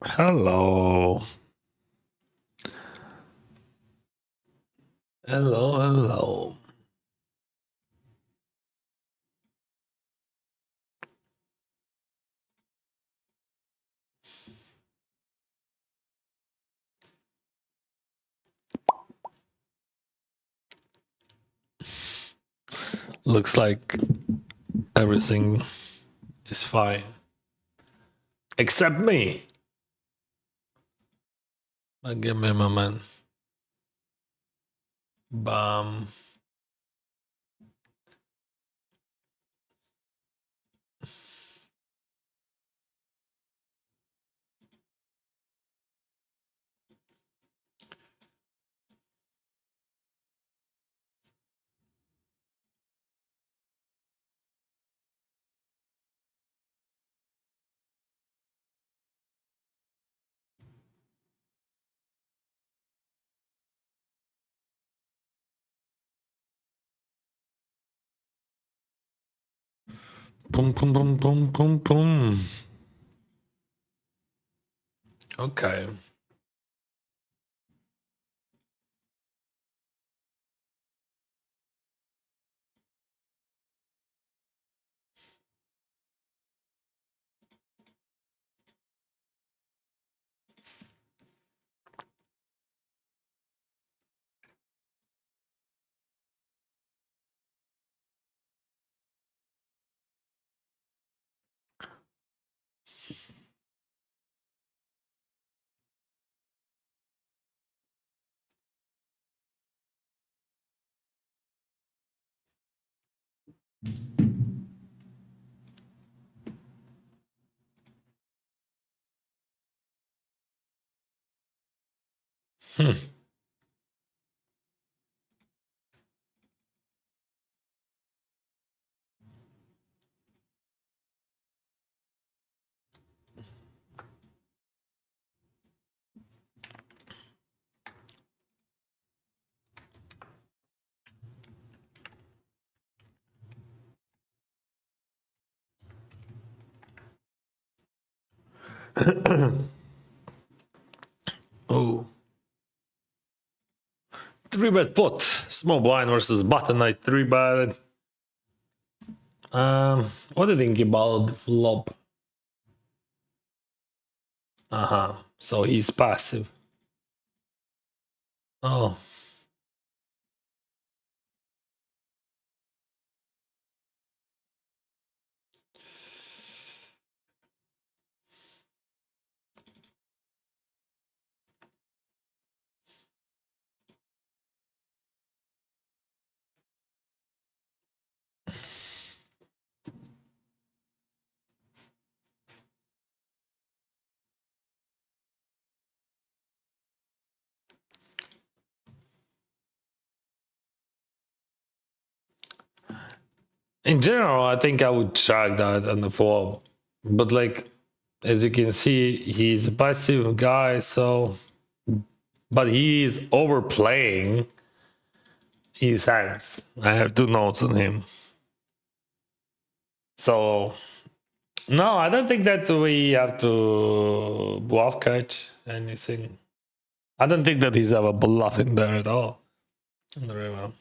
Hello. Hello, hello. Looks like everything is fine. Except me. But give me a moment. Bam. Boom, boom, boom, boom, boom, boom. Okay. Hmm. Oh. 3-bet pot. Small blind versus button. I 3-betted. What do you think about the flop? Uh-huh. So he's passive. Oh. In general, I think I would track that on the flop. But like, as you can see, he's a passive guy, so but he is overplaying his hands. I have 2 notes on him. So no, I don't think that we have to bluff catch anything. I don't think that he's ever bluffing there at all in the river.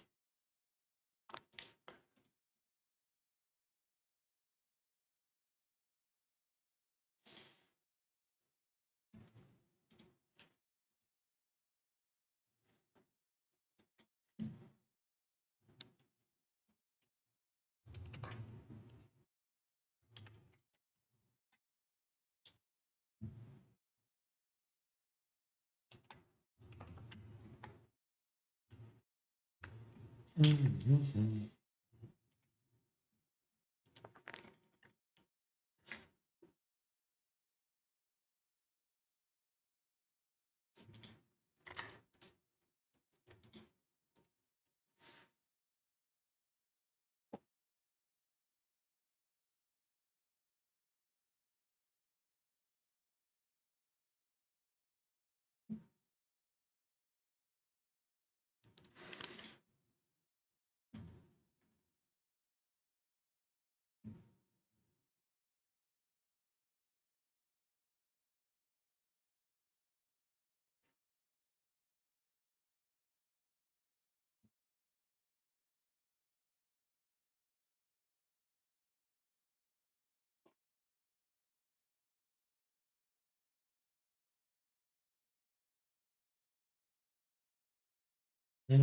All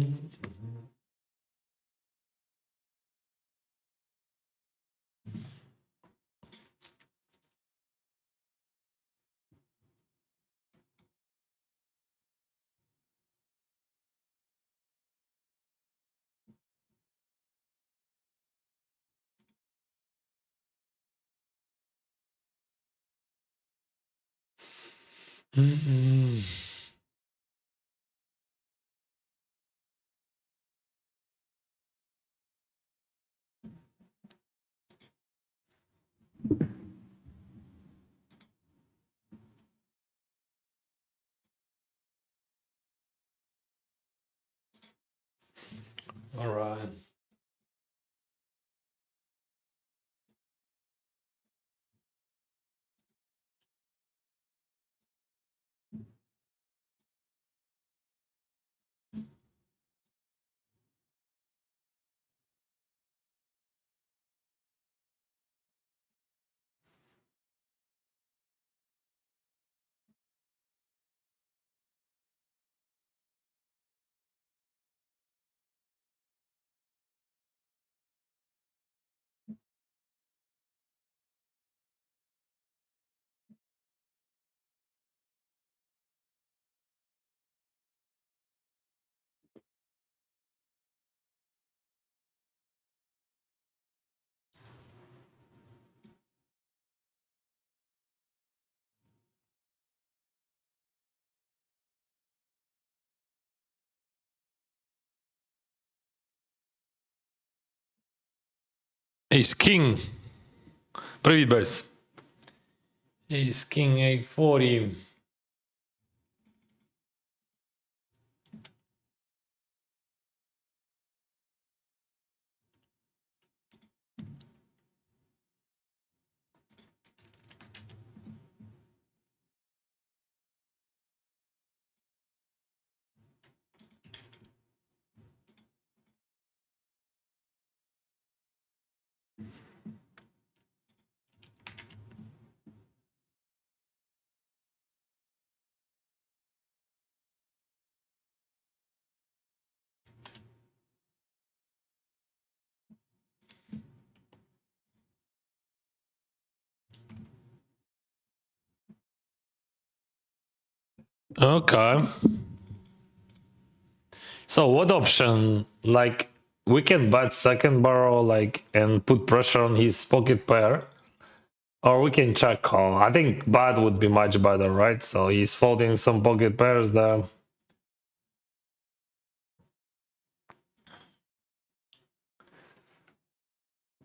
right. Ace King. Привіт, Бейс. Ace King 840. Okay. So what option? Like we can bet second barrel like and put pressure on his pocket pair. Or we can check call. I think bad would be much better, right? So he's folding some pocket pairs there.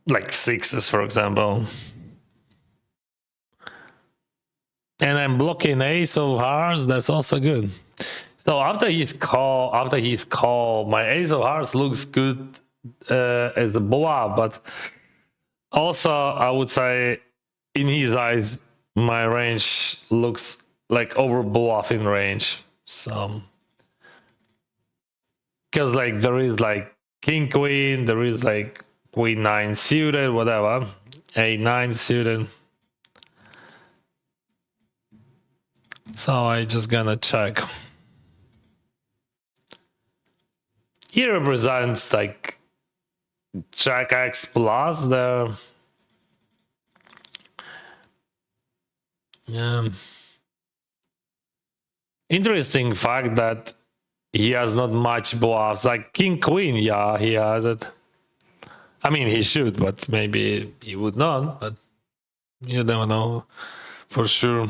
Like sixes, for example. And I'm blocking ace of hearts. That's also good. So after his call, my ace of hearts looks good as a bluff, but also I would say in his eyes, my range looks like over bluffing range. So because like there is like king queen, there is like queen nine suited, whatever, a9 suited. So I just gonna check. He represents like jack x plus there. Yeah. Interesting fact that he has not much bluffs. Like king queen, yeah, he has it. I mean, he should, but maybe he would not. But you never know for sure.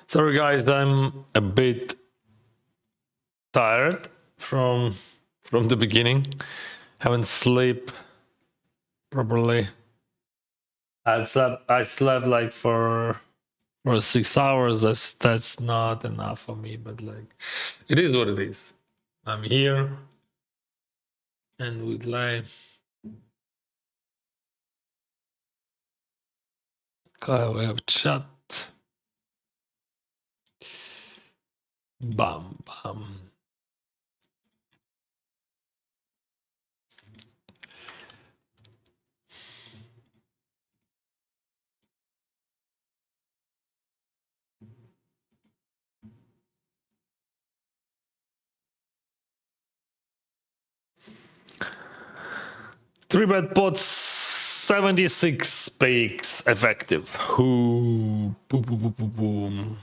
Sorry, guys, I'm a bit tired from the beginning. Haven't slept properly. I slept like for 6 hours. That's not enough for me, but like it is what it is. I'm here and we play. Okay, we have chat. Bam bam. 3-bet pot 76 peaks effective. Ooh, boom, boom, boom, boom, boom.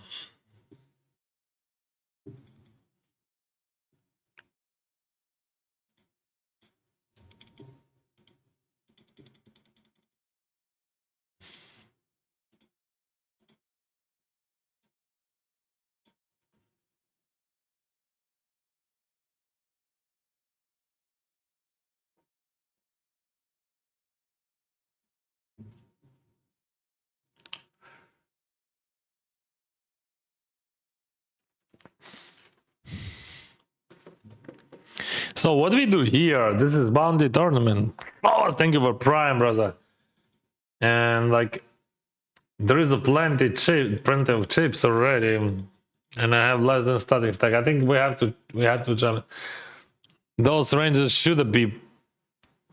So what we do here, this is bounty tournament. Oh, thank you for Prime, brother. And like, there is a plenty of chips already, and I have less than static stack. I think we have to jump. Those ranges should be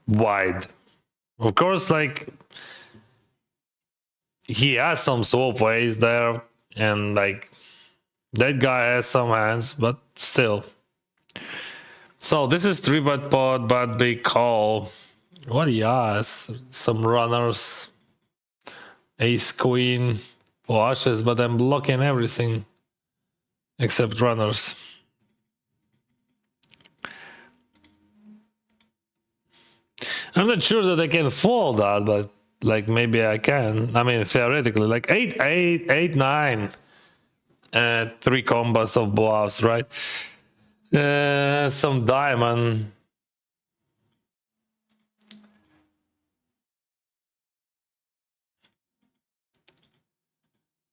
wide. Of course, like he has some swap ways there, and like that guy has some hands, but still. So this is 3-bet pot, but big call. What he has? Some runners, ace queen, flushes, but I'm blocking everything except runners. I'm not sure that I can fold that, but like maybe I can. I mean, theoretically, like 8, 9, 3 combos of bluffs, right? Some diamond.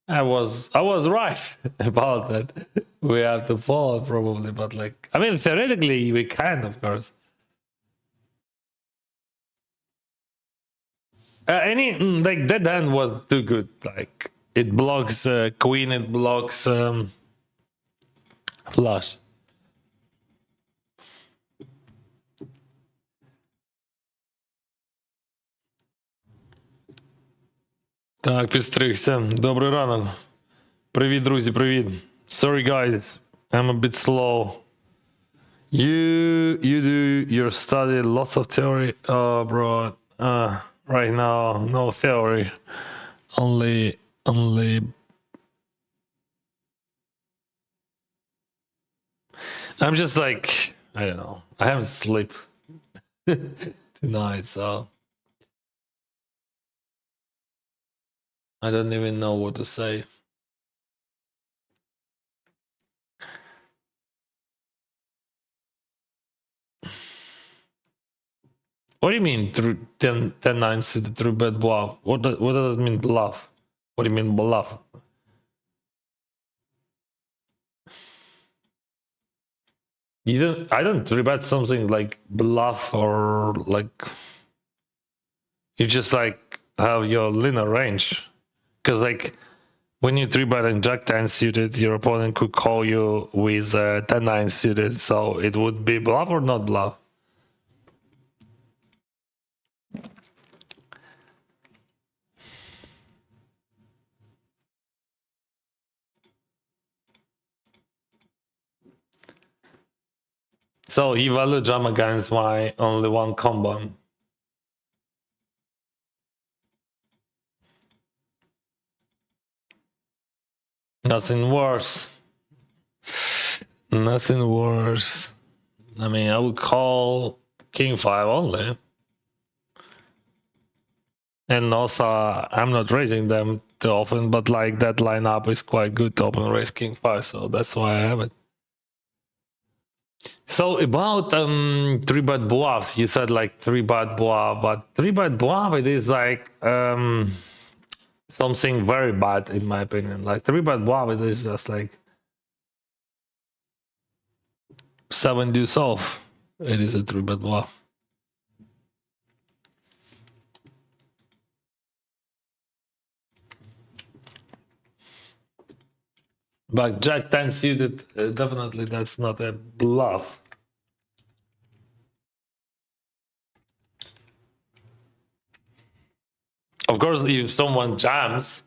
I was right about that. We have to fold probably, but like, I mean, theoretically we can, of course. Like that hand was too good. Like it blocks queen, it blocks flush. Так, підстригся. Добрий ранок. Привіт, друзі, привіт. Sorry, guys. I'm a bit slow. You do your study, lots of theory. Oh, bro. Right now, no theory. Only. I'm just like, I don't know. I haven't slept tonight, so I don't even know what to say. What do you mean 10-9 suited 3-bet bluff? What does it mean bluff? What do you mean bluff? I don't 3-bet something like bluff or like you just like have your linear range. Because like when you 3-bet and Jack 10 suited, your opponent could call you with 10-9 suited, so it would be bluff or not bluff? So he value jump against my only one combo. Nothing worse. Nothing worse. I mean, I would call King 5 only. And also, I'm not raising them too often, but like that lineup is quite good to open raise King 5, so that's why I have it. So about 3-bet bluffs, you said like 3-bet bluff, but 3-bet bluff, it is like something very bad in my opinion. Like 3-bet bluff, it is just like 7 deuce off. It is a 3-bet bluff. But Jack 10 suited, definitely that's not a bluff. Of course, if someone jams,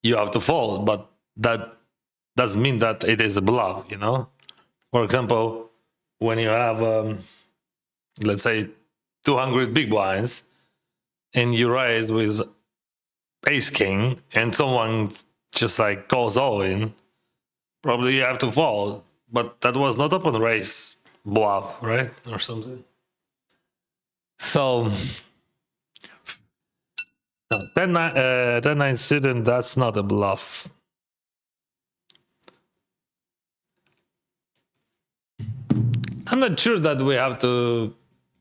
you have to fold, but that doesn't mean that it is a bluff, you know? For example, when you have, let's say, 200 big blinds and you raise with ace king and someone just like goes all in, probably you have to fold. But that was not open raise bluff, right? Or something. So 10-9 suited, that's not a bluff. I'm not sure that we have to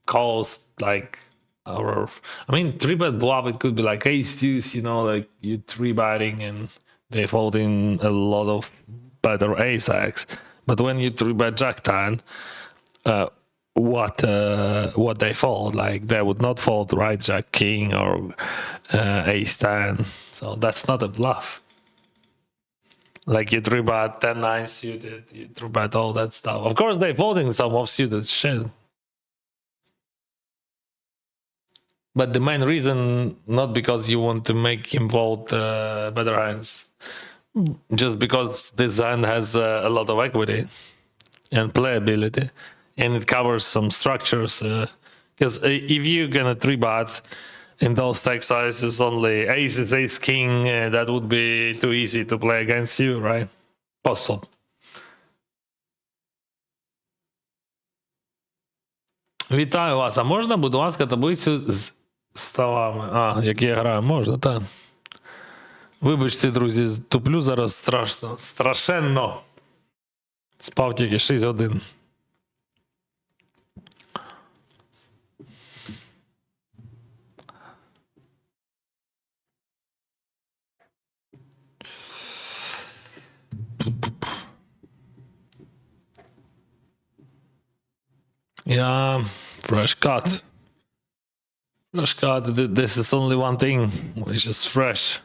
call like our. I mean, three bet bluff. It could be like ace deuce, you know, like you three betting and they fold in a lot of better ace x. But when you three bet jack ten, what they fold? Like they would not fold right jack king or ace ten. So that's not a bluff. Like you three bet 10-9 suited, you three bet all that stuff. Of course, they folding some offsuited shit. But the main reason, not because you want to make him fold better hands, just because this hand has a lot of equity and playability, and it covers some structures. Because if you're gonna three bet in those stack sizes only aces, ace king, that would be too easy to play against you, right? Possible. Вітаю вас. А можна, будь ласка, таблицю з столами? А, які я граю, можна, так. Вибачте, друзі, туплю зараз страшно. Страшенно. Спав тільки 6 годин. Yeah, fresh cut. Fresh cut. This is only one thing, which is fresh.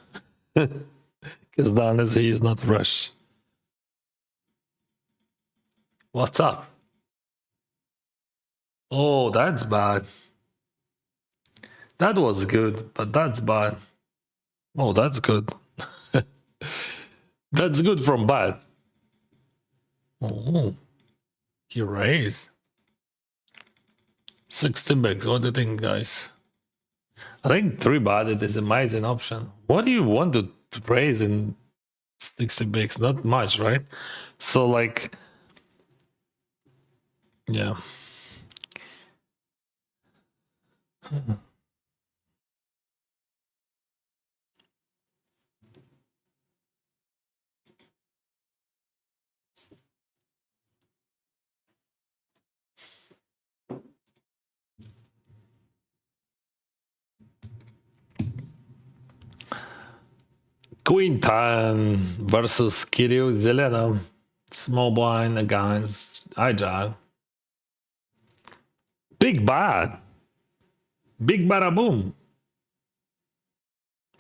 Because Dan is he is not fresh. What's up? Oh, that's bad. That was good, but that's bad. Oh, that's good. That's good from bad. Oh, he raised 60 bigs. What do you think, guys? I think 3-batted is amazing option. What do you want to raise in 60 bigs? Not much, right? So like, yeah. Queen 10 versus Kirill Zelena. Small blind against hijack. Big bad. Big bada boom.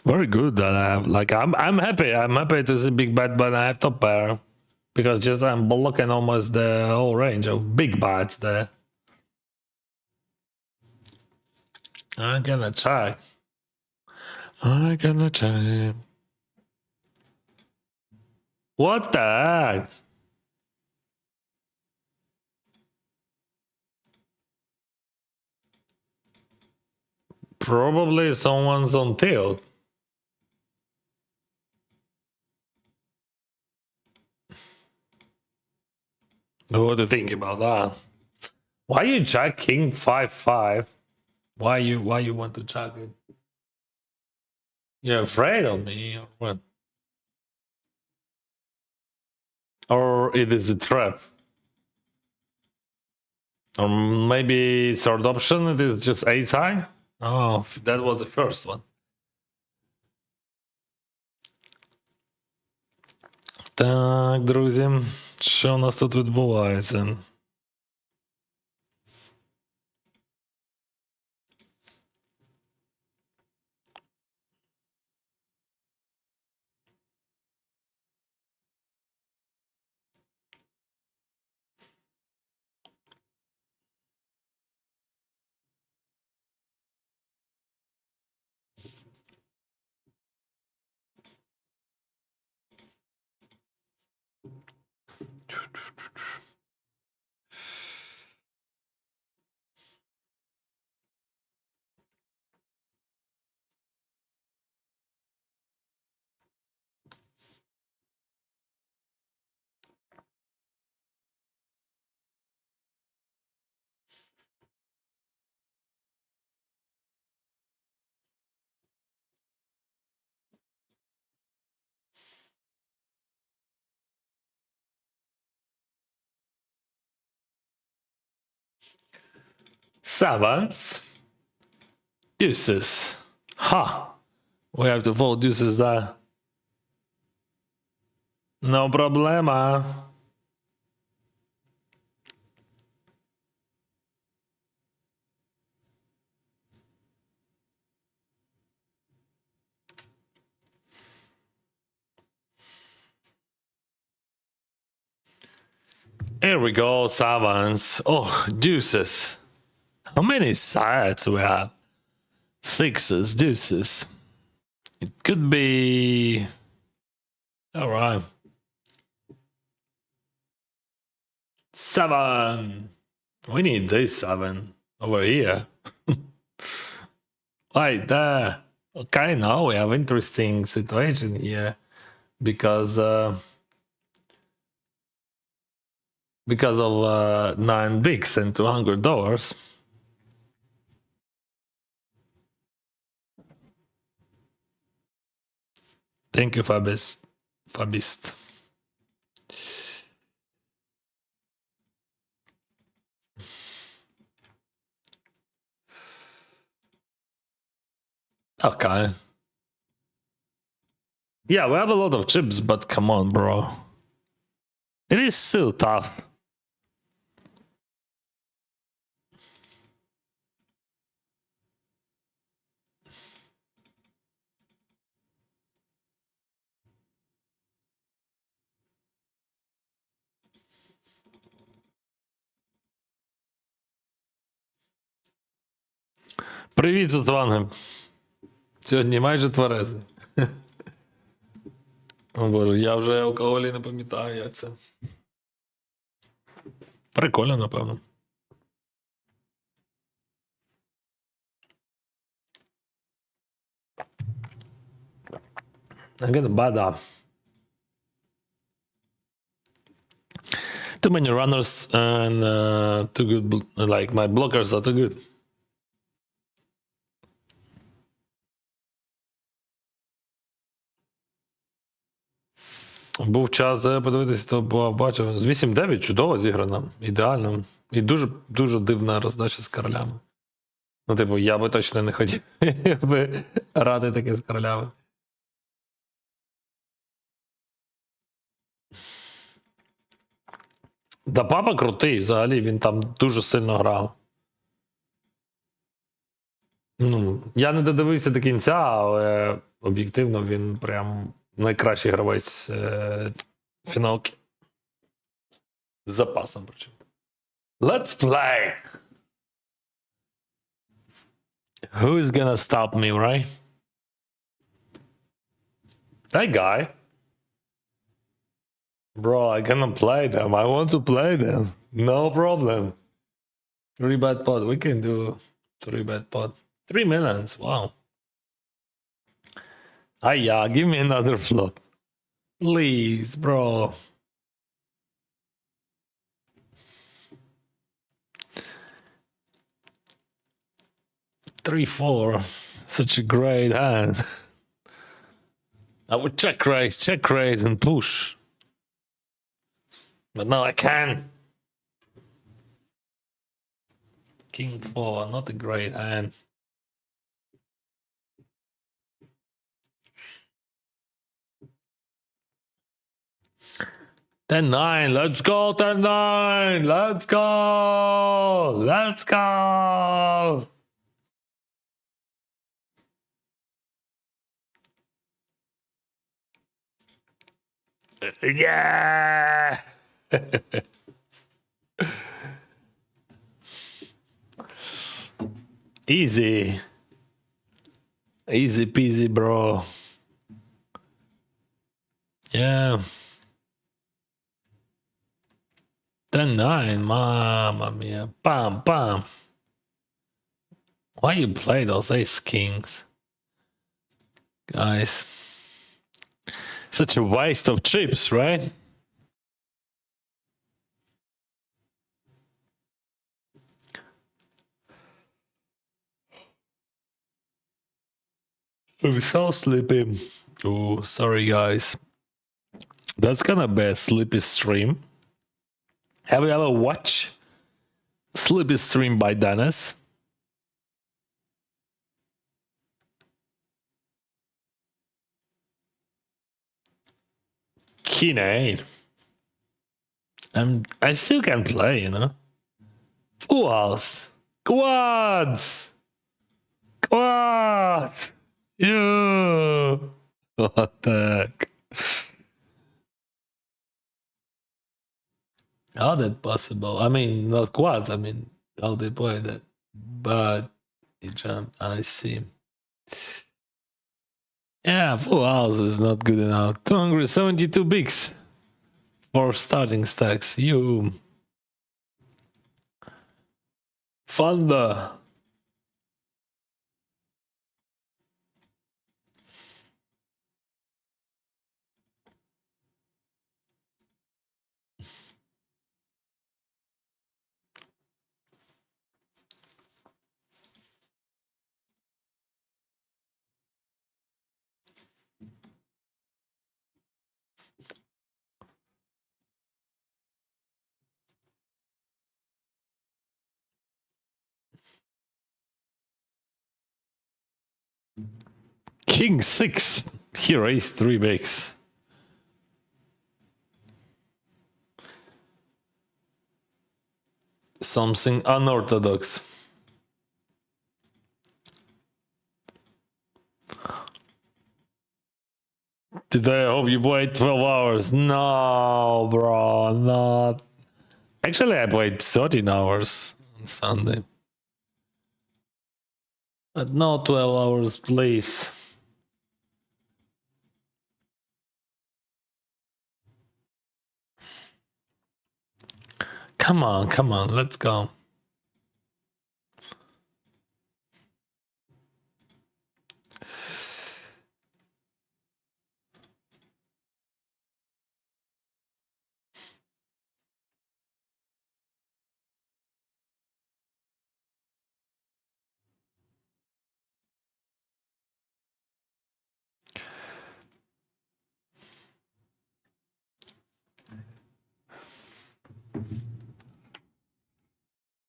Very good that I have. Like I'm happy. I'm happy to see big bad, but I have top pair because just I'm blocking almost the whole range of big bats there. I'm gonna check. I'm gonna check. What the heck? Probably someone's on tilt. What do you think about that? Why you check king 5-5? Why you want to check it? You're afraid of me or what? Or it is a trap? Or maybe third option, it is just ace high? Oh, that was the first one. Так, друзі, що у нас тут відбувається? sevens, deuces. Ha! We have to fold deuces there. No problema. Here we go, sevens. Oh, deuces. How many sides we have? Sixes, deuces. It could be... Alright. 7. We need this 7 over here. Right there. Okay, now we have interesting situation here because of 9 bigs and $200. Thank you, Fabist. Okay. Yeah, we have a lot of chips, but come on, bro. It is still tough. Привіт, Зутванге. Сьогодні майже тверезий. О боже, я вже алкоголі не пам'ятаю, як це. Прикольно, напевно. Again, bad. Too many runners and too good, like my blockers are too good. Був час подивитися, то бачив. З 8-9 чудово зіграно, ідеально. І дуже дивна роздача з королями. Ну, типу, я би точно не хотів би ради таке з королями. Да папа крутий, взагалі, він там дуже сильно грав. Ну, я не додивився до кінця, але об'єктивно він прям найкращий гравець фіналки. З запасом, причому. Let's play! Who's gonna stop me, right? That guy. Bro, I cannot play them. I want to play them. No problem. 3-bet pot. We can do 3-bet pot. 3 millions. Wow. Yeah, give me another flop. Please, bro. Three, 4. Such a great hand. I would check raise, and push. But now I can. King 4, not a great hand. $10-9, let's go, $10-9, let's go, let's go. Yeah. Easy peasy, bro. Yeah. 10-9, mamma mia. Bam, bam. Why you play those ace kings? Guys. Such a waste of chips, right? I'm so sleepy. Oh, sorry, guys. That's gonna be a sleepy stream. Have you ever watched Sleepy Stream by Dennis? King 8. I still can play, you know. Full house. Quads. Quads. Yeah. What the heck? How that possible? I mean, not quads. I mean, how they play that. But he jumped. I see. Yeah, full house is not good enough. 272 bigs for starting stacks. You. Thunder. King 6. He raised 3 bigs. Something unorthodox. Today I hope you played 12 hours. No, bro, not. Actually, I played 13 hours on Sunday. But no 12 hours, please. Come on, let's go.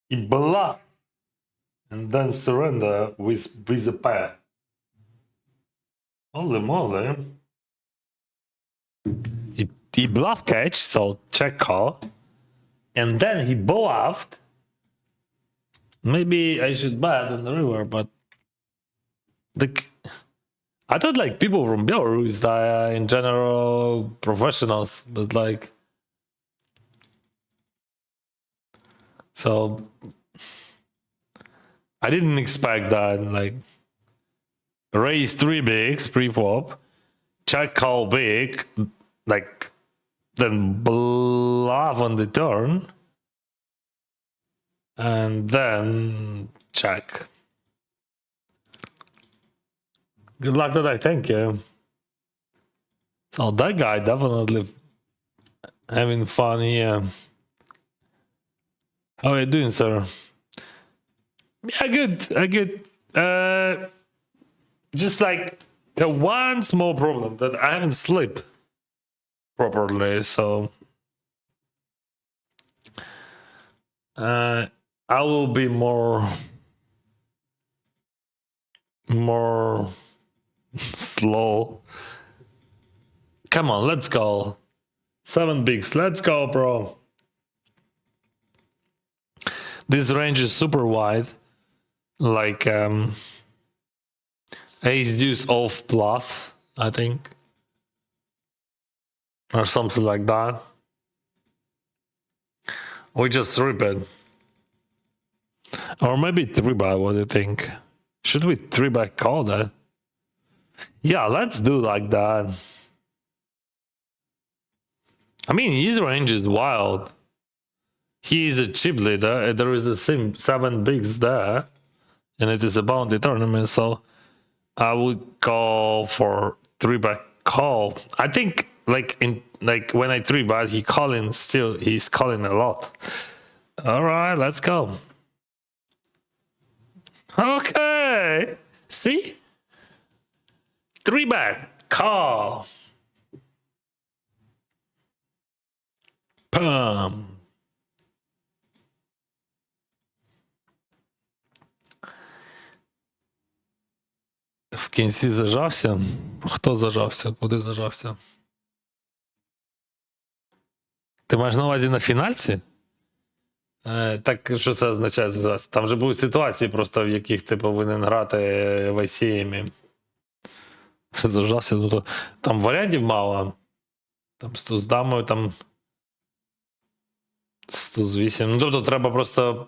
He bluff and then surrender with a pair. Holy moly. He bluff catch, so check call. And then he bluffed. Maybe I should bet on the river, but I thought like people from Belarus are in general professionals, but like so I didn't expect that. Like raise 3 bigs pre-flop, check call big, like then bluff on the turn, and then check. Good luck today, thank you. So that guy definitely having fun here. How are you doing, sir? Yeah, good. Just like one small problem that I haven't slept properly, so I will be more slow. Come on, let's go. 7 bigs, let's go, bro. This range is super wide, like ace deuce off plus, I think, or something like that. We just rip it, or maybe 3-bet. What do you think? Should we 3-bet call that? Yeah, let's do like that. I mean, his range is wild. He is a chip leader. There is a 7 bigs there, and it is a bounty tournament. So I would call for 3-bet call. I think like when I 3-bet, he's calling a lot. All right, let's go. Okay, see, 3-bet call. Pum. В кінці зажався. Хто зажався? Куди зажався? Ти маєш на увазі на фінальці? Так що це означає зараз? Там вже будуть ситуації, просто в яких ти повинен грати в ICM. Це зажався, ну то там варіантів мало. Там 100 з дамою, там 100 з 8. Ну тобто треба просто.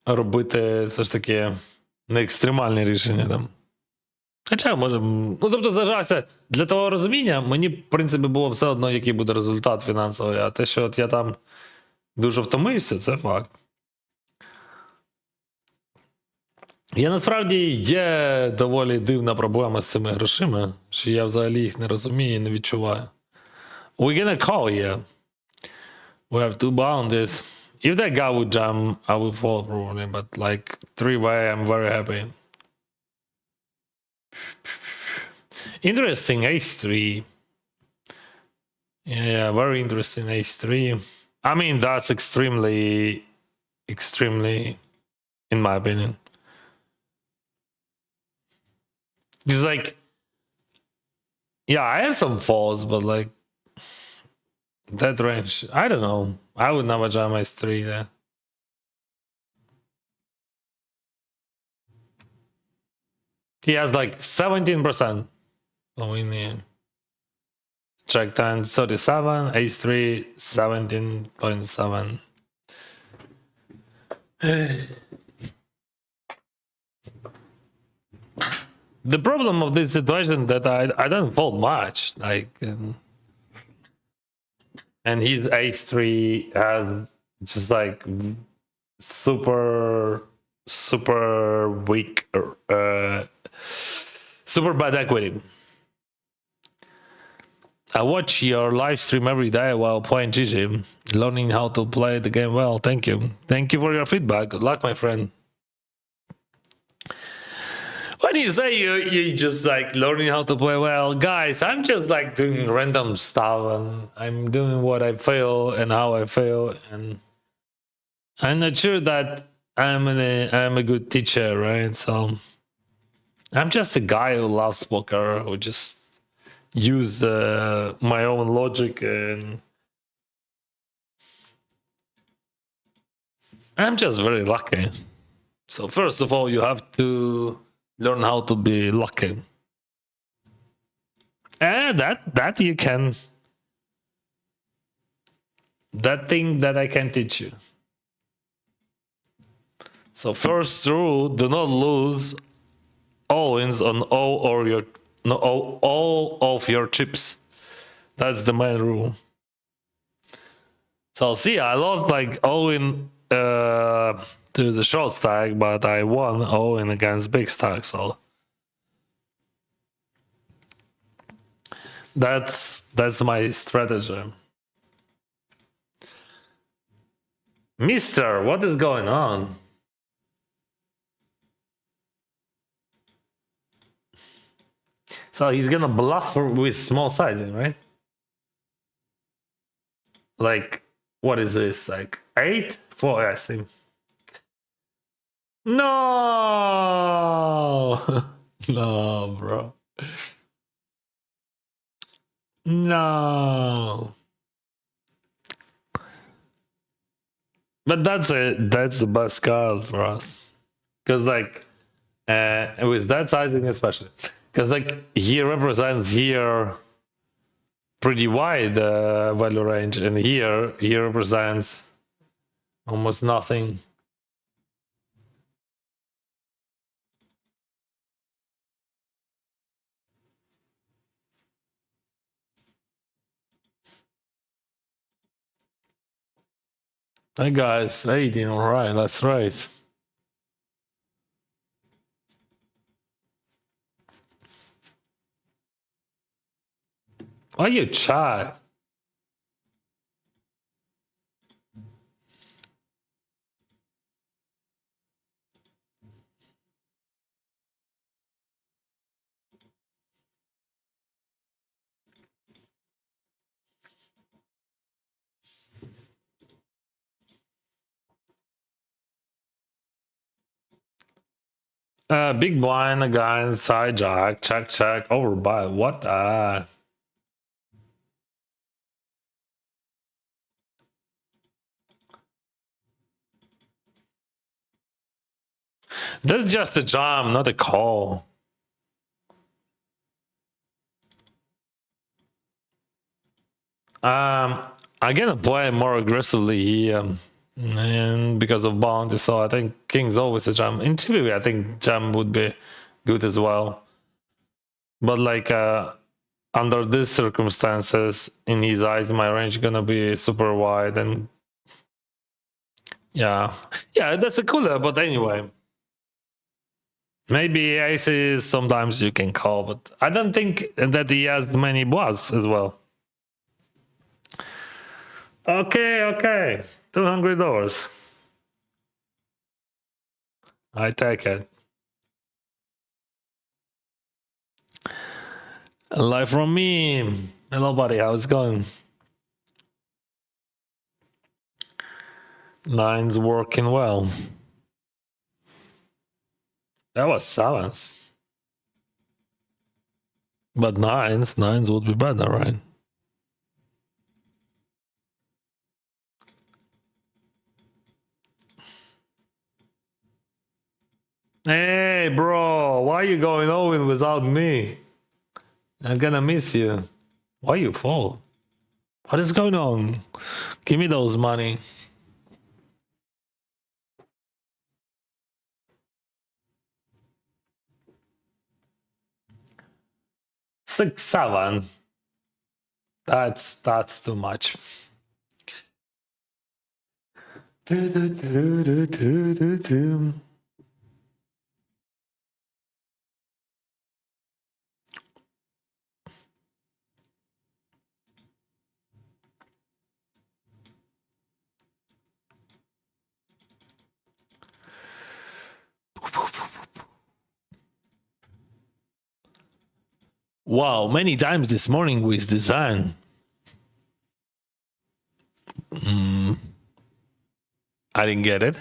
Робити все ж таки не екстремальне рішення там. Хоча може. Ну тобто, зажався для того розуміння, мені, в принципі, було все одно, який буде результат фінансовий, а те, що от я там дуже втомився, це факт. Я насправді є доволі дивна проблема з цими грошима, що я взагалі їх не розумію і не відчуваю. We're gonna call here. We have two boundaries. If that guy would jump, I would fall probably, but like 3-way, I'm very happy. Interesting ace 3. Yeah, very interesting ace 3. I mean, that's extremely, in my opinion. It's like, yeah, I have some falls, but like, that range, I don't know. I would never jam ace 3 there. He has like 17%. Oh, in the end. Check time 37, ace 3, 17.7. The problem of this situation that I don't fold much, like, and his ace 3 has just like super weak, super bad equity. I watch your live stream every day while playing GG, learning how to play the game well. Thank you. Thank you for your feedback. Good luck, my friend. When you say you just like learning how to play well, guys, I'm just like doing random stuff and I'm doing what I feel and how I feel, and I'm not sure that I'm a good teacher, right? So I'm just a guy who loves poker, who just use my own logic, and I'm just very lucky. So first of all, you have to learn how to be lucky. And that you can. That thing that I can teach you. So first rule: do not lose all-ins on all of your chips. That's the main rule. So see, I lost like all-in to the short stack, but I won all-in against big stack. So that's my strategy. Mister, what is going on? So he's gonna bluff with small sizing, right? Like, what is this? Like 8? 4, I see. No! No, bro. No. But that's the best card for us. Because like with that sizing especially. Because like he represents here pretty wide value range, and here he represents almost nothing. Hey guys, 18, alright, let's race. Why you chat? Big blind again, side jack, check, overbuy. What? That's just a jam, not a call. I'm gonna play more aggressively here, and because of bounty, so I think king's always a jam. In theory, I think jam would be good as well. But like under these circumstances, in his eyes, my range gonna be super wide, and yeah, that's a cooler. But anyway, maybe aces sometimes you can call, but I don't think that he has many bluffs as well. Okay, $200. I take it. Live from me. Hello, buddy. How's it going? Nine's working well. That was sevens. But nines would be better, right? Hey, bro, why are you going all in without me? I'm gonna miss you. Why you fall? What is going on? Give me those money. 6-7. That's too much. Wow, many times this morning with design. I didn't get it.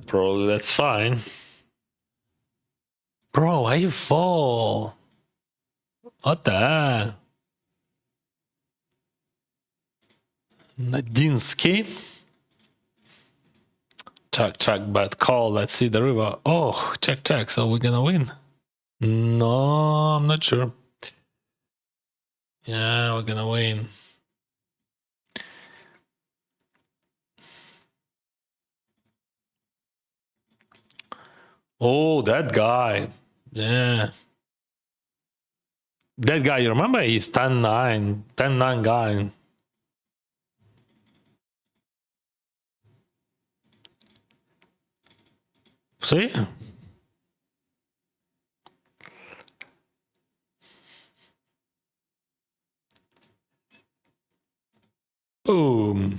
Probably that's fine. Bro, why you fall? What the? Nadinsky? Check, bet call. Let's see the river. Oh, check. So we're gonna win. No, I'm not sure. Yeah, we're gonna win. Oh, that guy. Yeah. That guy, you remember? He's 10-9. 10-9 guy. See? Boom.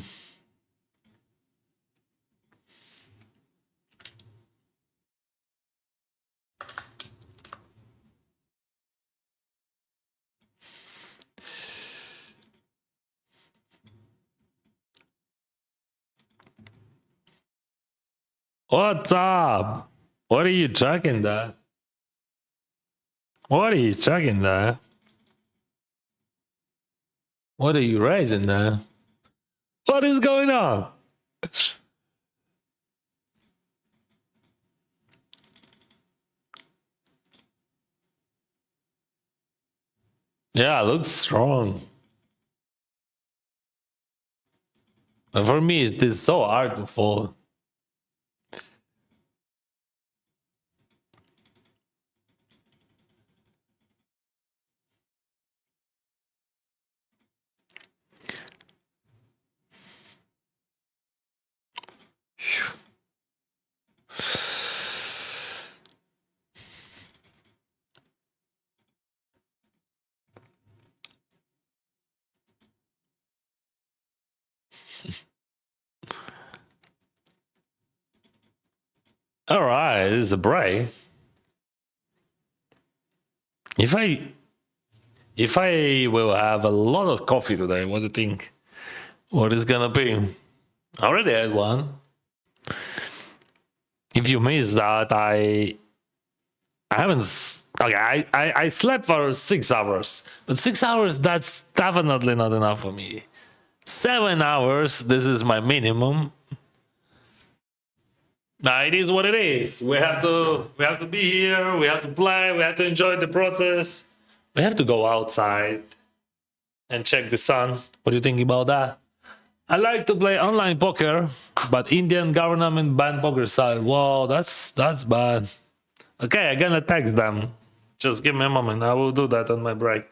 What's up? What are you checking there? What are you checking there? What are you raising there? What is going on? Yeah, looks strong. But for me, it is so hard to fall. All right, this is a break. If I will have a lot of coffee today, what do you think? What is gonna be? I already had one. If you miss that, I haven't. Okay, I slept for 6 hours, but 6 hours, that's definitely not enough for me. 7 hours, this is my minimum. Now it is what it is. We have to be here. We have to play. We have to enjoy the process. We have to go outside and check the sun. What do you think about that? I like to play online poker, but Indian government banned poker side. Whoa, that's bad. Okay, I'm gonna text them. Just give me a moment. I will do that on my break.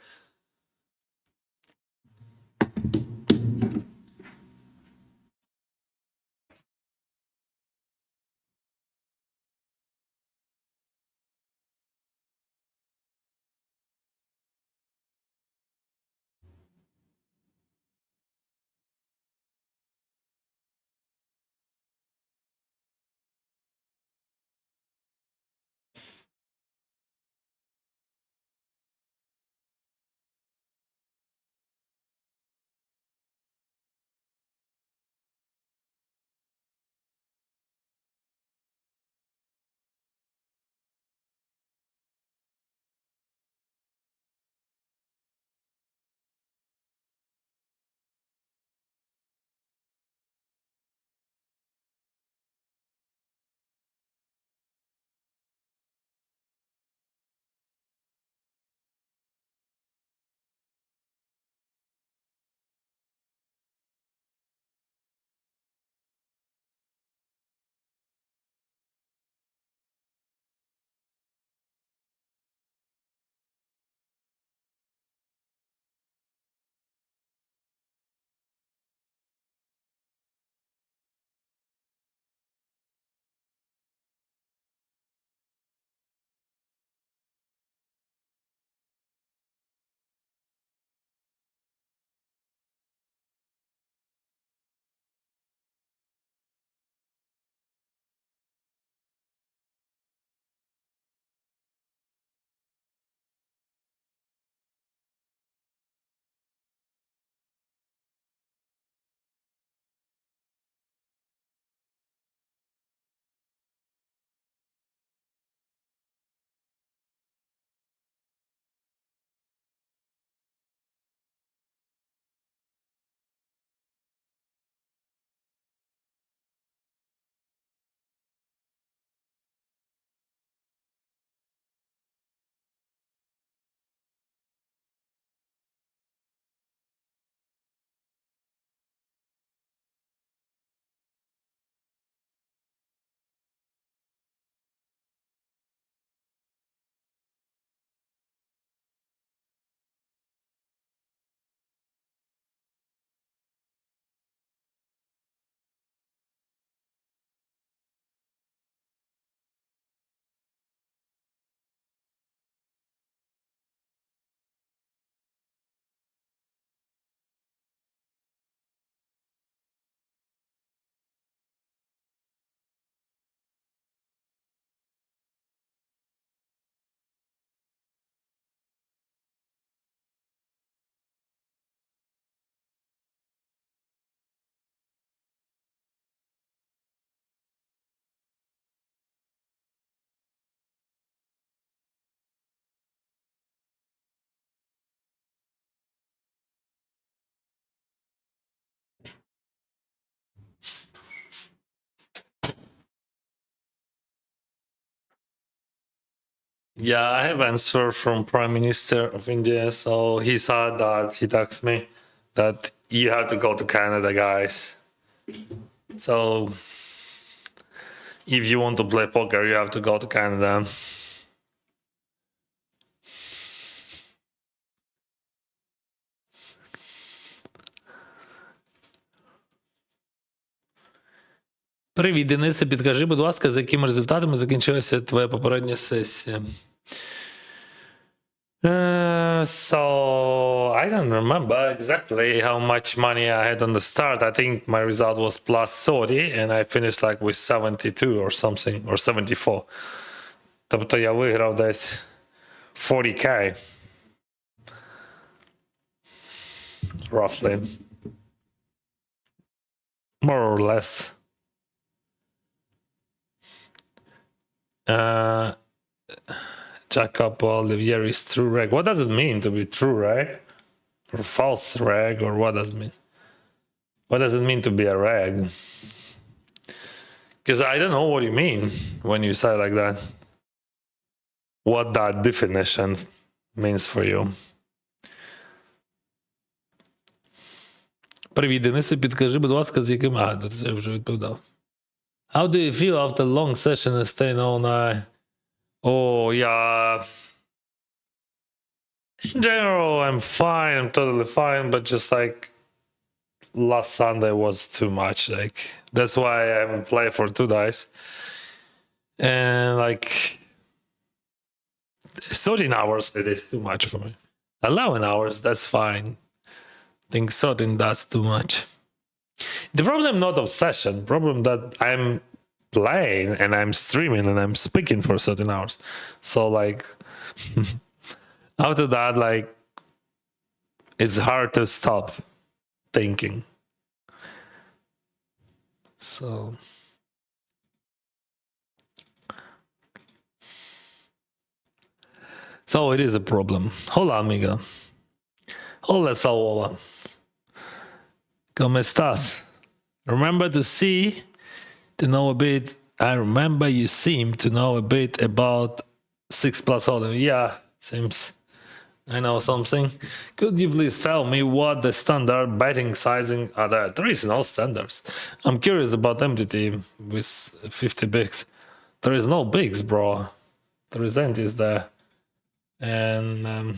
Yeah, I have answer from Prime Minister of India. So he said that he texted me that you have to go to Canada, guys. So if you want to play poker, you have to go to Canada. Привіт, Денисе. Підкажи, будь ласка, за якими результатами закінчилася твоя попередня сесія? So I don't remember exactly how much money I had on the start. I think my result was plus 30 and I finished like with 72 or something, or 74. Тобто я виграв десь 40k. Roughly. More or less. Jack up Olivier is true reg. What does it mean to be true reg? Or false reg? Or what does it mean? What does it mean to be a reg? Because I don't know what you mean when you say like that. What that definition means for you. Привіт, Денисе, підкажи, будь ласка, з яким... це вже відповідав. How do you feel after long session and staying all night? Oh, yeah. In general, I'm fine. I'm totally fine. But just like last Sunday was too much. Like that's why I haven't played for 2 days. And like 13 hours, it is too much for me. 11 hours, that's fine. I think 13, that's too much. The problem not obsession. Problem that I'm playing and I'm streaming and I'm speaking for 13 hours. So like after that, like it's hard to stop thinking. So it is a problem. Hola, amiga. Hola, Saola. ¿Cómo estás? Remember to know a bit. I remember you seem to know a bit about 6 plus hold'em. Yeah, seems I know something. Could you please tell me what the standard betting sizing are there? There is no standards. I'm curious about MTT with 50 bigs. There is no bigs, bro. The resent is there. And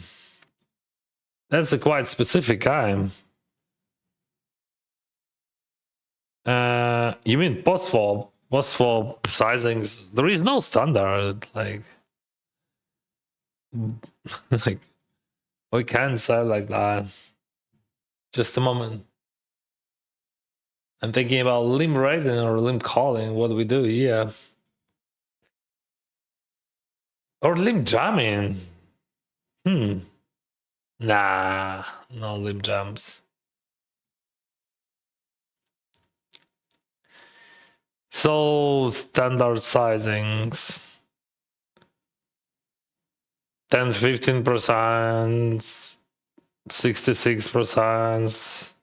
that's a quite specific game. You mean post-fall sizings? There is no standard. Like we can't say like that. Just a moment. I'm thinking about limb raising or limb calling. What do we do here? Or limb jamming. Nah, no limb jams. So standard sizings. 10-15%, 66%,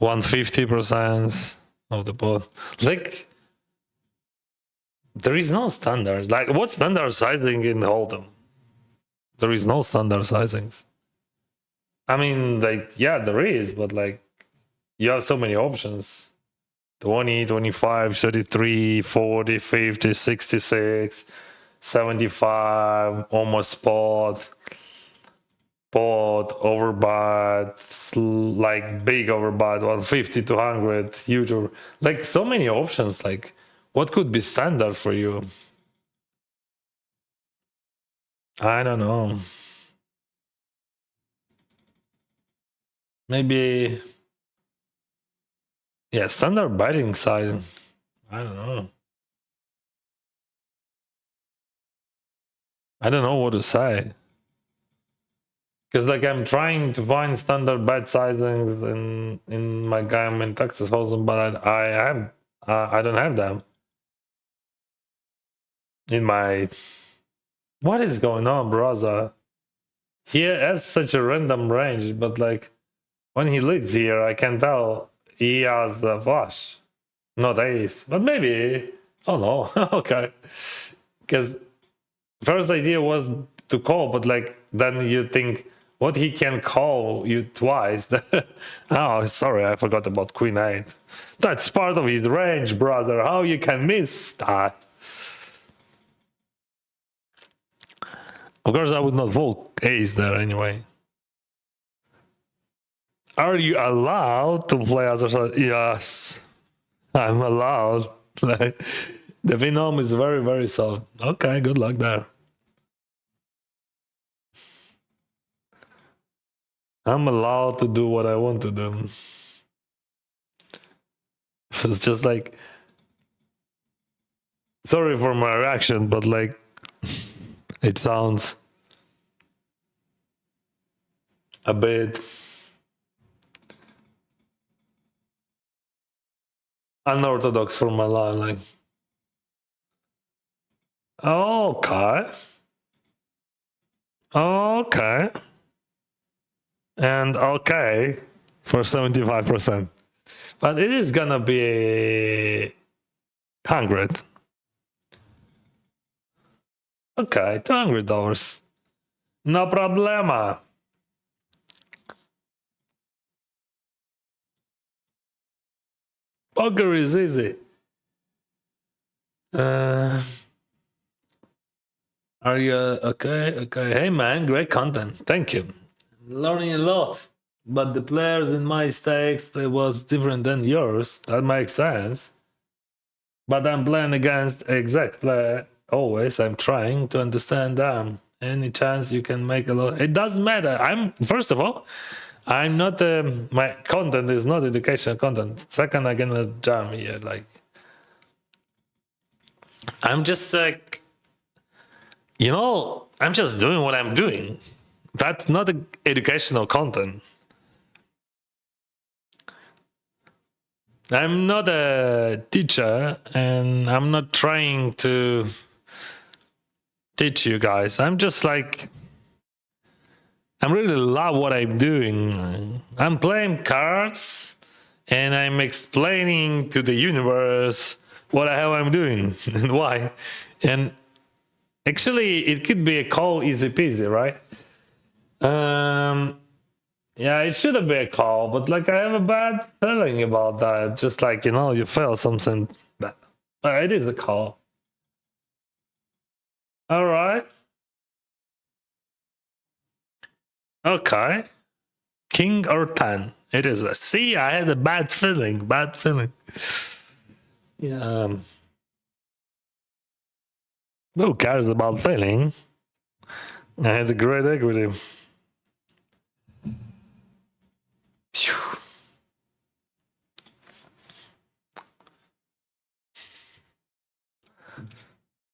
150% of the pot. Like there is no standard. Like what standard sizing in Hold'em? There is no standard sizings. I mean, like, yeah, there is, but like you have so many options. 20, 25, 33, 40, 50, 66, 75, almost spot, overbought, like big overbought, 150, 200, huge over, like so many options. Like what could be standard for you? I don't know. Maybe, yeah, standard biting side. I don't know. I don't know what to say. Because like I'm trying to find standard bite sizings in my game in Texas Hold'em, but I don't have them in my. What is going on, brother? He has such a random range, but like when he leads here, I can tell he has the flush, not ace, but maybe. Oh no, okay. Because first idea was to call, but like then you think what he can call you twice. Oh, sorry, I forgot about Queen 8. That's part of his range, brother. How you can miss that? Of course, I would not vote ace there anyway. Are you allowed to play other side? Yes, I'm allowed. Like, the Venom is very, very solid. Okay, good luck there. I'm allowed to do what I want to do. It's just like, sorry for my reaction, but like, it sounds a bit unorthodox for my line. Like, Okay. Okay. And okay for 75%. But it is gonna be 100. Okay, $200. No problema. Poker is easy. Are you okay? Okay. Hey man, great content. Thank you. Learning a lot. But the players in my stakes play was different than yours. That makes sense. But I'm playing against exact player. Always I'm trying to understand them. Any chance you can make a lot? It doesn't matter. I'm first of all, I'm not my content is not educational content. Second, I'm gonna jam here. Like I'm just like I'm just doing what I'm doing. That's not educational content. I'm not a teacher and I'm not trying to teach you guys. I'm just like I really love what I'm doing. I'm playing cards and I'm explaining to the universe what the hell I'm doing and why. And actually, it could be a call easy peasy, right? Yeah, it should have been a call, but like I have a bad feeling about that. Just like you felt something, but it is a call. All right. Okay. King or 10. It is a see. I had a bad feeling. Bad feeling. Yeah. Who cares about feeling? I had a great equity. Phew.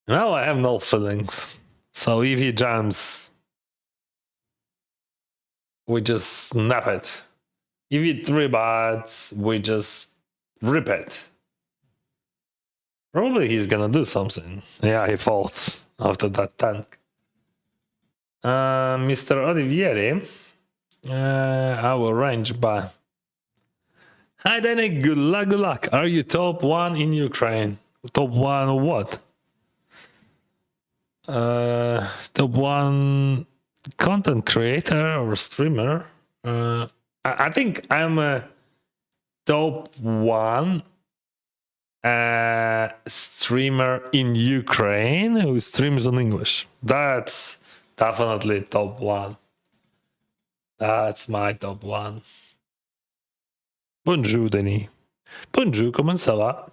Now I have no feelings. So if he jams, we just snap it. If he three bats, we just rip it. Probably he's gonna do something. Yeah, he folds after that tank. Mr. Olivieri, I will range by. Hi, Danny. Good luck. Good luck. Are you top one in Ukraine? Top one of what? Top one content creator or streamer. I think I'm a top one streamer in Ukraine who streams on English. That's definitely top one. That's my top one. Bonjour, Denis. Bonjour, comment ça va?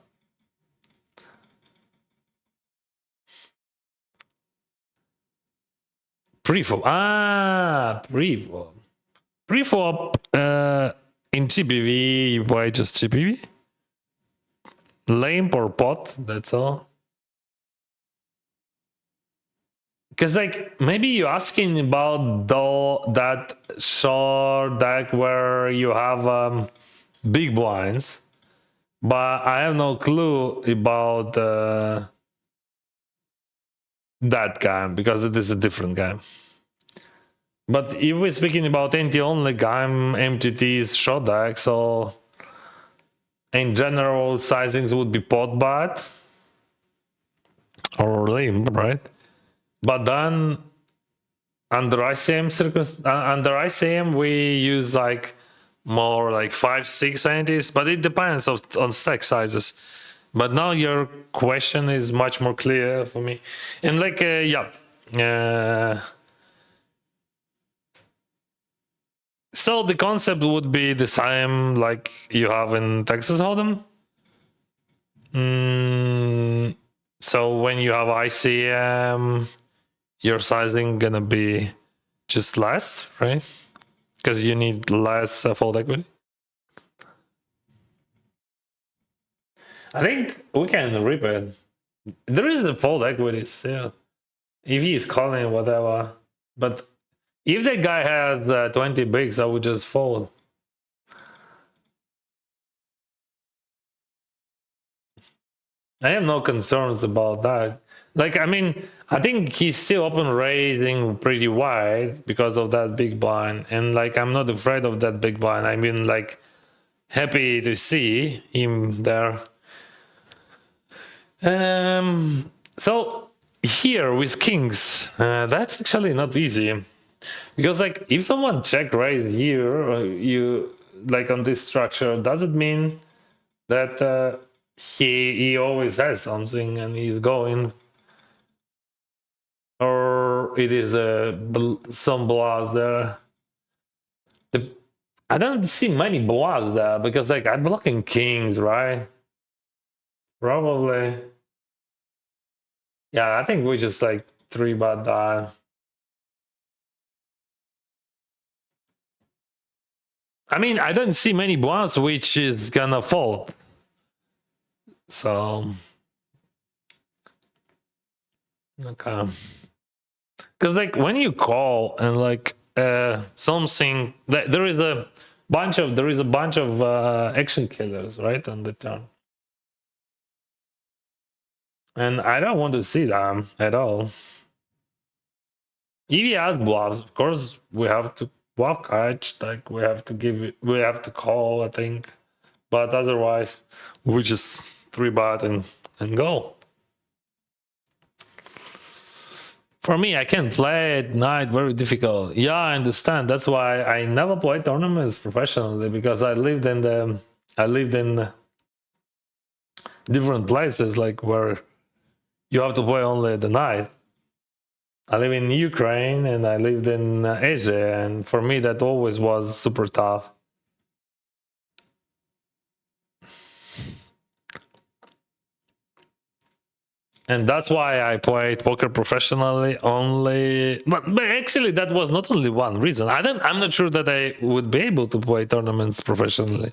Preflop. Preflop. Preflop in GPV, you play just GPV? Lame or pot, that's all. Because like maybe you're asking about that short deck where you have big blinds, but I have no clue about that game because it is a different game. But if we're speaking about NT only game, MTT's short deck, so in general sizings would be pot bad or limb, right? But then under ICM we use like more like 5-6 entities, but it depends on stack sizes. But now your question is much more clear for me, and like so the concept would be the same like you have in Texas Hold'em. So when you have ICM, your sizing gonna be just less, right? Because you need less fold equity. I think we can rip it. There is a fold equity still. If he is calling whatever, but if the guy has 20 bigs, I would just fold. I have no concerns about that. Like, I mean, I think he's still open raising pretty wide because of that big blind. And like, I'm not afraid of that big blind. I mean, like, happy to see him there. So here with kings, that's actually not easy. Because like, if someone check raise here, you like on this structure, does it mean that he always has something and he's going, or it is some bluffs there? I don't see many bluffs there because like I'm blocking kings, right? Probably. Yeah, I think we just like 3-bet that. I mean, I don't see many bluffs which is gonna fold. So okay. Because like when you call and like something, there is a bunch of action killers right on the turn, and I don't want to see them at all. If he has bluffs, of course we have to bluff catch. Like we have to call, I think, but otherwise we just 3-bet and go. For me, I can't play at night, very difficult. Yeah, I understand. That's why I never played tournaments professionally, because I lived in different places, like where you have to play only at the night. I live in Ukraine and I lived in Asia, and for me that always was super tough. And that's why I played poker professionally only. But actually, that was not only one reason. I'm not sure that I would be able to play tournaments professionally.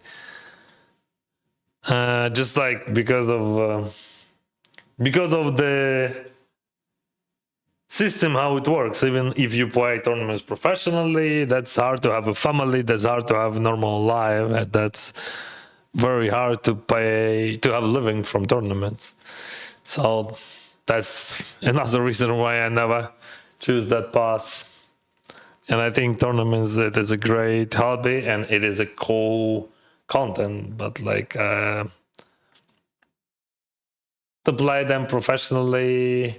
Just like because of the system, how it works. Even if you play tournaments professionally, that's hard to have a family. That's hard to have a normal life. And that's very hard to have living from tournaments. So that's another reason why I never choose that path. And I think tournaments, it is a great hobby and it is a cool content, but like to play them professionally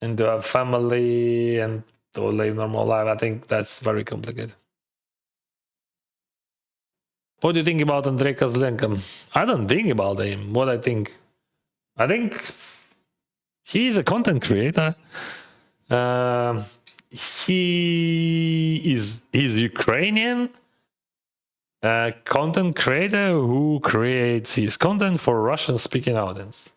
and to have family and to live normal life, I think that's very complicated. What do you think about Andrei Kozlenko? I don't think about him. What I think he's a content creator. He's Ukrainian content creator who creates his content for Russian-speaking audience.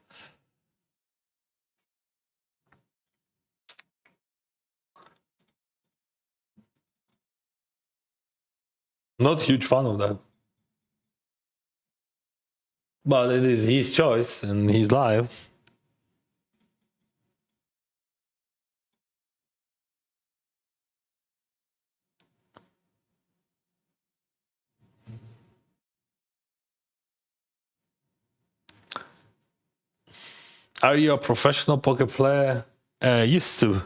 Not huge fan of that, but it is his choice and his life. Are you a professional poker player? I used to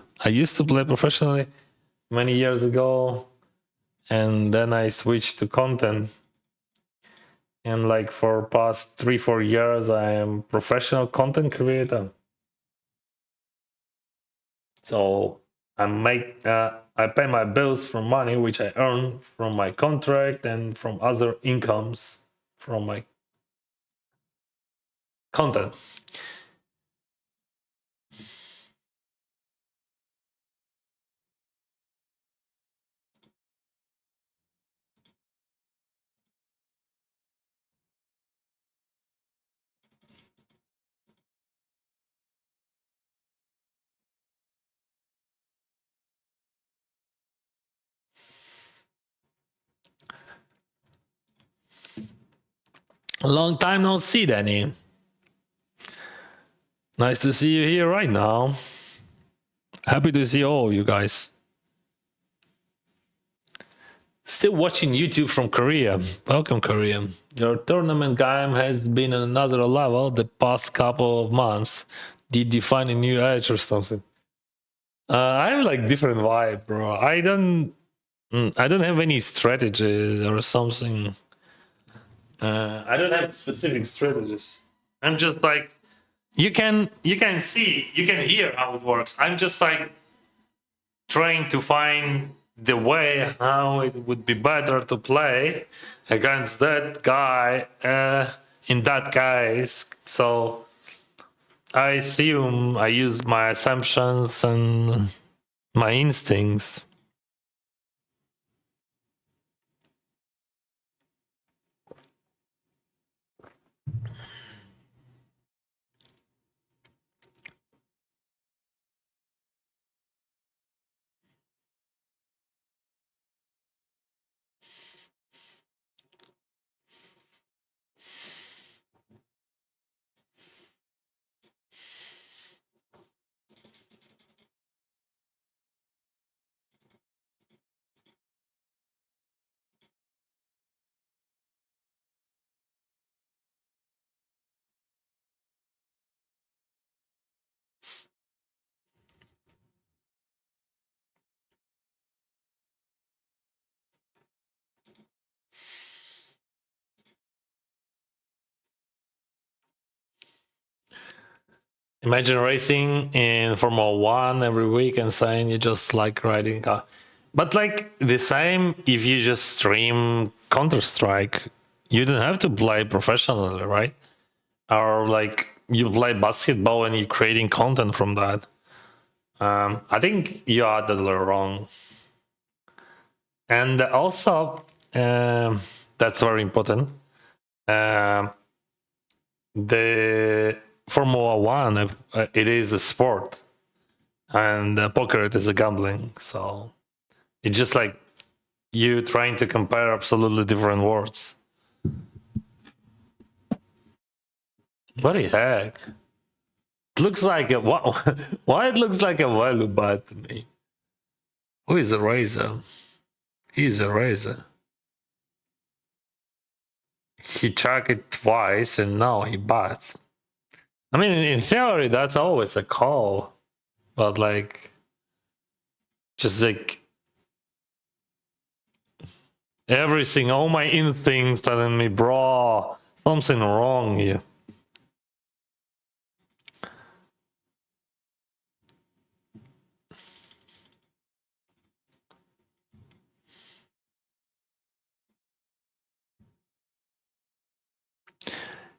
play professionally many years ago, and then I switched to content. And like for past 3-4 years, I am professional content creator. So I pay my bills from money which I earn from my contract and from other incomes from my content. A long time no see, Danny. Nice to see you here right now. Happy to see all you guys. Still watching YouTube from Korea. Welcome, Korea. Your tournament game has been on another level the past couple of months. Did you find a new edge or something? I have like different vibe, bro. I don't have any strategy or something. I don't have specific strategies. I'm just like you can see, you can hear how it works. I'm just like trying to find the way how it would be better to play against that guy in that case. So I assume I use my assumptions and my instincts. Imagine racing in Formula One every week and saying you just like riding a car. But like the same if you just stream Counter Strike, you don't have to play professionally, right? Or like you play basketball and you're creating content from that. I think you are that wrong. And also, that's very important. The Formula One, it is a sport, and poker it is a gambling. So it's just like you trying to compare absolutely different words. What the heck? It looks like a why it looks like a value bet to me. Who is a razor? He's a razor. He checked it twice and now he bats. I mean, in theory, that's always a call, but like, just like everything, all my instincts telling me, bro, something wrong here.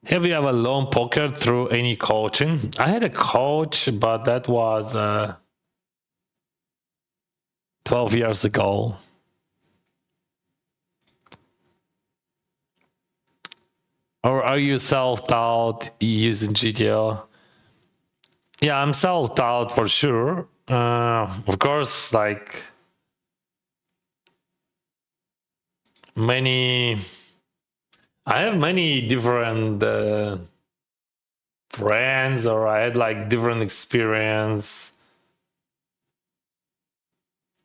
Have you ever learned poker through any coaching? I had a coach, but that was 12 years ago. Or are you self-taught using GTO? Yeah, I'm self-taught for sure. Of course, like I have many different friends, or I had like different experience.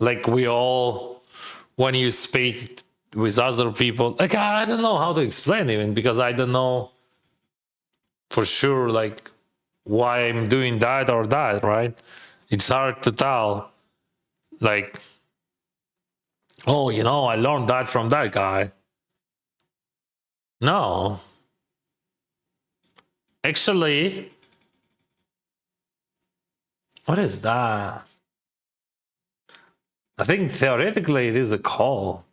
Like we all, when you speak with other people, like I don't know how to explain even because I don't know for sure like why I'm doing that or that, right? It's hard to tell. Like, oh, I learned that from that guy. No. Actually, what is that? I think theoretically it is a call.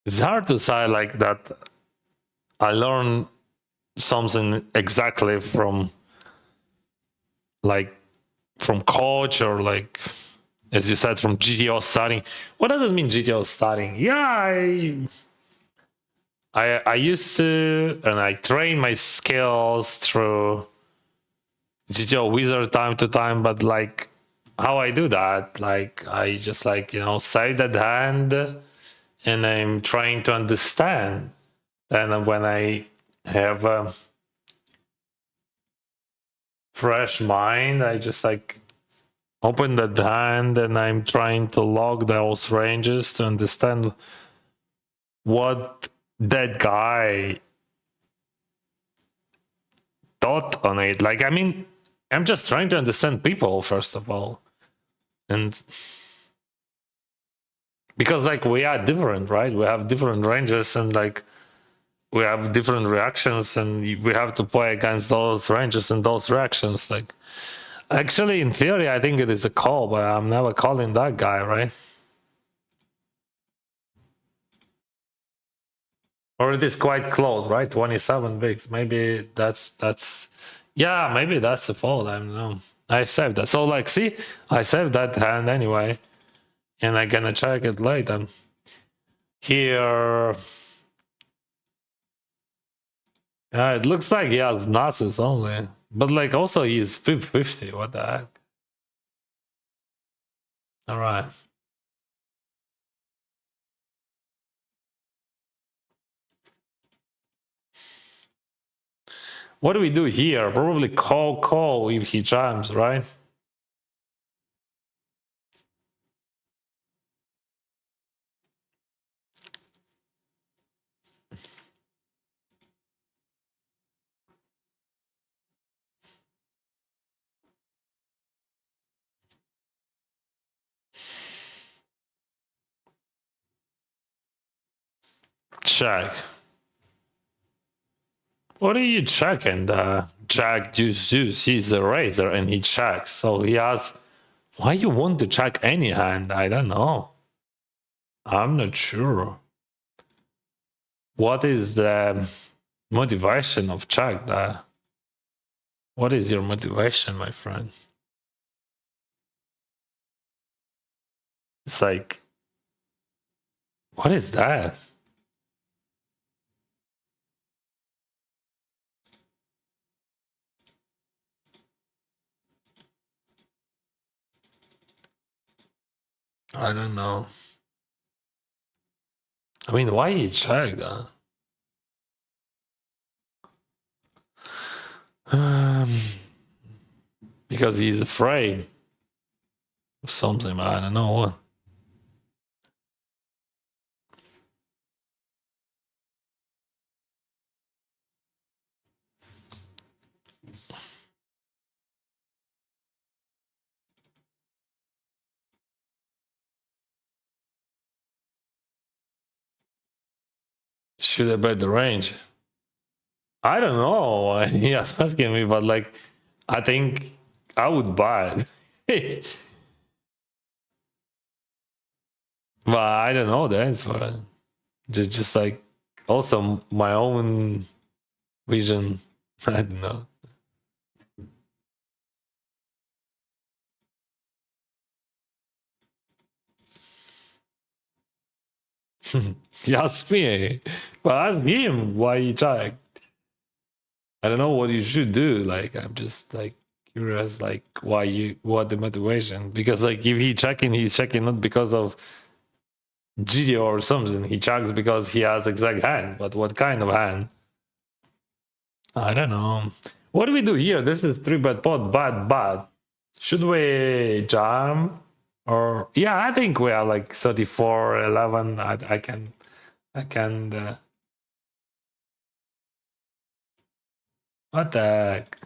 It's hard to say like that. I learned something exactly from coach or like as you said from GTO starting. What does it mean GTO starting? Yeah, I used to and I train my skills through GTO Wizard time to time, but like how I do that, like I just like save that hand and I'm trying to understand. And when I have a fresh mind, I just like open that hand and I'm trying to log those ranges to understand what that guy thought on it. Like, I mean, I'm just trying to understand people first of all, and because like we are different, right? We have different ranges, and like we have different reactions, and we have to play against those ranges and those reactions. Like, actually, in theory, I think it is a call, but I'm never calling that guy, right? Or it is quite close, right? 27 bigs. Maybe that's yeah, maybe that's the fault. I don't know. I saved that. So like, see, I saved that hand anyway, and I'm gonna check it later. Here, it looks like he has Nazis only, but like also he's 50. What the heck? All right. What do we do here? Probably call if he jams, right? Check. What are you checking? Jack Deuce, he's a razor and he checks. So he asks, why you want to check any hand? I don't know. I'm not sure. What is the motivation of check? What is your motivation, my friend? It's like, what is that? I don't know. I mean, why you check that? Because he's afraid of something. I don't know what. Should I bet the range? I don't know. He was asking me, but like, I think I would buy it. But I don't know the answer. Just like, also my own vision. I don't know. He asked me, but ask him why he checked. I don't know what you should do. Like, I'm just like curious, like what the motivation? Because like if he's checking not because of GTO or something. He checks because he has exact hand. But what kind of hand? I don't know. What do we do here? This is 3-bet pot, bad. Should we jam? Or yeah, I think we are like 34-11. I can what the heck?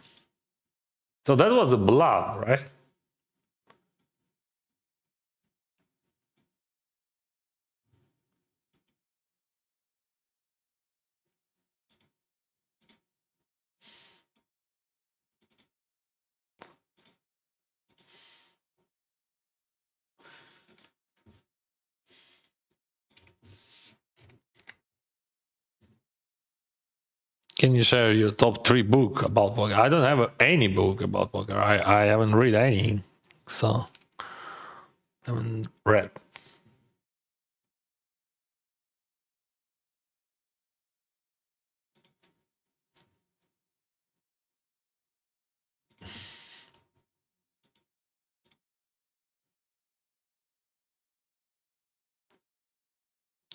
So that was a bluff, right? Can you share your top 3 book about poker? I don't have any book about poker. I haven't read any, so I haven't read.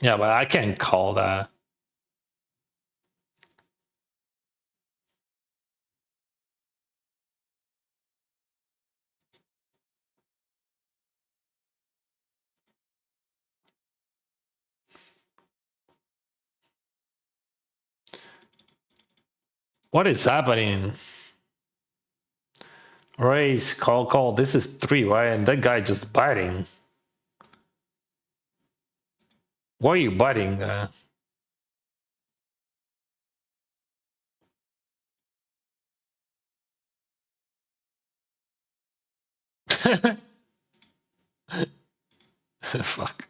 Yeah, but I can't call that. What is happening? Raise, call. This is 3, right? And that guy just biting. Why are you biting? Fuck.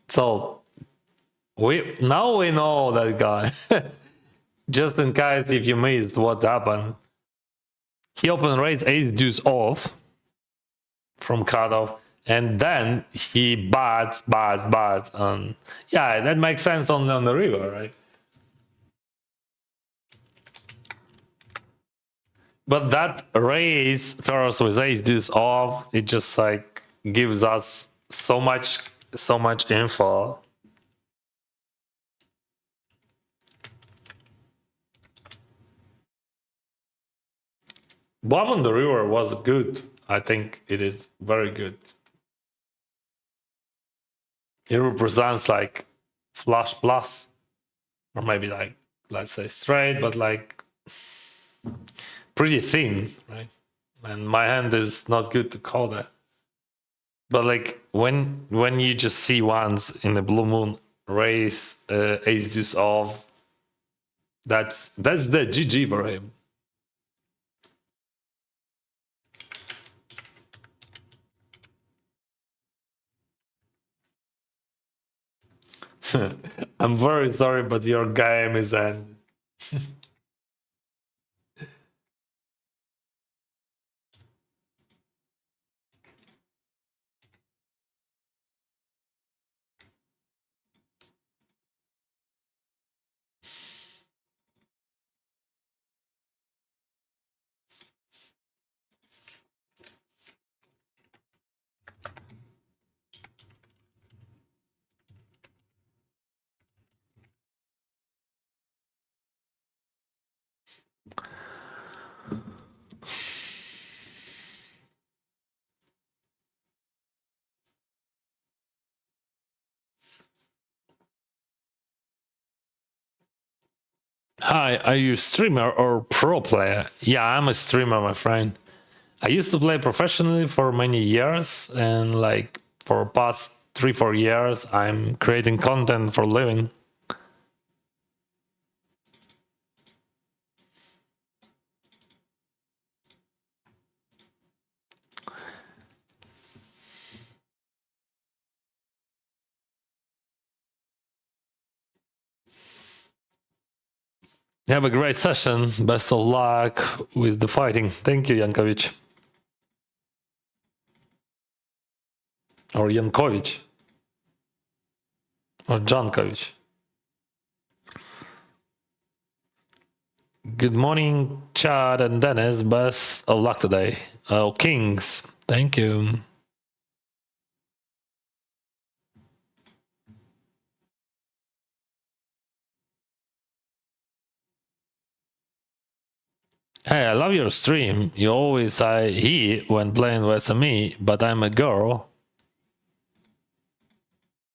So we know that guy. Just in case if you missed what happened. He opened raise ace deuce off from cutoff, and then he bats. And yeah, that makes sense on the river, right? But that raise first with ace deuce off, it just like gives us so much info. Bluff on the river was good. I think it is very good. It represents like flush plus, or maybe like, let's say straight, but like pretty thin, right? And my hand is not good to call that. But like when you just see once in the blue moon raise ace deuce off, that's the GG for him. I'm very sorry, but your game is end. Hi, are you a streamer or pro player? Yeah, I'm a streamer, my friend. I used to play professionally for many years, and like for past 3-4 years, I'm creating content for a living. Have a great session. Best of luck with the fighting. Thank you, Jankovic. Or Jankovic. Or Jankovic. Good morning, Chad and Dennis. Best of luck today. Oh, Kings. Thank you. Hey, I love your stream. You always say he when playing with me, but I'm a girl.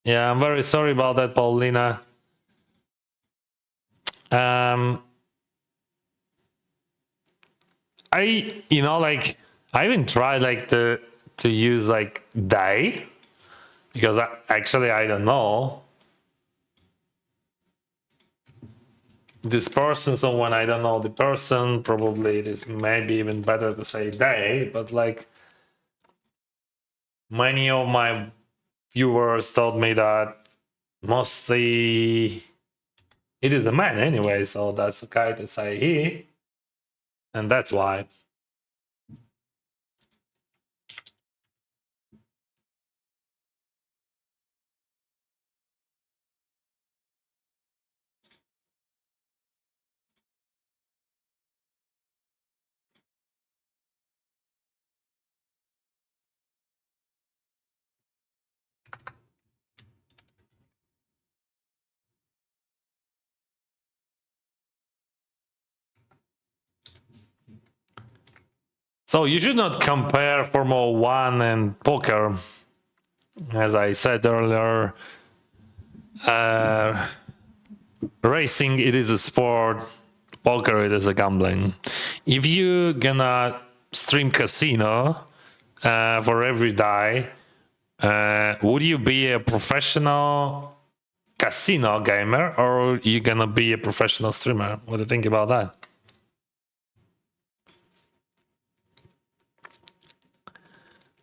Yeah, I'm very sorry about that, Paulina. I even tried like to use like they, because I don't know this person. So when I don't know the person, probably it is maybe even better to say they. But like many of my viewers told me that mostly it is a man anyway, so that's okay to say he, and that's why. So you should not compare Formula 1 and poker. As I said earlier, racing, it is a sport. poker it is a gambling. If you gonna stream casino for every die, would you be a professional casino gamer or you gonna be a professional streamer? What do you think about that?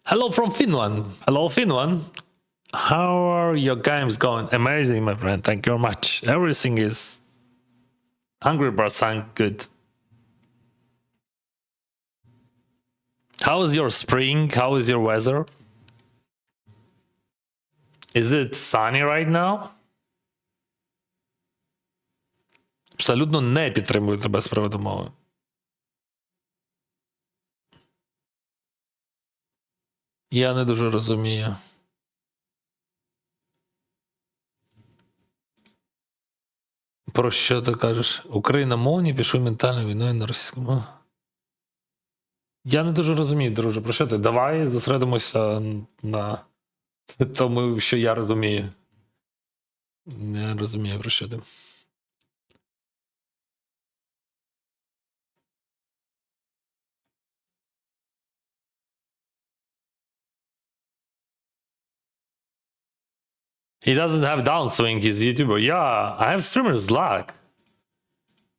Hello from Finland. Hello, Finland. How are your games going? Amazing, my friend. Thank you very much. Everything is 100% good. How is your spring? How is your weather? Is it sunny right now? Абсолютно не підтримую тебе з приводу мови. Я не дуже розумію. Про що ти кажеш? Україномовні пішли ментальною війною на російську мову. Я не дуже розумію, друже, про що ти? Давай зосередимося на тому, що я розумію. Не розумію, про що ти. He doesn't have downswing, he's a YouTuber. Yeah, I have streamer's luck.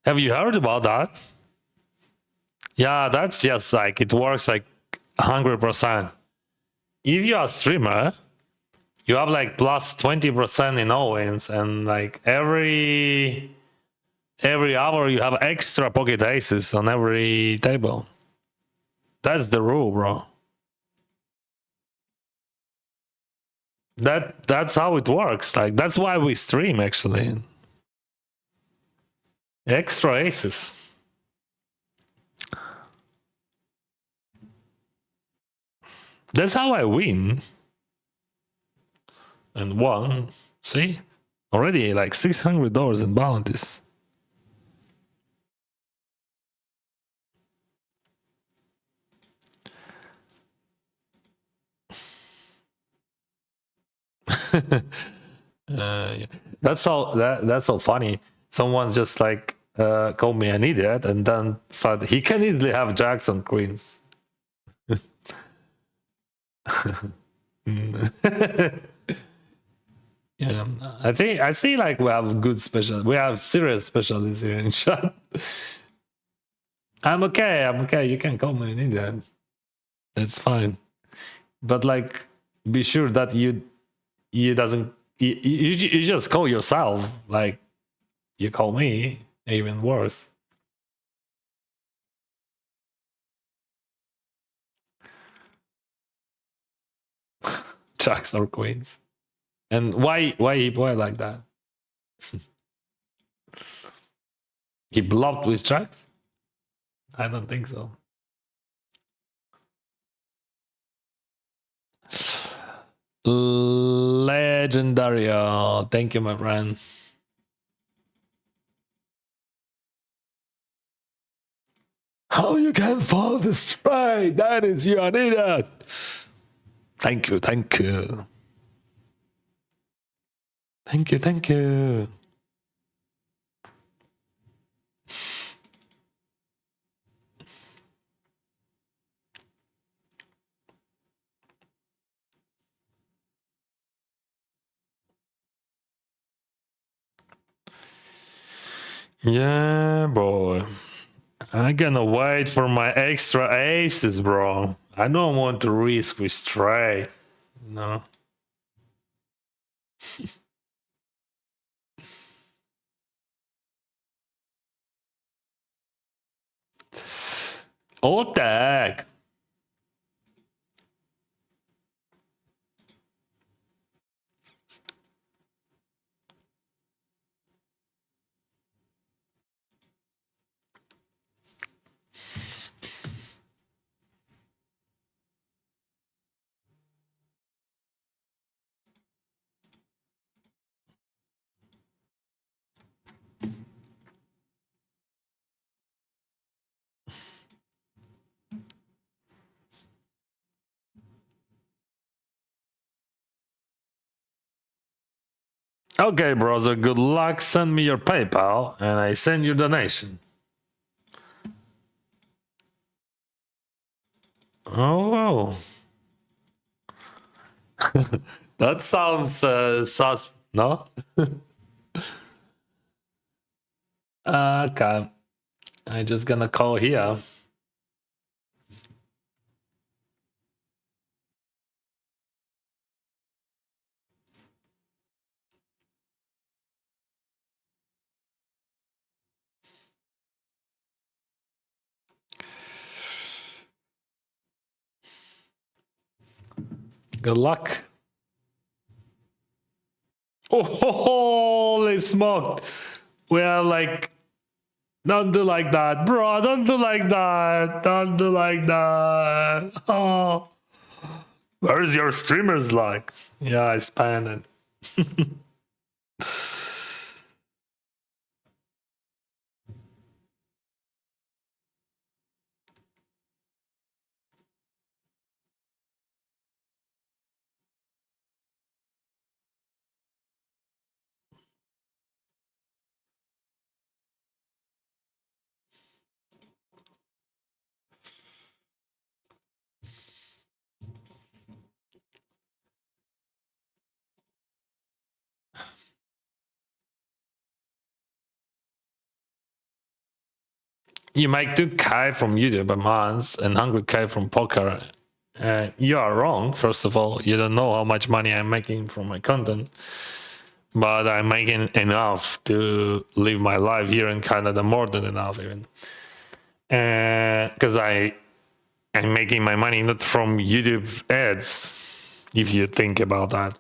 Have you heard about that? Yeah, that's just like, it works like 100%. If you are a streamer, you have like plus 20% in all wins, and like every hour you have extra pocket aces on every table. That's the rule, bro. That's how it works. Like, that's why we stream, actually. Extra aces. That's how I win. And won. See? Already like $600 in bounties. Yeah. That's so funny. Someone just like called me an idiot and then said he can easily have jacks and queens. Yeah, I see like we have serious specialists here in chat. I'm okay. You can call me an idiot. That's fine. But like, be sure that you just call yourself like you call me, even worse. Jacks or queens. And why he play like that? He bluffed with jacks? I don't think so. Legendary. Thank you, my friend. How you can fall this straight? That is you an idiot. Thank you. Thank you. Yeah, boy. I'm gonna wait for my extra aces, bro. I don't want to risk with straight. No. Otak. Okay, brother, good luck. Send me your PayPal and I send you donation. Oh, that sounds sus. No. Okay. I just gonna call here. Good luck. Oh, holy smoked. We are like, don't do like that, bro. Don't do like that. Don't do like that. Oh, where's your streamers like? Yeah, I spanned it. You make 2K from YouTube a month and 100K from poker. You are wrong. First of all, you don't know how much money I'm making from my content, but I'm making enough to live my life here in Canada, more than enough even. Because I'm making my money not from YouTube ads, if you think about that.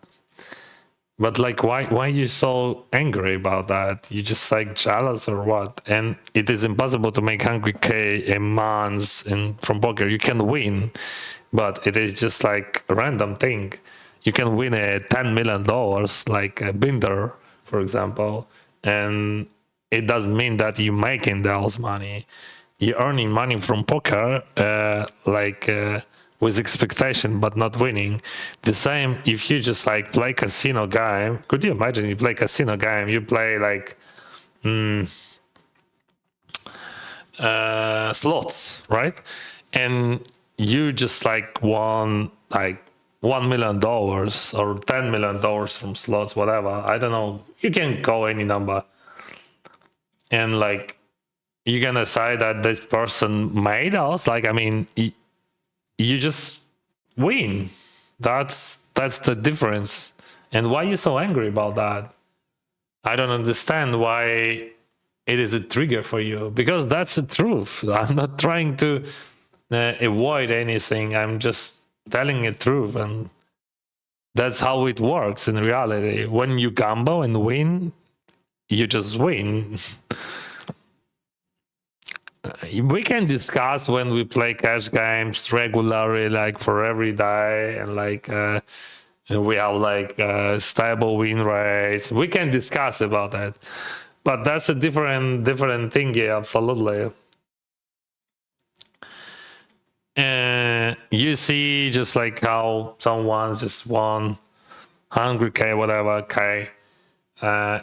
But like, why are you so angry about that? You just like jealous or what? And it is impossible to make 100K a month from poker. You can win, but it is just like a random thing. You can win a $10 million, like a Binder, for example, and it doesn't mean that you're making those money. You're earning money from poker, with expectation but not winning. The same if you just like play casino game. Could you imagine you play casino game? You play like slots, right? And you just like won like $1 million or $10 million from slots, whatever. I don't know. You can call any number, and like you're gonna say that this person made us. Like, I mean, you just win. That's the difference. And why are you so angry about that? I don't understand why it is a trigger for you, because that's the truth. I'm not trying to avoid anything. I'm just telling the truth, and that's how it works in reality. When you gamble and win, you just win. We can discuss when we play cash games regularly, like for every day, and like we have like stable win rates. We can discuss about that, but that's a different thing. Yeah, absolutely. You see, just like how someone's just won 100K, whatever K,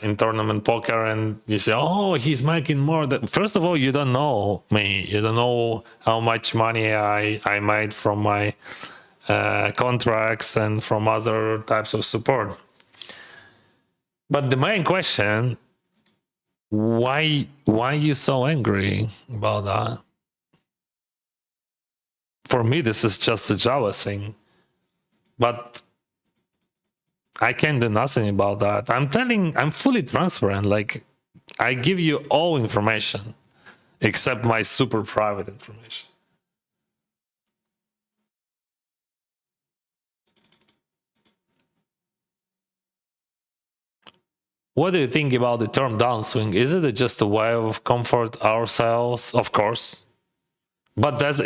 in tournament poker, and you say, oh, he's making more. First of all, you don't know me. You don't know how much money I made from my contracts and from other types of support. But the main question, why are you so angry about that? For me, this is just a Java thing, but I can't do nothing about that. I'm fully transparent. Like, I give you all information except my super private information. What do you think about the term downswing? Is it just a way of comfort ourselves? Of course, but that's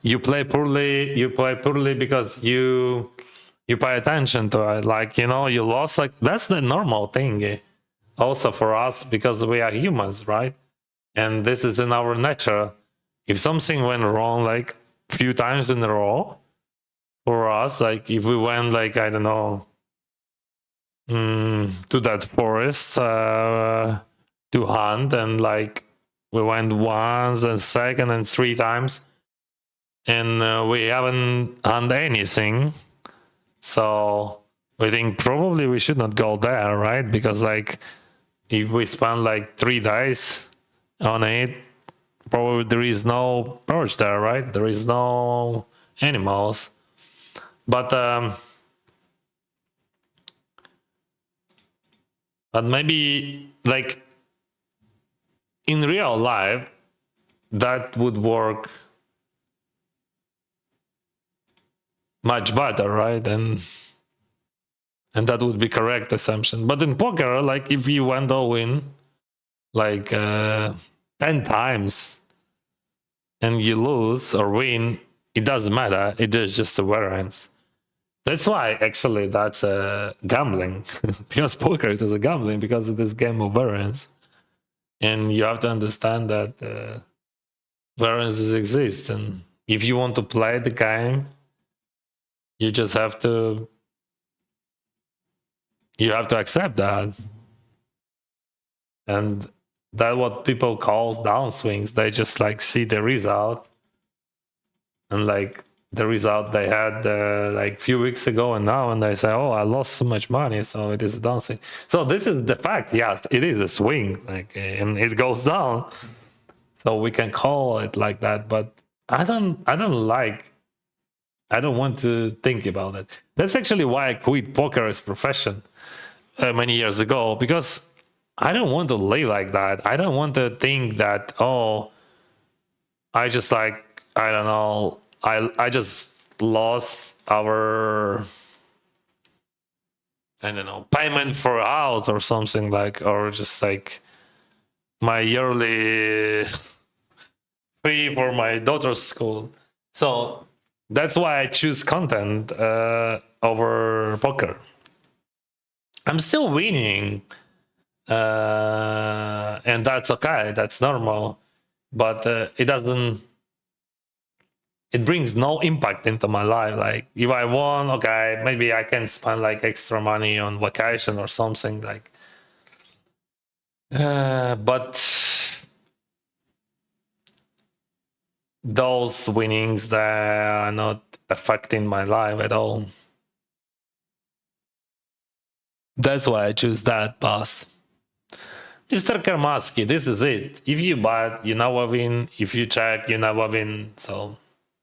you play poorly. You play poorly because you pay attention to it. Like, you lost. Like, that's the normal thing. Also for us, because we are humans, right? And this is in our nature. If something went wrong like a few times in a row for us, like if we went like, I don't know, to that forest to hunt, and like we went once and second and three times, and we haven't done anything. So we think probably we should not go there, right? Because like if we spend like 3 days on it, probably there is no perch there, right? There is no animals. But maybe like in real life that would work much better, right? And that would be correct assumption. But in poker, like if you went all in like 10 times and you lose or win, it doesn't matter. It is just a variance. That's why actually that's gambling. Because poker it is a gambling because it is game of variance. And you have to understand that variances exist. And if you want to play the game, you just have to accept that. And that's what people call downswings. They just like see the result and like the result they had like few weeks ago and now, and they say, oh, I lost so much money, so it is a downswing. So this is the fact. Yes, it is a swing, like, and it goes down, so we can call it like that. But I don't want to think about it. That's actually why I quit poker as profession many years ago, because I don't want to live like that. I don't want to think that, oh, I just like, I don't know, I just lost our, I don't know, payment for a house or something, like, or just like my yearly fee for my daughter's school. So that's why I choose content over poker. I'm still winning, and that's okay. That's normal, but it brings no impact into my life. Like if I won, okay, maybe I can spend like extra money on vacation or something, like. But those winnings, they are not affecting my life at all. That's why I choose that path. Mr. Karmatsky, this is it. If you bet, you never win. If you check, you never win. So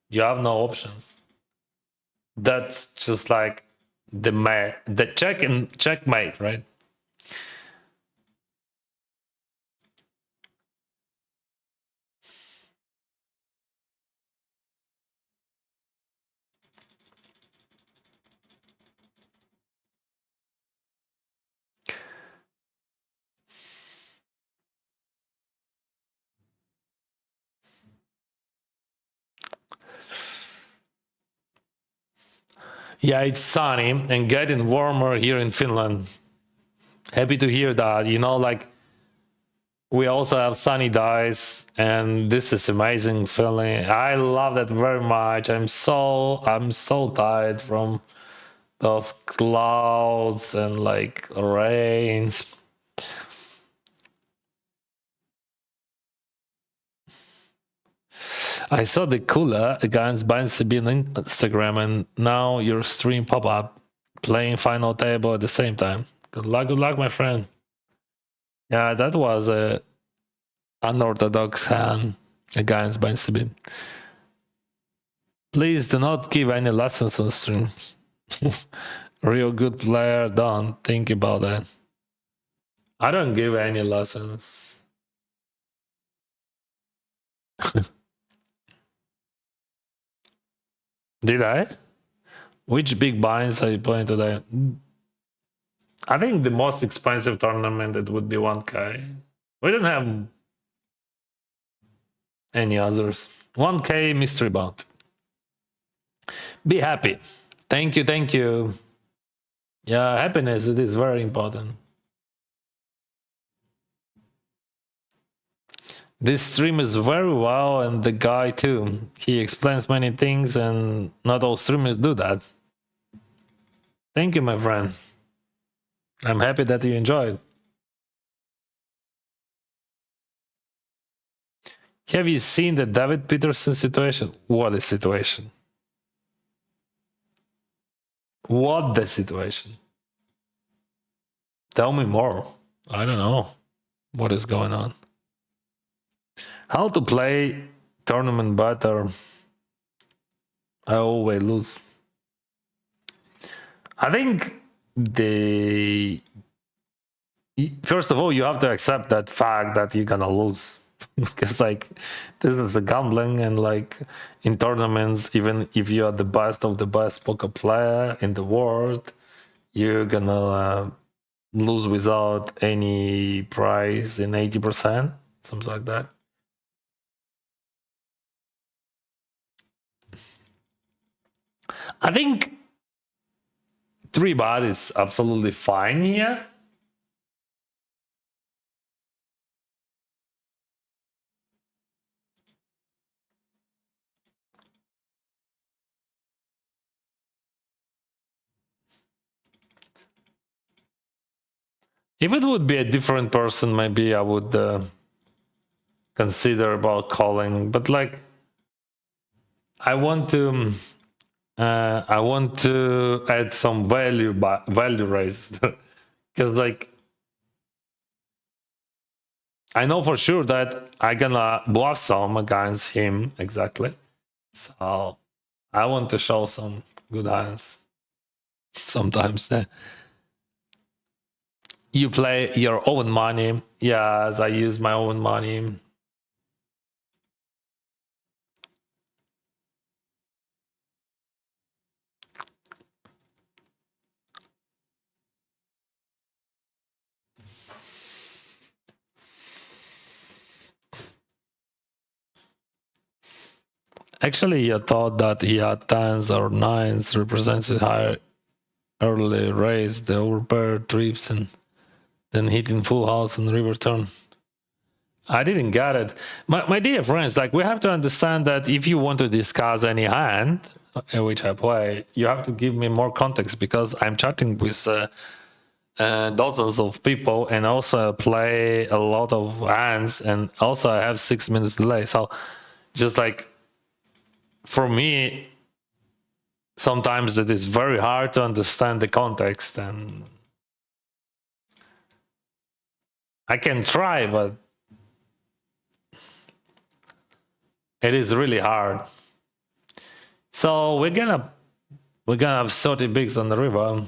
you have no options. That's just like the check and checkmate, right? Yeah, it's sunny and getting warmer here in Finland. Happy to hear that. You know, like we also have sunny days, and this is amazing feeling. I love that very much. I'm so tired from those clouds and like rains. I saw the cooler against Bansibi on Instagram, and now your stream pop up playing final table at the same time. Good luck, my friend. Yeah, that was a unorthodox hand against Bansibi. Please do not give any lessons on streams. Real good player, don't think about that. I don't give any lessons. Did I? Which big binds are you playing today? I think the most expensive tournament it would be 1K. We don't have any others. 1K mystery bound. Be happy. Thank you, thank you. Yeah, happiness, it is very important. This stream is very well, and the guy too. He explains many things, and not all streamers do that. Thank you, my friend. I'm happy that you enjoyed. Have you seen the David Peterson situation? What is situation? What the situation? Tell me more. I don't know what is going on. How to play tournament better? I always lose. I think first of all, you have to accept that fact that you're gonna lose. Because like this is a gambling, and like in tournaments, even if you are the best of the best poker player in the world, you're gonna lose without any prize in 80%, something like that. I think 3 bet is absolutely fine here. If it would be a different person, maybe I would consider about calling. But like, I want to add some value raised, because like I know for sure that I gonna bluff some against him exactly. So I want to show some good hands. Sometimes you play your own money. Yes, I use my own money. Actually, I thought that he had tens or nines represents a higher early raise, the overpair trips, and then hitting full house on river turn. I didn't get it. My dear friends, like we have to understand that if you want to discuss any hand in which I play, you have to give me more context, because I'm chatting with dozens of people and also play a lot of hands, and also I have 6 minutes delay. So just like for me, sometimes it is very hard to understand the context, and I can try, but it is really hard. So we're gonna have 30 bigs on the river.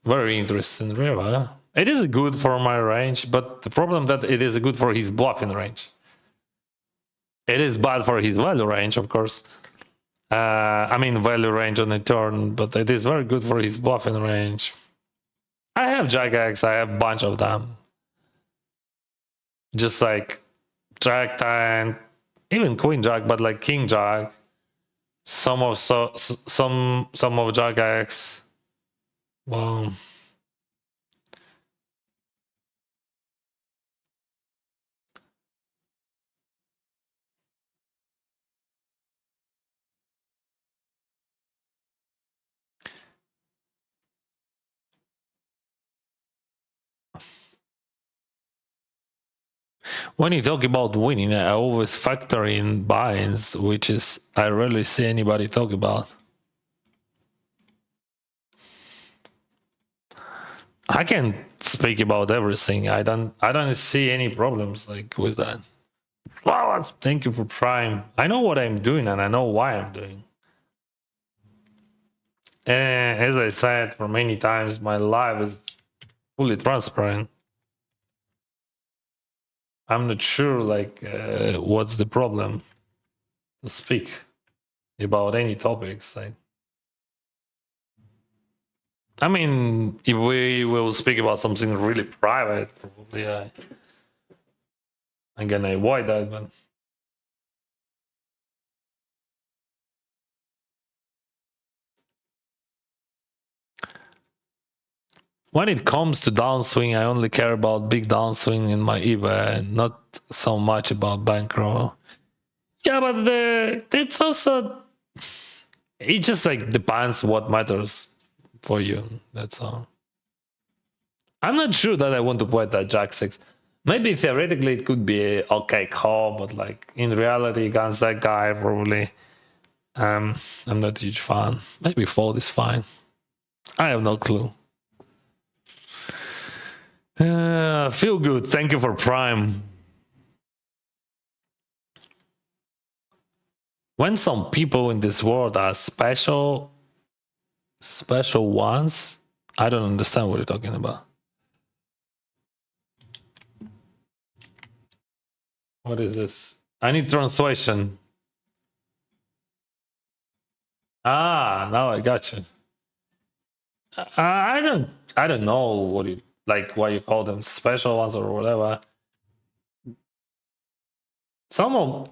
Very interesting river. It is good for my range, but the problem that it is good for his bluffing range. It is bad for his value range, of course. I mean value range on the turn, but it is very good for his bluffing range. I have Jack X, I have a bunch of them. Just like Jack 10, even Queen Jack, but like King Jack. Some of Jack X. Well, when you talk about winning, I always factor in buy-ins, which is I rarely see anybody talk about. I can speak about everything. I don't see any problems like with that. Flowers, thank you for Prime. I know what I'm doing and I know why I'm doing. And as I said for many times, my life is fully transparent. I'm not sure like what's the problem to speak about any topics. Like, I mean, if we will speak about something really private, probably I'm gonna avoid that. But when it comes to downswing, I only care about big downswing in my EVA, and not so much about bankroll. Yeah, but it's also it just like depends what matters for you. That's all. I'm not sure that I want to play that Jack 6. Maybe theoretically it could be a okay call, but like in reality against that guy, probably I'm not a huge fan. Maybe fold is fine. I have no clue. Feel good. Thank you for Prime. When some people in this world are special ones, I don't understand what you're talking about. What is this? I need translation. Ah, now I got you. I don't know what you like. Why you call them special ones or whatever. Some of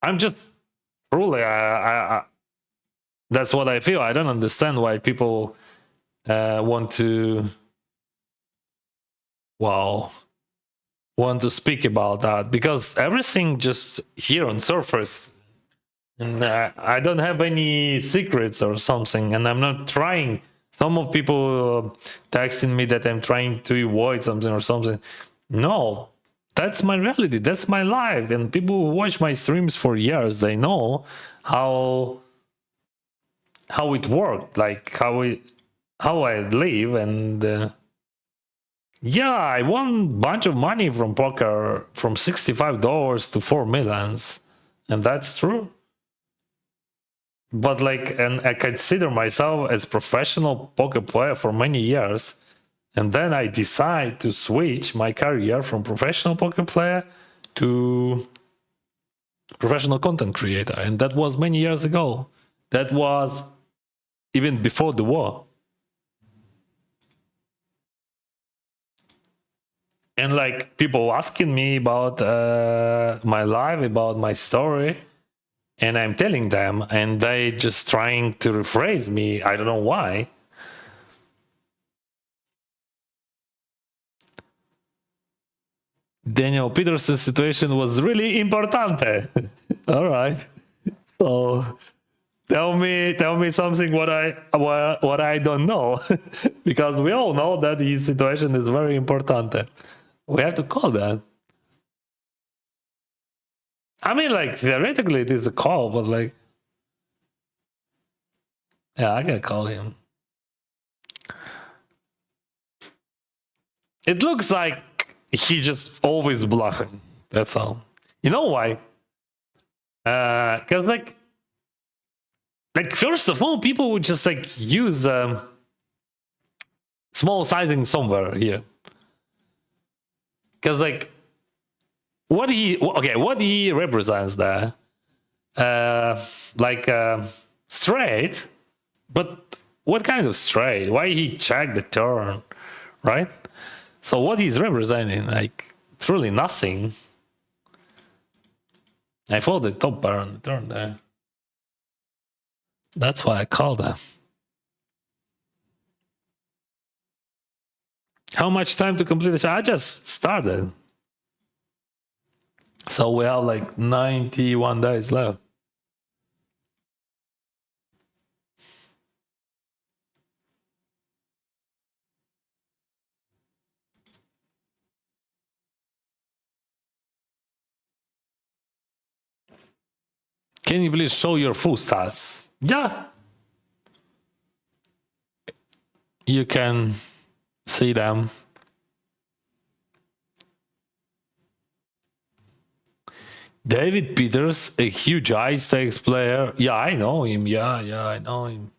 I'm just truly I that's what I feel. I don't understand why people want to want to speak about that, because everything just here on surface, and I don't have any secrets or something, and I'm not trying. Some of people texting me that I'm trying to avoid something or something. No, that's my reality. That's my life. And people who watch my streams for years, they know how it worked, like how I live. And yeah, I won a bunch of money from poker, from $65 to $4 million, and that's true. But like, and I consider myself as professional poker player for many years, and then I decide to switch my career from professional poker player to professional content creator, and that was many years ago. That was even before the war. And like people asking me about my life, about my story, and I'm telling them, and they just trying to rephrase me. I don't know why. Daniel Peterson's situation was really importante. All right. So tell me something what I don't know, because we all know that his situation is very important. We have to call that. I mean, like theoretically it is a call, but like, yeah, I can call him. It looks like he just always bluffing. That's all. You know why? Because like first of all, people would just like use small sizing somewhere here. Because like what he represents there, like straight, but what kind of straight? Why he checked the turn, right? So what he's representing, like truly nothing. I thought the top bar on the turn there. That's why I called that. How much time to complete the shot? I just started. So we have like 91 days left. Can you please show your full stats? Yeah. You can see them. David Peters, a huge high stakes player. Yeah, I know him. Yeah, I know him.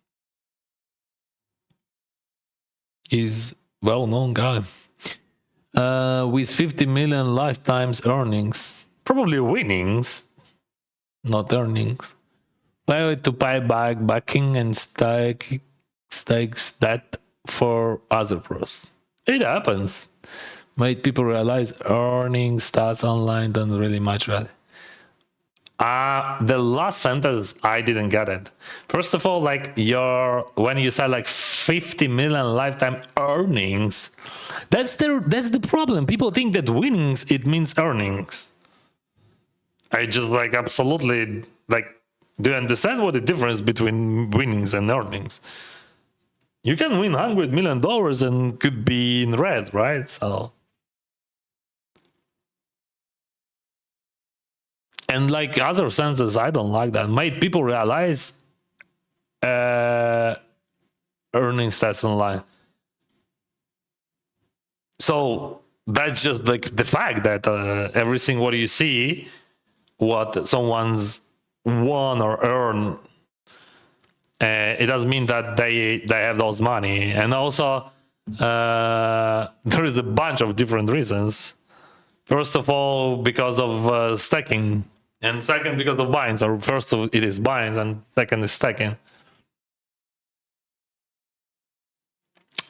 He's well-known guy. With 50 million lifetimes earnings. Probably winnings, not earnings. Play to buy back backing and stakes that for other pros. It happens. Made people realize earning stats online don't really much value. The last sentence, I didn't get it. First of all, like when you said like 50 million lifetime earnings, that's the problem. People think that winnings, it means earnings. I just like absolutely like, do you understand what the difference between winnings and earnings? you can win $100 million and could be in red, right? So, and like other senses, I don't like that. Made people realize earning stats online. So that's just like the fact that everything what you see, what someone's won or earned, it doesn't mean that they have those money. And also, there is a bunch of different reasons. First of all, because of stacking, and second, because of binds. Or first, it is binds, and second is stacking.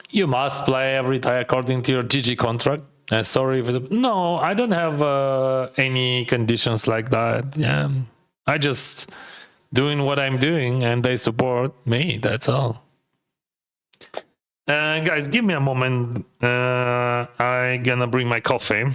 You must play every time according to your GG contract. Sorry if it, no, I don't have any conditions like that. Yeah, I just doing what I'm doing, and they support me. That's all. Guys, give me a moment. I'm gonna bring my coffee.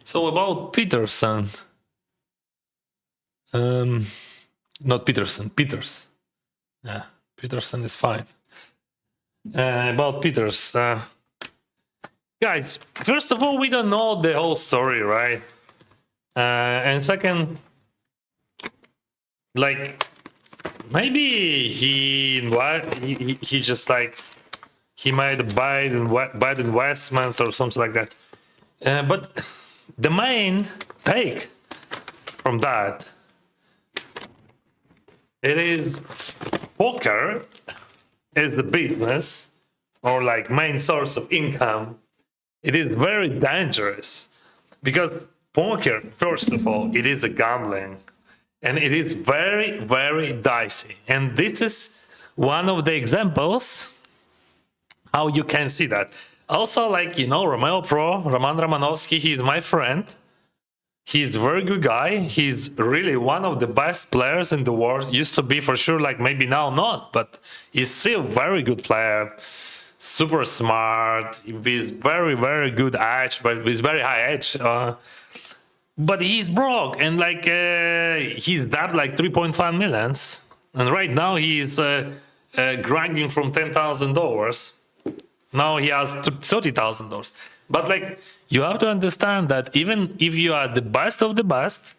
So about Peterson, not Peterson, Peters. Yeah, Peterson is fine. About Peters, guys. First of all, we don't know the whole story, right? And second, like maybe he just like he made bad investments or something like that. But the main take from that, it is poker is a business or like main source of income. It is very dangerous because poker, first of all, it is a gambling and it is very, very dicey. And this is one of the examples how you can see that. Also, like, you know, Roman Romanovsky, he's my friend. He's a very good guy. He's really one of the best players in the world. Used to be for sure, like maybe now not, but he's still a very good player. Super smart, with very, very good edge, but with very high edge. But he's broke, and like he's dabbed like 3.5 millions. And right now he's grinding from $10,000. Now he has $30,000. But like, you have to understand that even if you are the best of the best,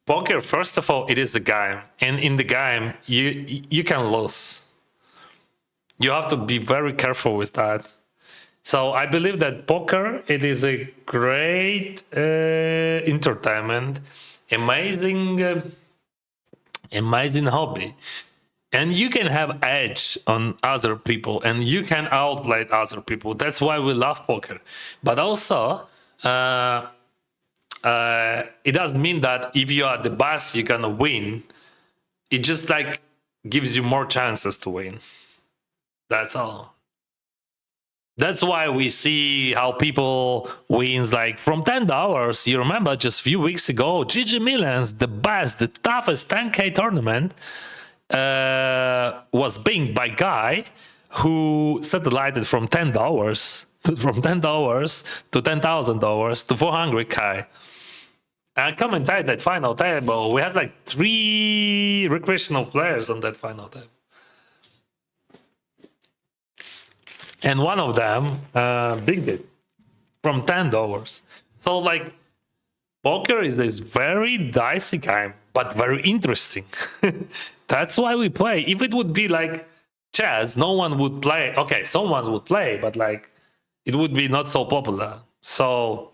poker, first of all, it is a game. And in the game, you can lose. You have to be very careful with that. So I believe that poker, it is a great entertainment, amazing hobby. And you can have edge on other people and you can outplay other people. That's why we love poker. But also, it doesn't mean that if you are the best, you're gonna win. It just like gives you more chances to win. That's all. That's why we see how people wins like from $10. You remember just a few weeks ago, GG Millions, the best, the toughest 10K tournament, was being by guy who satellited from $10 to $10,000 to 400K. I commentated that final table. We had like 3 recreational players on that final table. And one of them bigged it from $10. So like poker is this very dicey game, but very interesting. That's why we play. If it would be like chess, no one would play. Okay, someone would play, but like it would be not so popular. So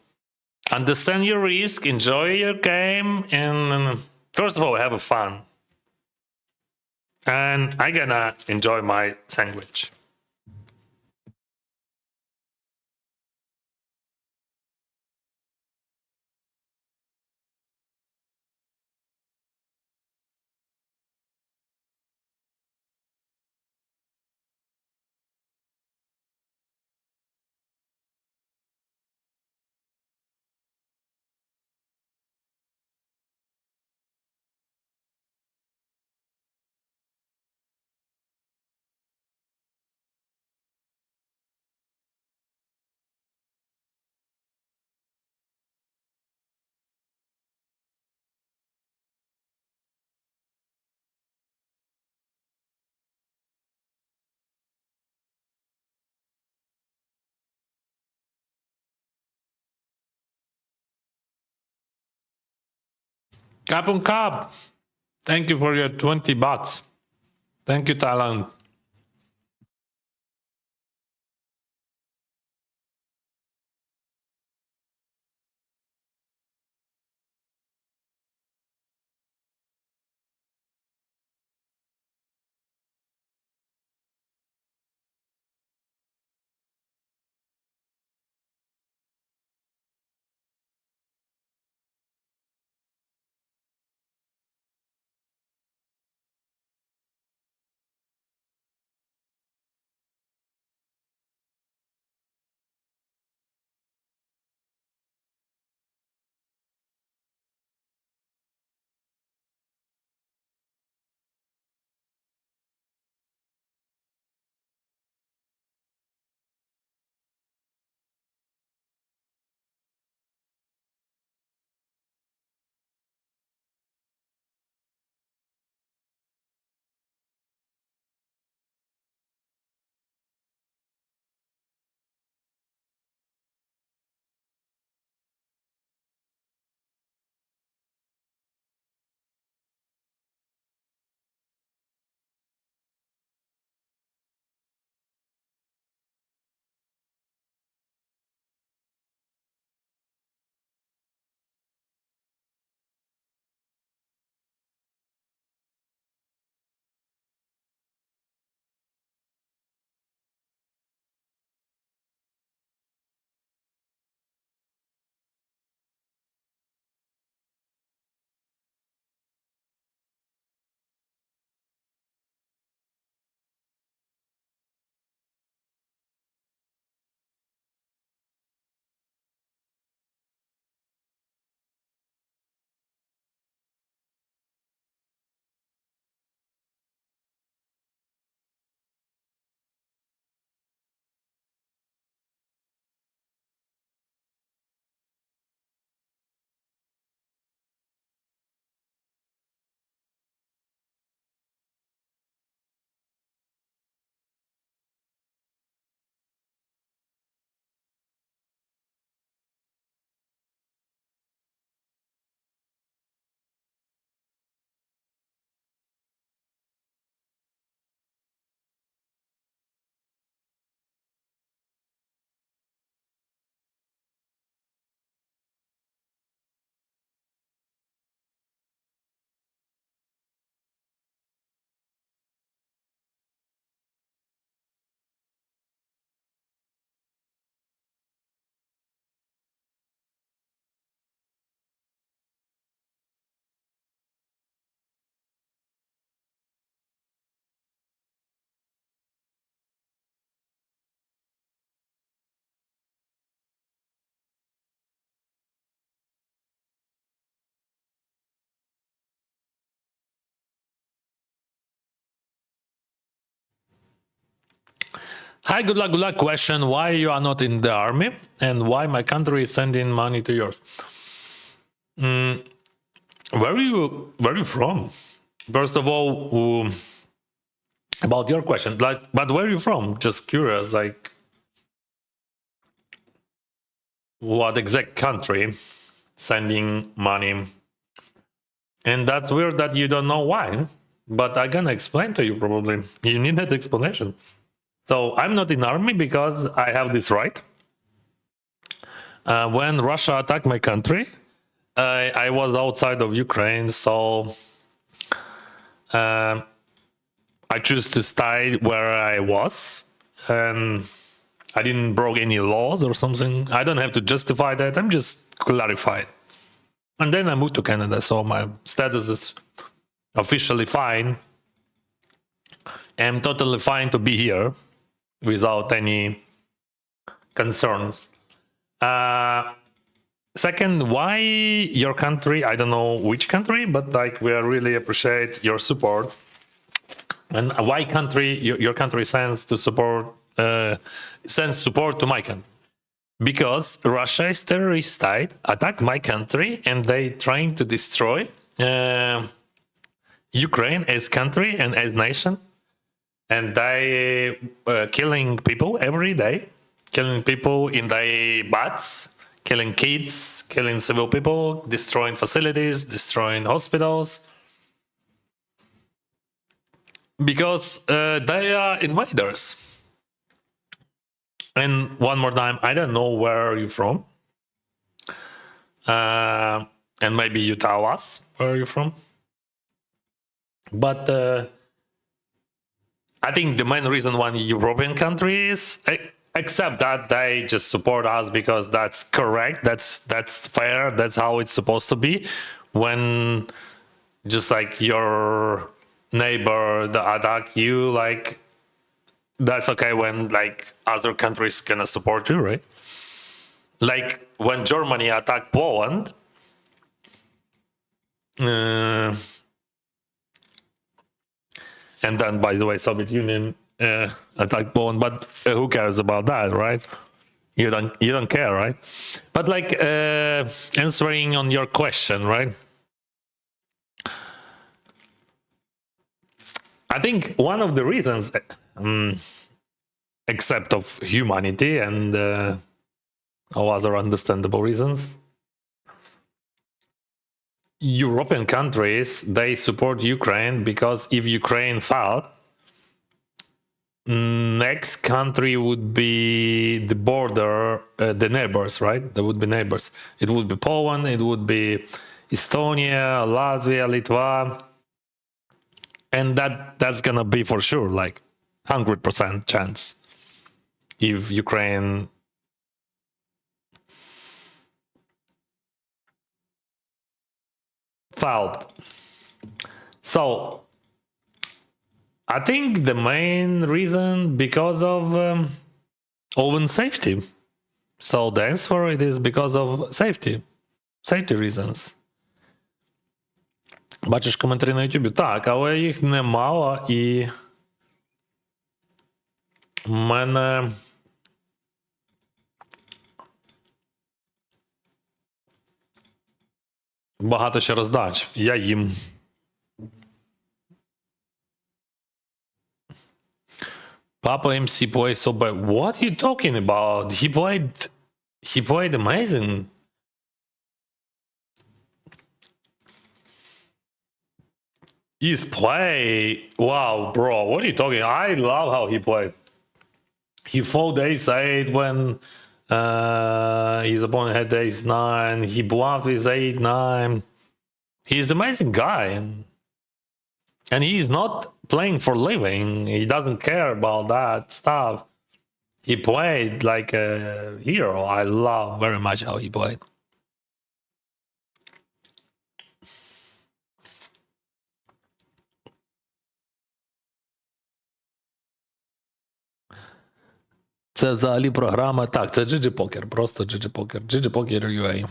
understand your risk, enjoy your game, and first of all, have a fun. And I'm gonna enjoy my sandwich. Cap on Cap, thank you for your 20 bucks. Thank you, Thailand. Hi, good luck, good luck. Question: why you are not in the army, and why my country is sending money to yours? Where are you from? First of all, about your question, like, but where are you from? Just curious, like, what exact country sending money? And that's weird that you don't know why. But I'm gonna explain to you. Probably you need that explanation. So I'm not in army because I have this right. When Russia attacked my country, I was outside of Ukraine, so I choose to stay where I was, and I didn't broke any laws or something. I don't have to justify that. I'm just clarified. And then I moved to Canada, so my status is officially fine. I'm totally fine to be here without any concerns. Second, why your country? I don't know which country, but like we really appreciate your support. And why country? Your country sends support to my country because Russia is terrorist state, attacked my country, and they trying to destroy Ukraine as country and as nation, and they killing people every day, killing people in their butts, killing kids, killing civil people, destroying facilities, destroying hospitals, because they are invaders. And one more time, I don't know where you're from, and maybe you tell us where you're from. But I think the main reason why European countries accept that they just support us because that's correct, that's fair, that's how it's supposed to be. When just like your neighbor attack you, like that's okay when like other countries gonna support you, right? Like when Germany attacked Poland, and then by the way, Soviet Union attacked Poland, but who cares about that, right? You don't care, right? But like answering on your question, right? I think one of the reasons, except of humanity and all other understandable reasons, European countries, they support Ukraine because if Ukraine failed, next country would be the border, the neighbors, right? There would be neighbors. It would be Poland, it would be Estonia, Latvia, Litva, and that's gonna be for sure like 100% chance if Ukraine failed. So I think the main reason because of own safety. So the answer it is because of safety reasons. Бачиш коментарі на YouTube? Так, але їх немало, і в мене багато ще роздач. Я їм. Papa MC plays so bad. What are you talking about? He played amazing. His play, wow, bro. What are you talking? I love how he played. He folded ace-8 when his opponent had ace-9. He bluffed with 8-9. He's an amazing guy. And he's not playing for living. He doesn't care about that stuff. He played like a hero. I love very much how he played. Це взагалі програма. Так, це GG-покер, просто GG-покер. GG-покер UA.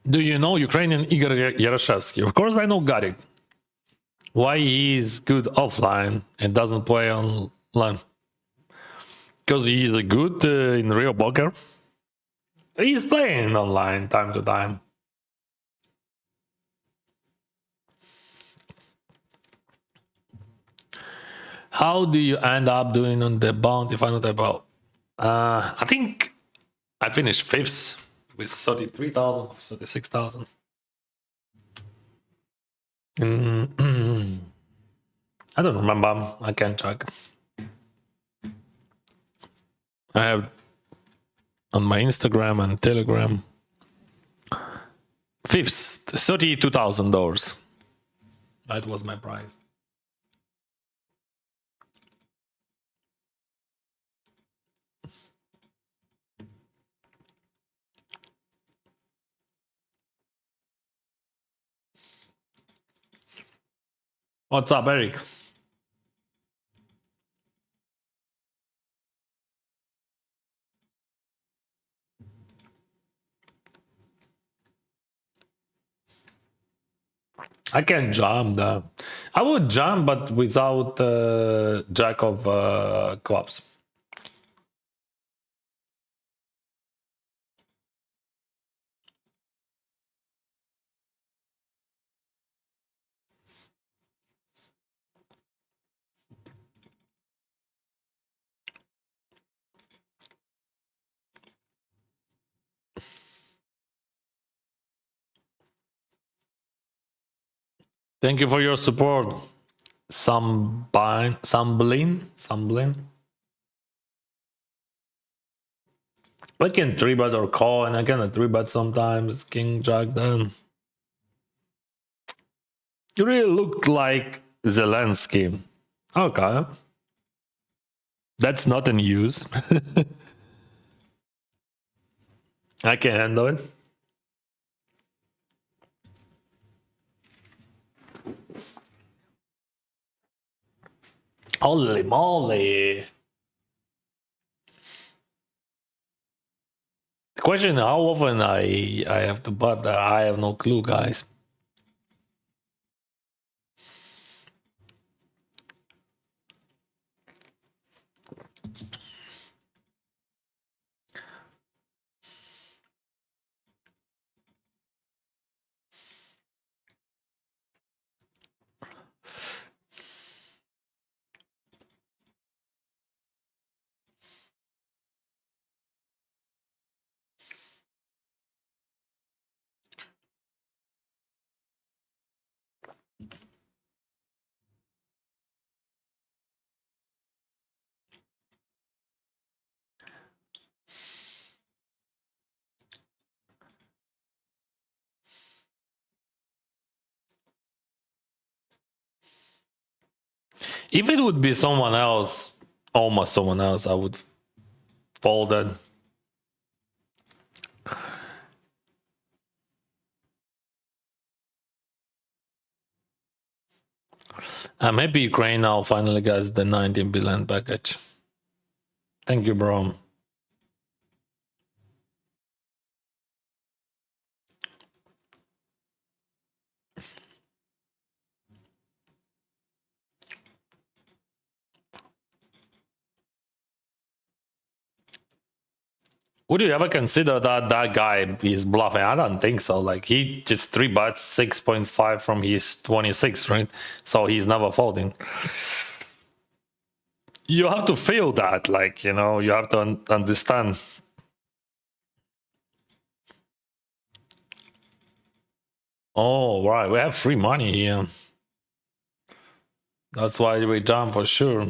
Do you know Ukrainian Igor Yaroshevsky? Of course I know Gary. Why he is good offline and doesn't play online? Because he is good in real poker. He's playing online time to time. How do you end up doing on the bounty final table? I think I finished fifth with 33,000, 36,000. I don't remember. I can't check. I have on my Instagram and Telegram. Fifth, $32,000. That was my prize. What's up, Eric? I can jump there. I would jump, but without jack of clubs. Thank you for your support. Samblin. I can 3-bet or call, and I can 3-bet sometimes. King Jack then. You really looked like Zelensky. Okay. That's not in use. I can handle it. Holy moly. The question is how often I have to bet that. I have no clue, guys. If it would be someone else, almost someone else, I would fold it. I'm happy Ukraine now finally gets the 19 billion package. Thank you, bro. Would you ever consider that that guy is bluffing? I don't think so. Like, he just 3-bets 6.5 from his 26, right? So he's never folding. You have to feel that, like, you know, you have to understand. Oh, right, we have free money here. That's why we jump for sure.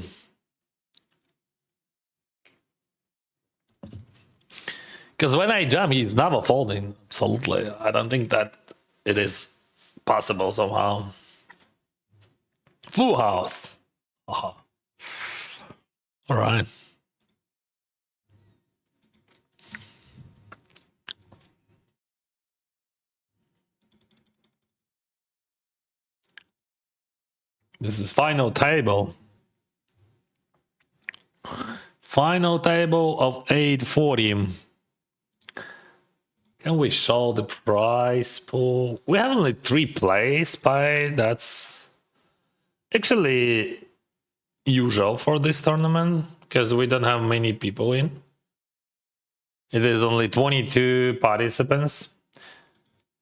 Because when I jump, he's never folding. Absolutely. I don't think that it is possible somehow. Full house. All right. This is final table. Final table of 840. Can we show the prize pool? We have only 3 plays by that's actually usual for this tournament because we don't have many people in. It is only 22 participants.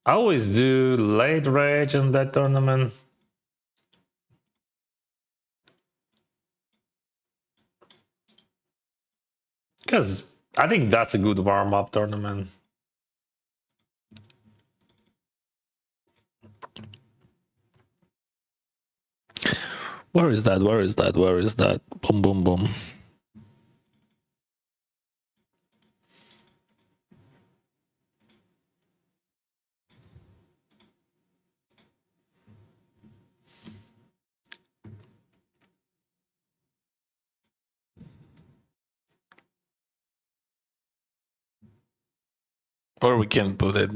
I always do late rage in that tournament. Because I think that's a good warm-up tournament. Where is that? Where is that? Where is that? Boom, boom, boom. Or we can put it.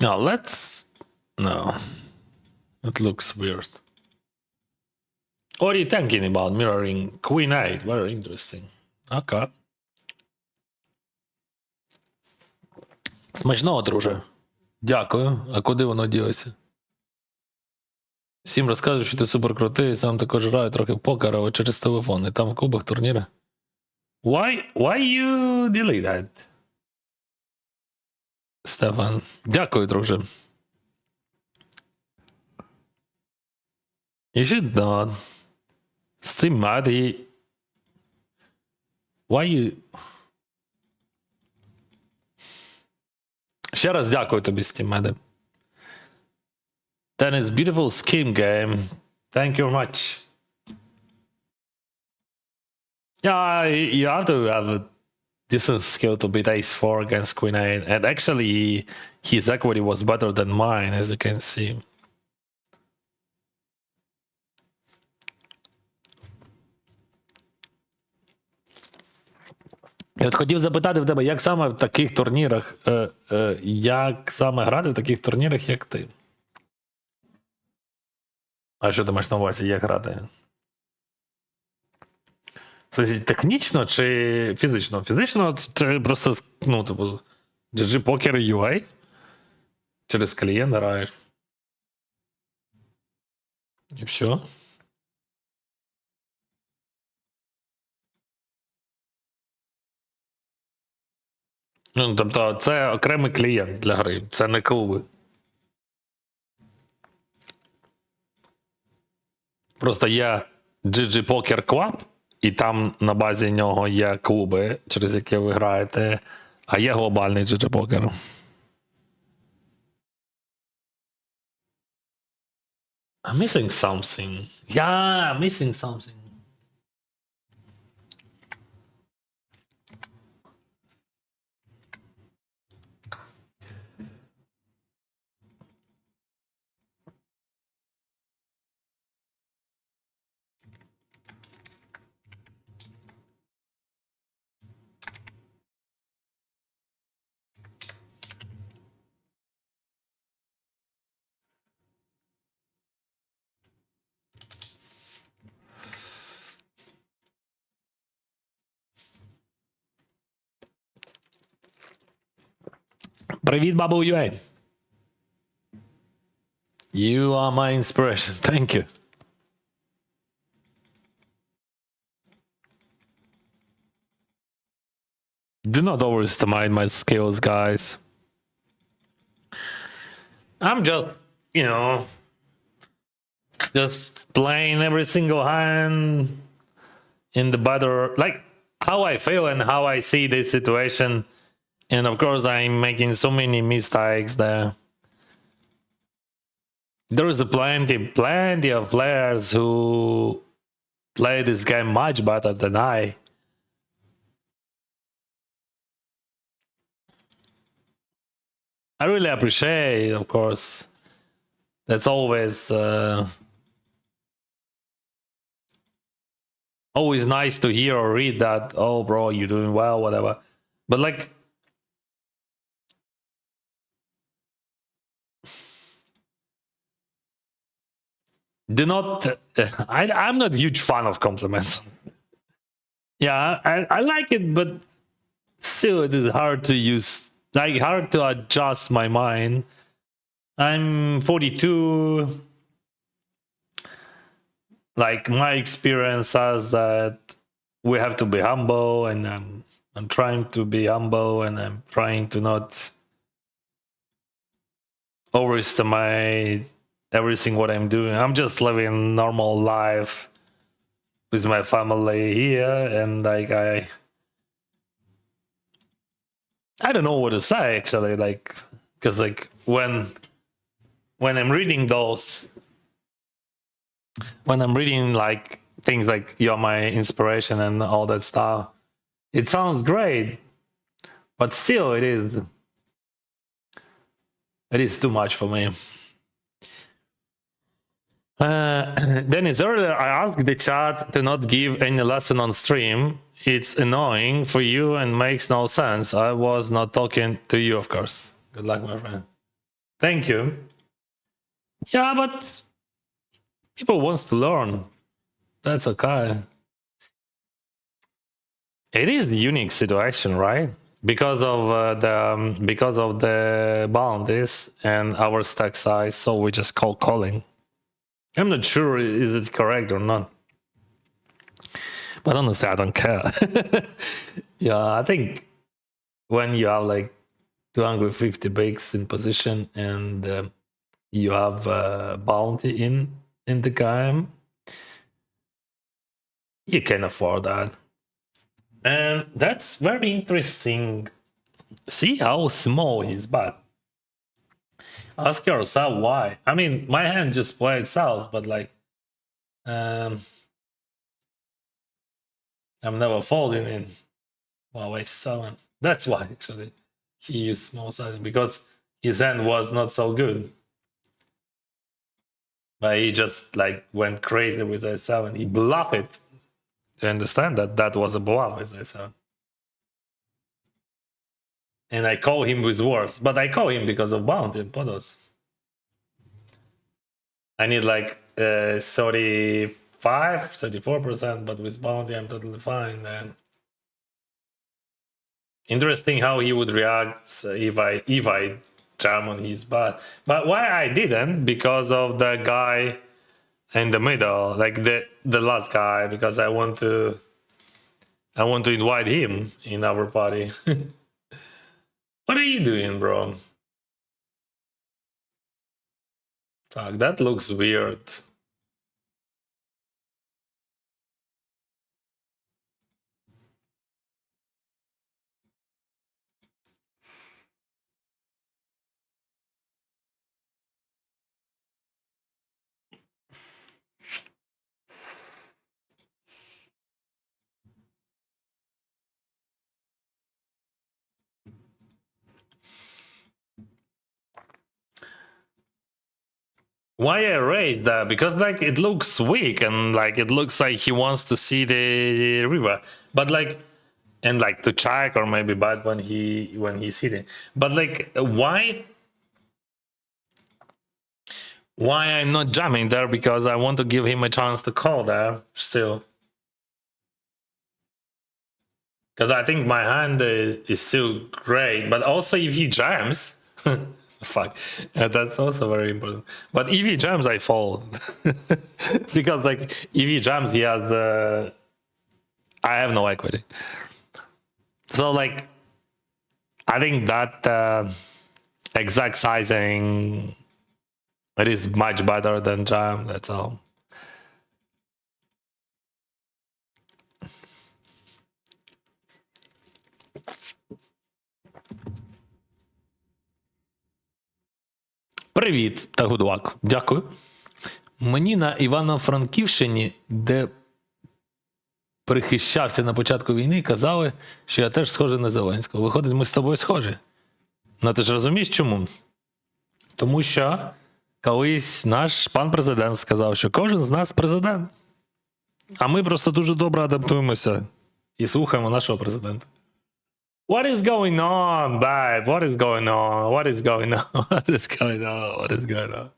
No, let's... No. It looks weird. What are you thinking about mirroring Queen 8? Very interesting. Okay. Смачного, друже. Дякую. А куди воно ділося? Всім розказую, що ти супер крутий, сам також граю трохи в покер, але через телефон. І там в кубах турніри. Why you delete that? Стефан. Дякую, друже. You should not. Steam mad. Why you... Ще раз дякую тобі, Steam. Then it's beautiful scheme game. Thank you very much. Yeah, you have to have a decent skill to beat ace-4 against queen 8. And actually, his equity was better than mine, as you can see. Я от хотів запитати в тебе, як саме в таких турнірах, як саме грати в таких турнірах, як ти? А що ти маєш на увазі, як грати? Це технічно чи фізично? Фізично це просто, ну, типу, Geopolitical UA? Через клієнт граєш. І все. Ну, тобто, це окремий клієнт для гри, це не клуби. Просто є GG Poker Club, і там на базі нього є клуби, через які ви граєте, а є глобальний GG Poker. I'm missing something. Yeah, I'm missing something. Привіт, бабу UA. You are my inspiration. Thank you. Do not overestimate my skills, guys. I'm just, you know, just playing every single hand in the better, like how I feel and how I see this situation. And of course, I'm making so many mistakes there. There is plenty of players who play this game much better than I. I really appreciate, of course. That's always always nice to hear or read that. Oh, bro, you're doing well, whatever. But like, do not. I'm not a huge fan of compliments. Yeah, I like it, but still it is hard to use, like hard to adjust my mind. I'm 42. Like my experience says that we have to be humble, and I'm trying to be humble, and I'm trying to not overestimate everything what I'm doing. I'm just living normal life with my family here, and like I don't know what to say actually, like because like when I'm reading those, when I'm reading like things like you're my inspiration and all that stuff, it sounds great, but still it is too much for me. Dennis, earlier I asked the chat to not give any lesson on stream. It's annoying for you and makes no sense. I was not talking to you, of course. Good luck, my friend. Thank you. Yeah, but people wants to learn. That's okay. It is a unique situation, right? Because of the bounties and our stack size, so we just call calling. I'm not sure is it correct or not, but honestly, I don't care. Yeah, I think when you have like 250 bigs in position and you have a bounty in the game, you can afford that, and that's very interesting. See how small his bet. Ask yourself why. I mean, my hand just played south, but like, I'm never folding in Huawei 7. That's why actually he used small sizing, because his hand was not so good. But he just like went crazy with A7. He bluffed it. You understand that that was a bluff with A7. And I call him with worse, but I call him because of bounty and podos. I need like 35, 34%, but with bounty I'm totally fine then. Interesting how he would react if I jam on his butt. But why I didn't? Because of the guy in the middle, like the last guy, because I want to invite him in our party. What are you doing, bro? Fuck, that looks weird. Why I raised that? Because like it looks weak, and like it looks like he wants to see the river, but like, and like to check or maybe bad when he's hitting. But like, why I'm not jamming there? Because I want to give him a chance to call there still. Because I think my hand is still great, but also if he jams, fuck, that's also very important. But if he jams, I fold. Because like if he jams, he has I have no equity. So like, I think that exact sizing, it is much better than jam. That's all. Привіт, та гудвак. Дякую. Мені на Івано-Франківщині, де прихищався на початку війни, казали, що я теж схожий на Зеленського. Виходить, ми з тобою схожі. Ну ти ж розумієш чому? Тому що колись наш пан президент сказав, що кожен з нас президент. А ми просто дуже добре адаптуємося і слухаємо нашого президента. What is going on, babe? What is going on? What is going on? What is going on? What is going on?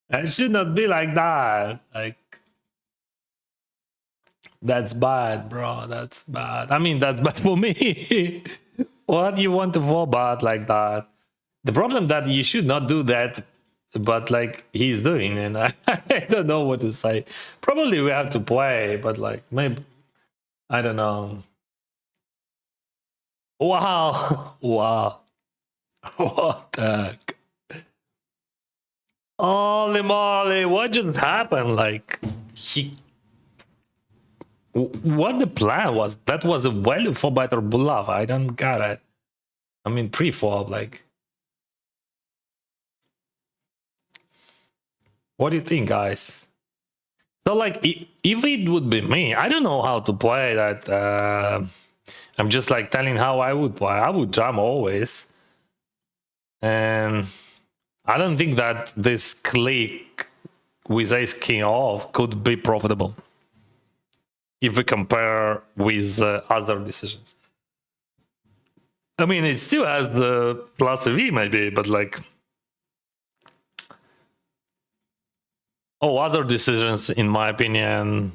It should not be like that. Like, That's bad, bro. That's bad. I mean, that's bad for me. What you want to fall bad like that? The problem that you should not do that, but like he's doing, and I don't know what to say. Probably we have to play, but like maybe I don't know. Wow, wow, what the heck? Holy moly! What just happened? Like he what the plan was? That was a value for better bluff. I don't get it. I mean, pre-flop, like, what do you think, guys? So, like, if it would be me, I don't know how to play that. I'm just like telling how I would play. I would jam always, and I don't think that this click with ace king off could be profitable if we compare with other decisions. I mean, it still has the plus V maybe, but like, other decisions, in my opinion,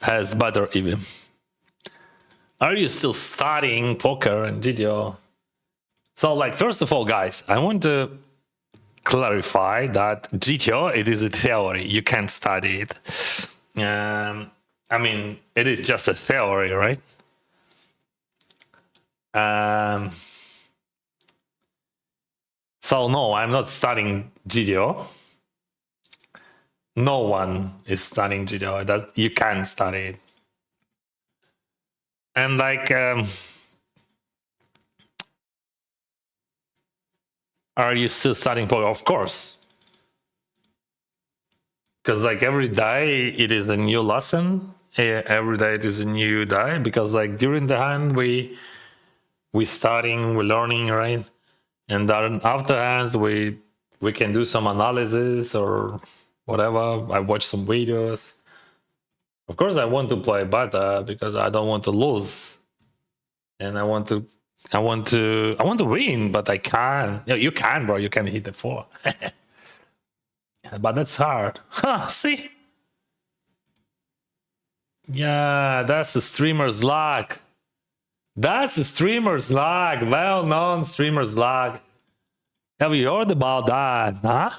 has better EV. Are you still studying poker and GTO? So, like, first of all, guys, I want to clarify that GTO, it is a theory. You can't study it. I mean, it is just a theory, right? So, no, I'm not studying GTO. No one is studying GTO. That you can study it. And like, are you still studying poker? Of course. Because like every day it is a new lesson. Every day it is a new day. Because like during the hand we studying, we're learning, right? And then after hands we can do some analysis or whatever. I watch some videos. Of course, I want to play better because I don't want to lose, and I want to win, but I can't. You can, bro. You can hit the 4, but that's hard. Huh? See? Yeah, that's the streamer's luck. That's the streamer's luck. Well-known streamer's luck. Have you heard about that? Huh?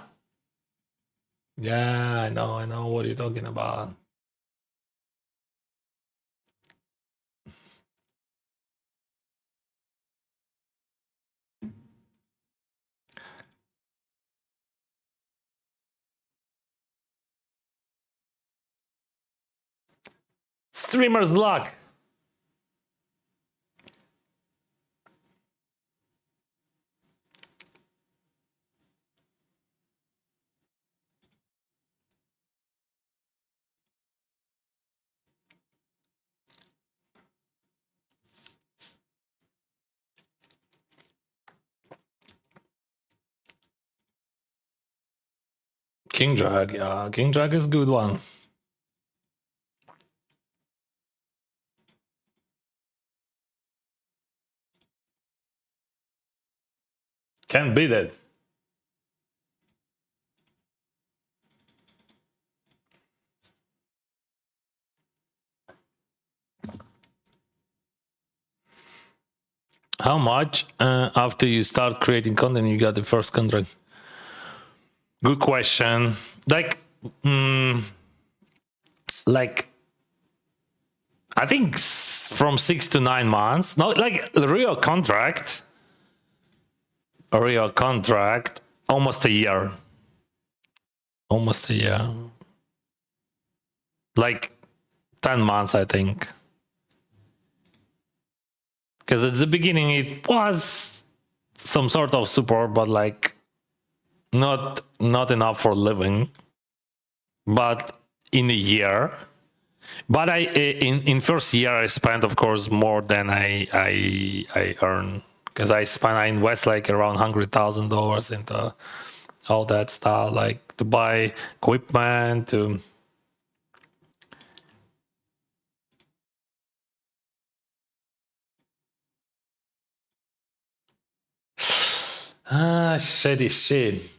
Yeah, I know what you're talking about. Streamer's luck. King Drag, yeah. King Drag is a good one. Can't beat it. How much after you start creating content you got the first contract? Good question. Like, like I think from 6 to 9 months. No, like a real contract, almost a year. Almost a year. Like 10 months, I think. Because at the beginning it was some sort of support, but like not enough for living. But in a year, but I in first year I spent, of course, more than I earn, because I invest like around $100,000 into all that stuff, like to buy equipment, to shitty shit.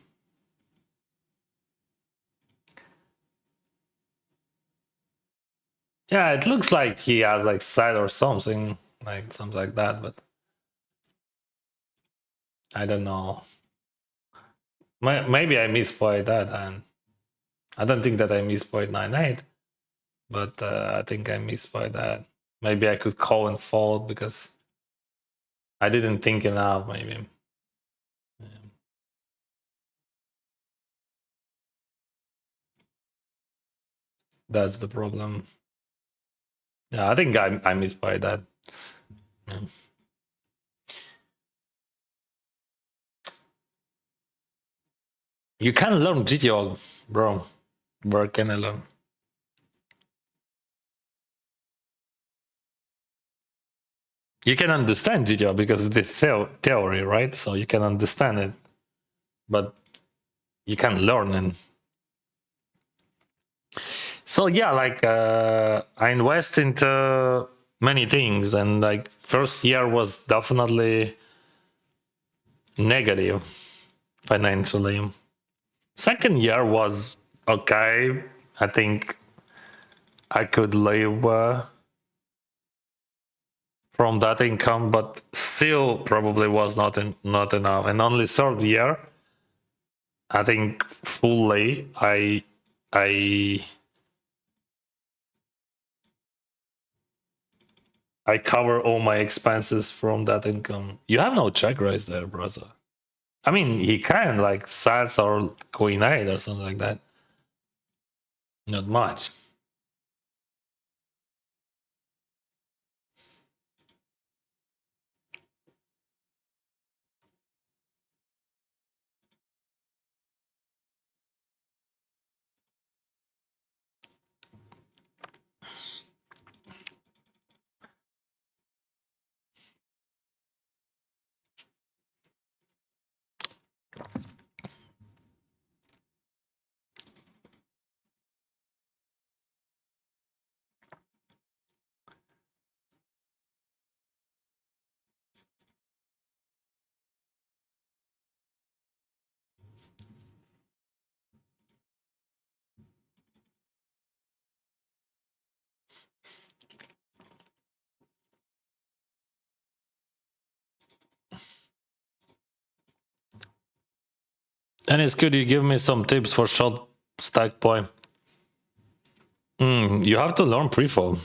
Yeah, it looks like he has like side or something like that, but I don't know. Maybe I misplayed that, and I don't think that I misplayed 9-8, but I think I misplayed that. Maybe I could call and fold because I didn't think enough. Maybe. Yeah. That's the problem. Yeah, I think I misplayed that. Yeah. You can learn GTO, bro. Where can I learn? You can understand GTO because it's the theory, right? So you can understand it, but you can learn and so yeah, like I invest into many things, and like first year was definitely negative financially. Second year was okay. I think I could live from that income, but still probably was not enough. And only third year, I think fully I I cover all my expenses from that income. You have no check raise there, brother. I mean, he can like Sats or Queen 8 or something like that. Not much. And it's good you give me some tips for short stack point. You have to learn prefab.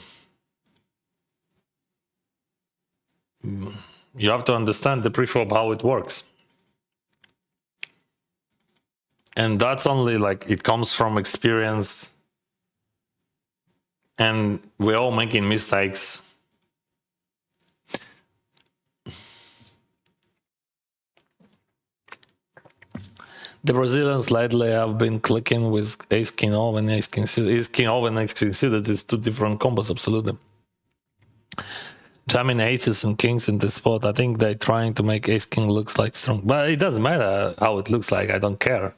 You have to understand the prefab how it works. And that's only like it comes from experience. And we're all making mistakes. The Brazilians lately have been clicking with ace king off and ace king suited. Ace king off and ace king suited is two different combos, absolutely. Jamming aces and kings in this spot, I think they're trying to make ace king looks like strong, but it doesn't matter how it looks like. I don't care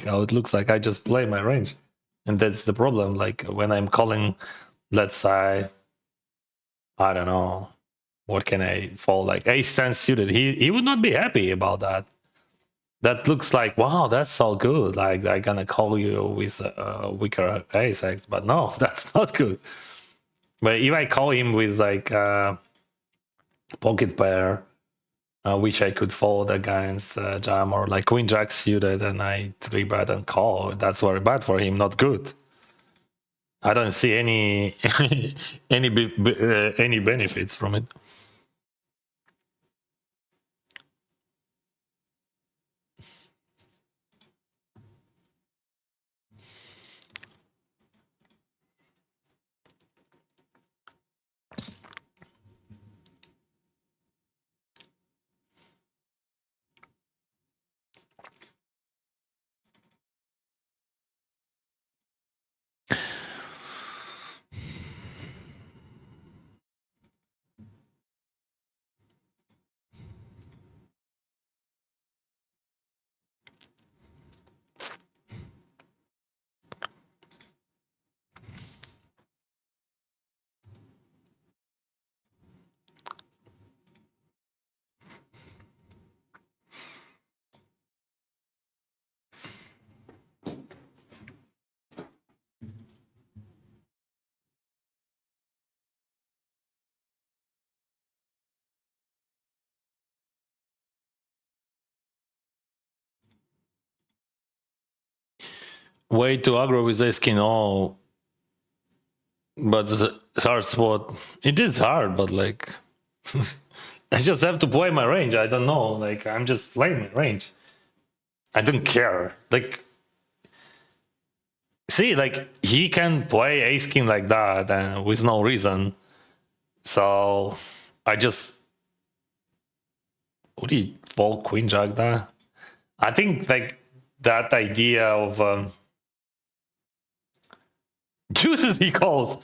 how it looks like. I just play my range, and that's the problem. Like when I'm calling, let's say, I don't know, what can I fold like ace 10 suited. He would not be happy about that. That looks like wow, that's all good. Like they're gonna call you with a weaker ace X, but no, that's not good. But if I call him with like pocket pair, which I could fold against jam or like queen jack suited, and I three bet and call, that's very bad for him. Not good. I don't see any any benefits from it. way too aggro with ace king all. But it's hard spot. It is hard, but like I just have to play my range. I don't know. Like I'm just playing my range. I don't care. Like see, like he can play ace king like that and with no reason. So I just would he fold queen jack there? I think like that idea of juices he calls.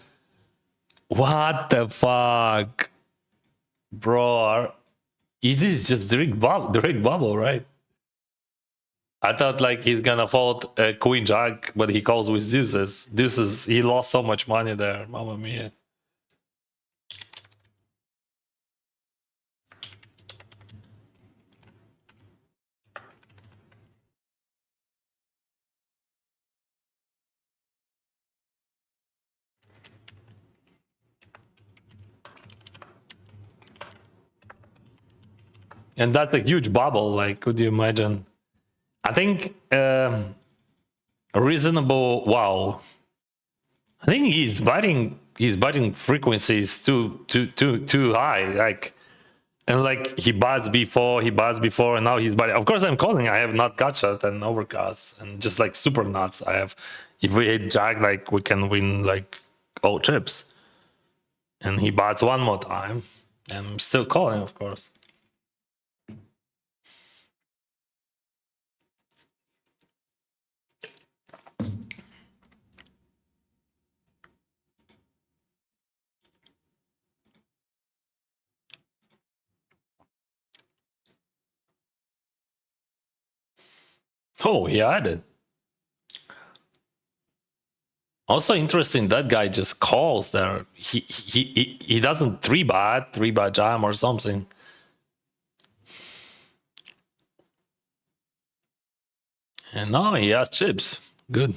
What the fuck, bro? It is just direct bubble, right? I thought like he's gonna fold queen jack, but he calls with deuces. Deuces. He lost so much money there. Mamma mia. And that's a huge bubble. Like, could you imagine? I think reasonable. Wow. I think he's biting. His biting frequency is too high. Like, and like he bats before, and now he's biting. Of course, I'm calling. I have not gut shot and overcast and just like super nuts. I have. If we hit jack, like we can win like all chips. And he bats one more time. I'm still calling, of course. Oh, he had it. Also interesting, that guy just calls there. He doesn't three bet jam or something. And now he has chips. Good.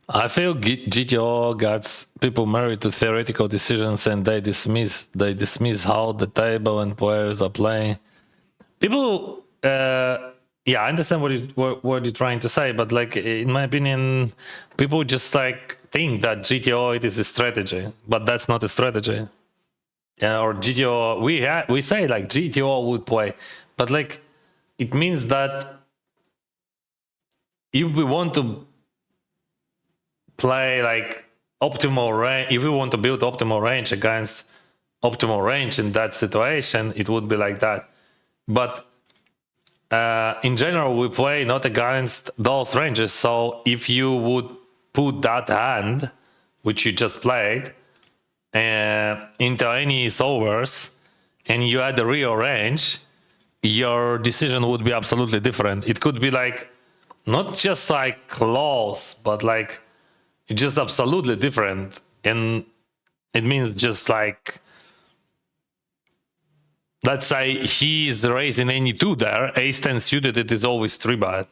I feel GTO gets people married to theoretical decisions and they dismiss how the table and players are playing. People, yeah, I understand what you're trying to say, but like in my opinion, people just like think that GTO it is a strategy, but that's not a strategy. Yeah, or GTO we say like GTO would play, but like it means that if we want to play like optimal range, if we want to build optimal range against optimal range in that situation, it would be like that. But in general, we play not against those ranges. So if you would put that hand, which you just played, into any solvers, and you had the real range, your decision would be absolutely different. It could be like not just like close, but like just absolutely different. And it means just like, let's say he's raising any two there, ace 10 suited, it is always 3-bet.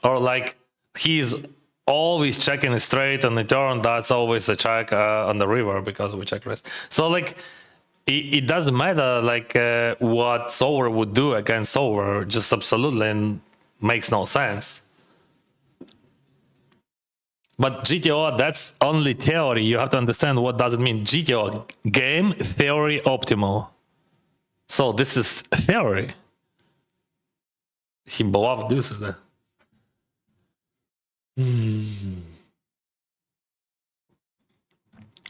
Or like he's always checking straight on the turn, that's always a check on the river because we check raise. So like it doesn't matter like what solver would do against solver, just absolutely makes no sense. But GTO, that's only theory. You have to understand what does it mean. GTO, game theory optimal. So this is theory. He bluffed deuces there.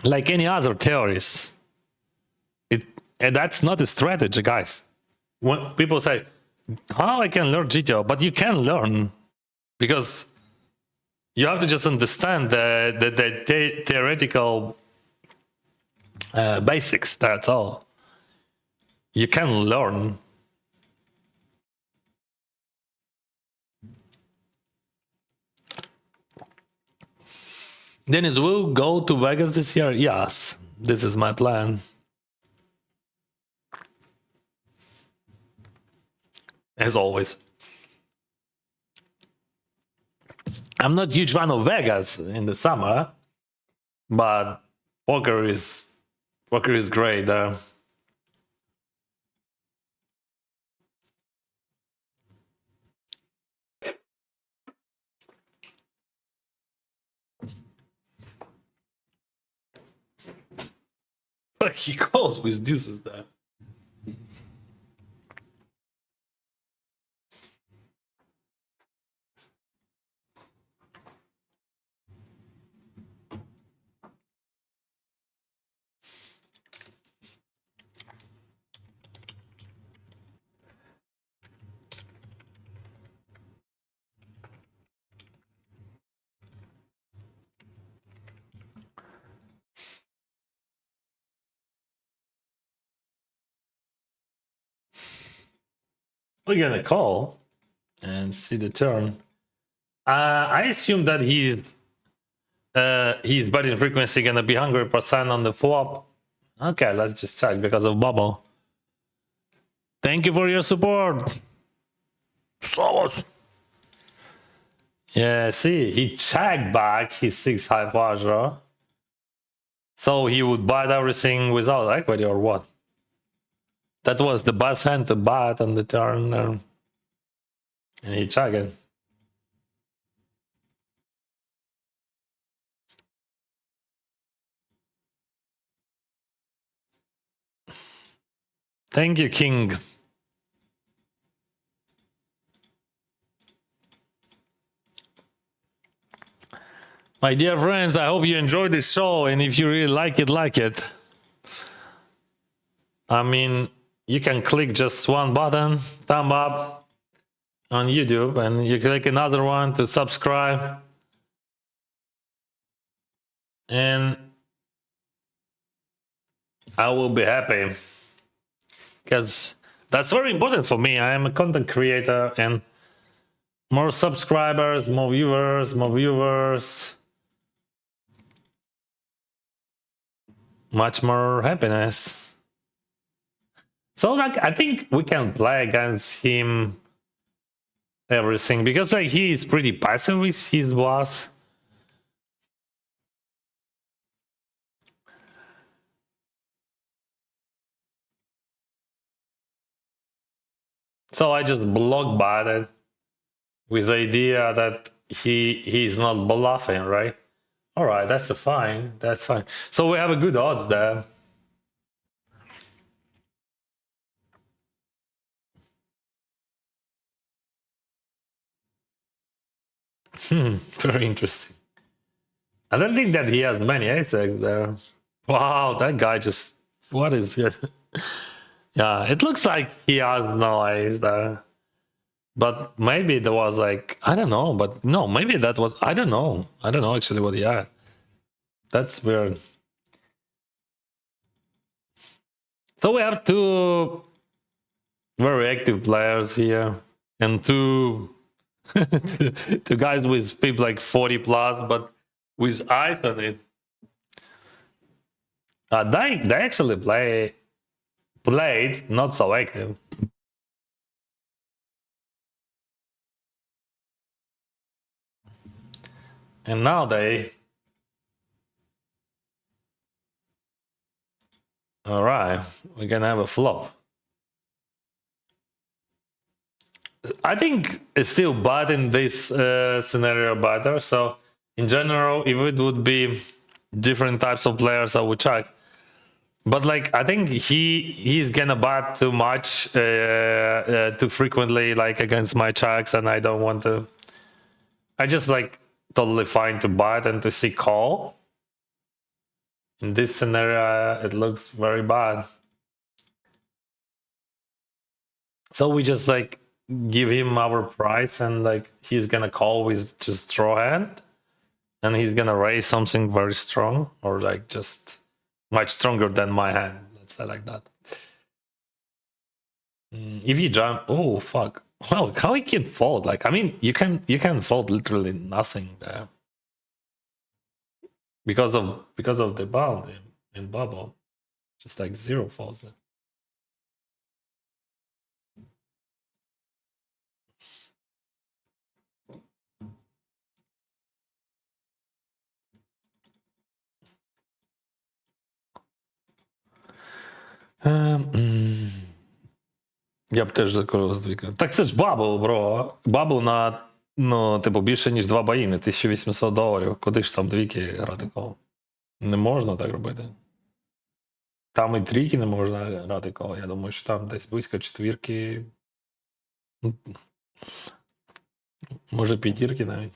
Like any other theories, and that's not a strategy, guys. When people say, how I can learn GTO, but you can learn because you have to just understand the theoretical basics. That's all. You can learn. Dennis, will go to Vegas this year? Yes, this is my plan. As always. I'm not a huge fan of Vegas in the summer, but poker is great there. But he goes with deuces there. We're gonna call and see the turn. I assume that his betting frequency gonna be 100% on the flop. Okay, let's just check because of bubble. Thank you for your support. Yeah, see, he checked back his 6 high flush draw. So he would bet everything without equity or what? That was the best hand to bet on the turn. And he checked it. Thank you, King. My dear friends, I hope you enjoyed this show, and if you really like it. I mean, you can click just one button, thumb up on YouTube, and you click another one to subscribe. And I will be happy. Because that's very important for me. I am a content creator, and more subscribers, more viewers, much more happiness. So like I think we can play against him everything because like he is pretty passive with his boss. So I just block bot it with the idea that he's not bluffing, right? All right, that's fine. That's fine. So we have a good odds there. Very interesting. I don't think that he has many aces there. Wow, that guy just what is it? Yeah, it looks like he has no ace there. But maybe there was like I don't know, but no, maybe that was I don't know. I don't know actually what he had. That's weird. So we have two very active players here and two two guys with PIP like 40 plus, but with eyes on it. They actually played not so active. And now they all right, we're gonna have a flop. I think it's still bad in this scenario better. So in general, if it would be different types of players, I would check. But like I think he's gonna bat too much, too frequently, like against my checks, and I don't want to. I just like totally fine to bat and to see call. In this scenario, it looks very bad. So we just like give him our price and like he's gonna call with just draw hand and he's gonna raise something very strong or like just much stronger than my hand, let's say like that. If you jump, oh fuck, well, how he can fold? Like I mean you can fold literally nothing there. because of the bound in bubble. Just like 0 falls there. Я б теж закрив з двійка. Так це ж бабл, бро. Бабл на, ну, типу, більше, ніж 2 баїни, $1800. Куди ж там двійки грати кого? Не можна так робити. Там і трійки не можна грати кого. Я думаю, що там десь близько четвірки. Може, п'ятірки навіть.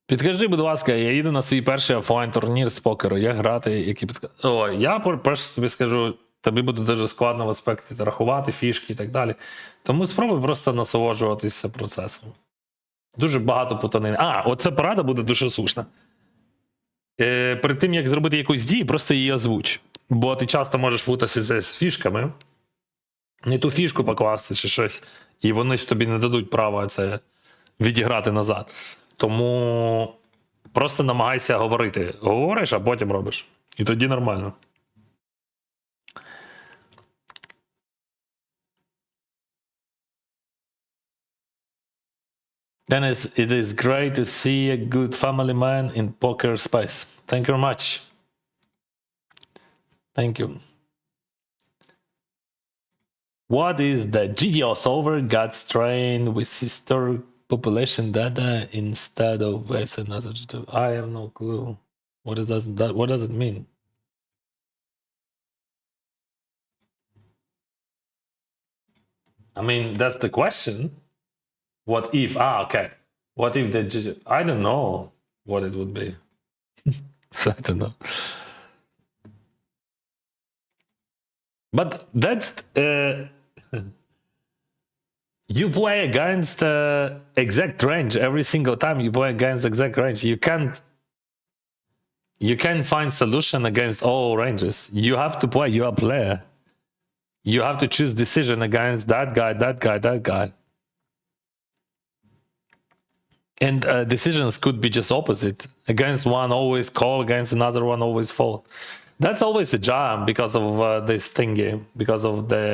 Підкажи, будь ласка, я їду на свій перший офлайн турнір з покеру. Як грати, які О, я перш тобі скажу, тобі буде дуже складно в аспекті рахувати фішки і так далі. Тому спробуй просто насолоджуватися процесом. Дуже багато путанини. Оця порада буде дуже слушна. Перед тим, як зробити якусь дію, просто її озвуч. Бо ти часто можеш путатися з фішками, не ту фішку покласти чи щось, і вони ж тобі не дадуть права це відіграти назад. Тому просто намагайся говорити. Говориш, а потім робиш. І тоді нормально. Dennis, it is great to see a good family man in poker space. Thank you very much. Thank you. What is the GTO solver got strained with historic population data instead of West and other? I have no clue. What does it mean? I mean, that's the question. What if? Okay. What if the? I don't know what it would be. I don't know. But that's you play against exact range every single time you play against exact range. You can't find solution against all ranges. You have to play. You're a player. You have to choose decision against that guy, that guy, that guy. And decisions could be just opposite. Against one, always call. Against another one, always fold. That's always a jam because of this thingy, because of the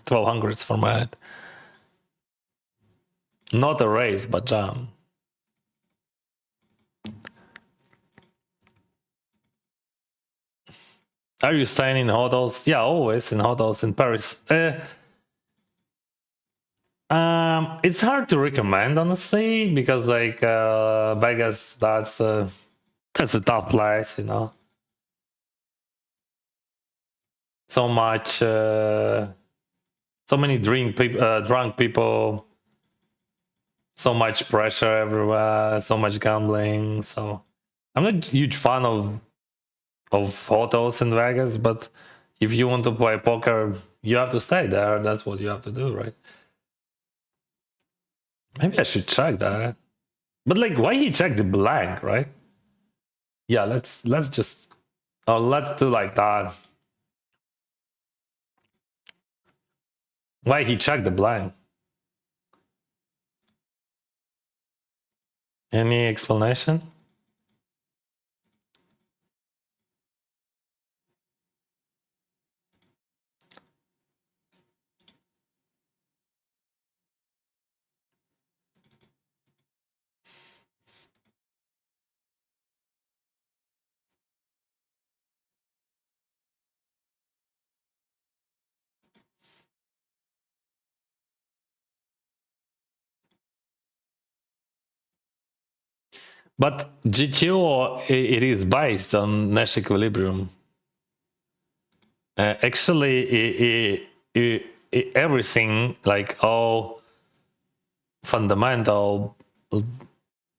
1200s format. Not a race, but jam. Are you staying in hotels? Yeah, always in hotels in Paris. It's hard to recommend, honestly, because like Vegas, that's a tough place, you know. So much, so many drunk people, so much pressure everywhere, so much gambling. So I'm not a huge fan of hotels in Vegas, but if you want to play poker, you have to stay there. That's what you have to do, right? Maybe I should check that. But like, why he checked the blank, right? Yeah, let's just let's do like that. Why he checked the blank? Any explanation? But GTO, it is based on Nash equilibrium. Actually, everything, like all fundamental,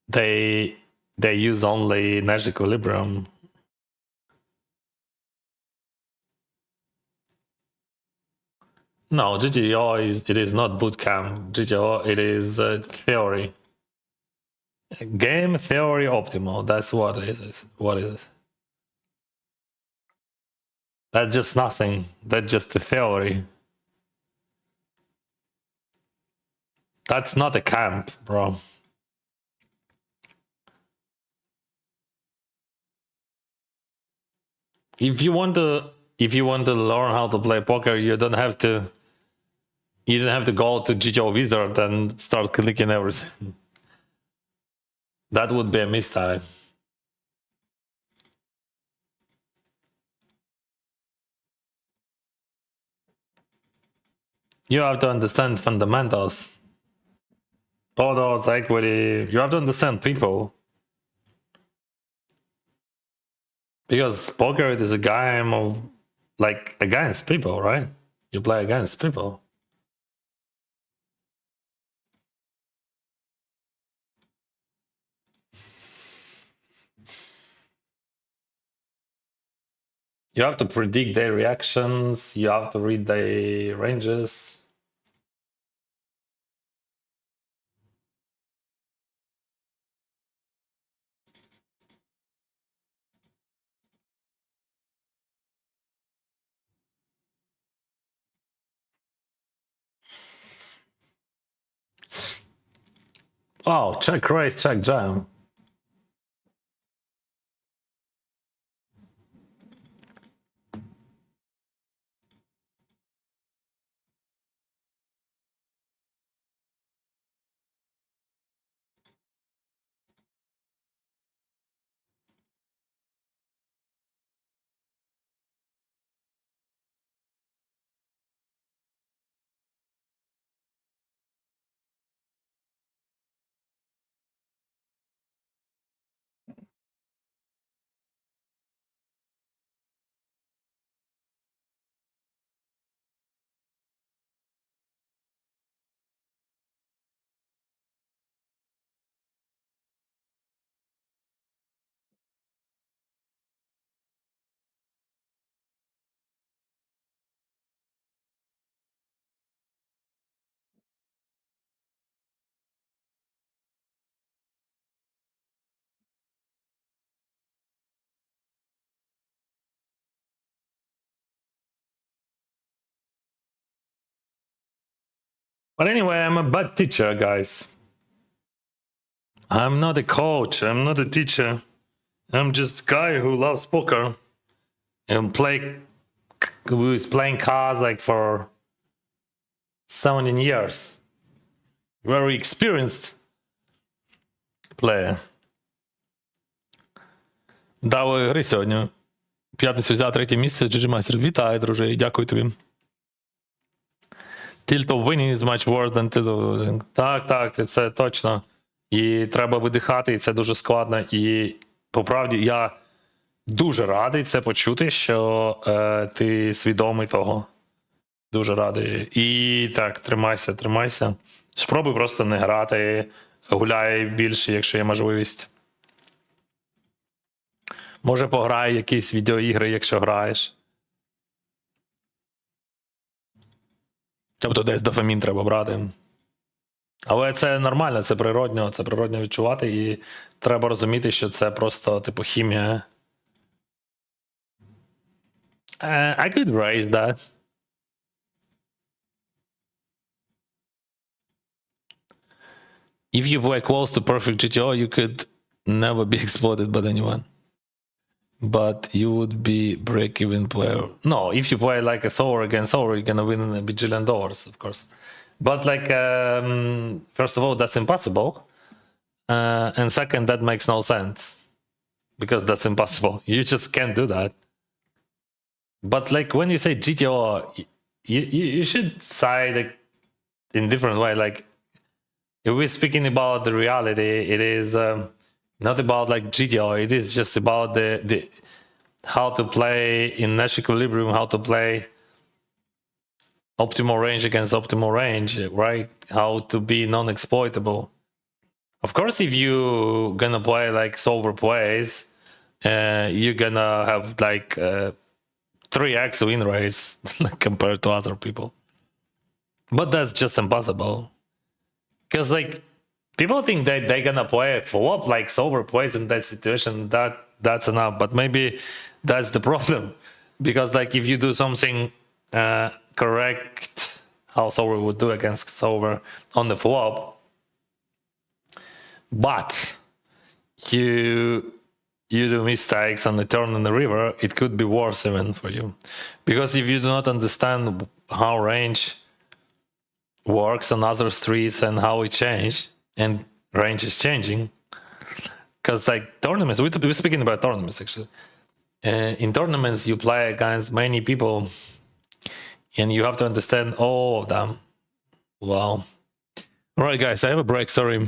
they use only Nash equilibrium. No, GTO is not bootcamp. GTO, it is theory. Game theory optimal. That's what is it. What is it? That's just nothing. That's just a theory. That's not a camp, bro. if you want to learn how to play poker, you don't have to go to GTO Wizard and start clicking everything. That would be a mistake. You have to understand fundamentals. Odds, equity. You have to understand people. Because poker is a game of like against people, right? You play against people. You have to predict their reactions. You have to read their ranges. Oh, check raise, check jam. But anyway, I'm a bad teacher, guys. I'm not a coach. I'm not a teacher. I'm just a guy who loves poker and who is playing cards like for 17 years. Very experienced player. Дали гри сьогодні. П'ятницю взяв третє місце. GG Майстер. Вітаю, друже, і дякую тобі. Tilt of winning is much worse than tilt of losing. Так, це точно. І треба видихати, і це дуже складно. І по правді я дуже радий це почути, що ти свідомий того. Дуже радий. І так, тримайся. Спробуй просто не грати, гуляй більше, якщо є можливість. Може пограй якісь відеоігри, якщо граєш. Тобто десь дофамін треба брати. Але це нормально, це природньо відчувати, і треба розуміти, що це просто, типу, хімія. I could raise that. If you play close to perfect GTO, you could never be exploited by anyone. But you would be break-even player. No, if you play like a solver against solver, you're gonna win a bajillion dollars, of course. But like, first of all, that's impossible. And second, that makes no sense. Because that's impossible. You just can't do that. But like when you say GTO, you should say like in different way. Like if we're speaking about the reality, it is not about like GTO. It is just about the how to play in Nash equilibrium, how to play optimal range against optimal range, right? How to be non-exploitable. Of course, if you gonna play like solver plays, you're gonna have like 3x win rates compared to other people. But that's just impossible. Because like people think that they're gonna play flop like solver plays in that situation. That's enough. But maybe that's the problem. Because like if you do something correct, how solver would do against solver on the flop, but you do mistakes on the turn in the river, it could be worse even for you. Because if you do not understand how range works on other streets and how it changed, and range is changing, because like tournaments, we're speaking about tournaments actually. In tournaments, you play against many people, and you have to understand all of them. Wow. All right, guys, I have a break. Sorry.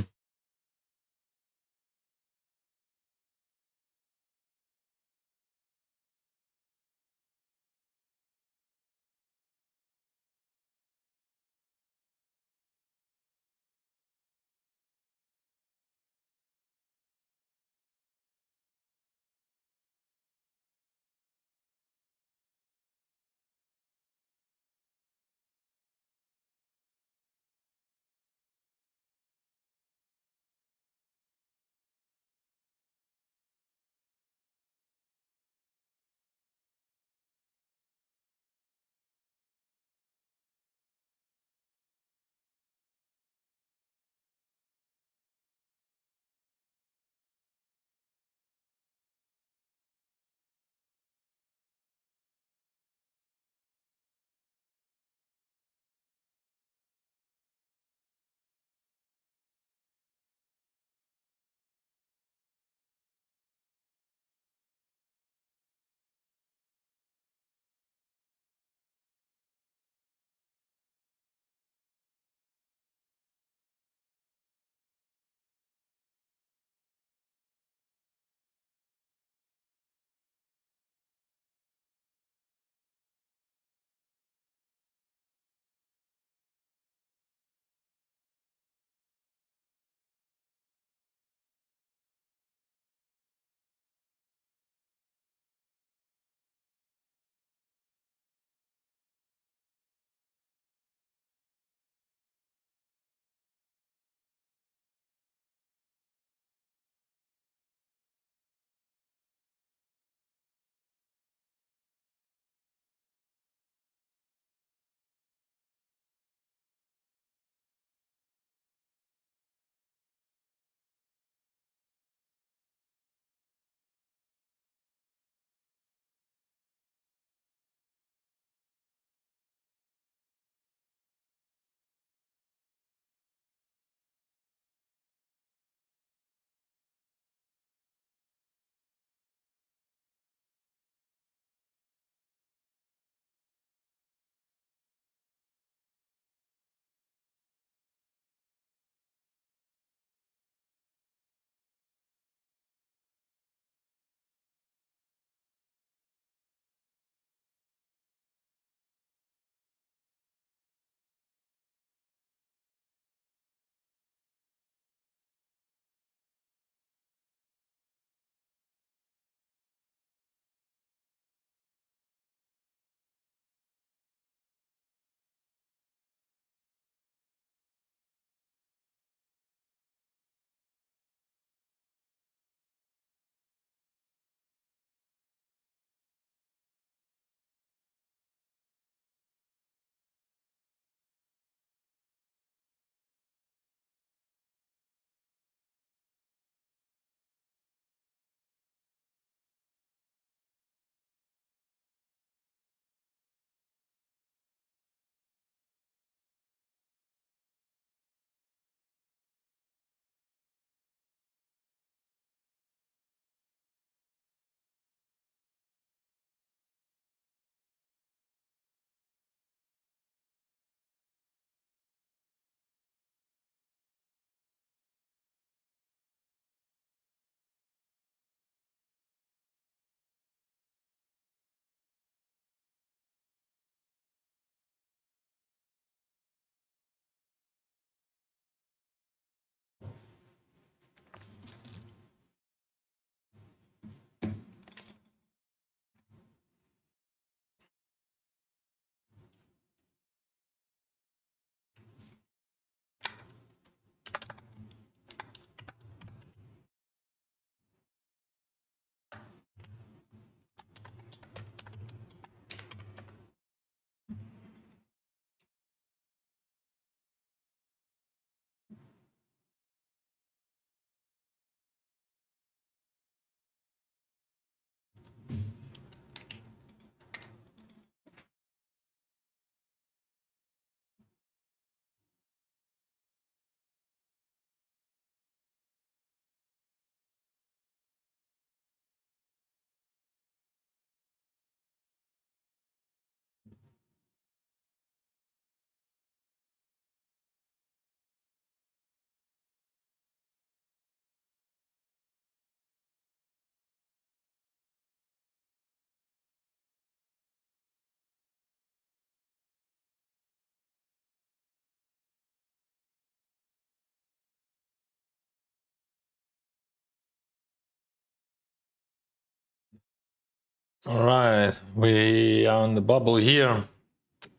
All right, we are on the bubble here.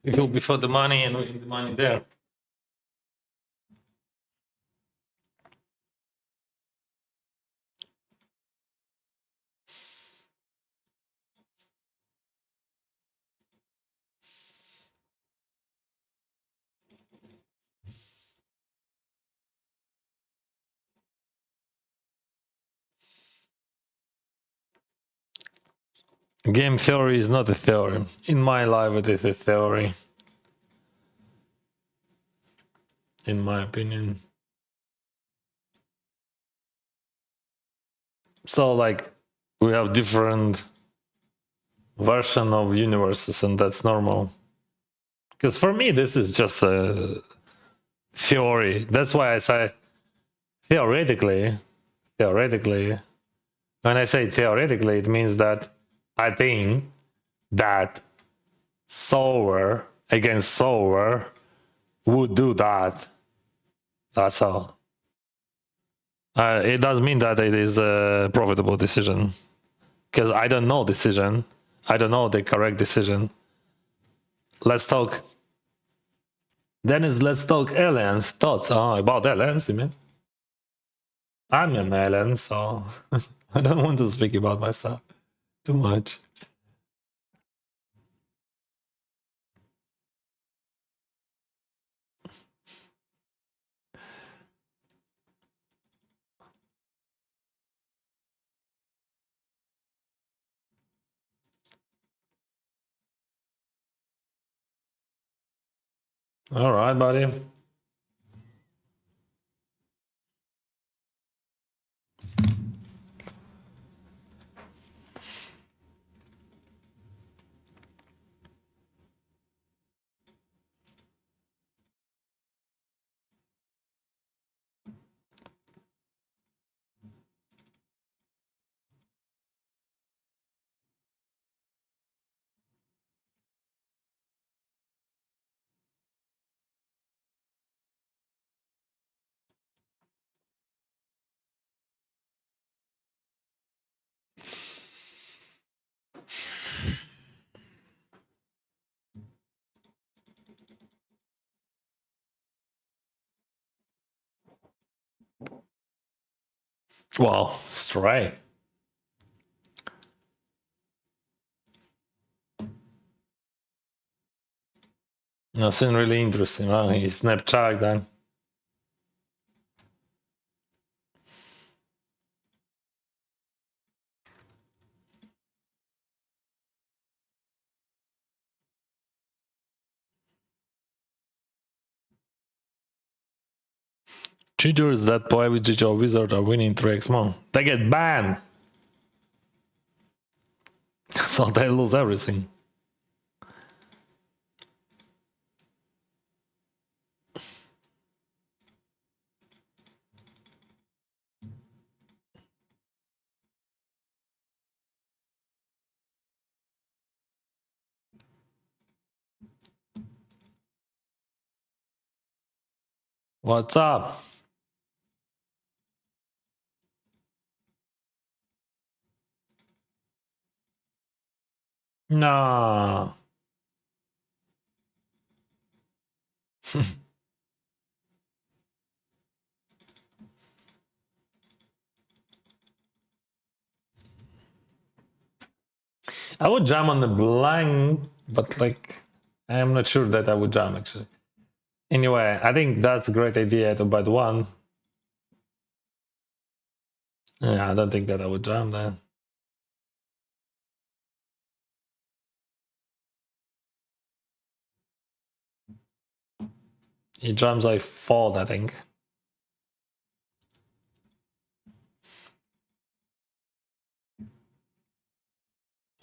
We go before the money and we get the money there. Game theory is not a theory. In my life, it is a theory. In my opinion. So, like, we have different version of universes, and that's normal. Because for me, this is just a theory. That's why I say theoretically. When I say theoretically, it means that I think that solver against solver would do that. That's all. It does mean that it is a profitable decision. Because I don't know decision. I don't know the correct decision. Let's talk. Dennis, let's talk aliens. Thoughts about aliens, you mean? I'm an alien, so I don't want to speak about myself too much. All right, buddy. Well, straight. Nothing really interesting, right? He Snapchat then. Cheaters that play with GG or Wizard are winning 3x more. They get banned. So they lose everything. What's up? Nah. I would jam on the blank, but like, I'm not sure that I would jam actually. Anyway, I think that's a great idea to bet one. Yeah, I don't think that I would jam then. He jams, I fold, I think.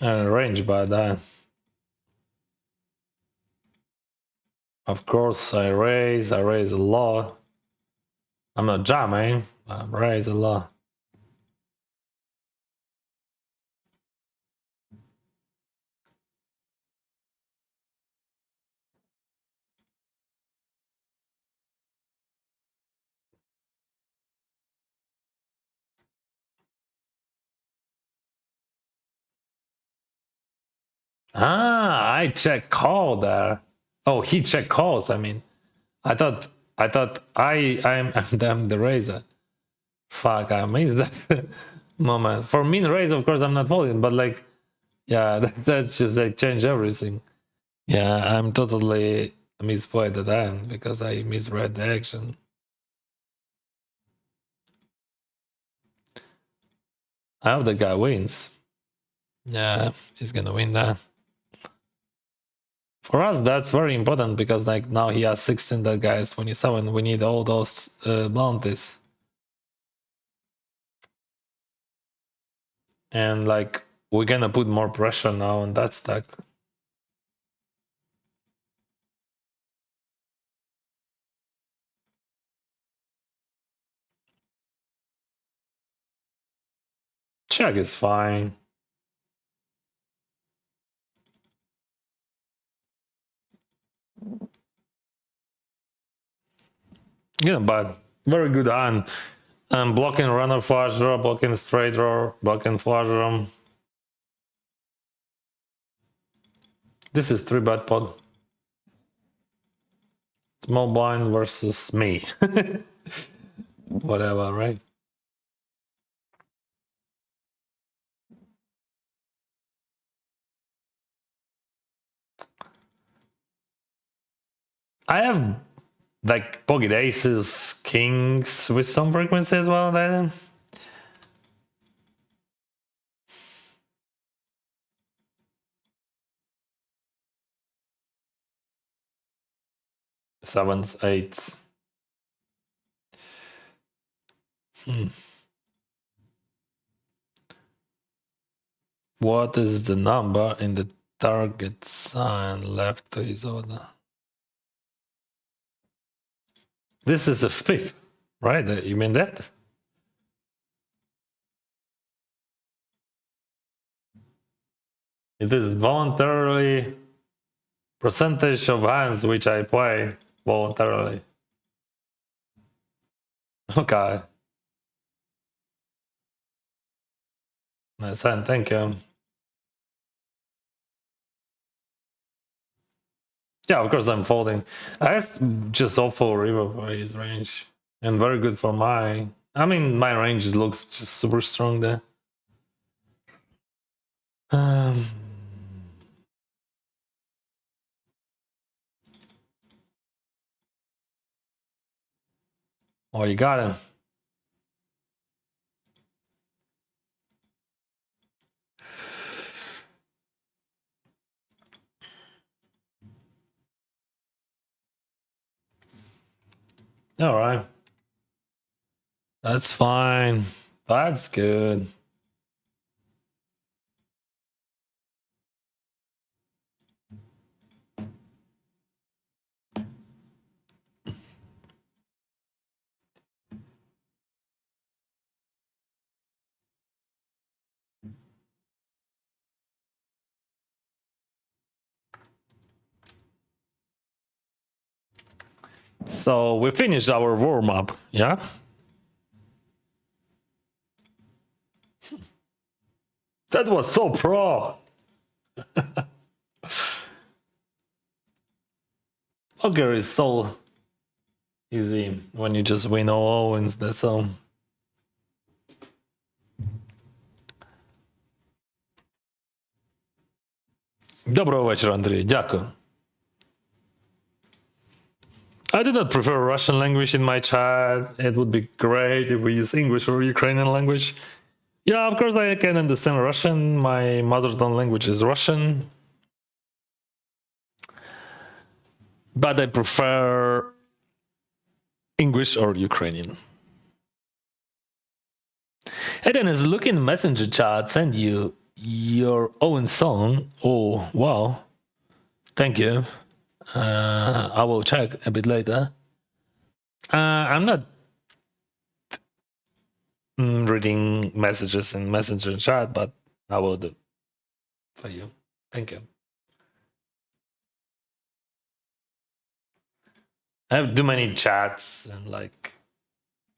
And range, but of course I raise a lot. I'm not jamming, I raise a lot. Ah, I check call there. Oh, he check calls. I mean, I thought I'm the raiser. Fuck, I missed that moment. For min raise, of course, I'm not folding, but like, yeah, that's just like change everything. Yeah, I'm totally misplayed at the end because I misread the action. I hope the guy wins. Yeah, he's gonna win that. For us, that's very important because like now he has 16, that guy is 27. We need all those bounties. And like we're gonna put more pressure now on that stack. Check is fine. Yeah, but very good hand. And blocking runner flush draw, blocking straight draw, blocking flush draw. This is 3-bet pot. Small blind versus me. Whatever, right? I have like pocket aces, kings with some frequency as well. Then sevens, eights. What is the number in the target sign left to his order? This is a fifth, right? You mean that? It is voluntarily percentage of hands which I play voluntarily. Okay. Nice hand, thank you. Yeah, of course I'm folding. That's just awful river for his range. And very good for my... I mean, my range looks just super strong there. Oh, you got him. All right. That's fine. That's good. So we finished our warm-up, yeah? That was so pro. Poker is so easy when you just win all Owens, that's all. Доброго вечора, Андрій. Дякую. I do not prefer Russian language in my chat. It would be great if we use English or Ukrainian language. Yeah, of course I can understand Russian. My mother tongue language is Russian. But I prefer English or Ukrainian. Dennis, look in Messenger chat, send you your own song. Oh, wow. Thank you. I will check a bit later. I'm not reading messages in Messenger chat, but I will do for you. Thank you. I have too many chats and like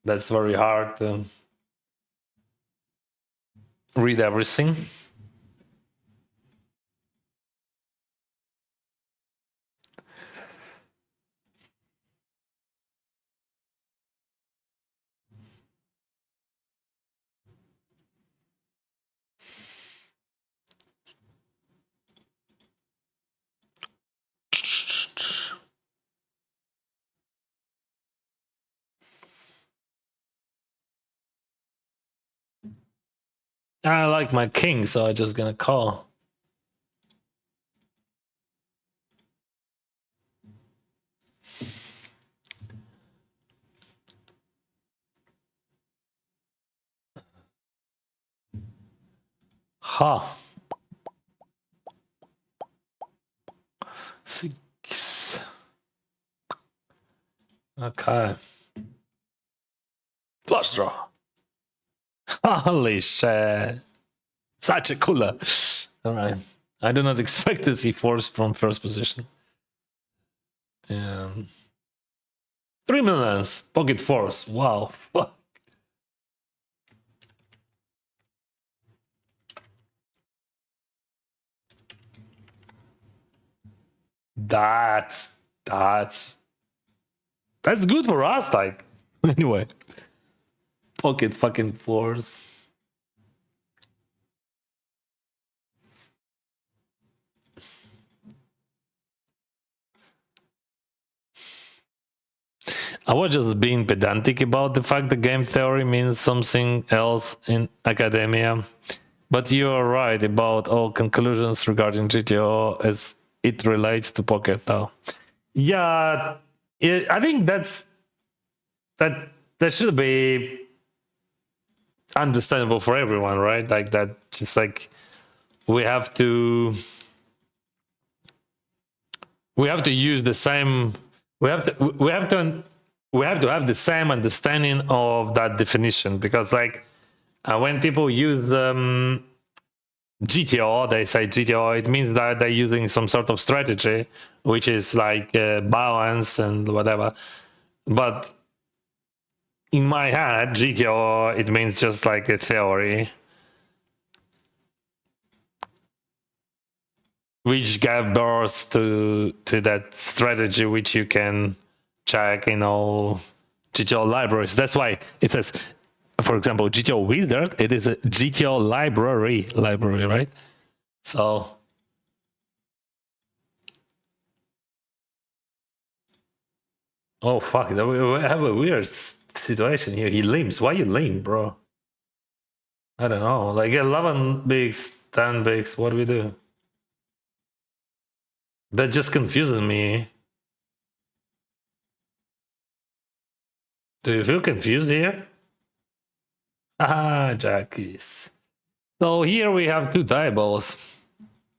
that's very hard to read everything. I like my king, so I'm just gonna call. Ha. 6. Okay. Flush draw. Holy shit. Such a cooler. Alright. I do not expect to see force from first position. 3 millions. Pocket force. Wow. That's good for us, like. Anyway. Pocket fucking force. I was just being pedantic about the fact that game theory means something else in academia. But you are right about all conclusions regarding GTO as it relates to pocket, though. Yeah, I think that should be understandable for everyone, right? Like that, just like we have to use the same. We have to have the same understanding of that definition, because like when people use GTO, they say GTO, it means that they're using some sort of strategy, which is like balance and whatever. But in my head, GTO, it means just like a theory, which gave birth to that strategy, which you can check in all GTO libraries. That's why it says, for example, GTO Wizard, it is a GTO library, right? So, oh fuck, we have a weird situation here. He limps. Why you limp, bro? I don't know. Like 11 bigs, 10 bigs. What do we do? That just confuses me. Do you feel confused here? Ah, jackies. So here we have two tables.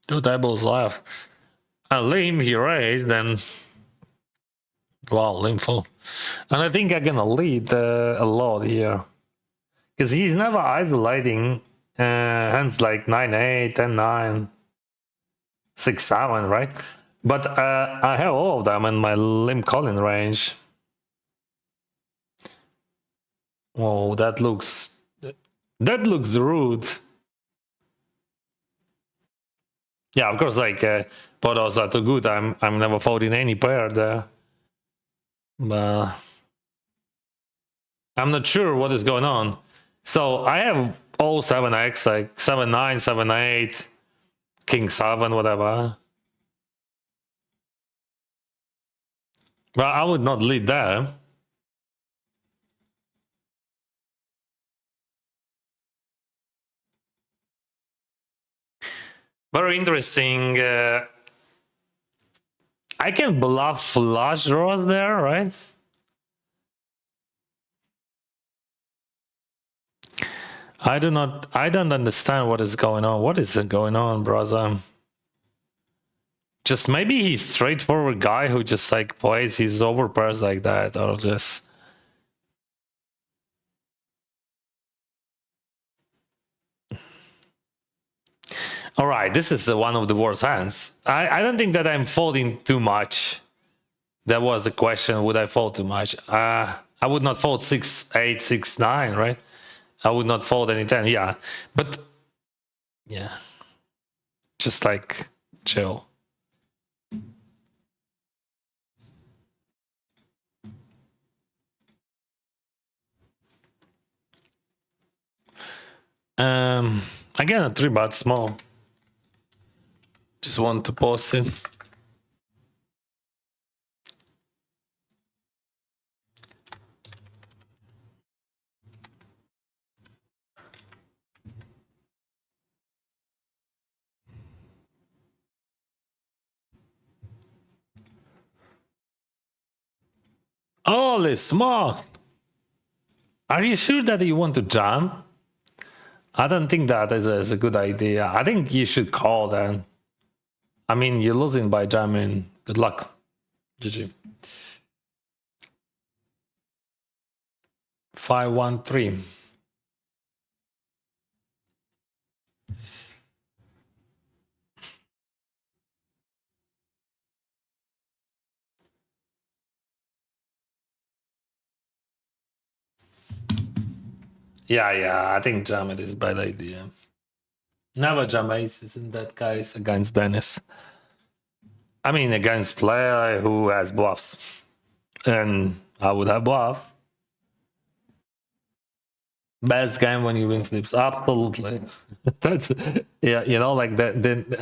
Two tables left. A limb he raised, then wow, limb full. And I think I'm gonna lead a lot here. Because he's never isolating hands like 9-8, 10-9, 6-7, right? But I have all of them in my limb calling range. Oh, that looks rude. Yeah, of course, like photos are too good. I'm never folding any pair there. But I'm not sure what is going on. So I have all 7x, like 7-9, 7-8, king 7, whatever. Well, I would not lead there. Very interesting. I can bluff flush draws there, right? I don't understand what is going on. What is going on, brother? Just maybe he's straightforward guy who just like plays his overpairs like that, or just. All right, this is one of the worst hands. I don't think that I'm folding too much. That was the question. Would I fold too much? I would not fold 6-8, 6-9, right? I would not fold any 10. Yeah, but yeah, just like chill. Again, a 3-bet small. Just want to pause it. Holy smoke! Are you sure that you want to jam? I don't think that is a good idea. I think you should call then. I mean, you're losing by jamming. Good luck. GG. 5-1-3. Yeah, I think jam it is a bad idea. Never jam aces in that case against Dennis. I mean, against player who has bluffs. And I would have bluffs. Best game when you win flips. Absolutely. That's, yeah, you know, like that. Then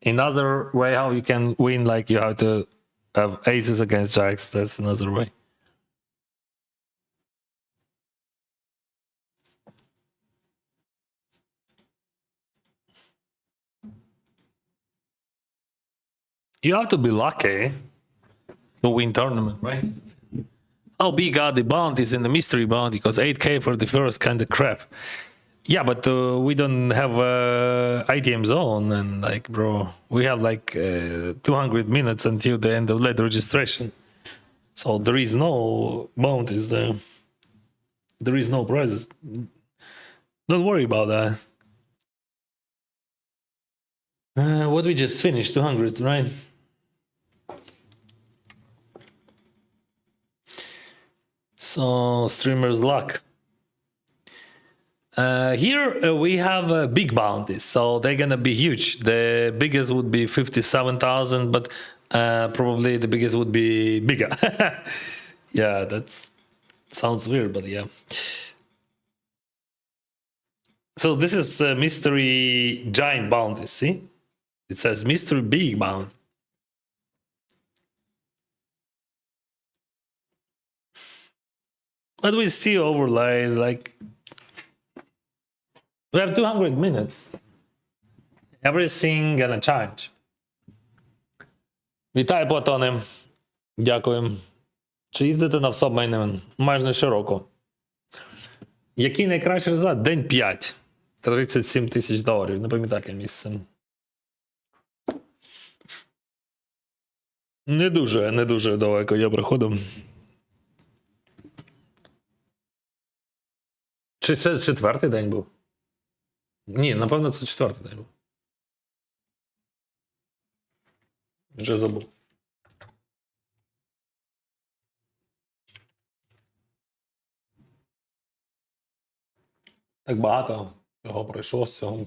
another way how you can win, like you have to have aces against jacks. That's another way. You have to be lucky to win tournament, right? How big are the bounties in the mystery bounty? Because 8K for the first kind of crap. Yeah, but we don't have ITM zone, and like, bro, we have like 200 minutes until the end of late registration. So there is no bounties there. There is no prizes. Don't worry about that. What we just finished, 200, right? So streamer's luck. Here we have big bounties, so they're gonna be huge. The biggest would be 57,000, but probably the biggest would be bigger. Yeah, that sounds weird, but yeah. So this is mystery giant bounty. See, it says mystery big bounty. But we still overlay, like, we have 200 minutes. Everything gonna change. Вітаю, Платоне. Дякую. Чи їздите на Submain? Майже не щороку. Який найкращий результат? День 5. 37 тисяч доларів. Не пам'ятаю, яке місце. Не дуже далеко я приходив. Чи це четвертий день був? Ні, напевно, це четвертий день був. Вже забув. Так багато його пройшло з цього.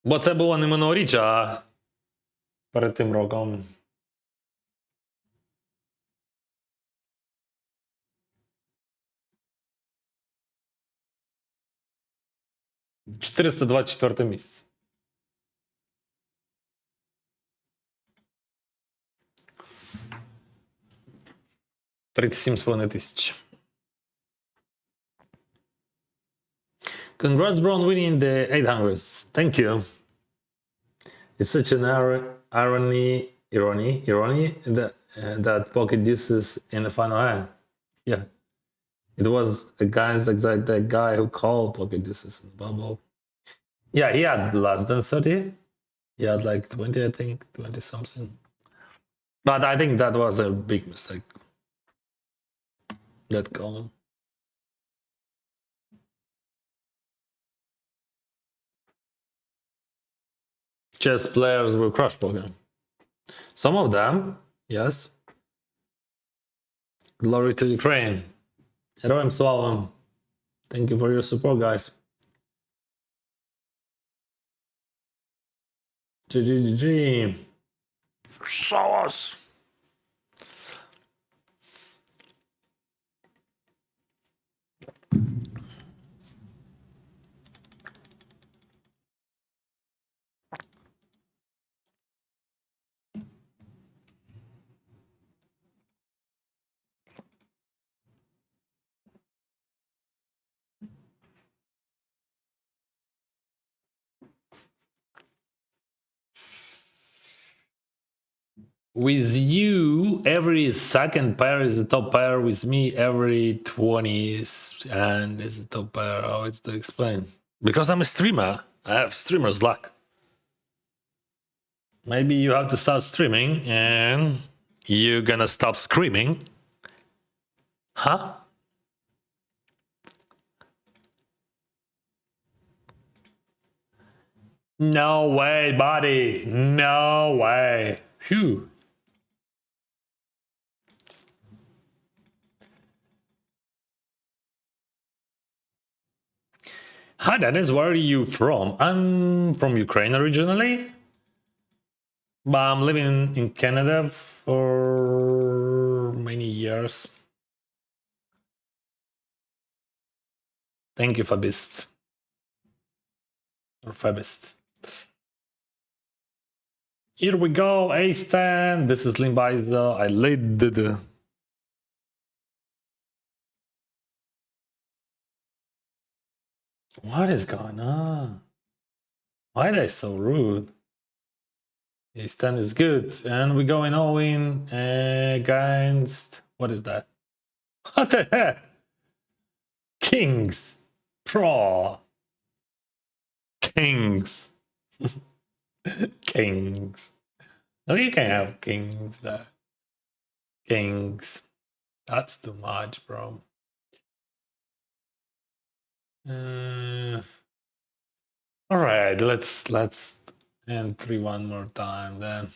Бо це було не минулоріч, а перед тим роком. – 424 місце. – 37,5 тисяч. Congrats, bro, on winning the 800s. Thank you. It's such an irony that pocket deuces in the final hand. Yeah. It was against that guy who called pocket deuces in the bubble. Yeah, he had less than 30. He had like 20, I think, 20 something. But I think that was a big mistake. That call. Chess players will crush poker. Some of them, yes. Glory to Ukraine. Героям слава. Thank you for your support, guys. GG. Sauce. With you, every second pair is the top pair. With me, every 20 is the top pair. How it's to explain? Because I'm a streamer. I have streamer's luck. Maybe you have to start streaming and you're gonna stop screaming. Huh? No way, buddy. No way. Phew. Hi, Dennis. Where are you from? I'm from Ukraine originally, but I'm living in Canada for many years. Thank you, Fabist. Or Fabist. Here we go, A-stand. This is Limbizer. I laid the... What is going on? Why are they so rude? A-stand is good. And we're going all in against... What is that? What the heck? Kings. Pro. Kings. Kings. No, you can't have kings there. Kings. That's too much, bro. All right, let's entry one more time then.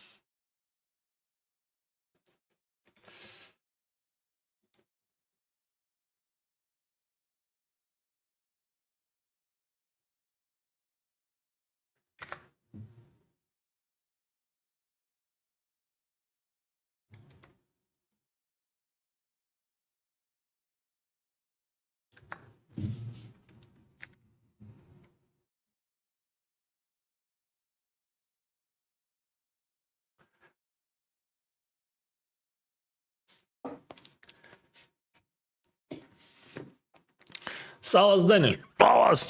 Sawas Danish. Sawas!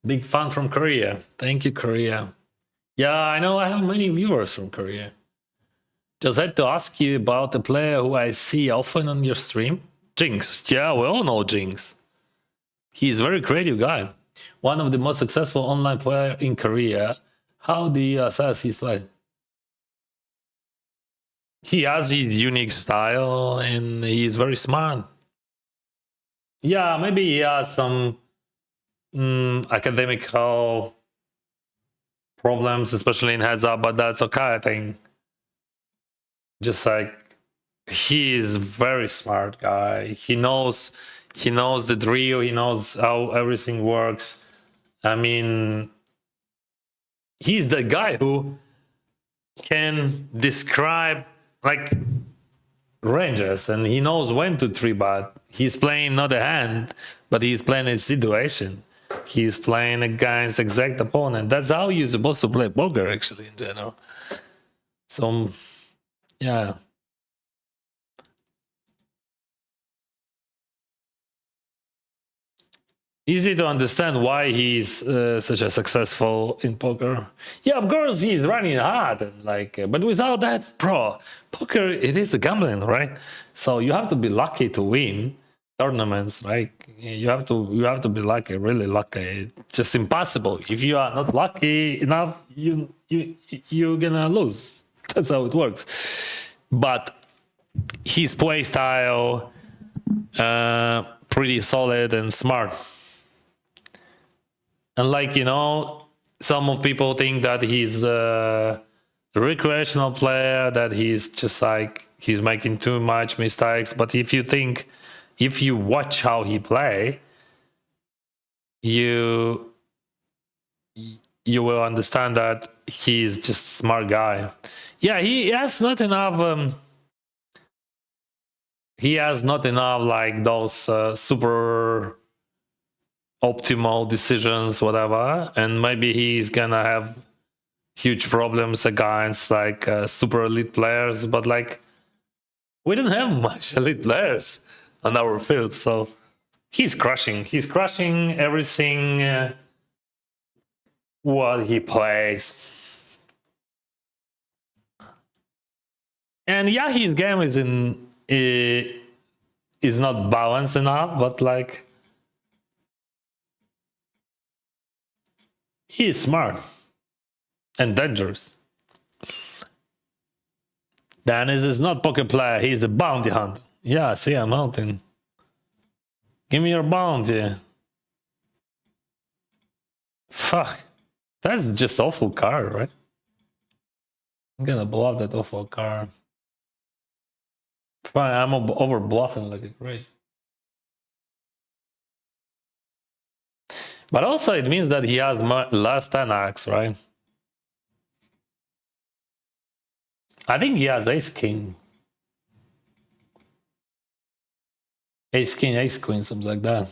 Big fan from Korea. Thank you, Korea. Yeah, I know I have many viewers from Korea. Just had to ask you about a player who I see often on your stream. Jinx. Yeah, we all know Jinx. He's a very creative guy. One of the most successful online player in Korea. How do you assess his play? He has his unique style and he's very smart. Yeah, maybe he has some academical problems, especially in heads up, but that's okay, I think. Just like he is very smart guy. He knows the drill, he knows how everything works. I mean, he's the guy who can describe like ranges and he knows when to 3-bet. He's playing not a hand, but he's playing a situation. He's playing against exact opponent. That's how you're supposed to play poker, actually, in general. So, yeah. Easy to understand why he's such a successful in poker. Yeah, of course he's running hard, and like, but without that, bro, poker it is a gambling, right? So you have to be lucky to win tournaments, right? You have to be lucky, really lucky. It's just impossible. If you are not lucky enough, you're gonna lose. That's how it works. But his play style, pretty solid and smart. And like, you know, some of people think that he's a recreational player, that he's just like, he's making too much mistakes. But if you watch how he play, you will understand that he's just a smart guy. Yeah, he has not enough like those super optimal decisions, whatever, and maybe he's gonna have huge problems against like super elite players, but like we don't have much elite players on our field, so he's crushing everything what he plays. And yeah, his game is not balanced enough, but like he is smart and dangerous. Dennis is not poker player, he's a bounty hunter. Yeah, see, I'm hunting. Give me your bounty. Fuck. That's just awful card, right? I'm gonna bluff that awful card. Fine, I'm over bluffing like a crazy. But also it means that he has less 10x, right? I think he has ace king. Ace king, ace queen, something like that.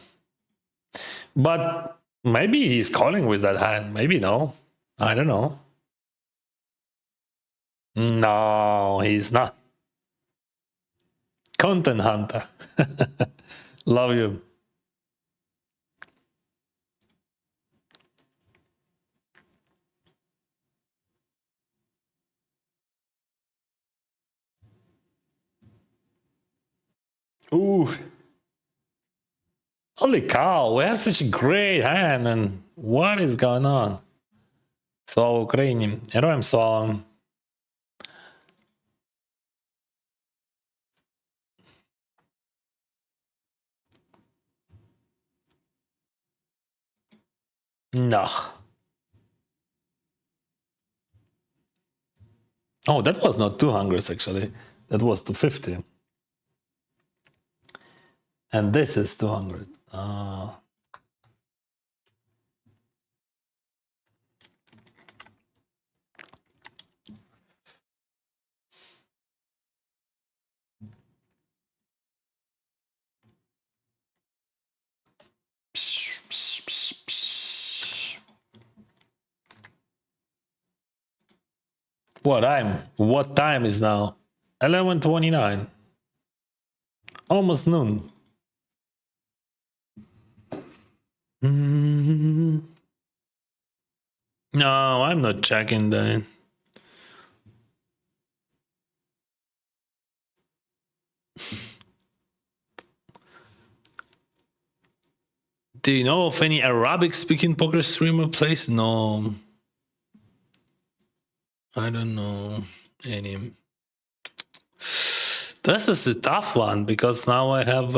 But maybe he's calling with that hand. Maybe no. I don't know. No, he's not. Content hunter. Love you. Ooh. Holy cow, we have such a great hand, and what is going on? Слава Україні. Героям слава. No. Oh, that was not 200 actually. That was 250. And this is 200. What time? What time is now? 11:29. Almost noon. No, I'm not checking that. Do you know of any Arabic speaking poker streamer place? No. I don't know any. This is a tough one because now I have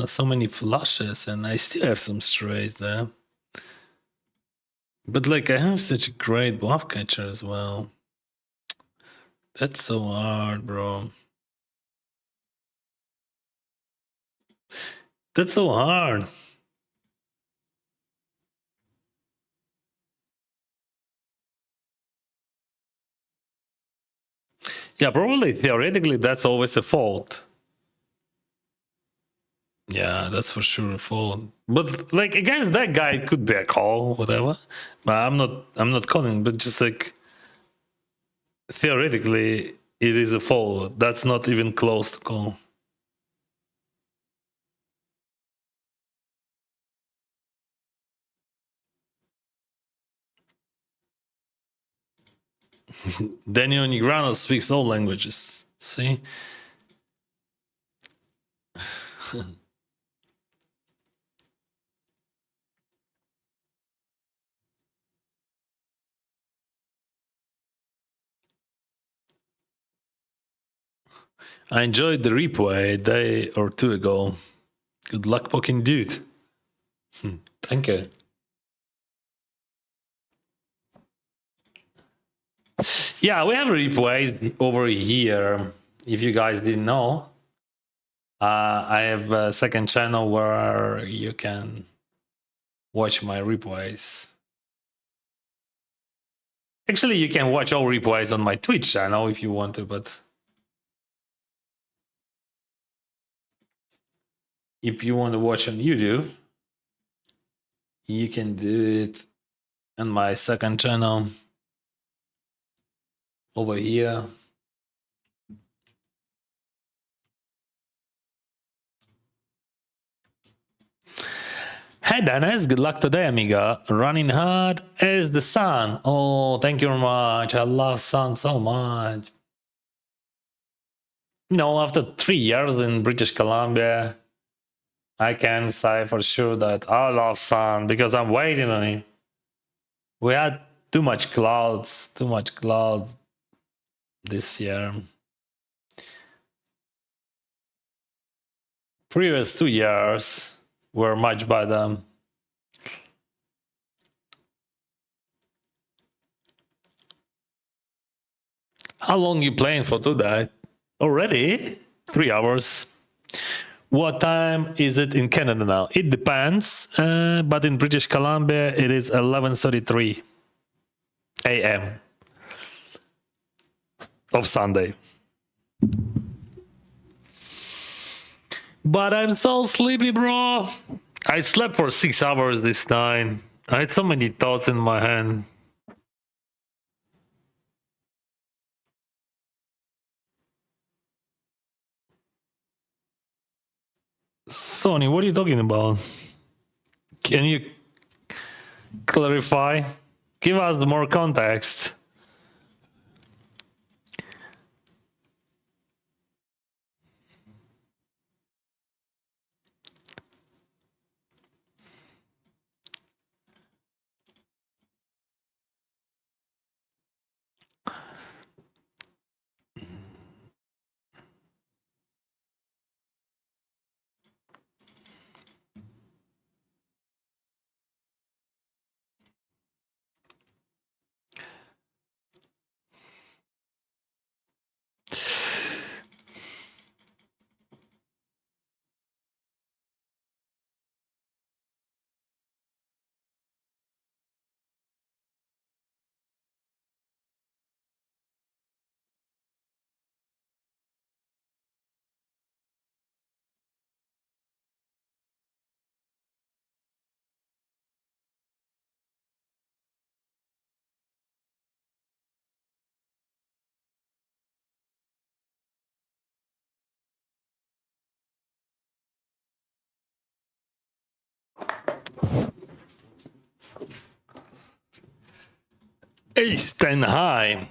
so many flushes and I still have some strays there. But like I have such a great bluff catcher as well. That's so hard, bro. That's so hard. Yeah, probably theoretically that's always a fault. Yeah, that's for sure a fault. But like against that guy, it could be a call, whatever. But I'm not calling. But just like theoretically, it is a fault. That's not even close to call. Daniel Negreanu speaks all languages. See. I enjoyed the replay a day or two ago. Good luck poking dude. Thank you. Yeah, we have replays over here. If you guys didn't know, I have a second channel where you can watch my replays. Actually, you can watch all replays on my Twitch channel if you want to, but if you want to watch on YouTube, you can do it on my second channel over here. Hey Dennis, good luck today, amiga. Running hard as the sun. Oh, thank you very much. I love sun so much. No, after 3 years in British Columbia, I can say for sure that I love sun because I'm waiting on it. We had too much clouds this year. Previous 2 years were much better. How long you playing for today? Already? 3 hours. What time is it in Canada now? It depends, but in British Columbia it is 11:33 a.m. of Sunday. But I'm so sleepy, bro. I slept for 6 hours this night. I had so many thoughts in my head. Sonny, what are you talking about? Can you clarify? Give us more context. Ace 10 high.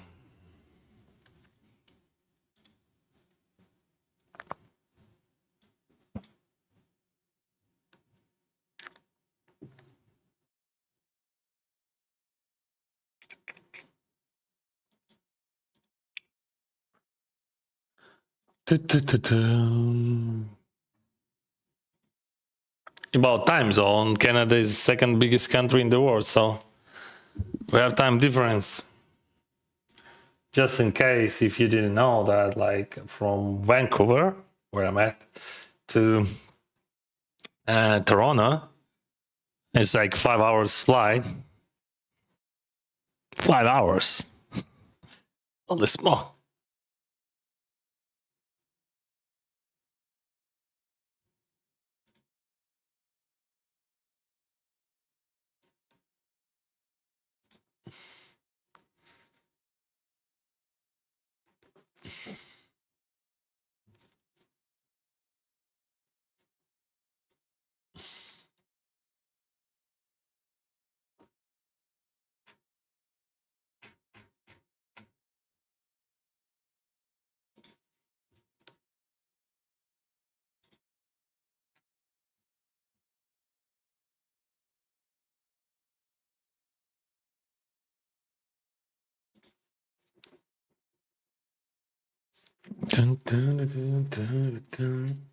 About time zone, Canada is second biggest country in the world, so we have time difference. Just in case if you didn't know that, like from Vancouver, where I'm at, to Toronto, it's like 5 hours flight. 5 hours. Holy smoke. Dun, dun, dun, dun, dun.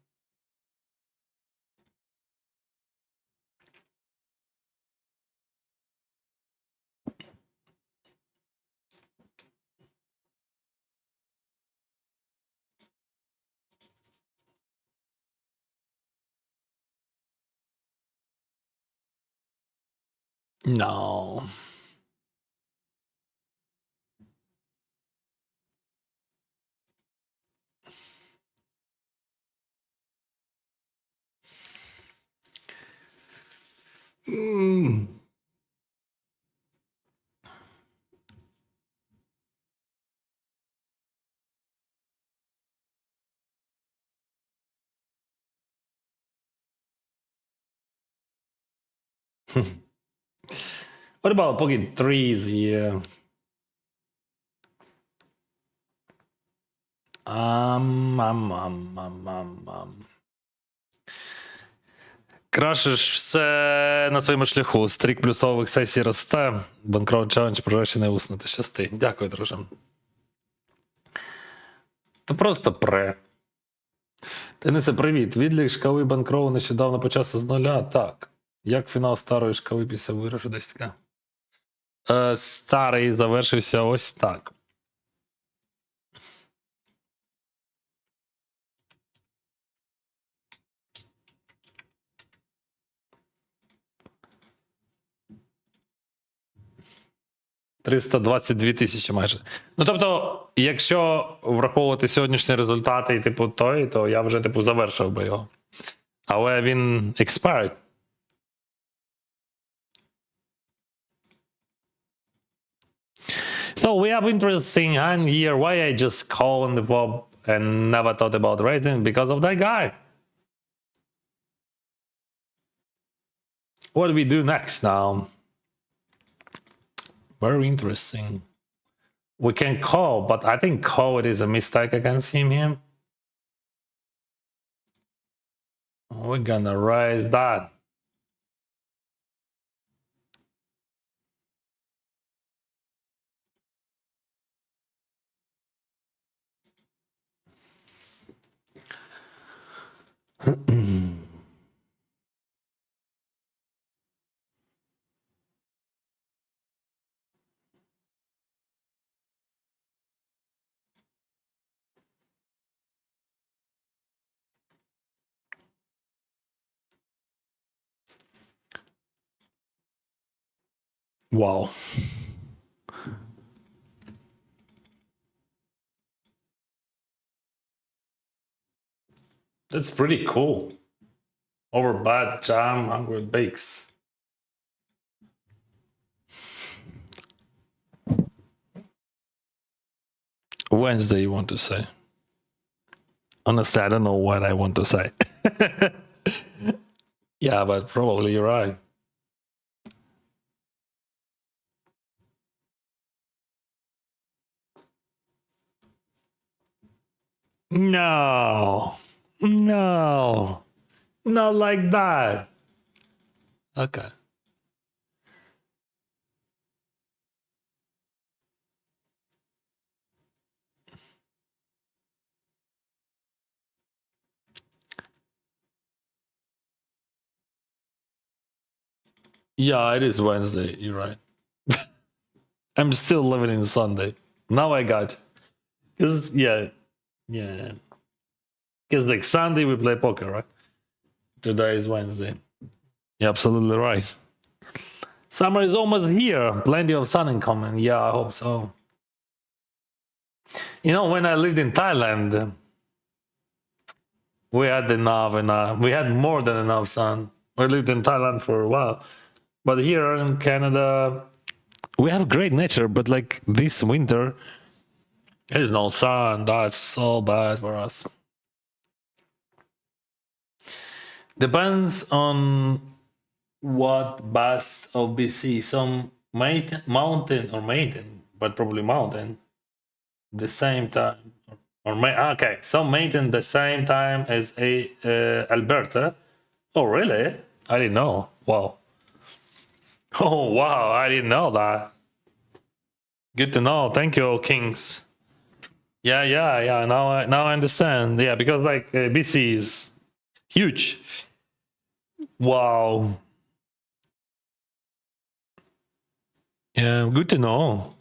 No. Mm. What about pocket threes here? Крашиш все на своєму шляху. Стрік плюсових сесій росте. Банкрот челендж прогресії не уснути. Щасти. Дякую, друже. Та просто пре. Денисе, привіт. Відлік шкали банкрову нещодавно почався з нуля. Так. Як фінал старої шкали після виграшу 10к? Старий завершився ось так. $322 тисячі майже. Ну, тобто, якщо враховувати сьогоднішні результати і типу той, то я вже типу завершив би його. Але він expired. So we have interesting hand here. Why I just call on the flop and never thought about raising because of that guy. What do we do next now? Very interesting. We can call, but I think call it is a mistake against him here. We're gonna raise that. Wow. That's pretty cool. Over bad jam, 100 bakes. Wednesday, you want to say? Honestly, I don't know what I want to say. Yeah, but probably you're right. No. No. Not like that. Okay. Yeah, it is Wednesday. You're right. I'm still living in Sunday. Now I got. Because, yeah. Because like Sunday we play poker, right? Today is Wednesday. You're absolutely right. Summer is almost here. Plenty of sun incoming. Yeah, I hope so. You know, when I lived in Thailand, we had enough, we had more than enough sun. We lived in Thailand for a while. But here in Canada, we have great nature, but like this winter, there's no sun. That's so bad for us. Depends on what bus of BC. Some mountain, but probably mountain, the same time. Okay, some mountain the same time as Alberta. Oh, really? I didn't know. Wow. Oh, wow, I didn't know that. Good to know. Thank you, Kings. Yeah. Now I understand. Yeah, because like BC is huge. Wow. Yeah, good to know.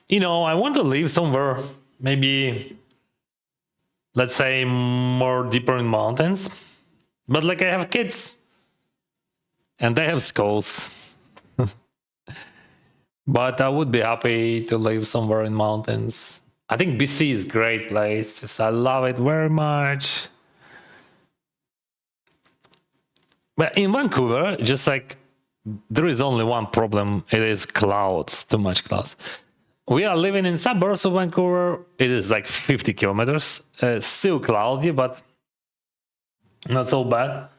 You know, I want to live somewhere, maybe, let's say, more deeper in mountains. But like I have kids, and they have schools. But I would be happy to live somewhere in mountains. I think BC is a great place. Just I love it very much. But in Vancouver, just like there is only one problem. It is clouds, too much clouds. We are living in suburbs of Vancouver. It is like 50 kilometers, still cloudy, but not so bad.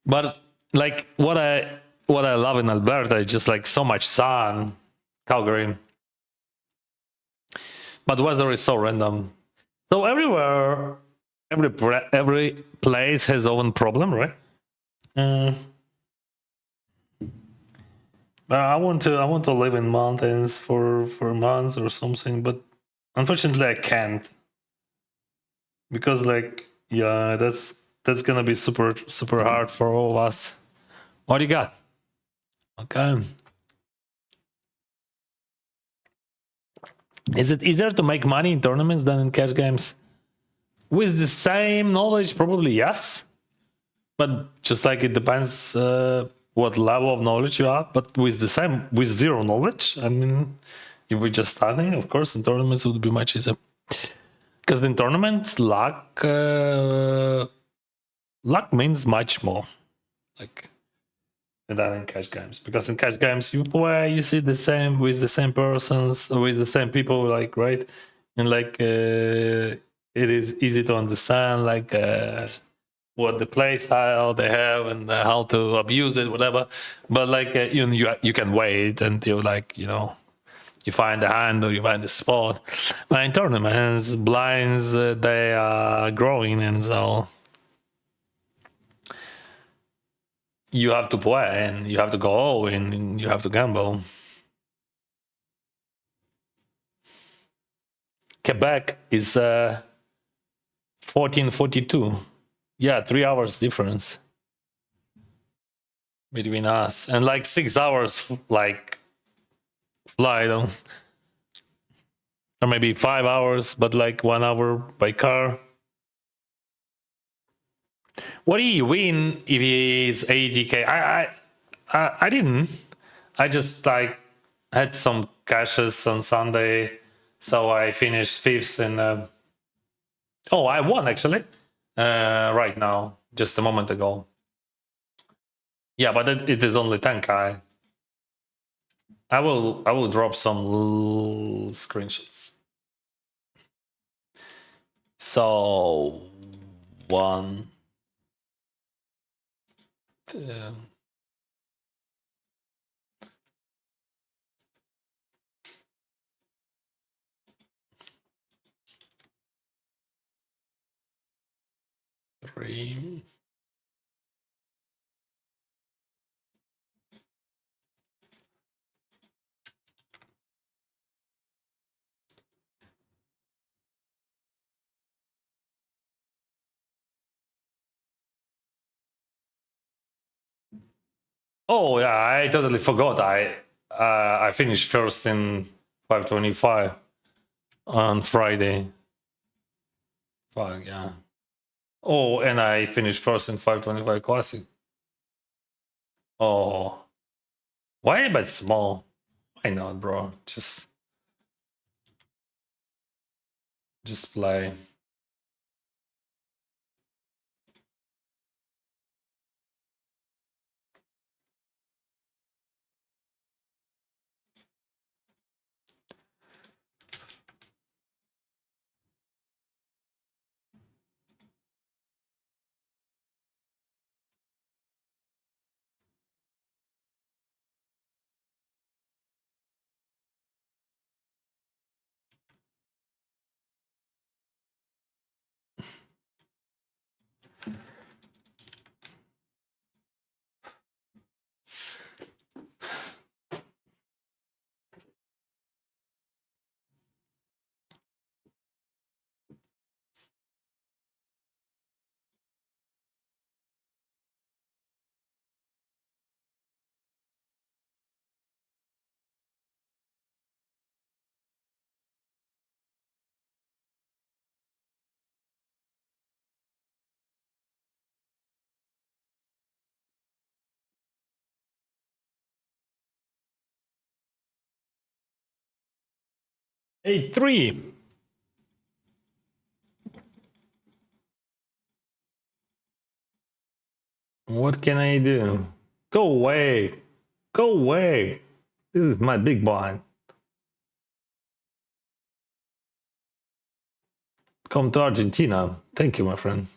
But like what I love in Alberta is just like so much sun, Calgary. But weather is so random. So everywhere, every place has own problem, right? Mm. I want to live in mountains for months or something, but unfortunately I can't because like yeah, that's gonna be super hard for all of us. What do you got? Okay. Is it easier to make money in tournaments than in cash games? With the same knowledge, probably yes. But just like it depends what level of knowledge you have. But with zero knowledge, I mean, if we're just starting, of course, in tournaments it would be much easier. Because in tournaments, luck means much more. Like than in cash games, because in cash games you play, you see the same with the same persons, with the same people, like right, and like it is easy to understand like what the play style they have and how to abuse it, whatever. But like you can wait until like you find a hand or you find a spot. But in tournaments, blinds they are growing, and so you have to play and you have to go all in and you have to gamble. Quebec is 14:42. Yeah, 3 hours difference between us, and like 6 hours like flight, or maybe 5 hours, but like 1 hour by car. What do you win if it's 80K? I didn't. I just like had some cashes on Sunday, so I finished fifth in. Oh, I won actually. Right now, just a moment ago. Yeah, but it is only 10K. I will drop some screenshots. So 1, 2. Three. Oh yeah, I totally forgot. I finished first in 525 on Friday. Fuck yeah. Oh, and I finished first in 525 classic. Oh, why a bit small? Why not, bro? Just play. Hey, 3. What can I do? Go away. Go away. This is my big blind. Come to Argentina. Thank you, my friend.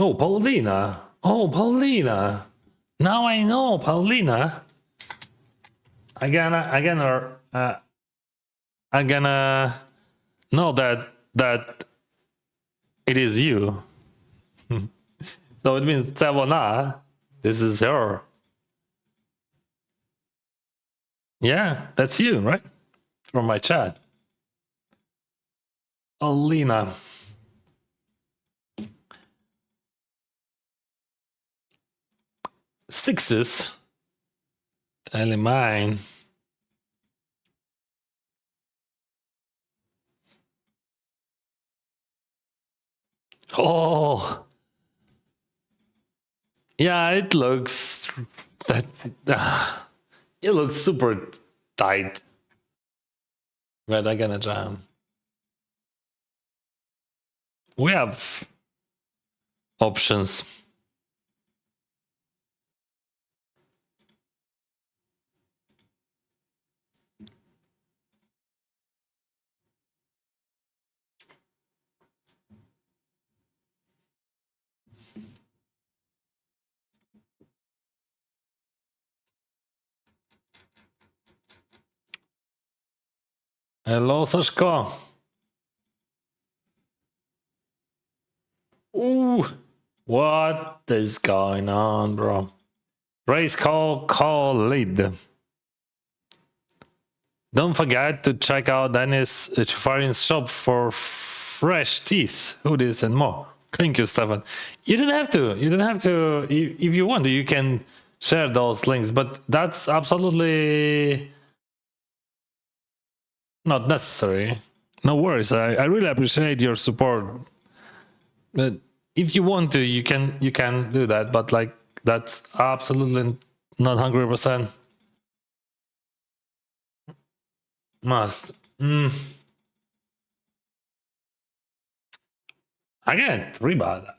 Oh, Paulina. Oh, Paulina. Now I know, Paulina. I'm gonna know that it is you. So it means Savona. This is her. Yeah, that's you, right? From my chat. Alina. Sixes. Tell mine. Oh. Yeah, it looks that it looks super tight. But I'm gonna jam. We have options. Hello, Sashko. Ooh, what is going on, bro? Race call lead. Don't forget to check out Dennis Chafarian's shop for fresh teas, hoodies, and more. Thank you, Stefan. You don't have to. You don't have to. If you want to, you can share those links, but that's absolutely not necessary. No worries. I really appreciate your support. But if you want to, you can do that. But like that's absolutely not 100% must. I can 3-bot that.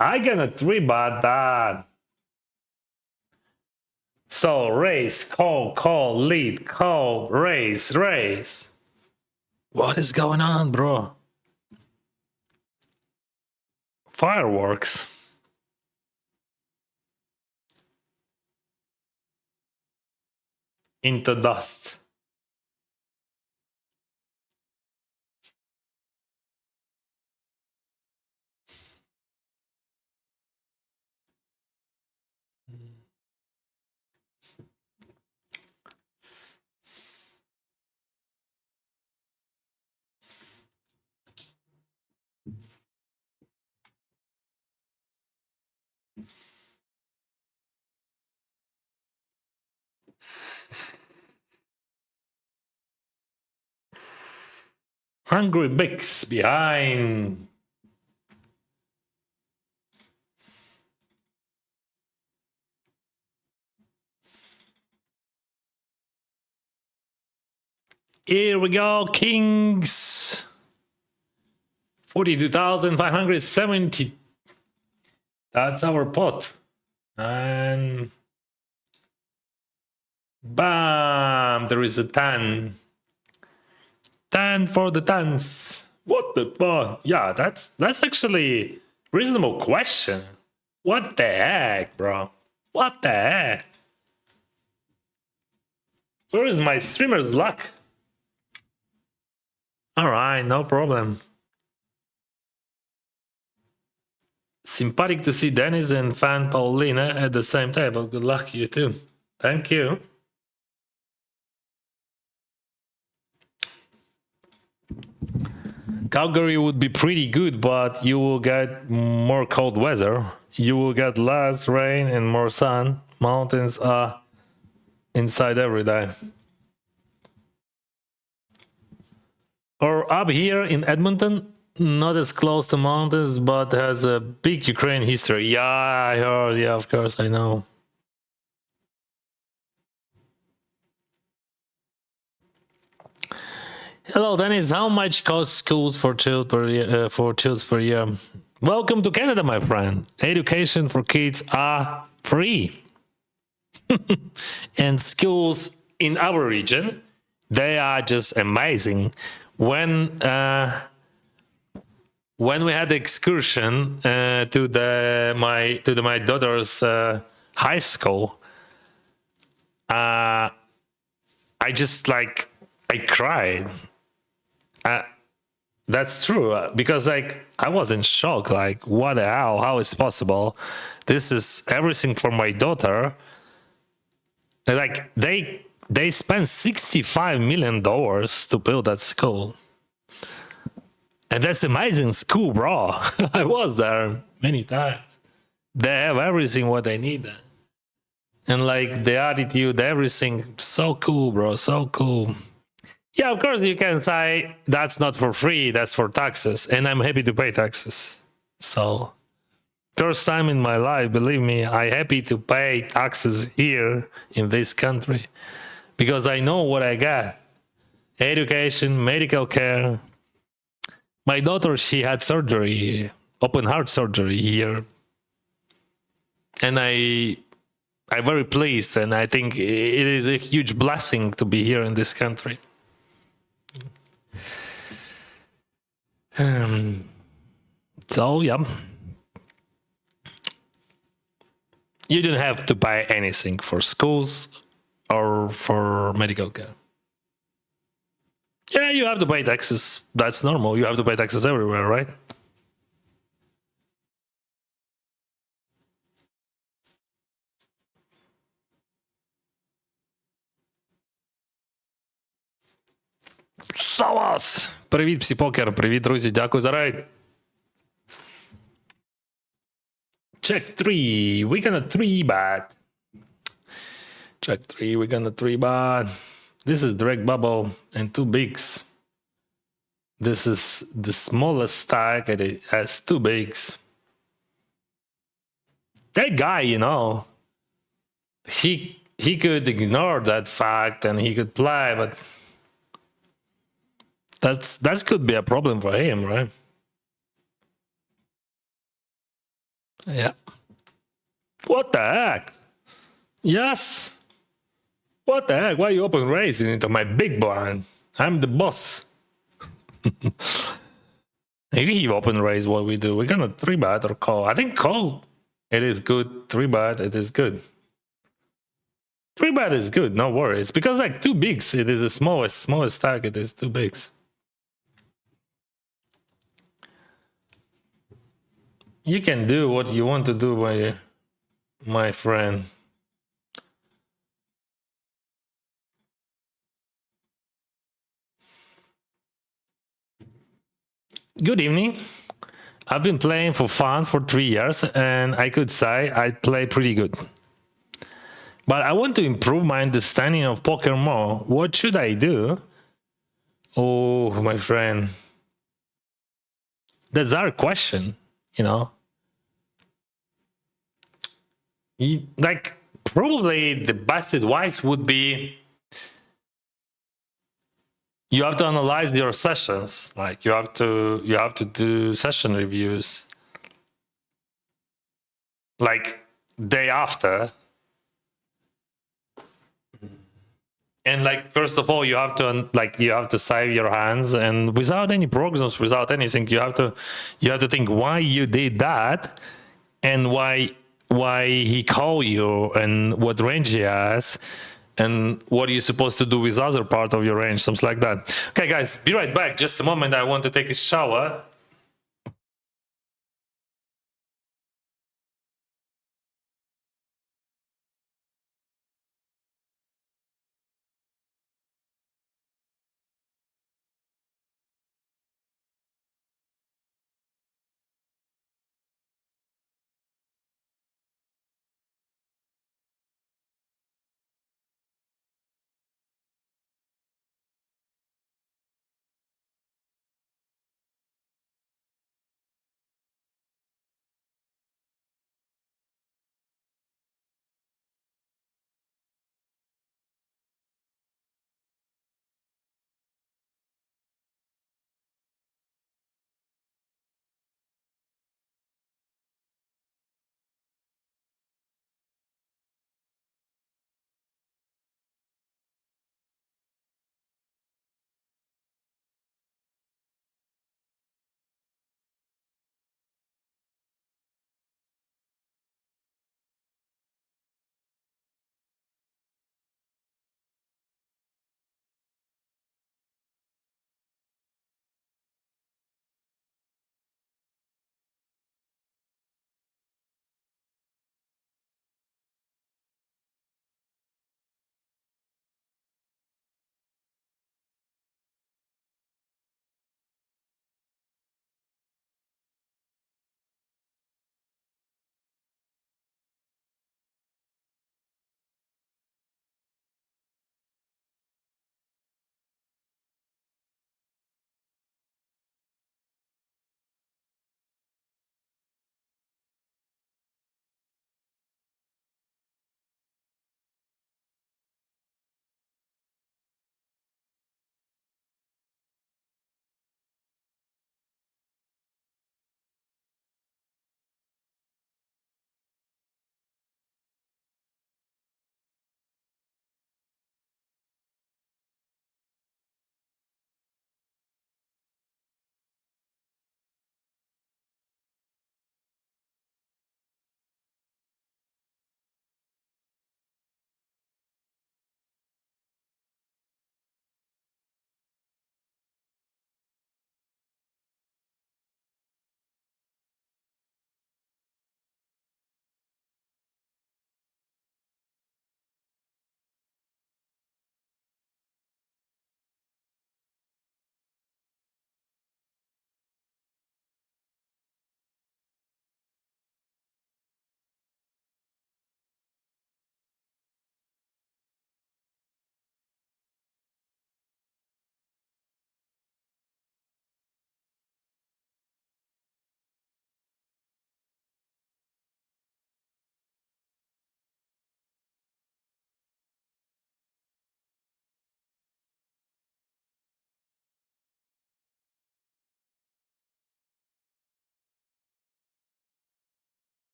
I can 3-bot that. So race, call, lead, call, race. What is going on, bro? Fireworks. Into dust. Hungry Bix behind. Here we go, Kings. 42,570. That's our pot. And bam, there is a 10. 10 for the tens. What the fuck? Yeah, that's actually reasonable question. What the heck, bro? What the heck? Where is my streamer's luck? All right, no problem. Sympathetic to see Dennis and fan Paulina at the same table. Good luck, you too. Thank you. Calgary would be pretty good, but you will get more cold weather. You will get less rain and more sun. Mountains are inside every day. Or up here in Edmonton, not as close to mountains, but has a big Ukraine history. Yeah, I heard. Yeah, of course, I know. Hello, Dennis. How much cost schools for children per year? Welcome to Canada, my friend. Education for kids are free, and schools in our region, they are just amazing. When when we had the excursion to my daughter's high school, I just like I cried. That's true because like I was in shock. Like, what the hell? How is possible? This is everything for my daughter. Like they spent $65 million to build that school, and that's amazing school, bro. I was there many times. They have everything what they need, and like the attitude, everything, so cool, bro, so cool. Yeah, of course you can say that's not for free, that's for taxes, and I'm happy to pay taxes. So first time in my life, believe me, I'm happy to pay taxes here in this country because I know what I got. Education, medical care. My daughter, she had surgery, open heart surgery here. And I'm very pleased, and I think it is a huge blessing to be here in this country. So, yeah. You don't have to buy anything for schools or for medical care. Yeah, you have to pay taxes. That's normal. You have to pay taxes everywhere, right? Салас! Привіт, псіпокер. Привіт, друзі. Дякую за рейд. Check 3. We're gonna 3-bet. Check 3. We're gonna 3-bet. This is direct bubble and 2 bigs. This is the smallest stack and it has 2 bigs. That guy, you know, he could ignore that fact and he could play, but that could be a problem for him, right? Yeah. What the heck? Yes. What the heck? Why are you open raising into my big blind? I'm the boss. Maybe he open raise what we do. We're gonna 3-bet or call. I think call. It is good. 3-bet. It is good. 3-bet is good. No worries. Because like 2 bigs, it is the smallest stack. It is 2 bigs. You can do what you want to do, my friend. Good evening. I've been playing for fun for 3 years, and I could say I play pretty good. But I want to improve my understanding of poker more. What should I do? Oh, my friend. That's our question, you know. Like, probably the best advice would be you have to analyze your sessions. Like you have to do session reviews like day after. And like first of all, you have to save your hands, and without any programs, without anything, you have to think why you did that and why he called you and what range he has and what are you supposed to do with other part of your range, something like that. Okay, guys, be right back. Just a moment. I want to take a shower.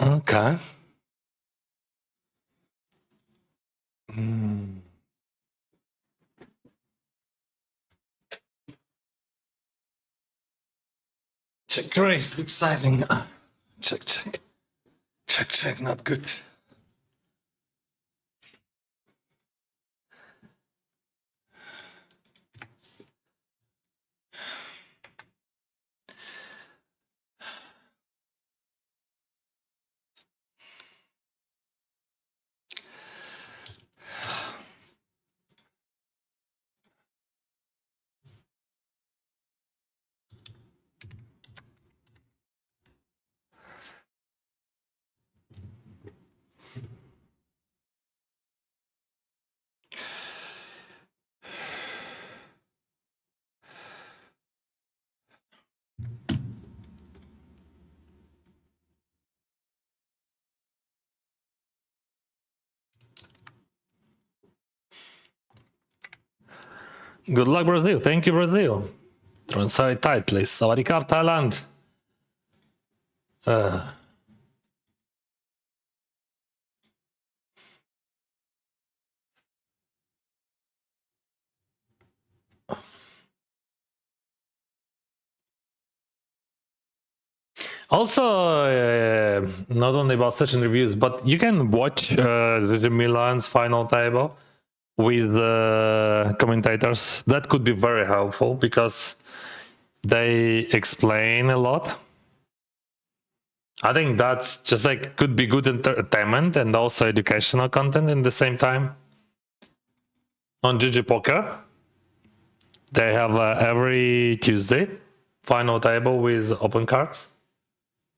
Okay. Mm. Check raise, big sizing. Check, check. Check, check, not good. Good luck, Brazil. Thank you, Brazil. Translate tightly. Sawadee Krap, Thailand. Also, not only about session reviews, but you can watch Milan's final table with commentators. That could be very helpful because they explain a lot. I think that's just like could be good entertainment and also educational content in the same time. On GG Poker, they have every Tuesday final table with open cards.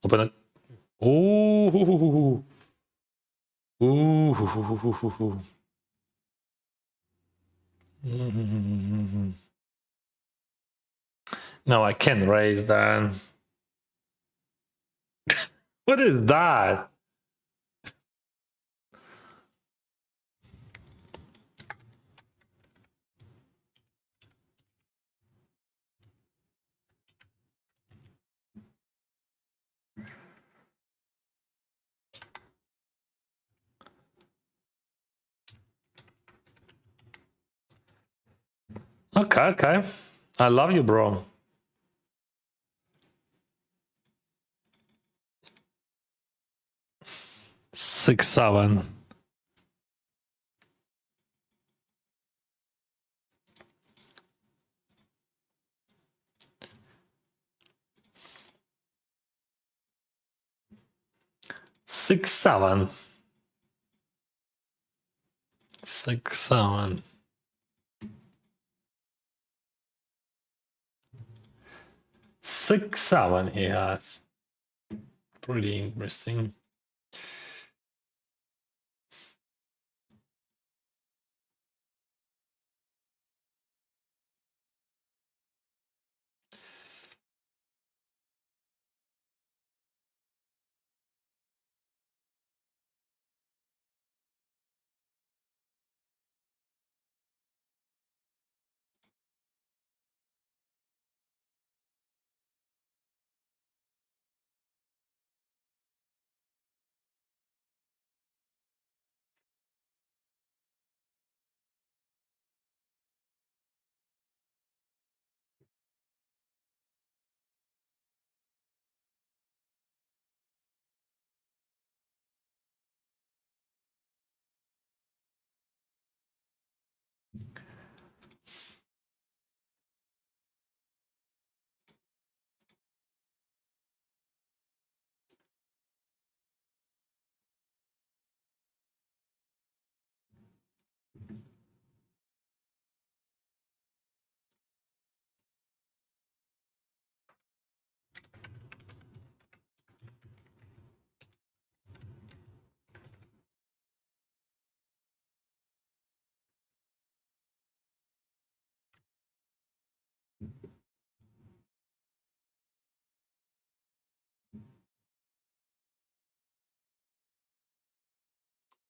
Open it. Ooh. Ooh. No, I can't raise that. What is that? Okay. I love you, bro. 6-7. Six, seven. 6-7. 6-7 he has. Pretty interesting.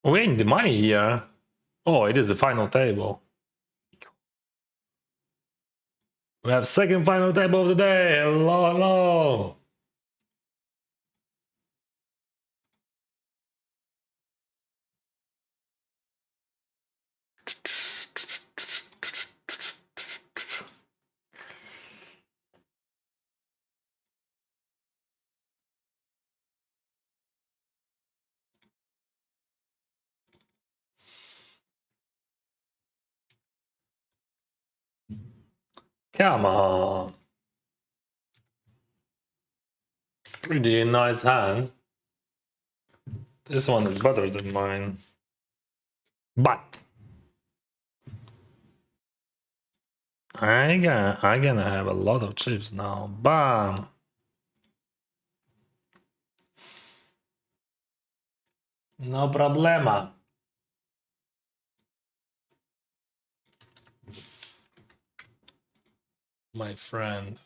We're in the money here. Oh, it is the final table. We have second final table of the day. Hello. Come on. Pretty nice hand. This one is better than mine. But I'm gonna have a lot of chips now. Bam. No problema. My friend.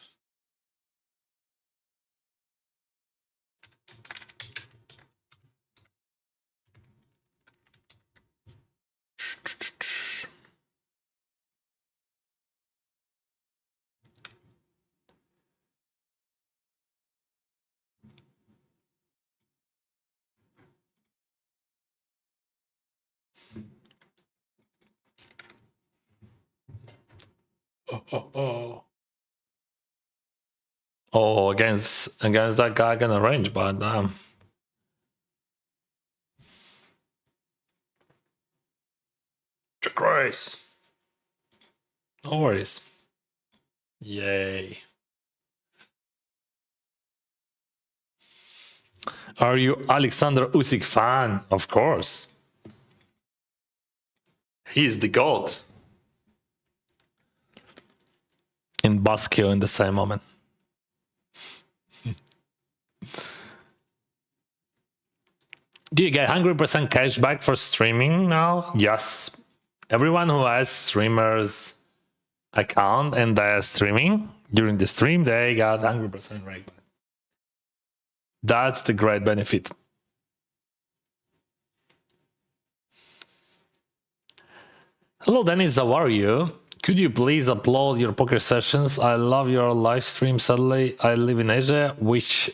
Oh, against that guy I can arrange, but check raise. No worries. Yay. Are you Alexander Usyk fan? Of course. He's the goat. In Basque in the same moment. Do you get 100% cash back for streaming now? Yes. Everyone who has streamers account and they're streaming during the stream, they got 100% rake back. That's the great benefit. Hello, Dennis. How are you? Could you please upload your poker sessions? I love your live stream. Sadly, I live in Asia, which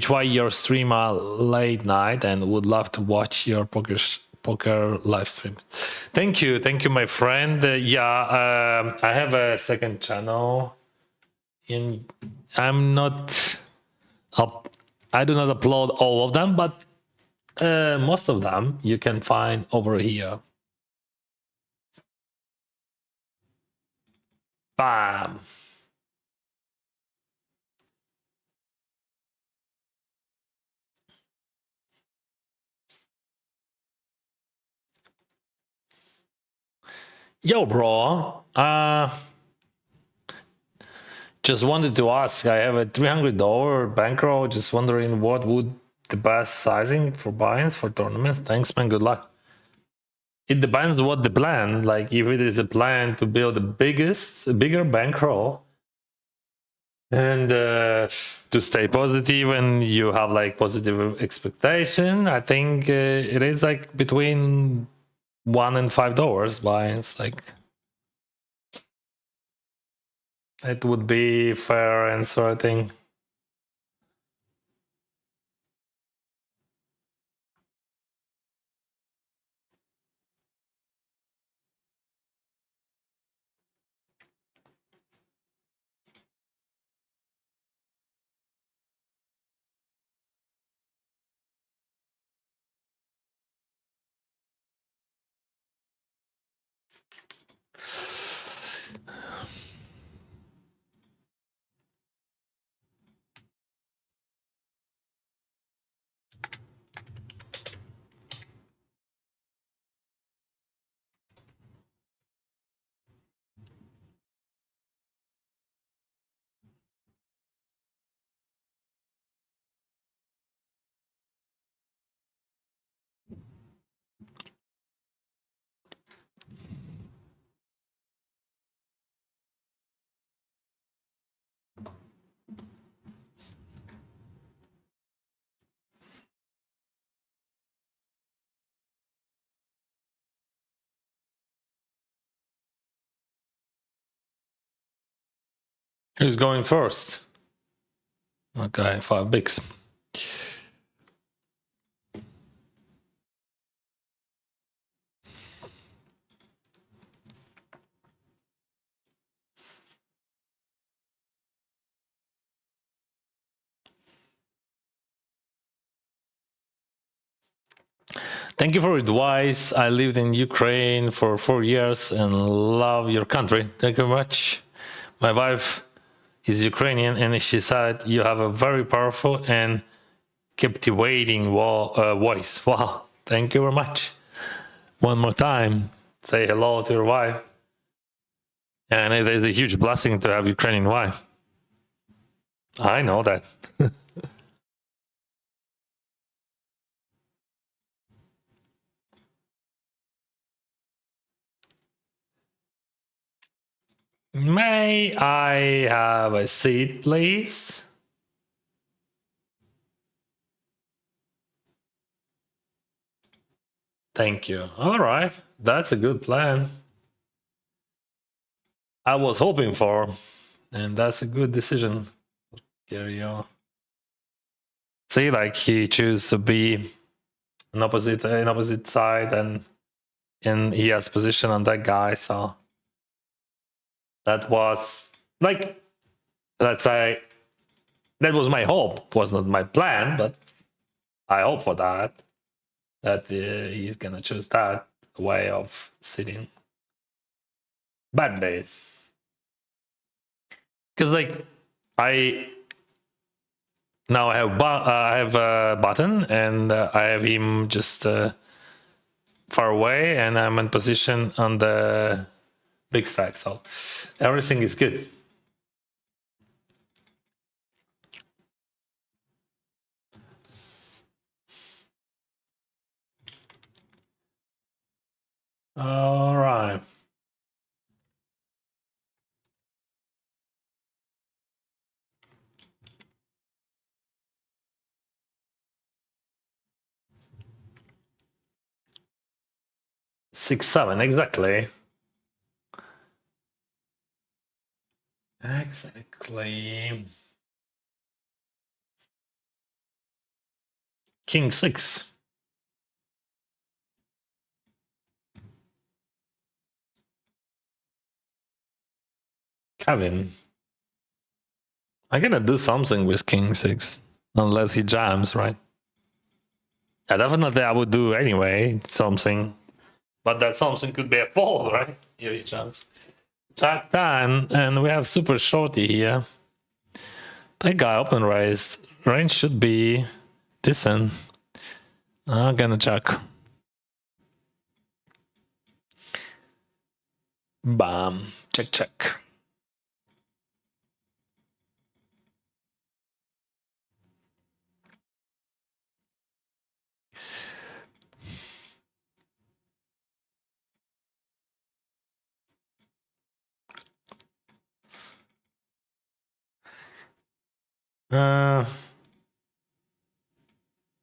why your stream are late night, and would love to watch your poker live streams. Thank you, my friend. I have a second channel, and I'm not up. I do not upload all of them, but most of them you can find over here. Bam. Yo, bro. Just wanted to ask. I have a $300 bankroll. Just wondering what would the best sizing for buy-ins for tournaments. Thanks, man. Good luck. It depends what the plan. Like if it is a plan to build the bigger bankroll, and to stay positive, and you have like positive expectation, I think it is like between $1 and $5 buy-ins. Like it would be fair answer, I think. Who's going first? Okay, 5 bigs. Thank you for advice. I lived in Ukraine for 4 years and love your country. Thank you very much. My wife is Ukrainian, and she said you have a very powerful and captivating voice. Wow, thank you very much. One more time, say hello to your wife. And it is a huge blessing to have Ukrainian wife. I know that. May I have a seat, please? Thank you. All right, that's a good plan. I was hoping for, and that's a good decision. Carry on. See, like he chose to be an opposite side, and he has position on that guy. So that was like, let's say, that was my hope. It was not my plan, but I hope for that he's gonna choose that way of sitting. Bad day, because like I now I have a button, and I have him just far away, and I'm in position on the big stack, so everything is good. All right. Six, seven, exactly. Exactly. King six. Kevin. I'm gonna do something with King six, unless he jams, right? Yeah, definitely I would do anyway, something. But that something could be a fold, right? Here he jumps. Jack 10, and we have super shorty here. That guy open raised. Range should be decent. I'm gonna check. Bam. Check, check.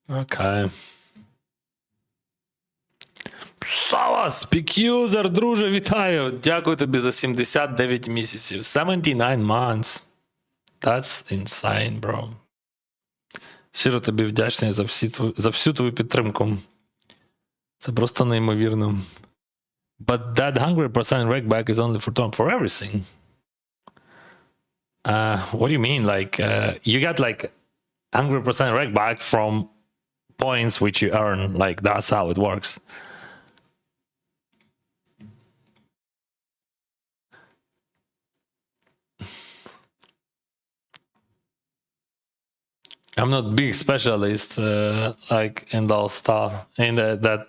Okay. Салас, пік-юзер, друже, вітаю. Дякую тобі за 79 місяців. 79 months. That's insane, bro. Щиро тобі вдячний за всю твою підтримку. Це просто неймовірно. But that 100% rakeback is only for everything. What do you mean? Like, you got like 100% rakeback from points which you earn. Like, that's how it works. I'm not big specialist like in those stuff, in that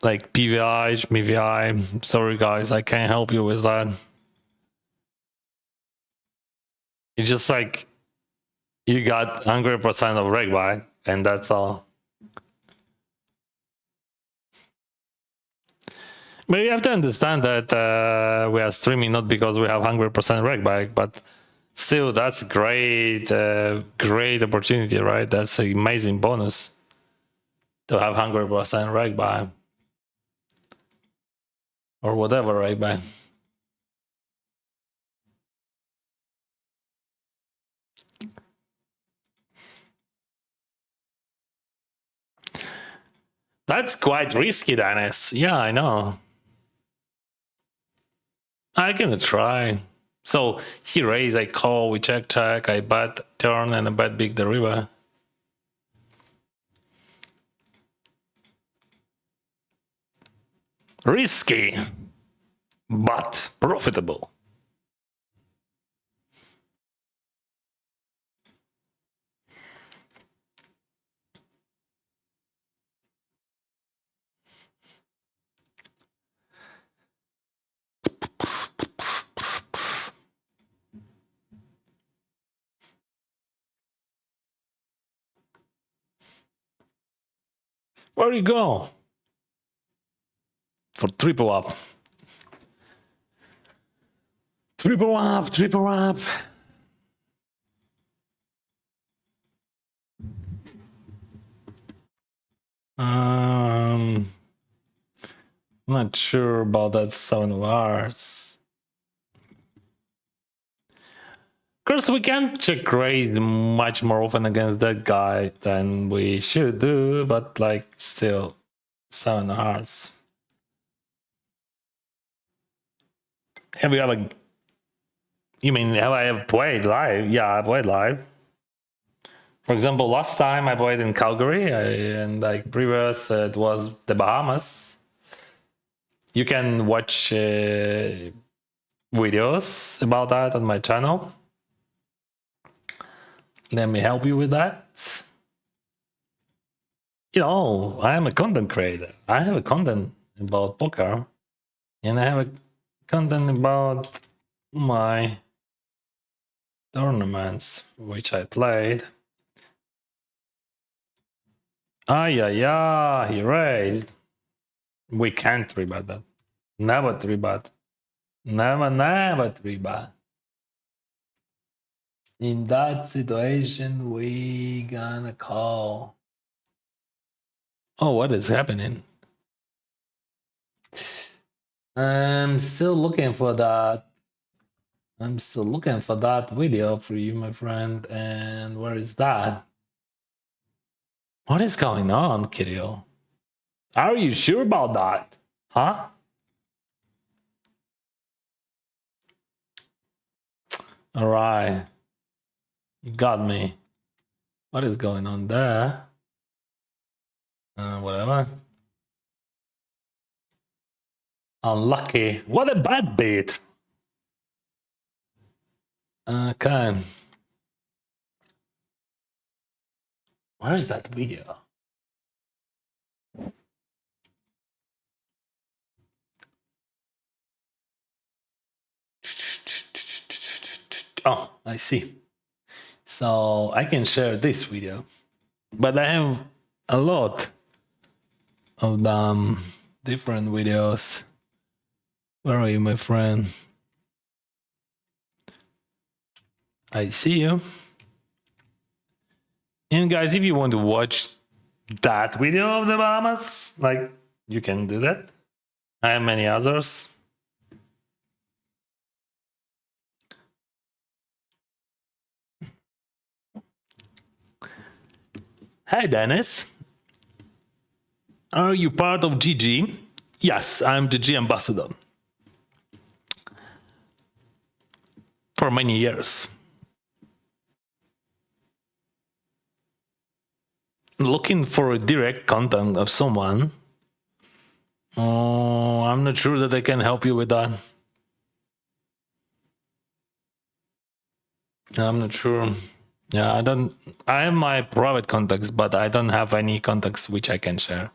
like PVI, MVI. Sorry guys, I can't help you with that. It's just like you got 100% of reg back, and that's all. But you have to understand that we are streaming not because we have 100% reg back, but still, that's great, great opportunity, right? That's an amazing bonus to have 100% reg buy or whatever reg buy. That's quite risky, Dennis. Yeah, I know. I'm gonna try. So he raised, I call, we check, I bet turn, and I bet big the river. Risky. but profitable. Where you go? For triple up. Triple up, triple up. Not sure about that 7 of hearts. Of course, we can't check raise much more often against that guy than we should do, but like still 7 of hearts. Have you ever? You mean have I ever played live? Yeah, I played live. For example, last time I played in Calgary, and like previous it was the Bahamas. You can watch videos about that on my channel. Let me help you with that. You know, I am a content creator. I have a content about poker, and I have a content about my tournaments, which I played. Yeah, he raised. We can't 3-bet that. Never 3-bet. Never 3-bet. In that situation, we gonna call. Oh, what is happening? I'm still looking for that. I'm still looking for that video for you, my friend. And where is that? What is going on, Kirill? Are you sure about that? Huh? All right. You got me. What is going on there? Whatever. Unlucky. What a bad beat. Okay. Where is that video? Oh, I see. So I can share this video, but I have a lot of different videos. Where are you, my friend? I see you. And guys, if you want to watch that video of the Bahamas, like, you can do that. I have many others. Hi, Dennis. Are you part of GG? Yes, I'm GG ambassador. For many years. Looking for a direct contact of someone. Oh, I'm not sure that I can help you with that. I'm not sure. Yeah, I have my private contacts, but I don't have any contacts which I can share.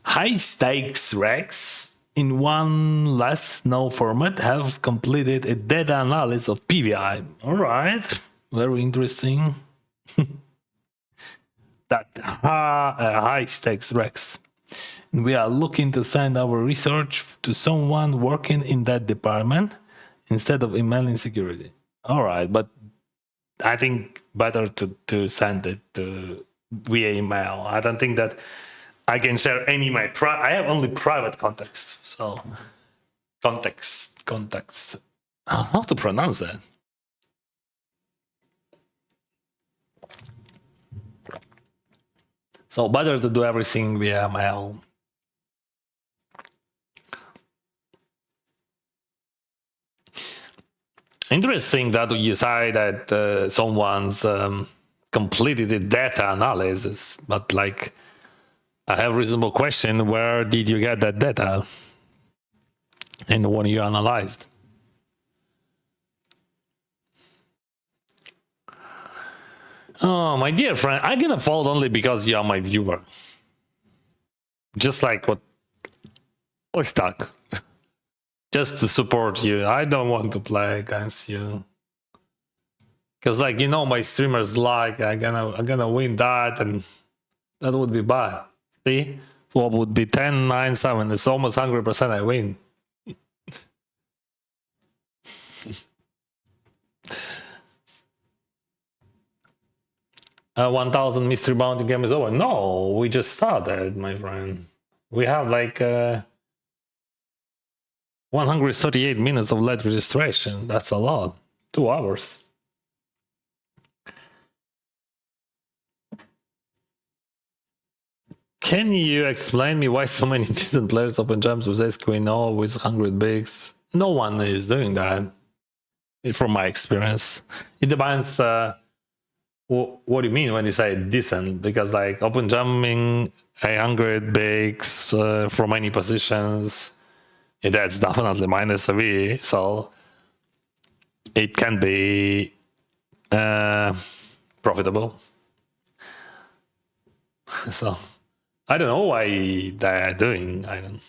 High stakes Rex in one less no format have completed a data analysis of PVI. All right, very interesting. That high stakes Rex. We are looking to send our research to someone working in that department instead of emailing security. All right, but I think better to send it via email. I don't think that I can share any of my I have only private contacts. So contacts. How to pronounce that? So better to do everything via mail. Interesting that you say that someone's completed the data analysis, but like I have a reasonable question. Where did you get that data? And what you analyzed? Oh, my dear friend, I'm gonna fold only because you are my viewer. Just like what was stuck. Just to support you. I don't want to play against you. Cause like my streamers like I'm gonna win that, and that would be bad. See? What would be 10, 9, 7? It's almost 100% I win. 1,000 mystery bounty game is over. No, we just started, my friend. We have like 138 minutes of late registration. That's a lot. 2 hours. Can you explain me why so many decent players open jumps with ace queen or with 100 bigs? No one is doing that, from my experience. It depends. What do you mean when you say decent? Because like open jumping 100 bigs from any positions, that's definitely minus a V. So it can be profitable. So I don't know why they're doing. I don't.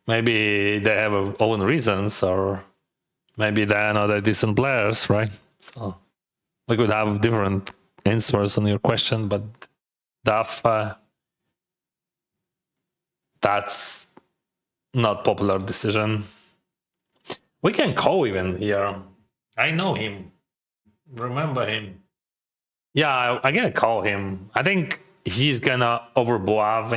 Maybe they have their own reasons, or maybe they're not a decent players, right? So we could have different answers on your question, but that's not popular decision. We can call even here. I know him. Remember him. Yeah, I'm gonna call him. I think he's gonna overbluff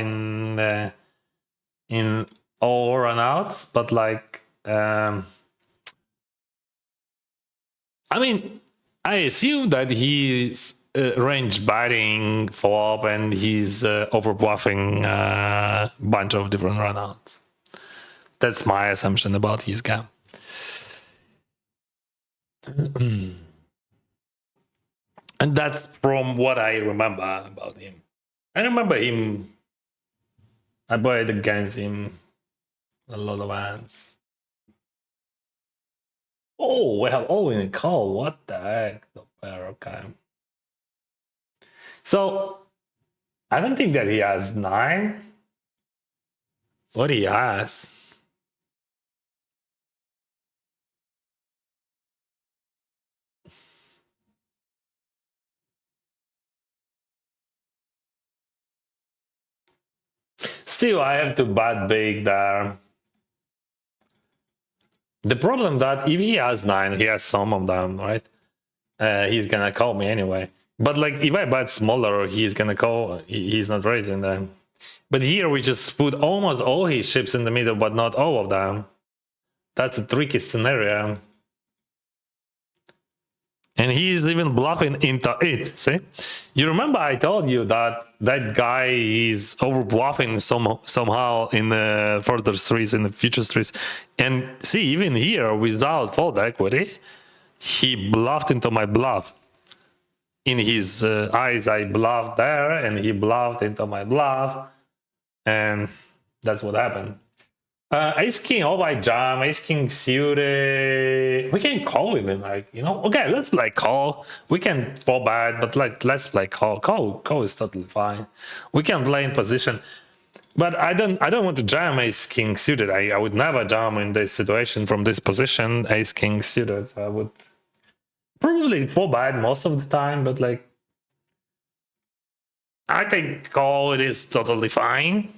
in all runouts, but like I mean, I assume that he's range biting flop and he's overbluffing a bunch of different runouts. That's my assumption about his game. And that's from what I remember about him. I remember him. I played against him a lot of hands. Oh, we have all in a call. What the heck? Okay. So I don't think that he has 9. What he has? Still, I have to bet big there. The problem that if he has 9, he has some of them, right? He's gonna call me anyway. But like if I bet smaller, he's gonna call. He's not raising them. But here we just put almost all his chips in the middle, but not all of them. That's a tricky scenario. And he's even bluffing into it. See, you remember I told you that that guy is over bluffing somehow in the further threes, in the future threes. And see, even here without fold equity, he bluffed into my bluff. In his eyes, I bluffed there, and he bluffed into my bluff, and that's what happened. Ace king all by jam, ace king suited. We can call even like okay, let's play call. We can fall bad, but let's play call. Call is totally fine. We can play in position, but I don't want to jam ace king suited. I would never jam in this situation from this position. Ace king suited. I would probably fall bad most of the time, but like I think call it is totally fine.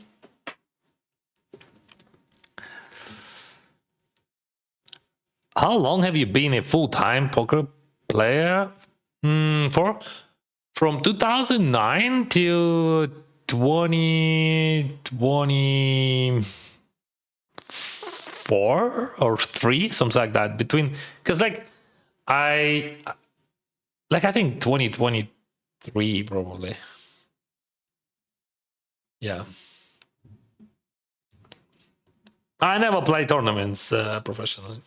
How long have you been a full-time poker player? For from 2009 to 2024 or 3, something like that. Between, because I think 2023 probably. Yeah. I never play tournaments professionally.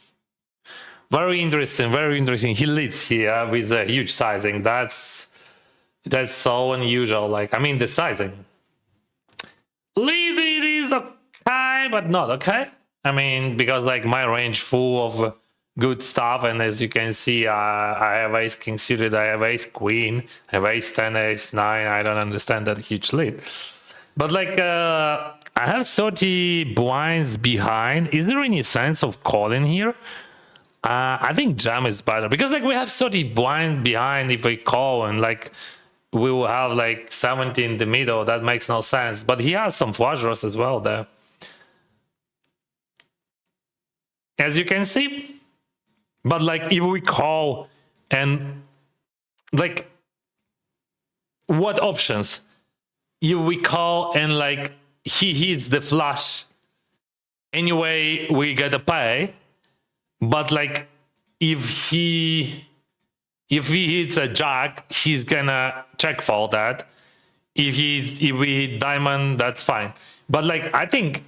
Very interesting, very interesting. He leads here with a huge sizing. That's so unusual. Like, I mean, the sizing. okay, but not okay. I mean, because like my range full of good stuff, and as you can see, I have ace king suited, I have ace queen, I have ace 10, ace 9. I don't understand that huge lead. But like, I have 30 blinds behind. Is there any sense of calling here? I think jam is better because like we have 30 blind behind if we call, and like we will have like 70 in the middle. That makes no sense. But he has some flush draws as well there. As you can see. But like if we call and like what options? If we call and like he hits the flush, anyway we get a pay. But like if he hits a jack, he's gonna check fold that. If we hit diamond, that's fine. But like I think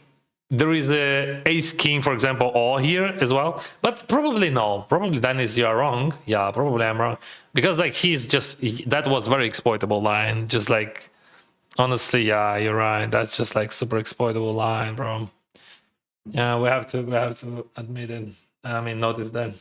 there is a ace king, for example, all here as well. But probably no. Probably Dennis, you are wrong. Yeah, probably I'm wrong. Because like that was very exploitable line. Just like honestly, yeah, you're right. That's just like super exploitable line, bro. Yeah, we have to admit it. I mean, notice that.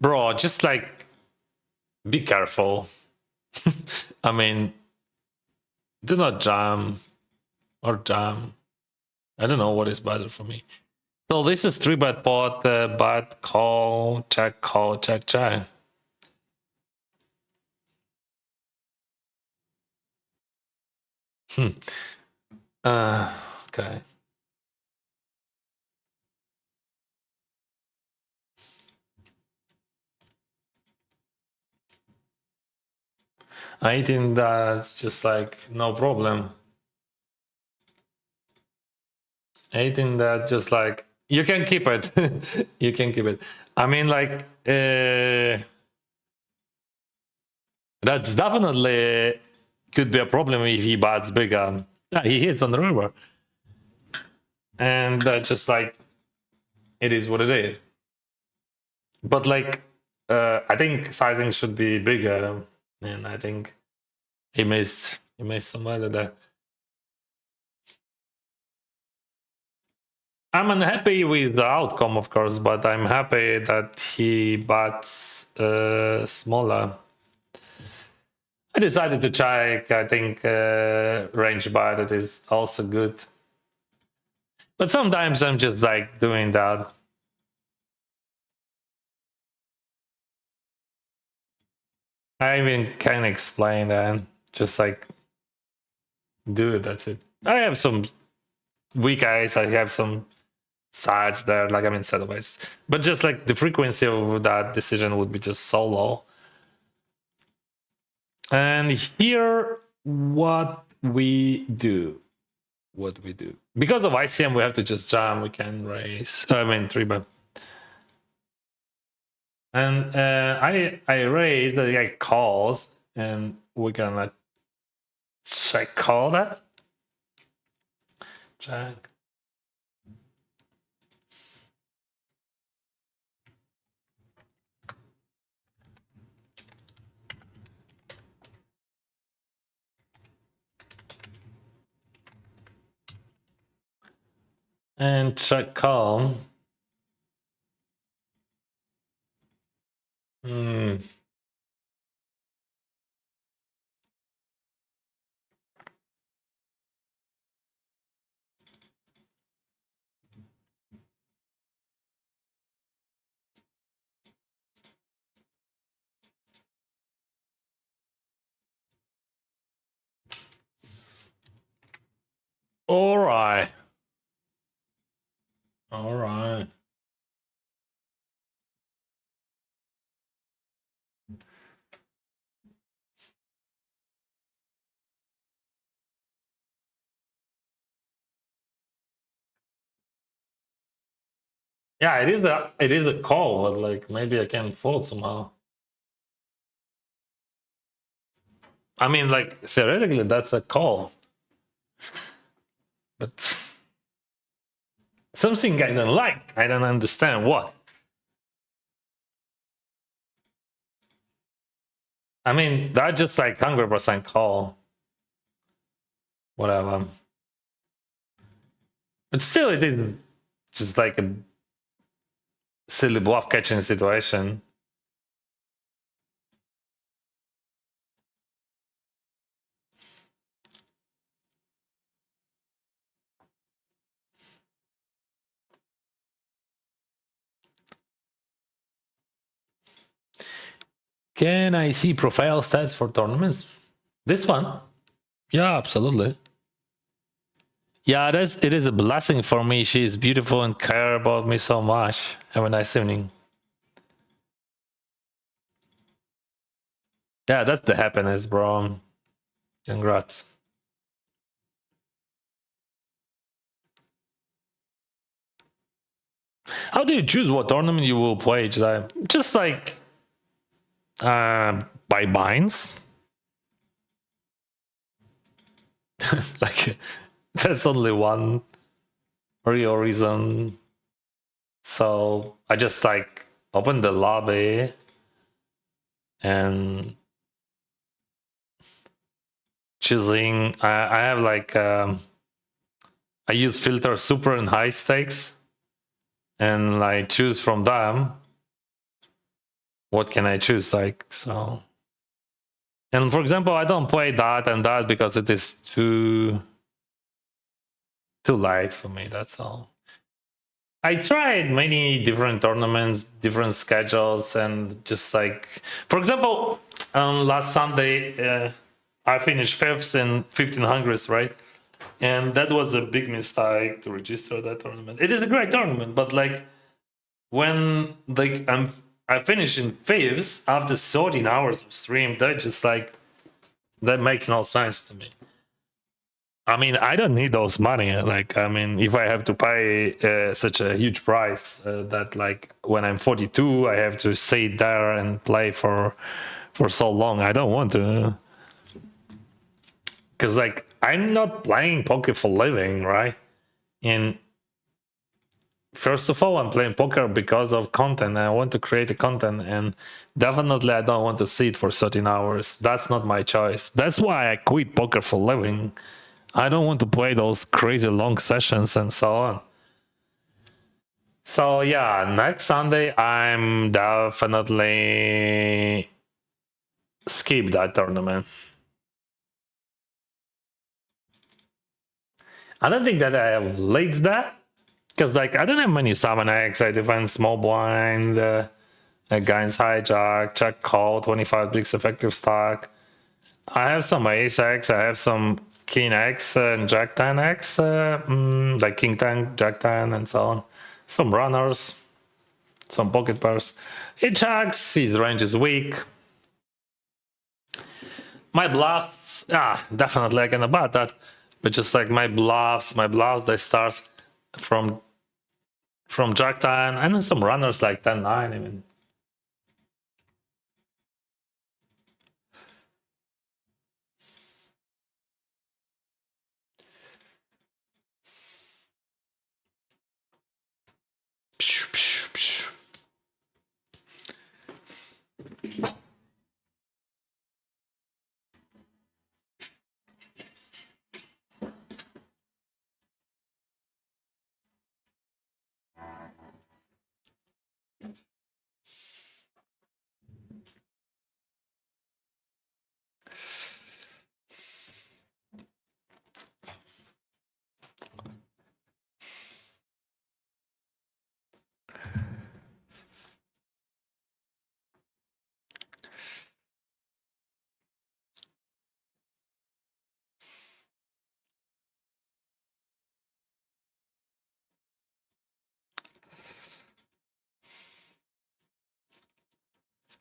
Bro, just like be careful. I mean, do not jam or jam. I don't know what is better for me. So this is 3-bet pot, but call, check, check. Okay. I think that's just like no problem. I think that just like you can keep it. You can keep it. I mean, like that's definitely could be a problem if he bats bigger. Yeah, he hits on the river, and just like it is what it is. But like I think sizing should be bigger, and I think he missed some money there. I'm unhappy with the outcome, of course, but I'm happy that he bats smaller. I decided to check. I think range bar that is also good. But sometimes I'm just like doing that. I even can explain that. Just like do it, that's it. I have some weak eyes, I have some sides there, like I mean set of eyes. But just like the frequency of that decision would be just so low. And here what we do. Because of ICM, we have to just jam. We can raise. I mean, 3-bet. And I raise the guy calls, and we're gonna check call that. Check. And check call. All right. Yeah, it is a call, but like maybe I can fold somehow. I mean, like theoretically, that's a call, but something I don't like. I don't understand what. I mean, that's just like 100% call. Whatever. But still, it is just like a silly bluff catching situation. Can I see profile stats for tournaments? This one? Yeah, absolutely. Yeah, it is a blessing for me. She is beautiful and care about me so much. Have a nice evening. Yeah, that's the happiness, bro. Congrats. How do you choose what tournament you will play each time? Just like by binds. Like that's only one real reason. So I just like open the lobby and choosing. I have like I use filter super and high stakes, and like choose from them. What can I choose? Like so. And for example, I don't play that and that because it is too light for me. That's all. I tried many different tournaments, different schedules, and just like, for example, last Sunday, I finished fifth in 1500s, right? And that was a big mistake to register that tournament. It is a great tournament, but like when like I finished in fifth after 13 hours of stream, that just like that makes no sense to me. I mean, I don't need those money. Like, I mean, if I have to pay such a huge price that, like, when I'm 42, I have to sit there and play for so long. I don't want to, because like I'm not playing poker for living, right? And first of all, I'm playing poker because of content. I want to create a content, and definitely I don't want to sit for 13 hours. That's not my choice. That's why I quit poker for living. I don't want to play those crazy long sessions and so on. So yeah, next Sunday I'm definitely skip that tournament. I don't think that I have leads that because like I don't have many summon X. I defend small blind, against hijack, check call, 25 bigs effective stack. I have some ace X. I have some king X and jack 10 X, like king 10, jack 10, and so on. Some runners, some pocket pairs. He checks. His range is weak. My blasts, definitely I can about that. But just like my bluffs, they start from jack 10 and then some runners like 10-9 even.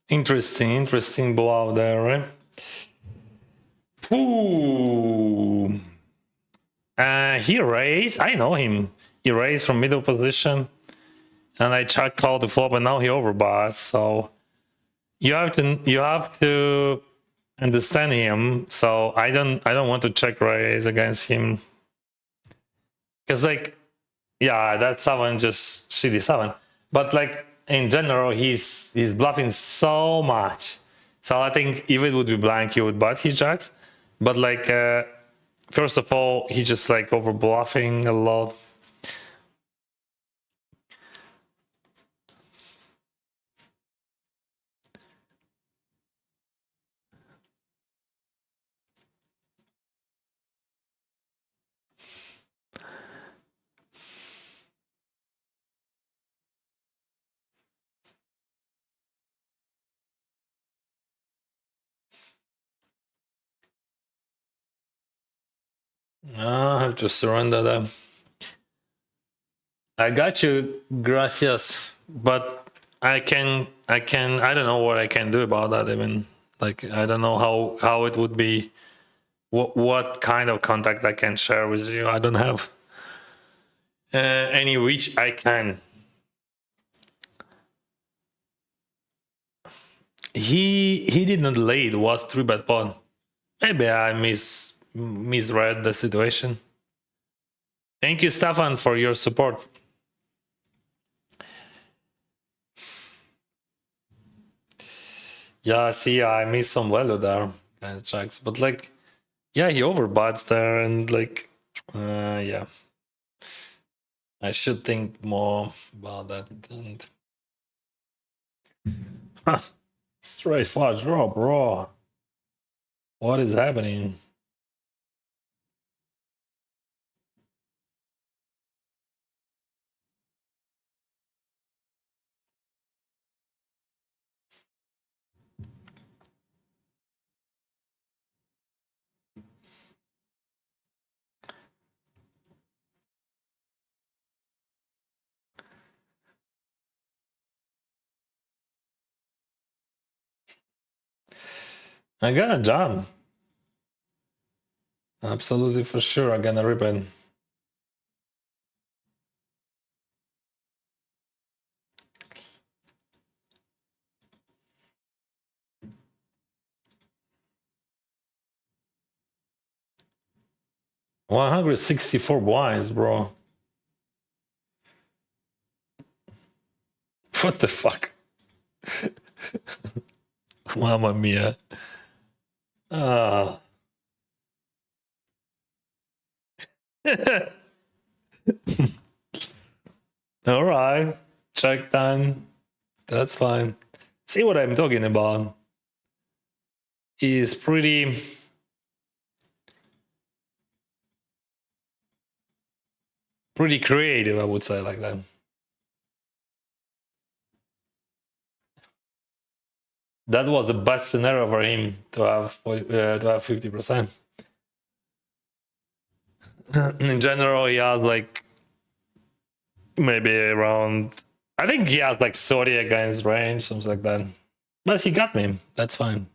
Interesting blow there, right? Ooh. He raised. I know him. He raised from middle position, and I check call the flop, and now he overbought. So you have to understand him. So I don't want to check raise against him because like yeah, that 7 just shitty 7. But like in general, he's bluffing so much, So I think if it would be blank, he would bet he jacks. But like, first of all, he just like over bluffing a lot. I have to surrender them. I got you, gracias. But I don't know what I can do about that. Even like, I don't know how it would be. What kind of contact I can share with you? I don't have any which I can. He didn't lay. It was 3-bet pot. Maybe I misread the situation. Thank you, Stefan, for your support. Yeah, see, I missed some value there, guys, checks. But like, yeah, he overbets there, and like, yeah, I should think more about that. And straight flush draw, bro. What is happening? I got a jam. Absolutely for sure. I'm gonna rip it. $164 blinds, bro. What the fuck? Mamma mia. Ah. All right. Check done. That's fine. See what I'm talking about. Is pretty creative, I would say, like that. That was the best scenario for him to have 50%. In general, he has like maybe around. I think he has like 30 against range, something like that. But he got me. That's fine.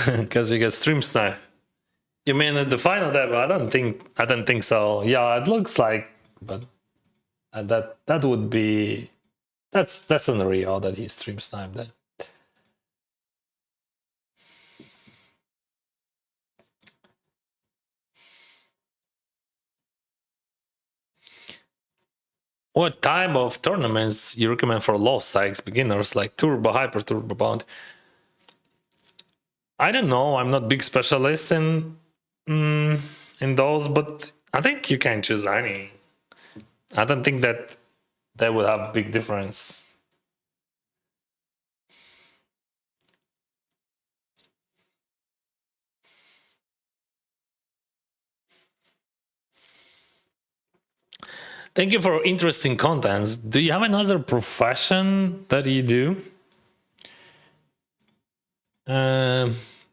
Because you get stream snipe. You mean at the final tab? I don't think so. Yeah, it looks like, but that would be that's unreal that he stream sniped that. What type of tournaments you recommend for low stakes beginners, like turbo, hyper turbo, bound? I don't know. I'm not big specialist in those, but I think you can choose any. I don't think that they would have a big difference. Thank you for interesting contents. Do you have another profession that you do?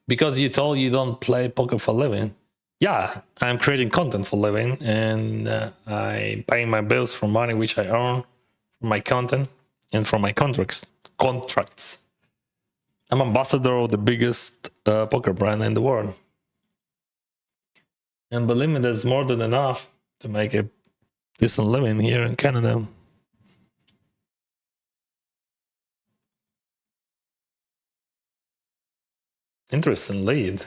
Because you told you don't play poker for a living. Yeah, I'm creating content for a living, and I'm paying my bills from money which I earn from my content and from my contracts. I'm ambassador of the biggest poker brand in the world. And believe me, that's more than enough to make a decent living here in Canada. Interesting lead.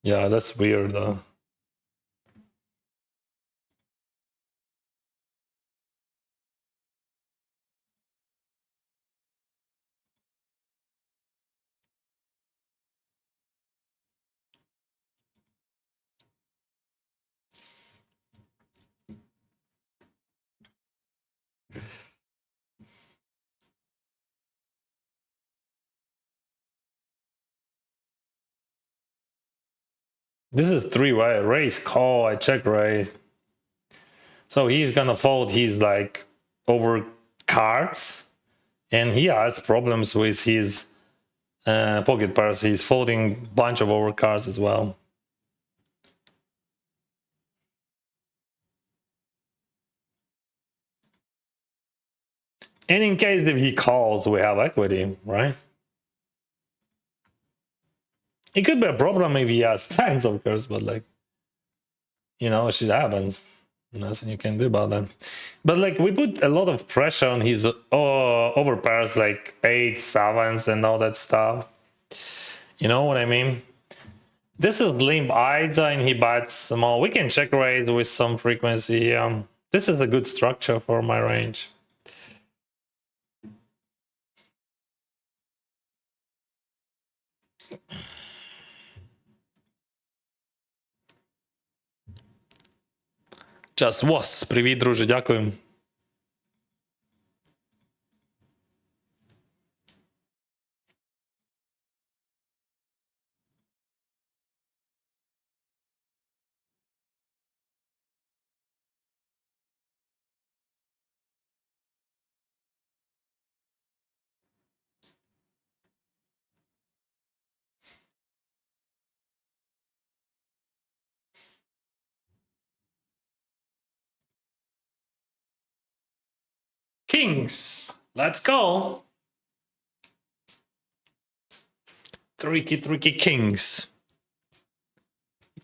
Yeah, that's weird though. This is three-way raise call. I check raise. So he's gonna fold his like over cards, and he has problems with his pocket pairs. He's folding bunch of over cards as well. And in case if he calls, we have equity, right? It could be a problem if he has tens, of course, but like, you know, shit happens. Nothing you can do about that. But like, we put a lot of pressure on his over pairs, like 8, 7s, and all that stuff. You know what I mean? This is limp Isa, and he bets small. We can check raise with some frequency. This is a good structure for my range. Just was. Привіт, друже, дякую. Kings, let's go. Tricky kings.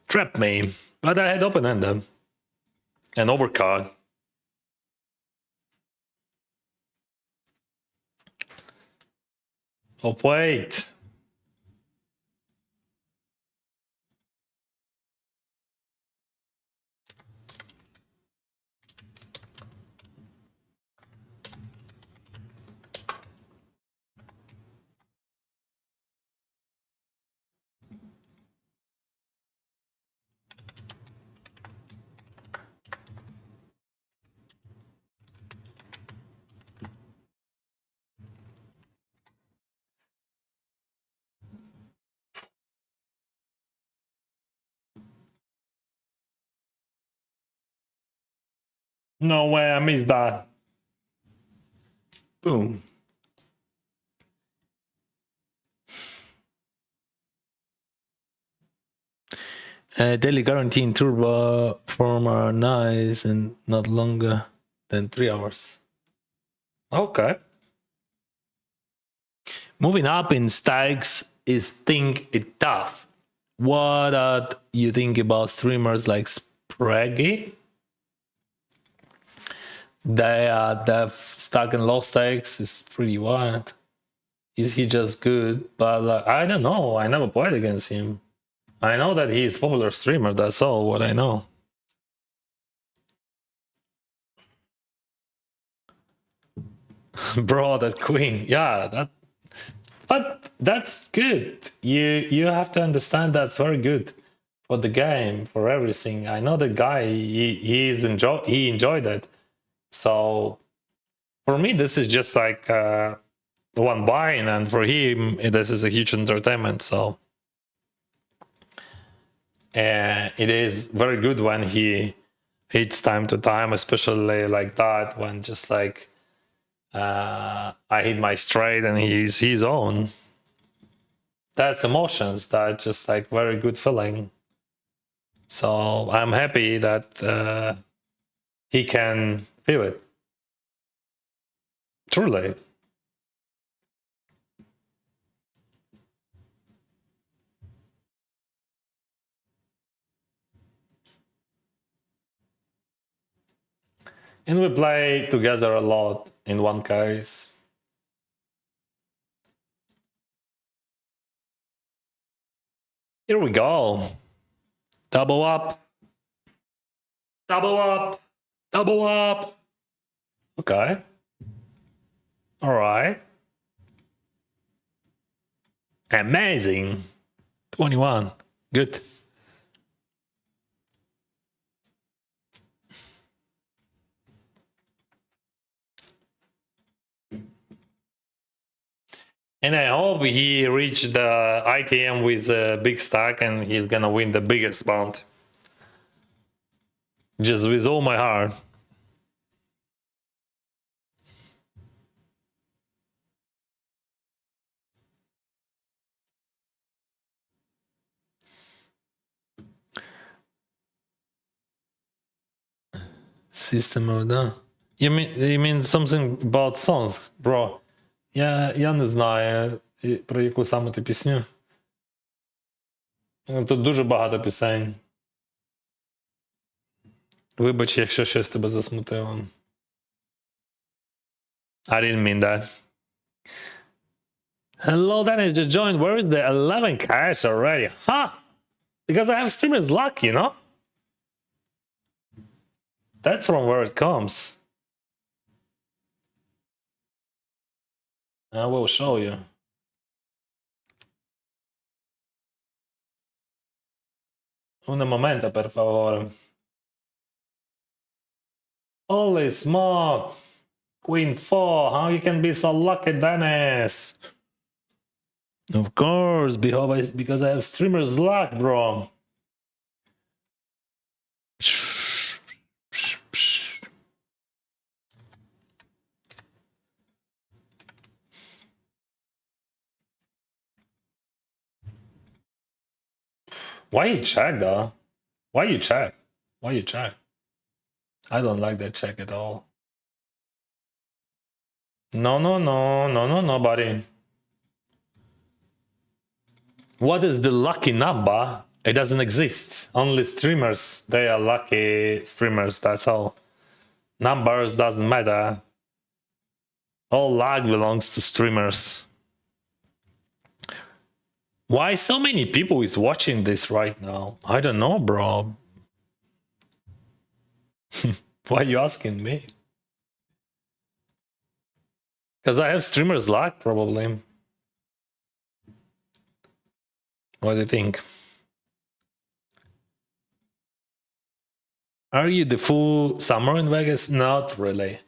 Trap me, but I had open ended. And overcard. Oh, wait. No way, I missed that. Boom. Daily guarantee in turbo form are nice and not longer than 3 hours. Okay. Moving up in stacks is think it tough. What you think about streamers like Spraggy? Their stack and low stakes is pretty wild. Is he just good? But I don't know. I never played against him. I know that he is a popular streamer. That's all what I know. Bro, that queen. Yeah, that. But that's good. You have to understand that's very good for the game, for everything. I know the guy. He enjoyed it. So for me, this is just like one buying, and for him, this is a huge entertainment. So it is very good when he hits time to time, especially like that, when just like I hit my straight and he's his own. That's emotions. That's just like very good feeling. So I'm happy that he can feel it. Truly. And we play together a lot in one case. Here we go. Double up. Double up. Double up. Okay. All right. Amazing. 21. Good. And I hope he reached the ITM with a big stack and he's gonna win the biggest bounty. Just with all my heart. System of Down. You mean something about songs, bro? Я не знаю, про яку саме ти пісню. Тут дуже багато пісень. Вибач, якщо щось тебе засмутило. I didn't mean that. Hello, Dennis just joined. Where is the 11 cash already? Huh? Because I have streamer's luck, you know? That's from where it comes. I will show you. Un momento, per favore. Holy smoke! Queen 4, how you can be so lucky, Dennis? Of course, because I have streamer's luck, bro. Why you check, though? Why you check? Why you check? I don't like that check at all. No, buddy. What is the lucky number? It doesn't exist. Only streamers, they are lucky streamers, that's all. Numbers doesn't matter. All luck belongs to streamers. Why so many people is watching this right now? I don't know, bro. Why are you asking me? Because I have streamer's luck, probably. What do you think? Are you the full summer in Vegas? Not really.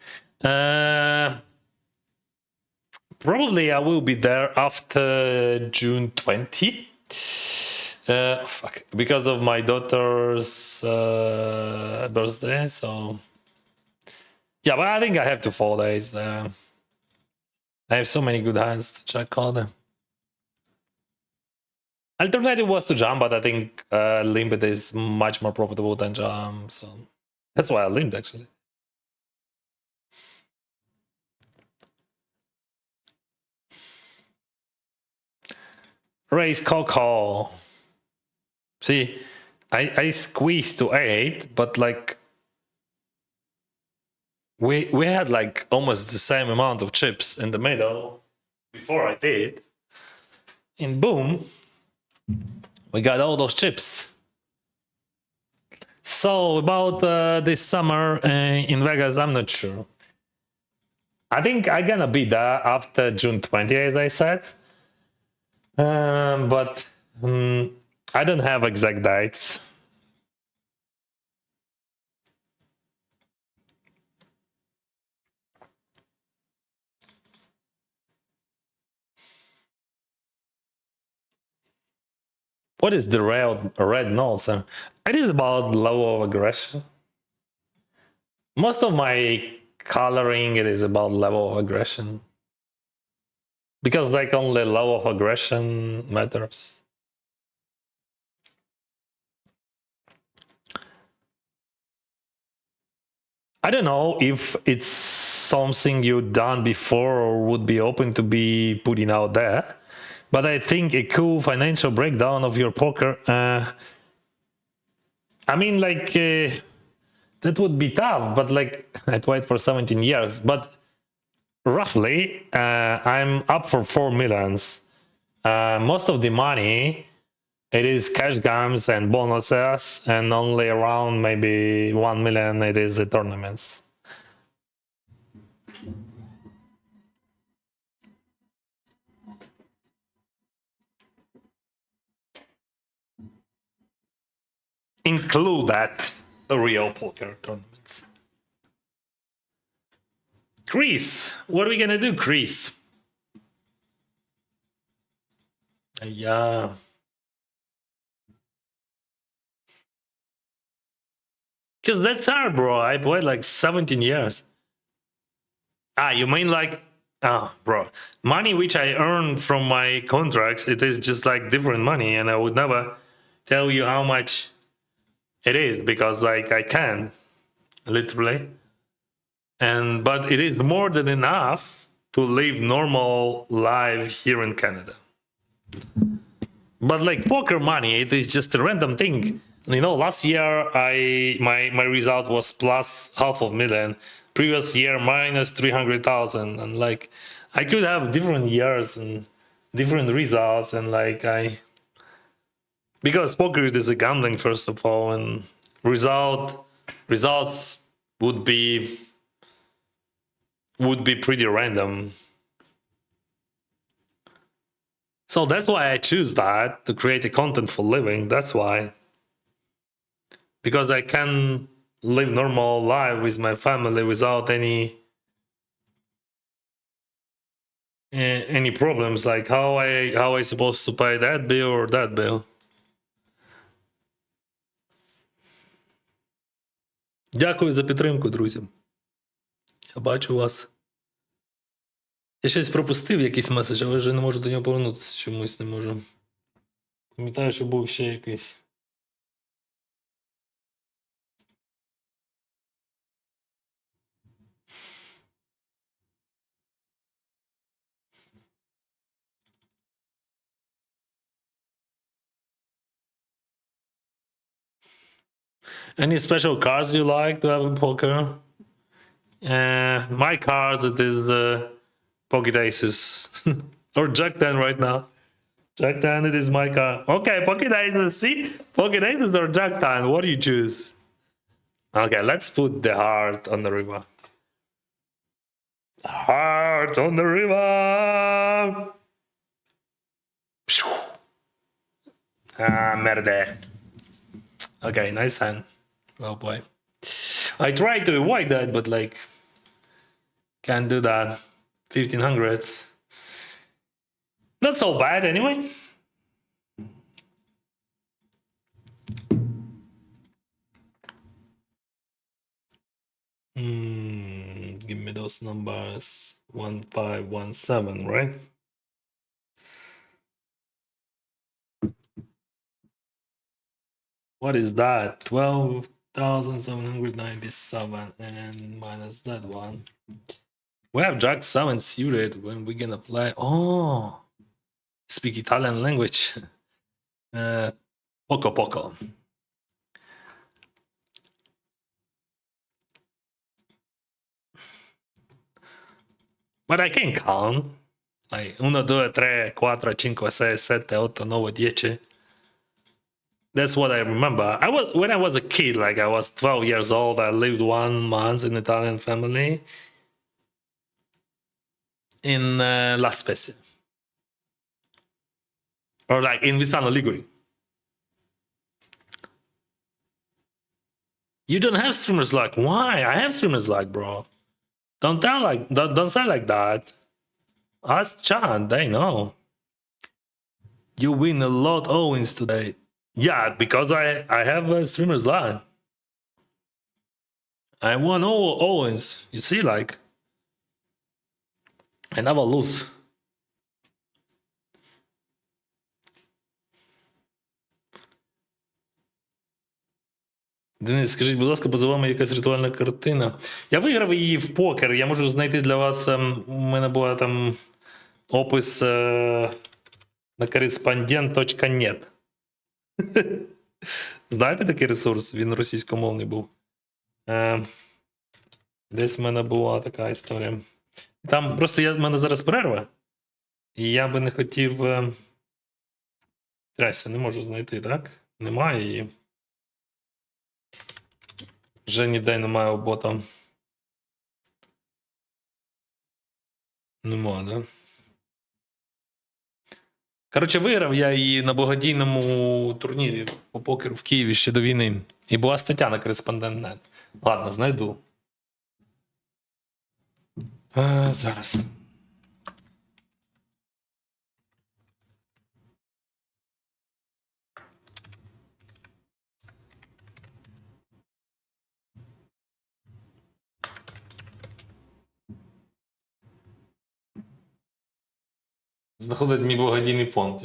Probably I will be there after June 20. Because of my daughter's birthday, so yeah, but I think I have 4 days there. I have so many good hands to check all them. Alternative was to jump, but I think limit is much more profitable than jump, so that's why I limped actually. Raise call. See, I squeezed to 8, but like we had like almost the same amount of chips in the middle before I did, and boom, we got all those chips. So about this summer in Vegas, I'm not sure. I think I'm gonna be there after June 20, as I said, but I don't have exact dates. What is the red note? It is about level of aggression. Most of my coloring, it is about level of aggression. Because like only level of aggression matters. I don't know if it's something you've done before or would be open to be putting out there, but I think a cool financial breakdown of your poker. I mean, like That would be tough, but like I played for 17 years. But roughly, I'm up for 4 millions. Most of the money, it is cash games and bonuses, and only around maybe 1 million it is the tournaments. Include that the real poker tournaments. Chris, what are we gonna do, Chris? Yeah. Because that's hard, bro. I played like 17 years. Ah, you mean like, oh, bro, money which I earn from my contracts, it is just like different money, and I would never tell you how much it is because like I can, literally. And but it is more than enough to live normal life here in Canada. But like poker money, it is just a random thing. You know, last year my result was plus $500,000. Previous year minus 300,000, and like I could have different years and different results, and like because poker is a gambling first of all, and results would be pretty random. So that's why I choose that to create a content for living. That's why. Because I can live normal life with my family without any problems, like how I supposed to pay that bill or that bill. Дякую за підтримку, друзі. Я бачу вас. Я щось пропустив якийсь меседж, але вже не можу до нього повернутися, чомусь не можу. Пам'ятаю, що був ще якийсь. Any special cards you like to have in poker? My cards, it is Pocket Aces. Or Jack 10 right now. Jack 10, it is my card. Okay, Pocket Aces, see? Pocket Aces or Jack 10, what do you choose? Okay, let's put the heart on the river. Heart on the river! Ah, merde. Okay, nice hand. Well boy. I tried to avoid that, but like, can't do that. 1500s. Not so bad anyway. Give me those numbers. 1517, right? What is that? 12,797 and minus that one. We have Jack 7 suited when we're gonna play. Oh, speak Italian language. Poco poco. But I can count. Like 1, 2, 3, 4, 5, 6, 7, 8, 9, 10. That's what I remember. When I was a kid, like I was 12 years old, I lived 1 month in an Italian family in La Spezia. Or like in Visano Liguri. You don't have streamers luck. Why? I have streamers luck, bro. Don't say like that. Ask Chan, they know. You win a lot Owens today. Yeah, because I have a streamer's luck. I won all Owens. You see, like, I never lose. Денис, скажіть, будь ласка, поза вами якась ритуальна картина. Я виграв її в покер. Я можу знайти для вас. У мене була там опис на correspondent.net. Знаєте такий ресурс? Він російськомовний був. Десь в мене була така історія. Там просто в мене зараз перерва, і я би не хотів. Трясся, не можу знайти, так? Немає її. Вже ніде немає бота. Нема, да? Коротше, виграв я її на благодійному турнірі по покеру в Києві ще до війни. І була стаття на Кореспондент.нет. Ладно, знайду. Зараз. Знаходить мій благодійний фонд.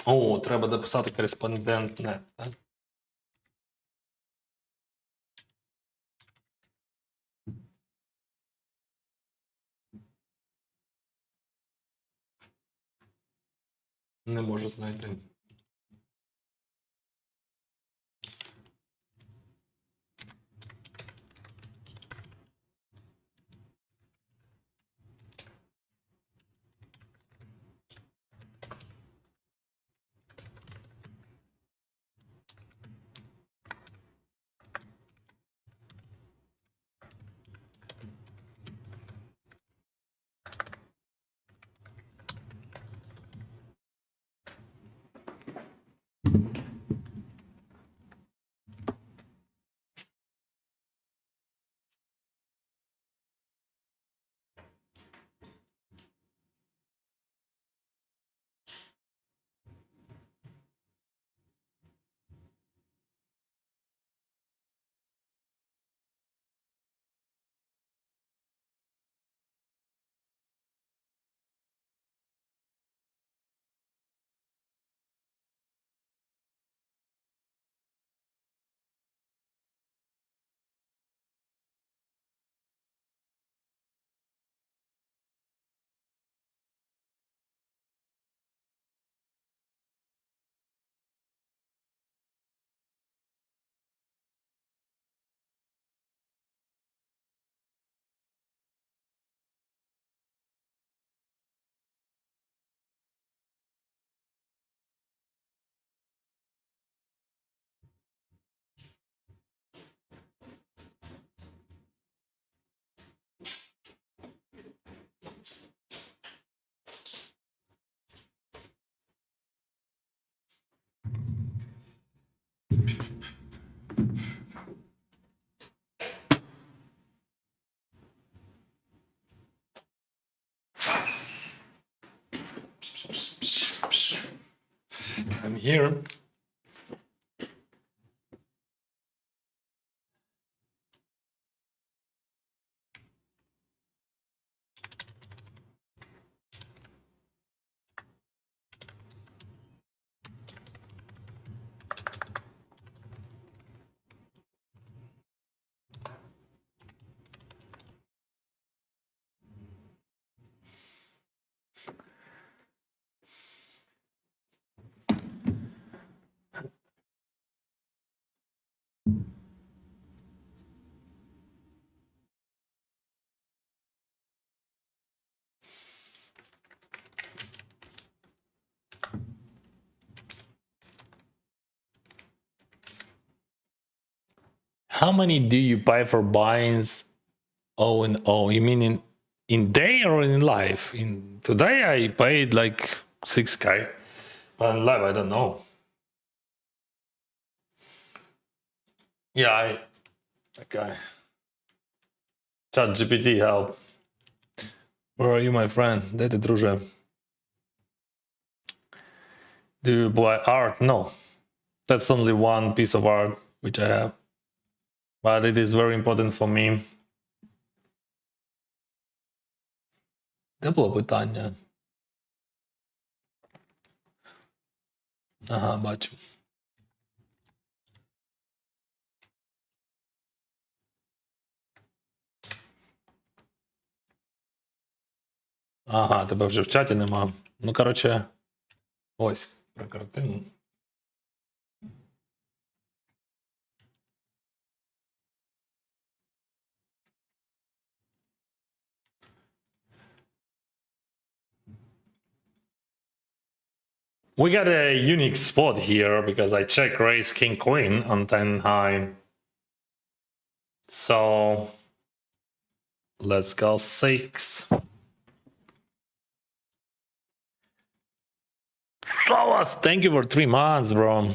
О, треба дописати Кореспондент.нет, так? Не можу знайти. I'm here. How many do you buy for buy-ins? Oh, and oh, you mean in day or in life? In today I paid like 6K. But in live, I don't know. Yeah, okay. ChatGPT help. Where are you, my friend? Де ти, друже? Do you buy art? No. That's only one piece of art which I have. But it is very important for me. Де було питання? Ага, бачу. Ага, тебе вже в чаті нема. Ну, коротше, ось про картину. We got a unique spot here because I check raise king queen on 10 high. So let's go 6. Flowers, thank you for 3 months, bro.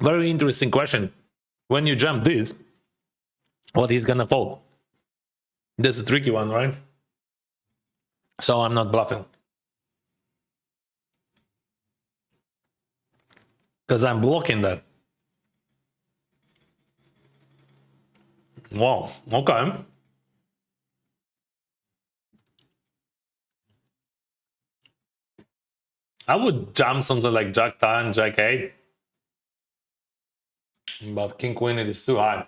Very interesting question. When you jump this, what he's gonna fold? This is a tricky one, right? So I'm not bluffing. Because I'm blocking that. Wow, okay. I would jump something like Jack 10, Jack 8. But King Queen it is too high.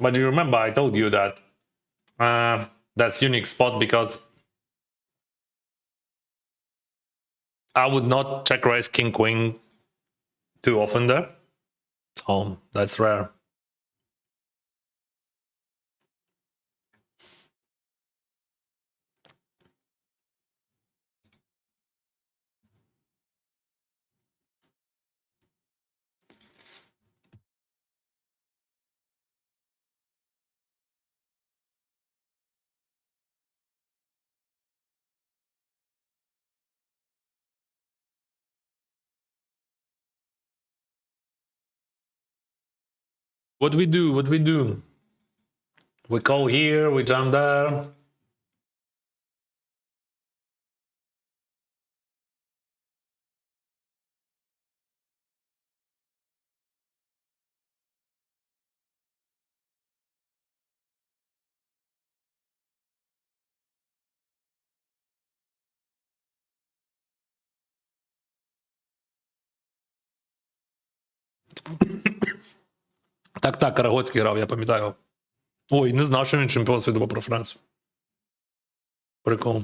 But you remember I told you that that's unique spot because I would not check raise King Queen too often there. So that's rare. What we do? What we do? We call here, we jump there. Так, Карагоцький грав, я пам'ятаю. Ой, не знав, що він чемпіон світу по преференсу. Прикол.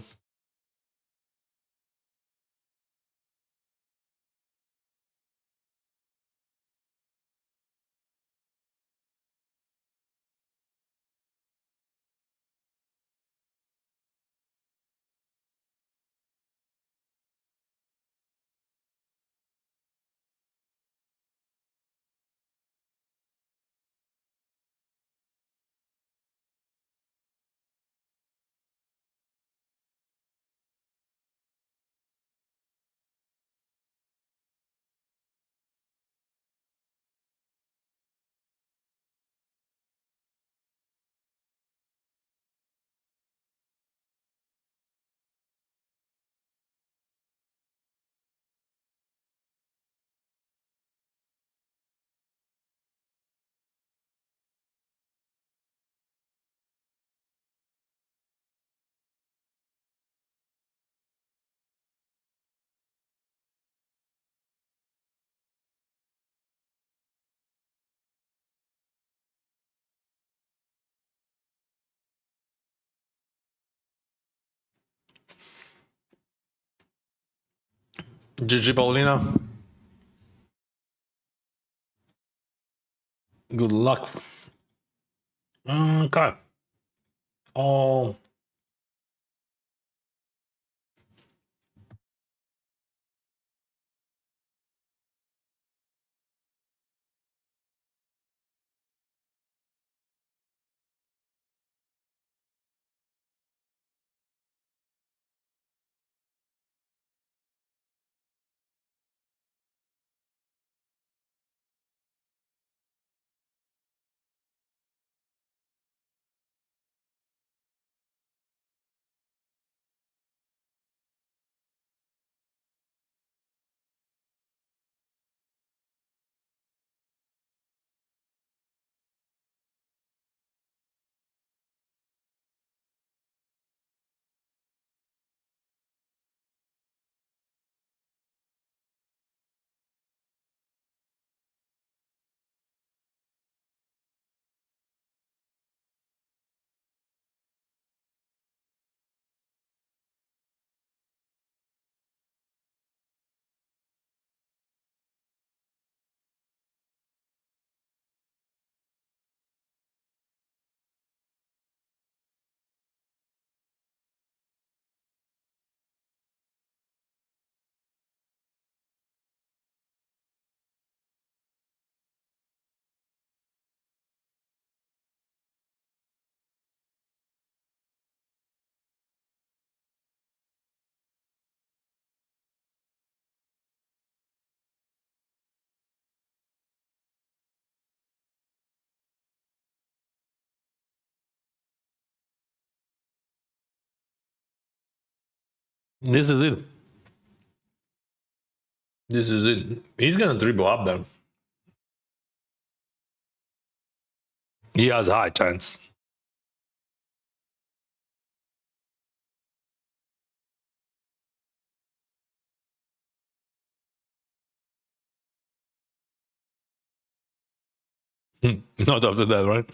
GG Paulina. Good luck. Okay. Oh. This is it. This is it. He's gonna dribble up there. He has a high chance. Not after that, right?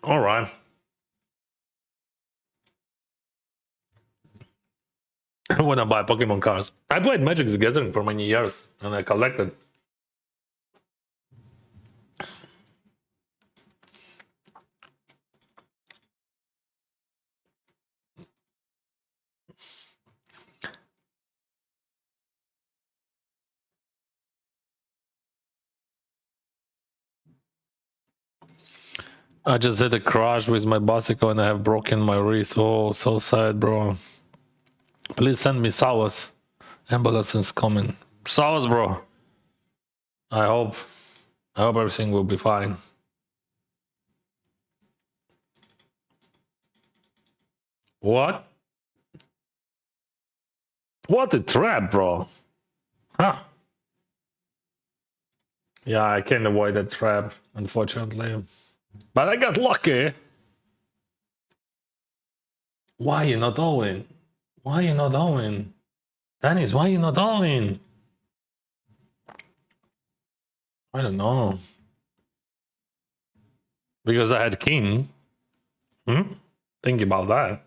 All right. I wanna buy Pokemon cards. I played Magic the Gathering for many years, and I collected. I just had a crash with my bicycle and I have broken my wrist. Oh, so sad, bro. Please send me solace. Ambulance is coming. Solace, bro. I hope everything will be fine. What? What a trap, bro. Huh? Yeah, I can't avoid that trap, unfortunately. But I got lucky. Why you not all-in? Why you not all-in? Dennis, why you not all-in? I don't know. Because I had king. Think about that.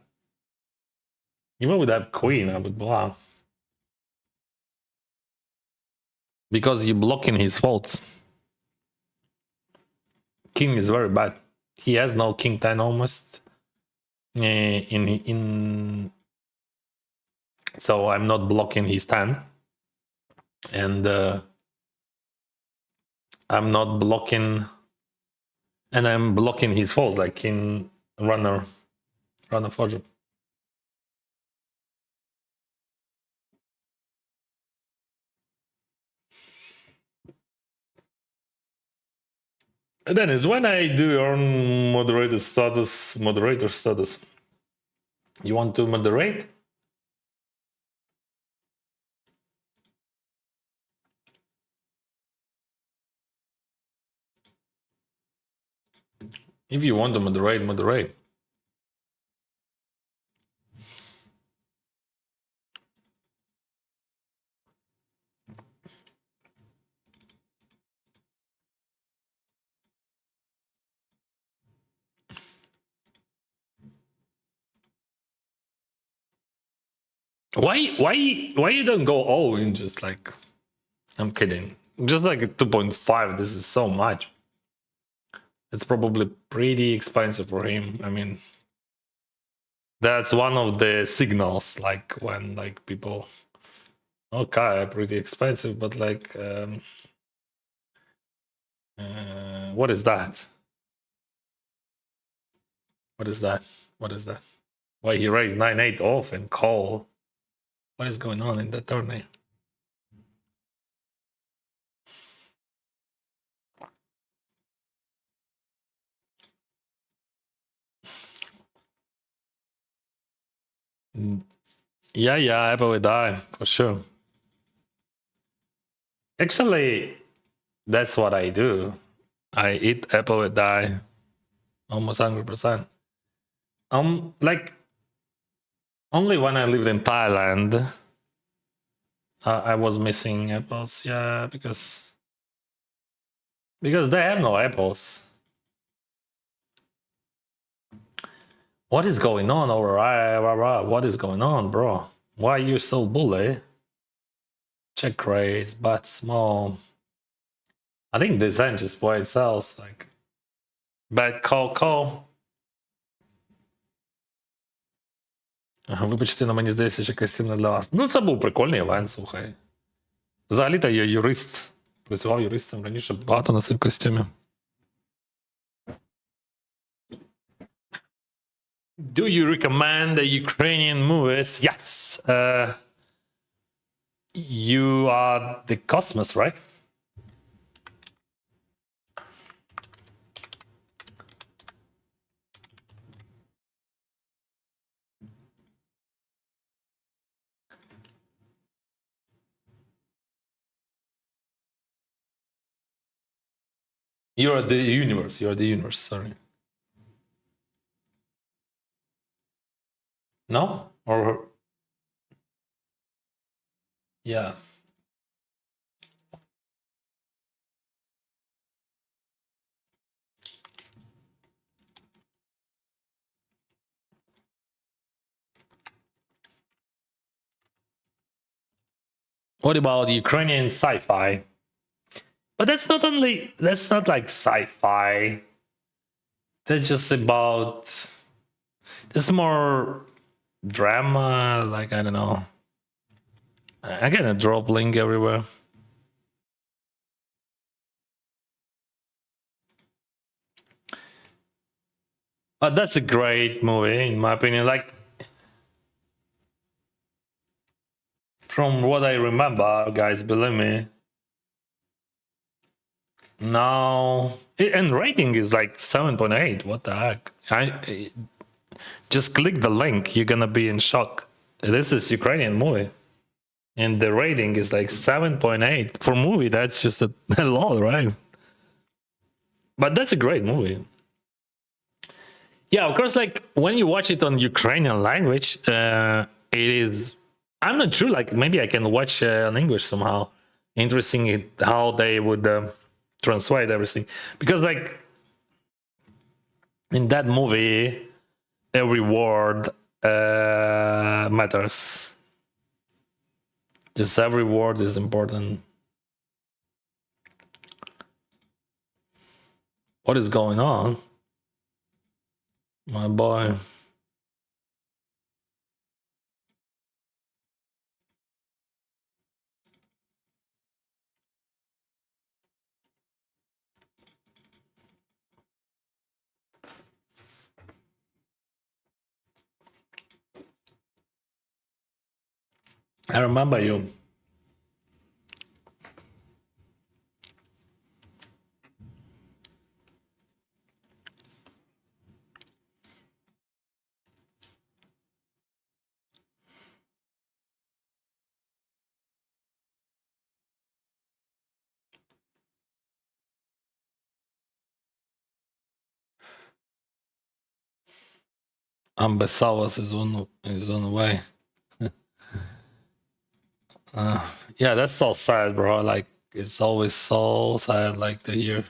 Even with that queen, I would bluff. Because you're blocking his faults. King is very bad. He has no king 10 almost. So I'm not blocking his 10. And I'm not blocking, and I'm blocking his faults like in runner forger. And then is when I do earn moderator status, you want to moderate? If you want to moderate. Why you don't go all in? Just like, I'm kidding. Just like 2.5. This is so much. It's probably pretty expensive for him. I mean, that's one of the signals, like when like people, okay, pretty expensive, but like, what is that? What is that? What is that? Why he raised 9-8 off and call? What is going on in that tourney? Yeah, Apple will die for sure. Actually, that's what I do. I eat apple will die almost 100%. Like only when I lived in Thailand, I was missing apples. Yeah, because they have no apples. What is going on over? What is going on, bro? Why are you so bully? Check raise, but small. I think design just by itself, like bad call. Вибачте, мені здається, що костюм не для вас. Ну, це був прикольний івент, слухай. Взагалі-то я юрист. Працював юристом раніше, багато носив костюмів. Do you recommend the Ukrainian movies? Yes. You are the Cosmos, right? You're the universe. You're the universe. Sorry. No? Or yeah. What about Ukrainian sci-fi? But that's not only that's not like sci-fi. That's just about it's more drama, like I don't know. I get a drop link everywhere. But that's a great movie, in my opinion. Like from what I remember, guys, believe me. Now and rating is like 7.8. What the heck? I just click the link. You're gonna be in shock. This is Ukrainian movie, and the rating is like 7.8 for movie. That's just a lot, right? But that's a great movie. Yeah, of course. Like when you watch it on Ukrainian language, it is. I'm not sure. Like maybe I can watch in English somehow. Interesting how they would translate everything because like in that movie, every word matters. Just every word is important. What is going on, my boy? I remember you. Ambassadors is on the way. Yeah, that's so sad, bro. Like it's always so sad, like to hear.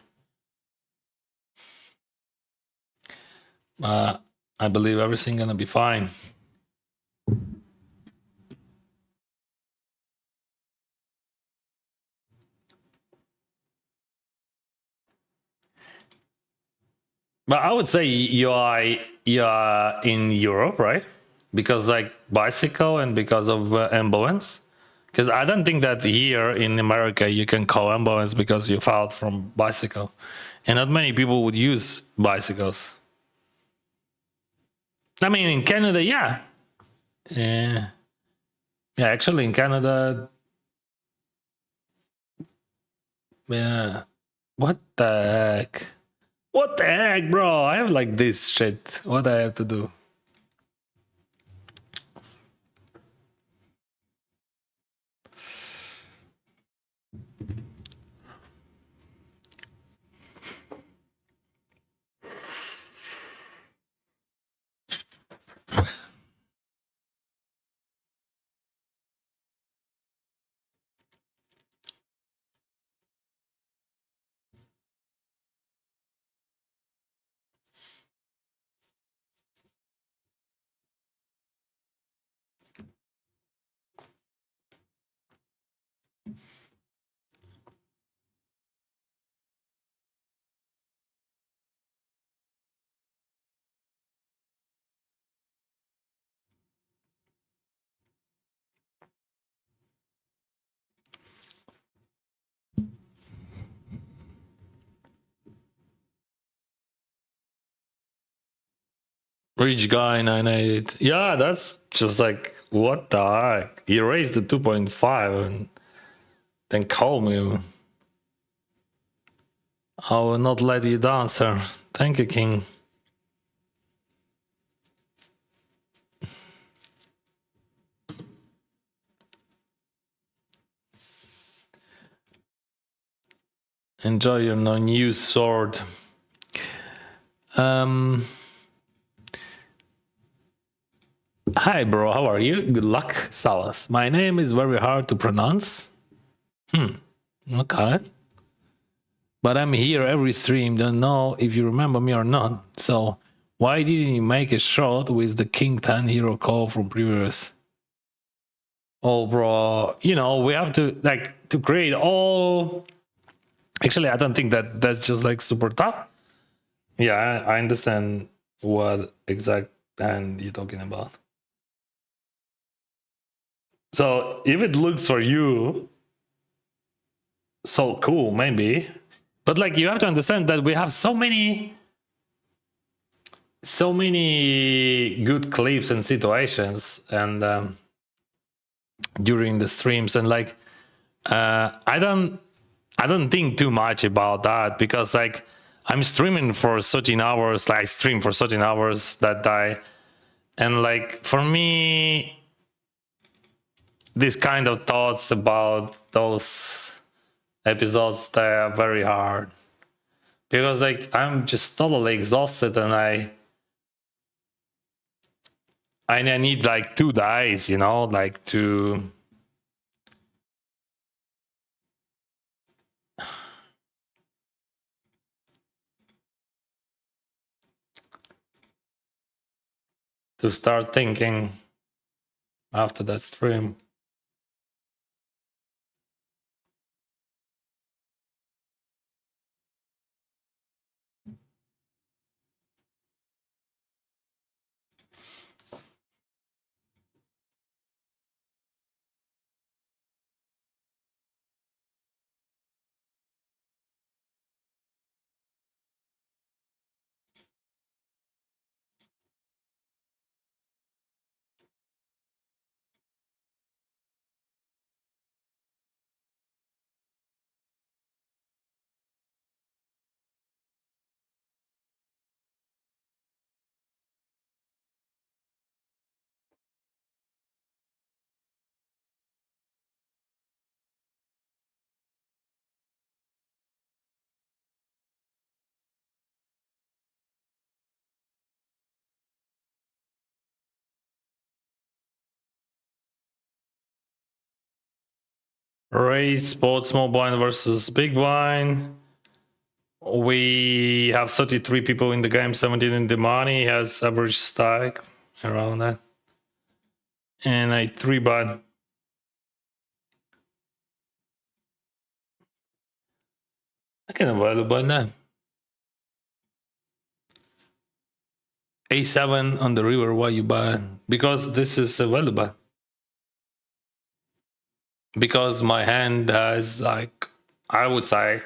Uh, I believe everything gonna be fine. But I would say you are in Europe, right? Because like bicycle and because of ambulance. Because I don't think that here in America you can call ambulance because you fell from bicycle, and not many people would use bicycles. I mean, in Canada, yeah, yeah, yeah. Actually, in Canada, yeah. What the heck? What the heck, bro? I have like this shit. What I have to do? Rich guy 988. Yeah, that's just like, what the heck? He raised to 2.5 and then call me. I will not let you down, sir. Thank you, King. Enjoy your new sword. Hi, bro. How are you? Good luck, Salas. My name is very hard to pronounce. Okay. But I'm here every stream. Don't know if you remember me or not. So why didn't you make a shot with the King 10 hero call from previous? Oh, bro. You know, we have to like to create all. Actually, I don't think that that's just like super tough. Yeah, I understand what exact hand you're talking about. So if it looks for you so cool, maybe, but like you have to understand that we have so many good clips and situations and during the streams, and like I don't think too much about that because like I'm streaming for certain hours, like I stream for certain hours that I, and like for me these kind of thoughts about those episodes, they are very hard because like I'm just totally exhausted and I need like 2 days, you know, like to start thinking after that stream. Raise spot small blind versus big blind. We have 33 people in the game, 17 in the money. He has average stack around that. And I 3-bet. I can value by that. A7 on the river, why you buy? Because this is a value buy. Because my hand has like, I would say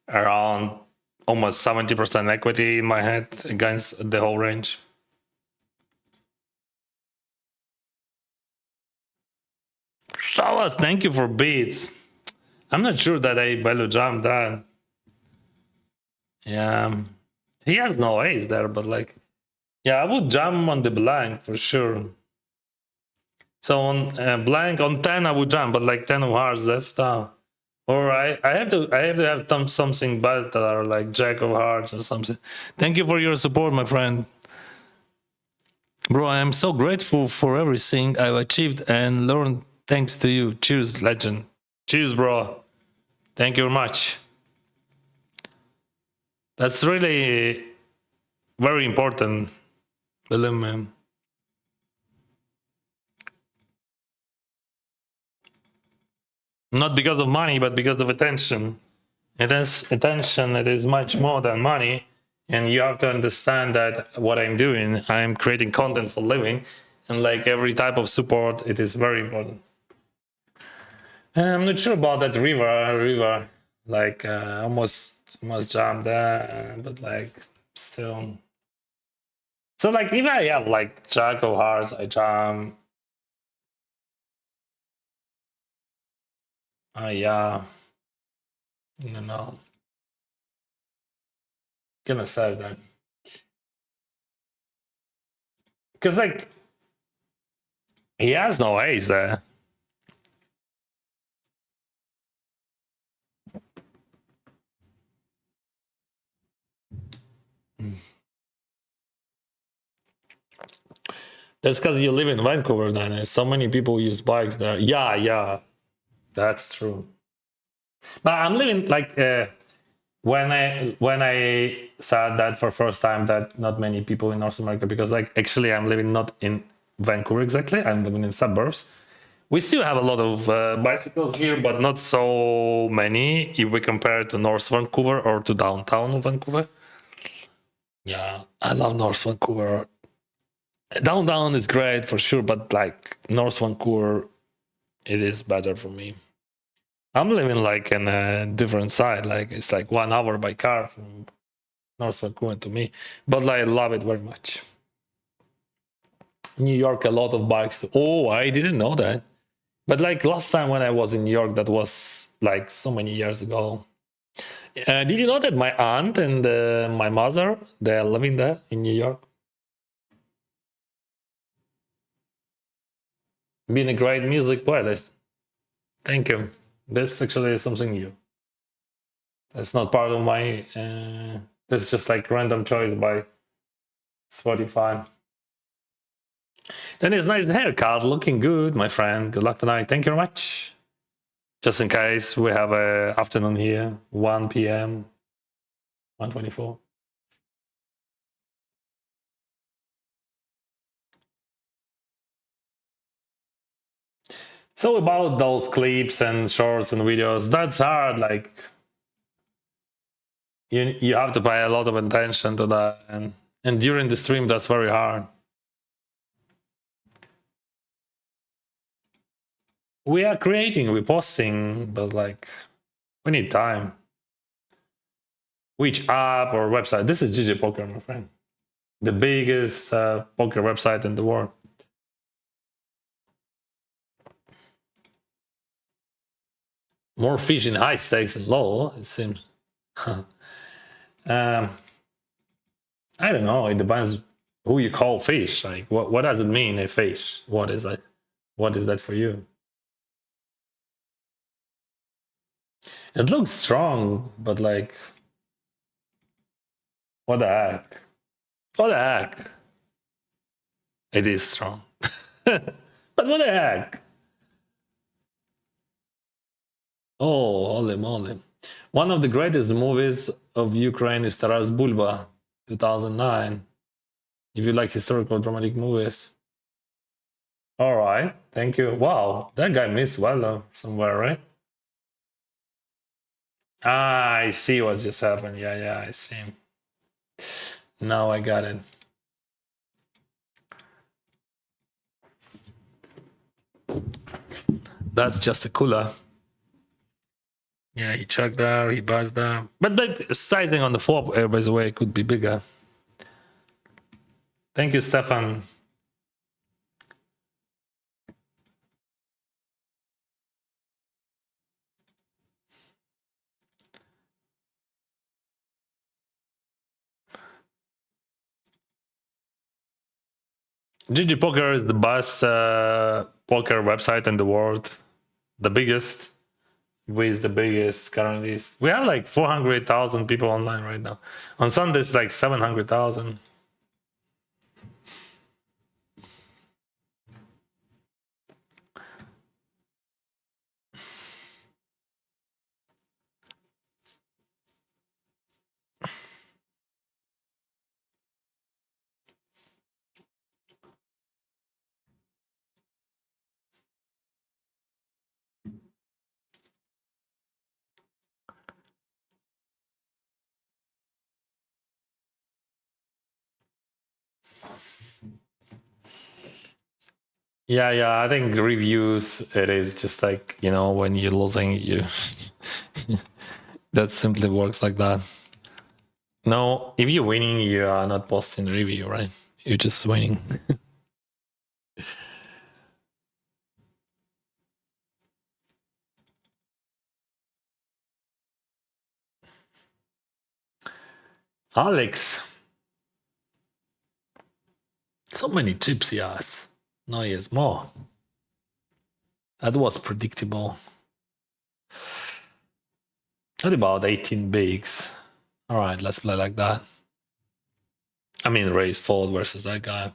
around almost 70% equity in my head against the whole range. Salas, thank you for beats. I'm not sure that I value jump that. Yeah, he has no ace there, but like, yeah, I would jump on the blank for sure. So on blank on 10, I would jump, but like 10 of hearts, that's tough. Or I have to have something bad that are like jack of hearts or something. Thank you for your support, my friend. Bro, I am so grateful for everything I've achieved and learned thanks to you. Cheers, legend. Cheers, bro. Thank you very much. That's really very important. Believe me. Not because of money, but because of attention. It is attention, it is much more than money. And you have to understand that what I'm doing, I'm creating content for living. And like every type of support, it is very important. I'm not sure about that river. Like almost jammed there, but like still. So like if I have like jack of hearts, I jam. Yeah. No. Gonna save that. Because like he has no ace there. That's because you live in Vancouver, then. So many people use bikes there. Yeah, that's true. But I'm living like when I said that for first time that not many people in North America, because like actually I'm living not in Vancouver exactly. I'm living in suburbs. We still have a lot of bicycles here, but not so many if we compare it to North Vancouver or to downtown of Vancouver. Yeah, I love North Vancouver. Downtown is great for sure, but like North Vancouver, it is better for me. I'm living like in a different side. Like it's like 1 hour by car from North Vancouver to me, but I love it very much. New York, a lot of bikes. Oh, I didn't know that. But like last time when I was in New York, that was like so many years ago. Did you know that my aunt and my mother, they're living there in New York? Being a great music playlist. Thank you. This actually is something new. That's not part of my. This is just like random choice by Spotify. Then it's nice haircut, looking good, my friend. Good luck tonight. Thank you very much. Just in case we have a afternoon here, 1 p.m. 1:24. So about those clips and shorts and videos, that's hard. Like you have to pay a lot of attention to that, and during the stream, that's very hard. We are creating, we're posting, but like we need time. Which app or website? This is GG Poker, my friend. The biggest poker website in the world. More fish in high stakes and low, it seems. I don't know. It depends who you call fish. Like, what does it mean, a fish? What is that? What is that for you? It looks strong, but like, what the heck? What the heck? It is strong. But what the heck? Oh, holy moly. One of the greatest movies of Ukraine is Taras Bulba, 2009. If you like historical dramatic movies. All right, thank you. Wow, that guy missed well somewhere, right? Ah, I see what just happened. Yeah, I see. Now I got it. That's just a cooler. Yeah, he checked there, he bought there. But like sizing on the flop, by the way, could be bigger. Thank you, Stefan. GG Poker is the best poker website in the world. The biggest. With the biggest currently. We have like 400,000 people online right now. On Sunday, it's like 700,000. Yeah. I think reviews, it is just like, when you're losing, you that simply works like that. No, if you're winning, you are not posting review, right? You're just winning. Alex. So many chips he has. No, he has more. That was predictable. What about 18 bigs? All right, let's play like that. I mean, raise fold versus that guy.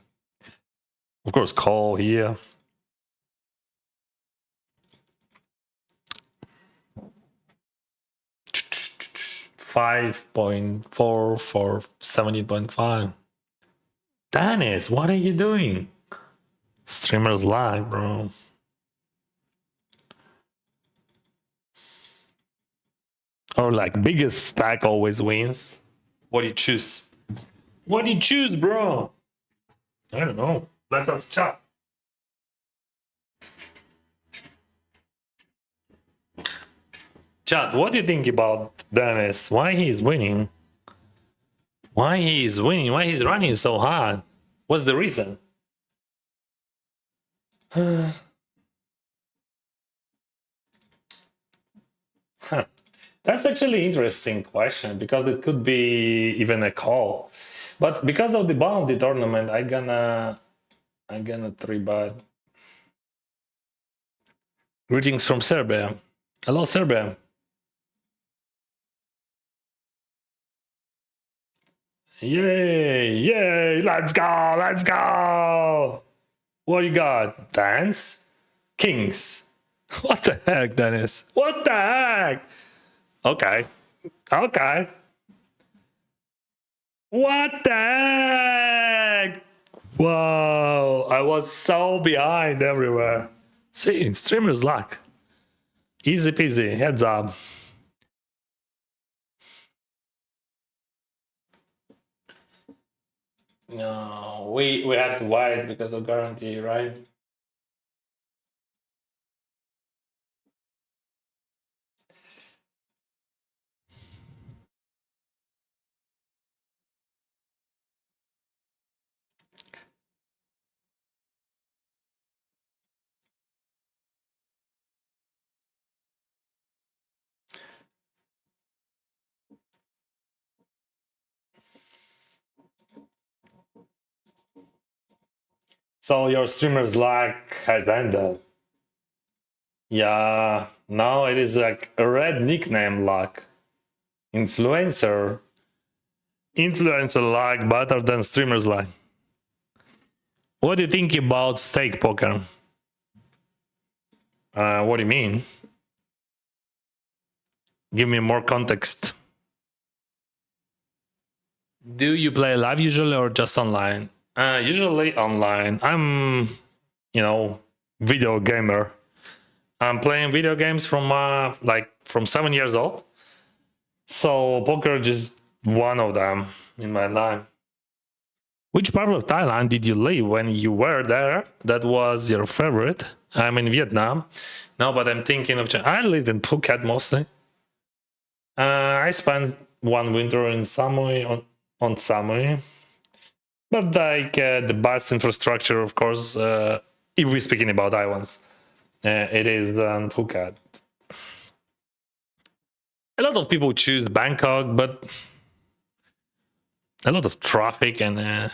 Of course, call here. $5.4 for 17.5. Dennis, what are you doing? Streamer's lag, bro. Or like biggest stack always wins. What do you choose? What do you choose, bro? I don't know. Let's ask chat. Chat, what do you think about Dennis? Why he is winning? Why he is winning? Why he's running so hard? What's the reason? That's actually an interesting question because it could be even a call. But because of the bounty tournament, I gonna 3-bet. Greetings from Serbia. Hello, Serbia. Yay, yay, let's go, let's go. What you got? Dance? Kings. What the heck, Dennis? What the heck? Okay. Okay. What the heck? Wow. I was so behind everywhere. See, streamer's luck. Easy peasy. Heads up. No, we have to wait because of guarantee, right? So your streamer's luck has ended. Yeah, now it is like a red nickname luck. Influencer luck better than streamer's luck. What do you think about stake poker? What do you mean? Give me more context. Do you play live usually or just online? Usually online. I'm, video gamer. I'm playing video games from from 7 years old. So poker just one of them in my life. Which part of Thailand did you live when you were there? That was your favorite? I'm in Vietnam. No, but I'm thinking of. I lived in Phuket mostly. I spent one winter in Samui on Samui, but like the bus infrastructure, of course. If we're speaking about islands, it is Phuket. A lot of people choose Bangkok, but a lot of traffic and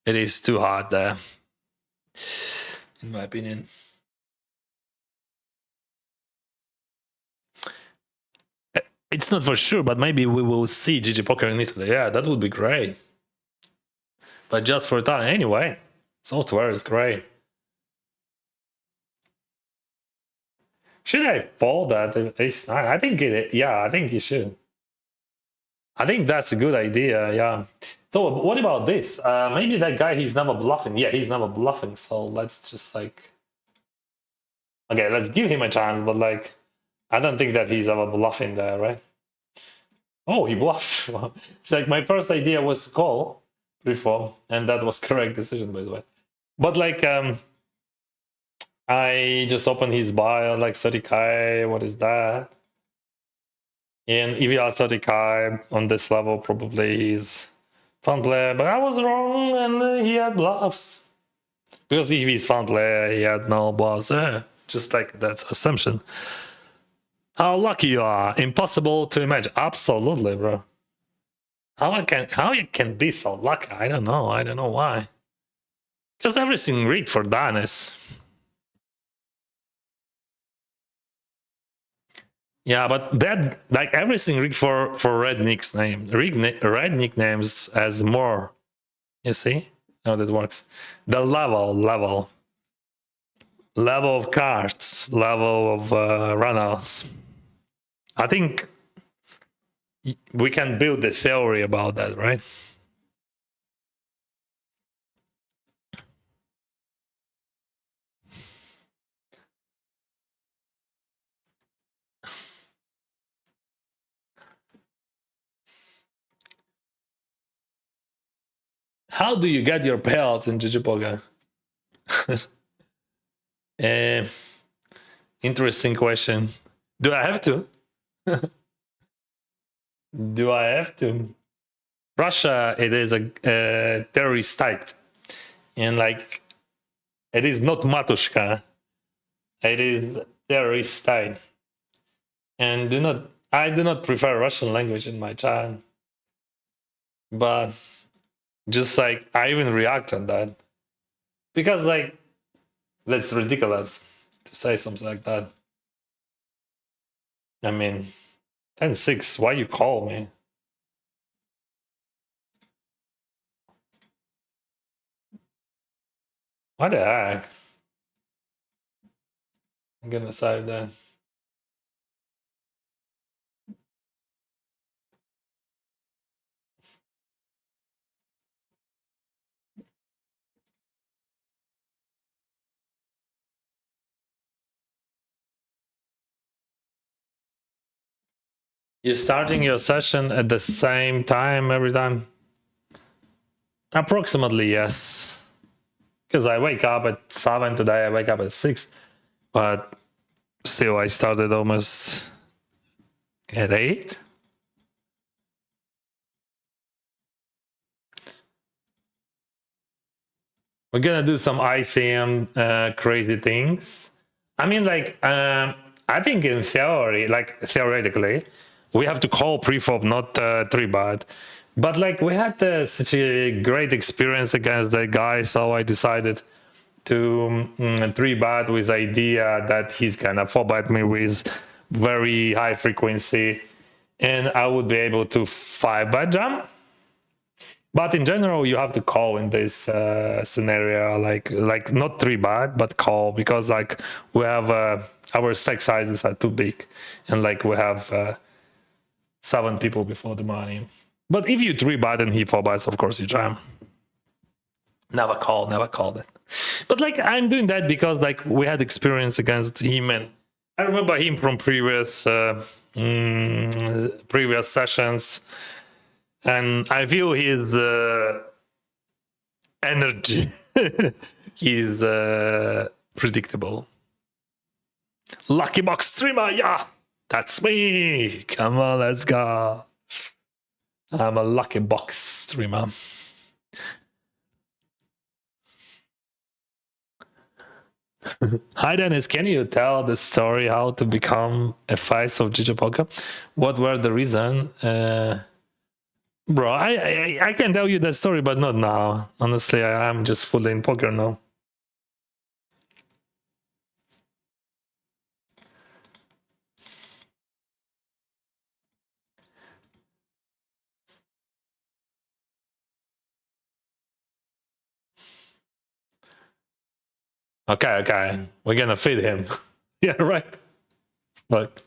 it is too hot there, in my opinion. It's not for sure, but maybe we will see GG Poker in Italy. Yeah, that would be great. But just for Italy, anyway, software is great. Should I fold that ace nine? I think it. Yeah, I think you should. I think that's a good idea. Yeah. So what about this? Maybe that guy, he's never bluffing. Yeah, he's never bluffing. So let's just like, okay, let's give him a chance. But like, I don't think that he's ever bluffing there, right? Oh, he bluffs. It's like my first idea was to call before, and that was correct decision, by the way. But like, I just opened his buy like 30k. What is that? And if you are 30k on this level, probably is Fun player, but I was wrong, and he had bluffs. Because if he's fun player, he had no bluffs there. Just like that's assumption. How lucky you are! Impossible to imagine. Absolutely, bro. How you can be so lucky? I don't know. I don't know why. Because everything rigged for Danis. Yeah, but that like everything rigged for red nickname. Red nicknames as more. You see how that works? The level of cards, level of runouts. I think we can build the theory about that, right? How do you get your payouts in Geopolitical? Interesting question. Do I have to? Do I have to? Russia, it is a terrorist state, and like it is not Matushka. It is terrorist state, and I do not prefer Russian language in my child, but just like I even react on that because like that's ridiculous to say something like that. I mean, 10-6, why you call me? What the heck? I'm gonna save that. You're starting your session at the same time every time? Approximately, yes. Because I wake up at 7 today, I wake up at 6. But still, I started almost at 8. We're gonna do some ICM crazy things. I mean, like, I think in theory, like theoretically, we have to call preflop, not 3-bet. But like, we had such a great experience against the guy, so I decided to 3-bet with idea that he's gonna 4-bet me with very high frequency, and I would be able to 5-bet jam. But in general, you have to call in this scenario, like not 3-bet, but call, because like we have our stack sizes are too big, and like we have 7 people before the money. But if you 3-bet and he 4-bets, of course you jam. Never called it. But like I'm doing that because like we had experience against him, and I remember him from previous sessions, and I feel his energy. He's predictable. Lucky box streamer, yeah, that's me. Come on, let's go. I'm a lucky box streamer. Hi Dennis, can you tell the story how to become a face of Geopolitical? What were the reason? Bro, I can tell you that story, but not now. Honestly, I'm just fully in poker now. Okay. We're gonna feed him. Yeah, right. But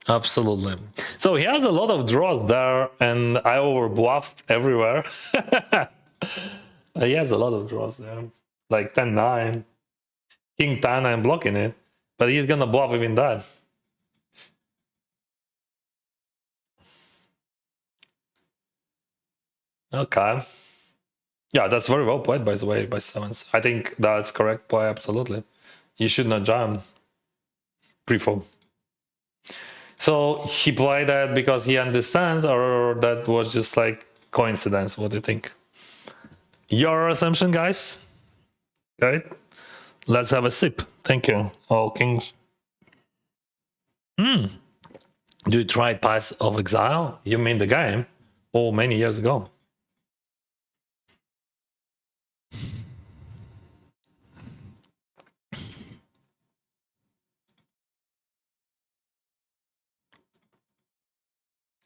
absolutely. So he has a lot of draws there, and I overbluffed everywhere. He has a lot of draws there, like 10-9, King 10. I'm blocking it, but he's gonna bluff even that. Okay. Yeah, that's very well played, by the way, by Sevens. I think that's correct play, absolutely. You should not jam. pre-flop. So he played that because he understands, or that was just like coincidence? What do you think? Your assumption, guys? Right? Let's have a sip. Thank you. All kings. Do you try Pass of Exile? You mean the game? Oh, many years ago.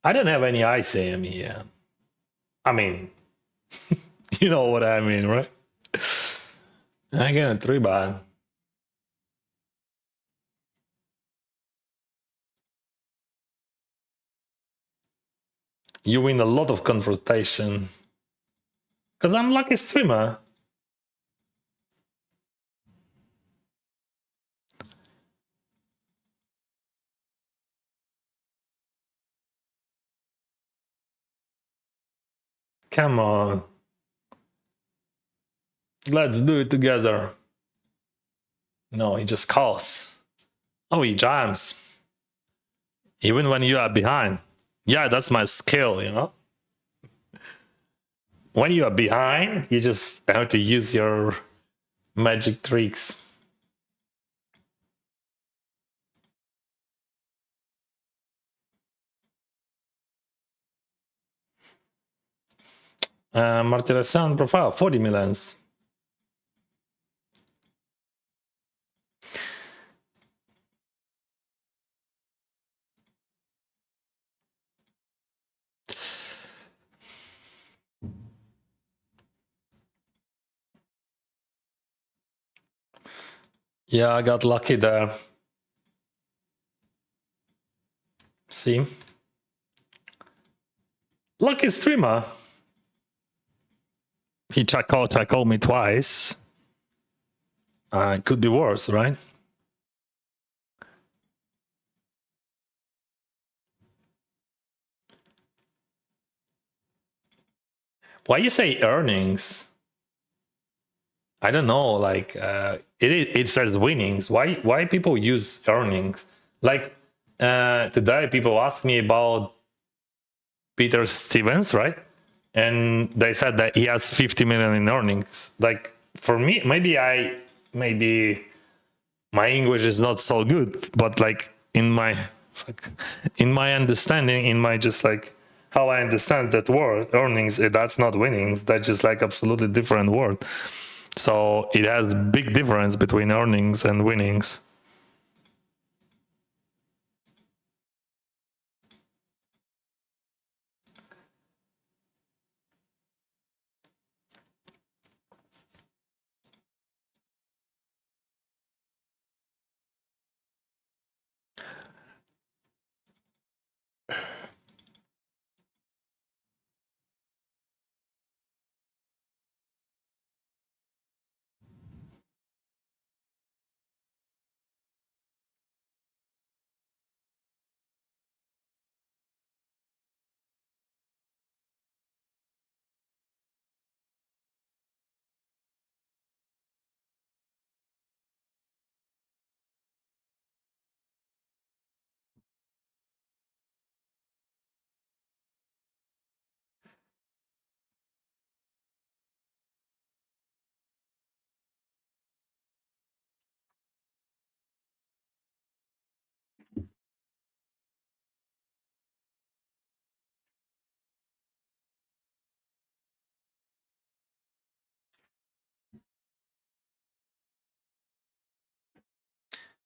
I don't have any ICM here. I mean, you know what I mean, right? I get a 3-bet. You win a lot of confrontation. Because I'm lucky streamer. Come on. Let's do it together. No, he just calls. Oh, he jams. Even when you are behind. Yeah, that's my skill, you know? When you are behind, you just have to use your magic tricks. Martirosyan profile, 40 millions. Yeah, I got lucky there. See? Lucky streamer. He called me twice. It could be worse, right? Why you say earnings? I don't know. Like it says winnings. Why people use earnings? Like today, people ask me about Peter Stevens, right? And they said that he has 50 million in earnings. Like for me, maybe my English is not so good, but like in my understanding, in my just like how I understand that word, earnings, that's not winnings. That's just like absolutely different word. So it has big difference between earnings and winnings.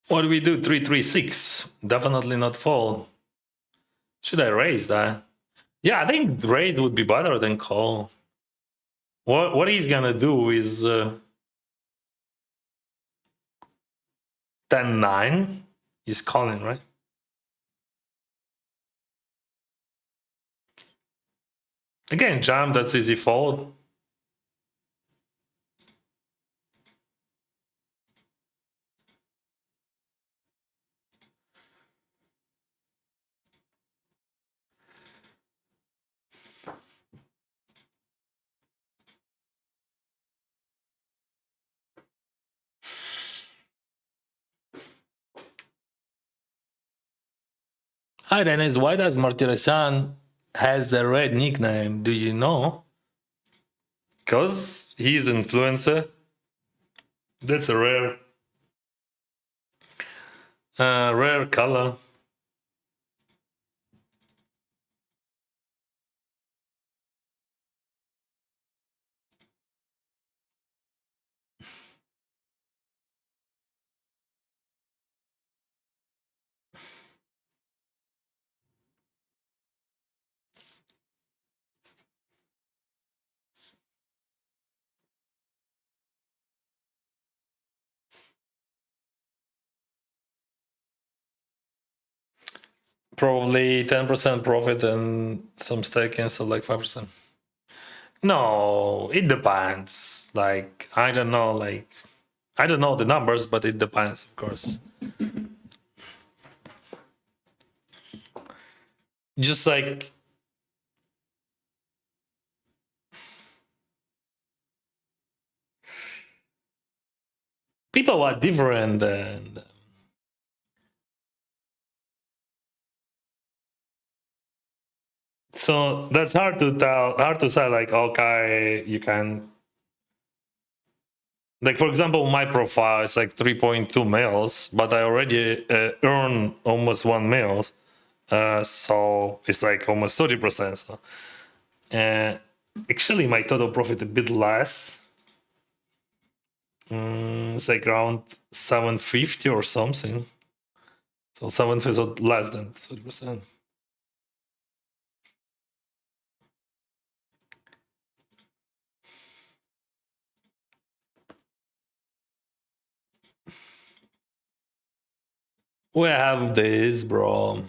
What do we do? 336. Definitely not fold. Should I raise that? Yeah, I think raise would be better than call. What he's gonna do is 10-9. He's calling, right? Again, jam, that's easy fold. Hi Dennis, why does Martirosyan has a red nickname? Do you know? Because he's influencer. That's a rare color. Probably 10% profit and some staking, so like 5%. No, it depends. Like, I don't know, I don't know the numbers, but it depends, of course. Just like people are different, and so that's hard to tell, hard to say, like, okay, you can, like, for example, my profile is like 3.2 mils, but I already earn almost 1 mils. So it's like almost 30%. So actually, my total profit a bit less. It's like around 750 or something. So 750, so less than 30%. We have this, bro.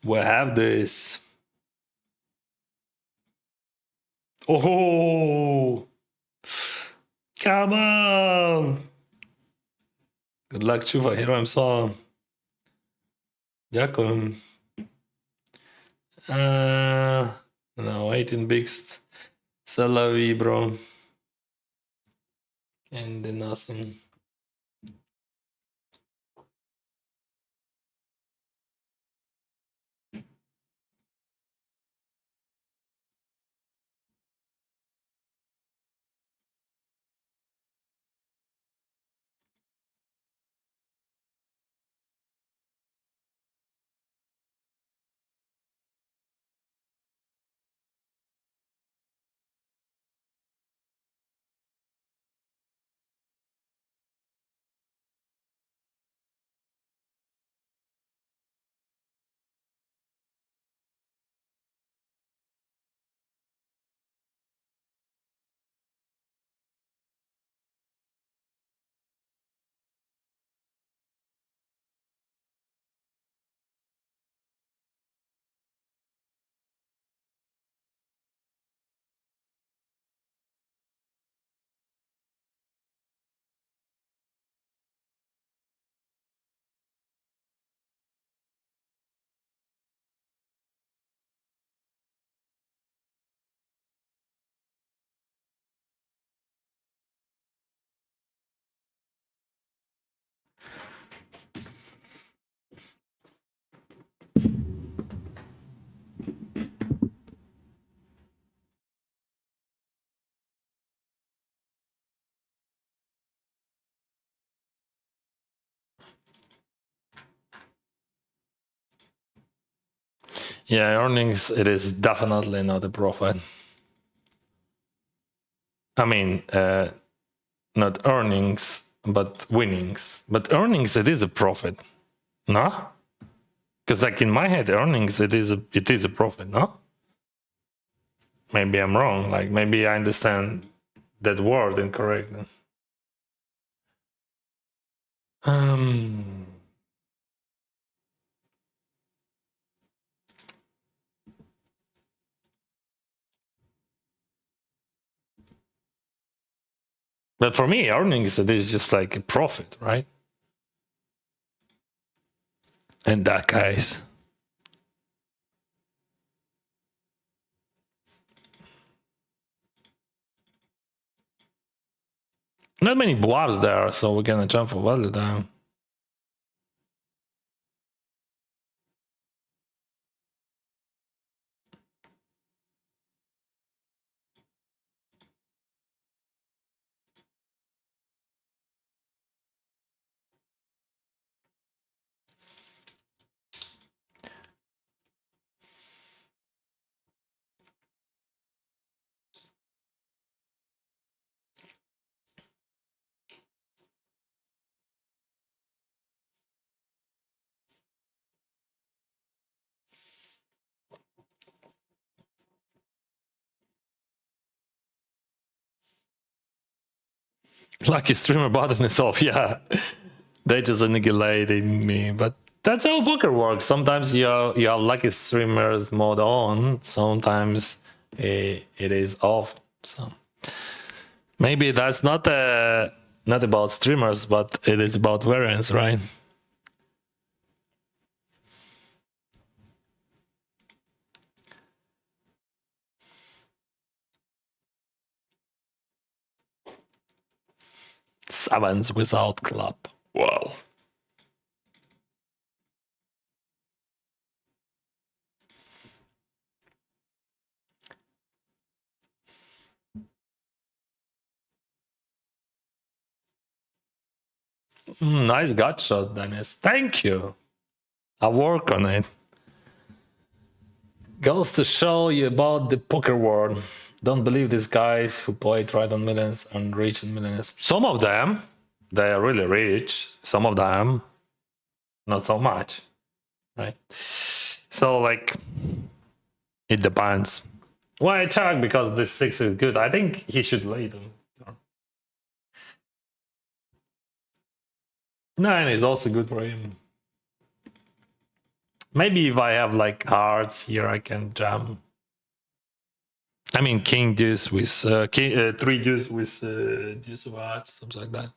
We have this. Oh, come on. Good luck, Chuva. Herojem sława. Дякую. No, 18 bigs. Salavi, bro. And then nothing. Yeah, earnings, it is definitely not a profit. I mean, not earnings, but winnings. But earnings, it is a profit, no? Because like in my head, earnings, it is a profit, no? Maybe I'm wrong. Like maybe I understand that word incorrectly. But for me, earnings, it is just like a profit, right? In that case. Not many bluffs there, so we're gonna jump for value down. Lucky streamer button is off, yeah. They just annihilating me, but that's how poker works. Sometimes you have lucky streamers mode on, sometimes it is off. So maybe that's not not about streamers, but it is about variance, right? Sevens without club. Wow. Nice gut shot, Dennis. Thank you. I'll work on it. Goes to show you about the poker world. Don't believe these guys who played right on millions and rich in millions. Some of them, they are really rich. Some of them, not so much. Right? So, like, it depends. Why I check? Because this 6 is good. I think he should lead him. 9 is also good for him. Maybe if I have like hearts here, I can jam. I mean, king deuce with 3 deuce with deuce of hearts, something like that.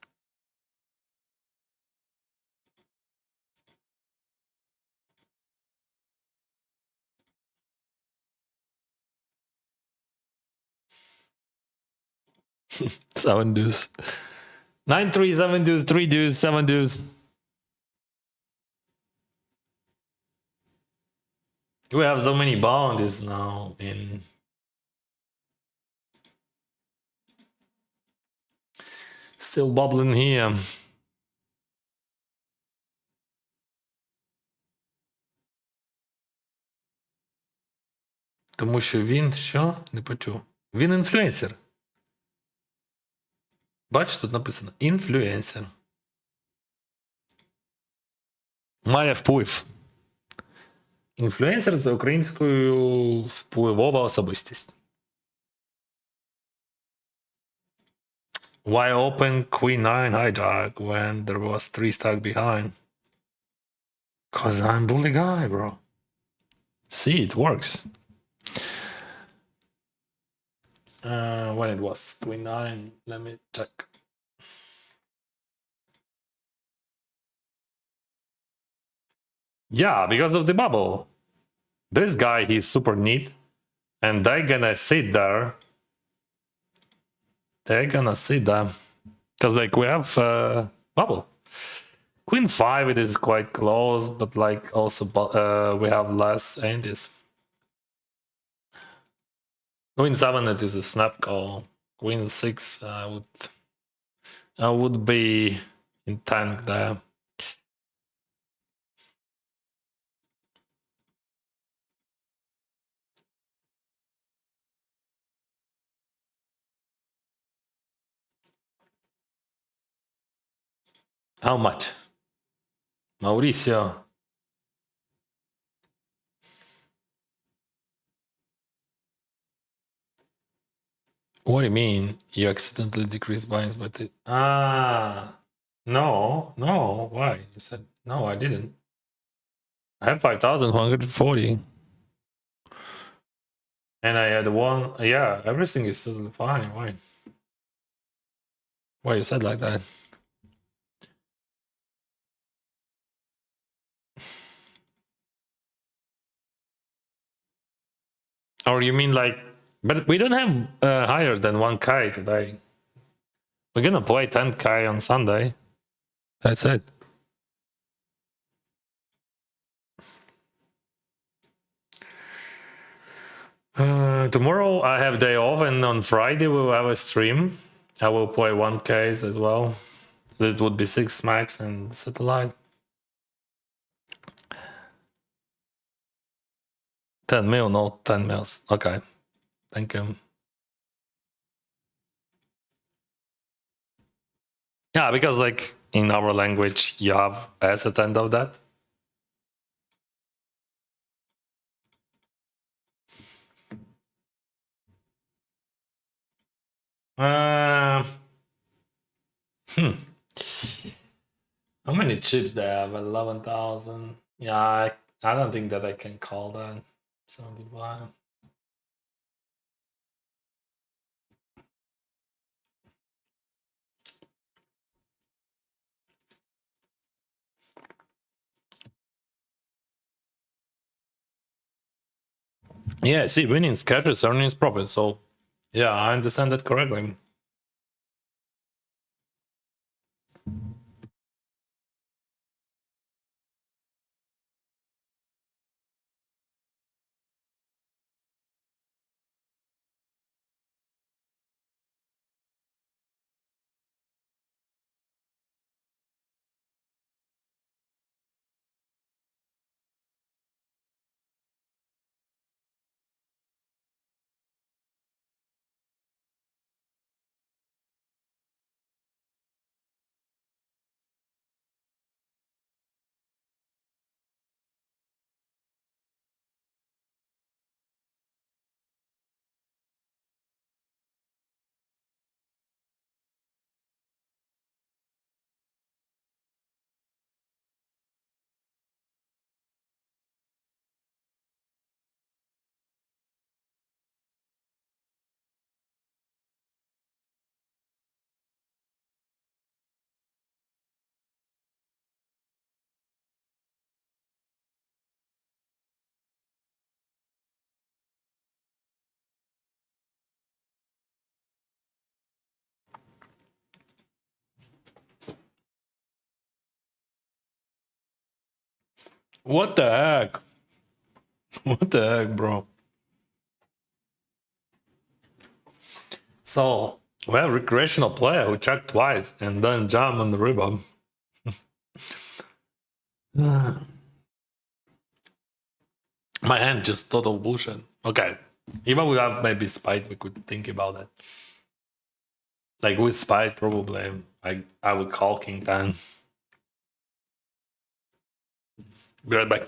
Seven deuce. 9 3 7 deuce 3 deuce 7 deuce. We have so many bounties now in. Still bubbling here. Тому що він що? Не почув. Він інфлюенсер. Бачиш, тут написано інфлюенсер. Має вплив. Інфлюенсер це українською впливова особистість. Why open Queen 9 hijack when there was 3 stack behind? Cause I'm bully guy, bro. See, it works. When it was Queen 9, let me check. Yeah, because of the bubble. This guy, he's super neat. And they're gonna sit there. They're gonna sit there. Because, like, we have bubble. Queen 5, it is quite close, but, like, also we have less antis. Queen 7, it is a snap call. Queen 6, I would be in tank there. How much? Mauricio. What do you mean? You accidentally decreased buy-ins by the... No. Why? You said, no, I didn't. I have 5,140. And I had one... Yeah, everything is still fine. Why? Why you said like that? Or you mean like... But we don't have higher than 1K today. We're gonna play 10k on Sunday. That's it. Tomorrow I have day off, and on Friday we'll have a stream. I will play 1Ks as well. That would be 6 max and satellite. 10 mil, no 10 mils. Okay. Thank you. Yeah, because like in our language you have s at the end of that. Hmm. How many chips they have? 11,000. Yeah, I don't think that I can call that. 75. Yeah, see, winning scatters, earnings profit. So, yeah, I understand that correctly. What the heck? What the heck, bro? So, we have a recreational player who checked twice and then jump on the rebound. My hand just total bullshit. Okay. Even without maybe spite, we could think about that. Like with spite, probably I would call King 10. Be right back.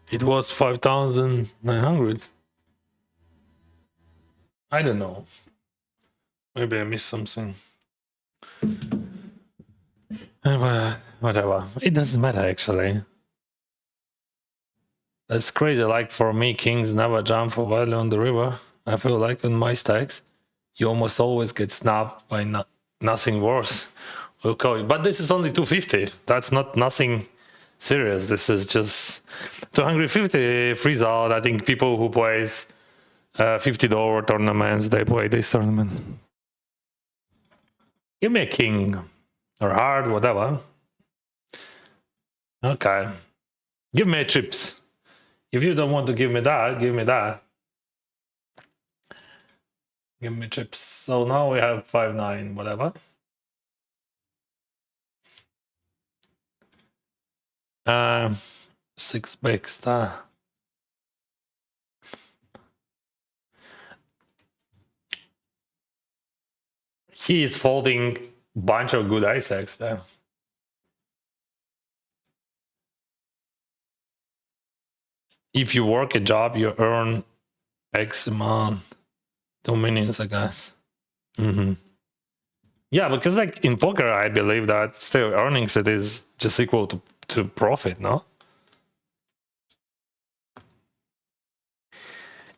It was 5,900. I don't know. Maybe I missed something. Whatever. It doesn't matter, actually. That's crazy. Like, for me, kings never jump for value on the river. I feel like on my stacks, you almost always get snapped by nothing worse. Okay, but this is only 250. That's not nothing serious. This is just 250 freeze out. I think people who plays $50 tournaments, they play this tournament. Give me a king or heart, whatever. Okay. Give me chips. If you don't want to give me that, give me that. Give me chips. So now we have 5-9, whatever. Six big star. He is folding bunch of good ice X there. If you work a job, you earn X amount. 2 minions, I guess. Yeah, because like in poker, I believe that still earnings it is just equal to profit, no?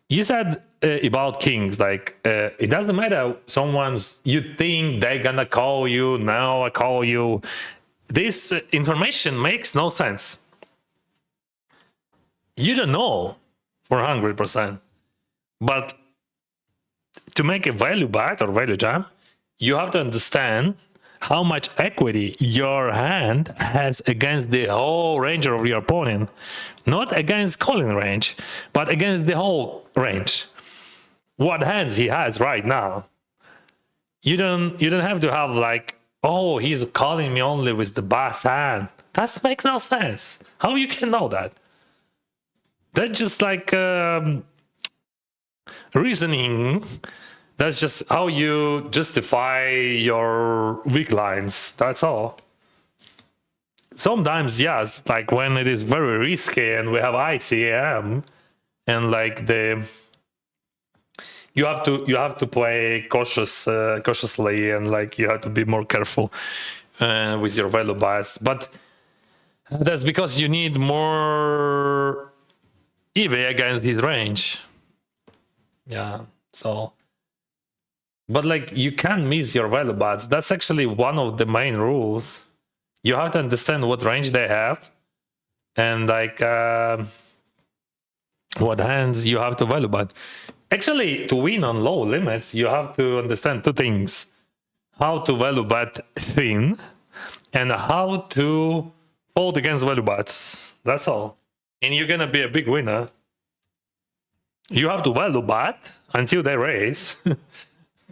You said about kings, like it doesn't matter. You think they're gonna call you now. I call you. This information makes no sense. You don't know for 100%, but to make a value bet or value jam, you have to understand how much equity your hand has against the whole range of your opponent, not against calling range, but against the whole range. What hands he has right now. You don't have to have like, oh, he's calling me only with the boss hand. That makes no sense. How you can know that? That's just like reasoning. That's just how you justify your weak lines. That's all. Sometimes, yes, like when it is very risky and we have ICM and like you have to play cautiously and like you have to be more careful with your value bets. But that's because you need more EV against his range. Yeah, so. But like you can't miss your value bets. That's actually one of the main rules. You have to understand what range they have and like what hands you have to value bet. Actually, to win on low limits, you have to understand two things: how to value bet thin and how to fold against value bets. That's all. And you're gonna be a big winner. You have to value bet until they raise.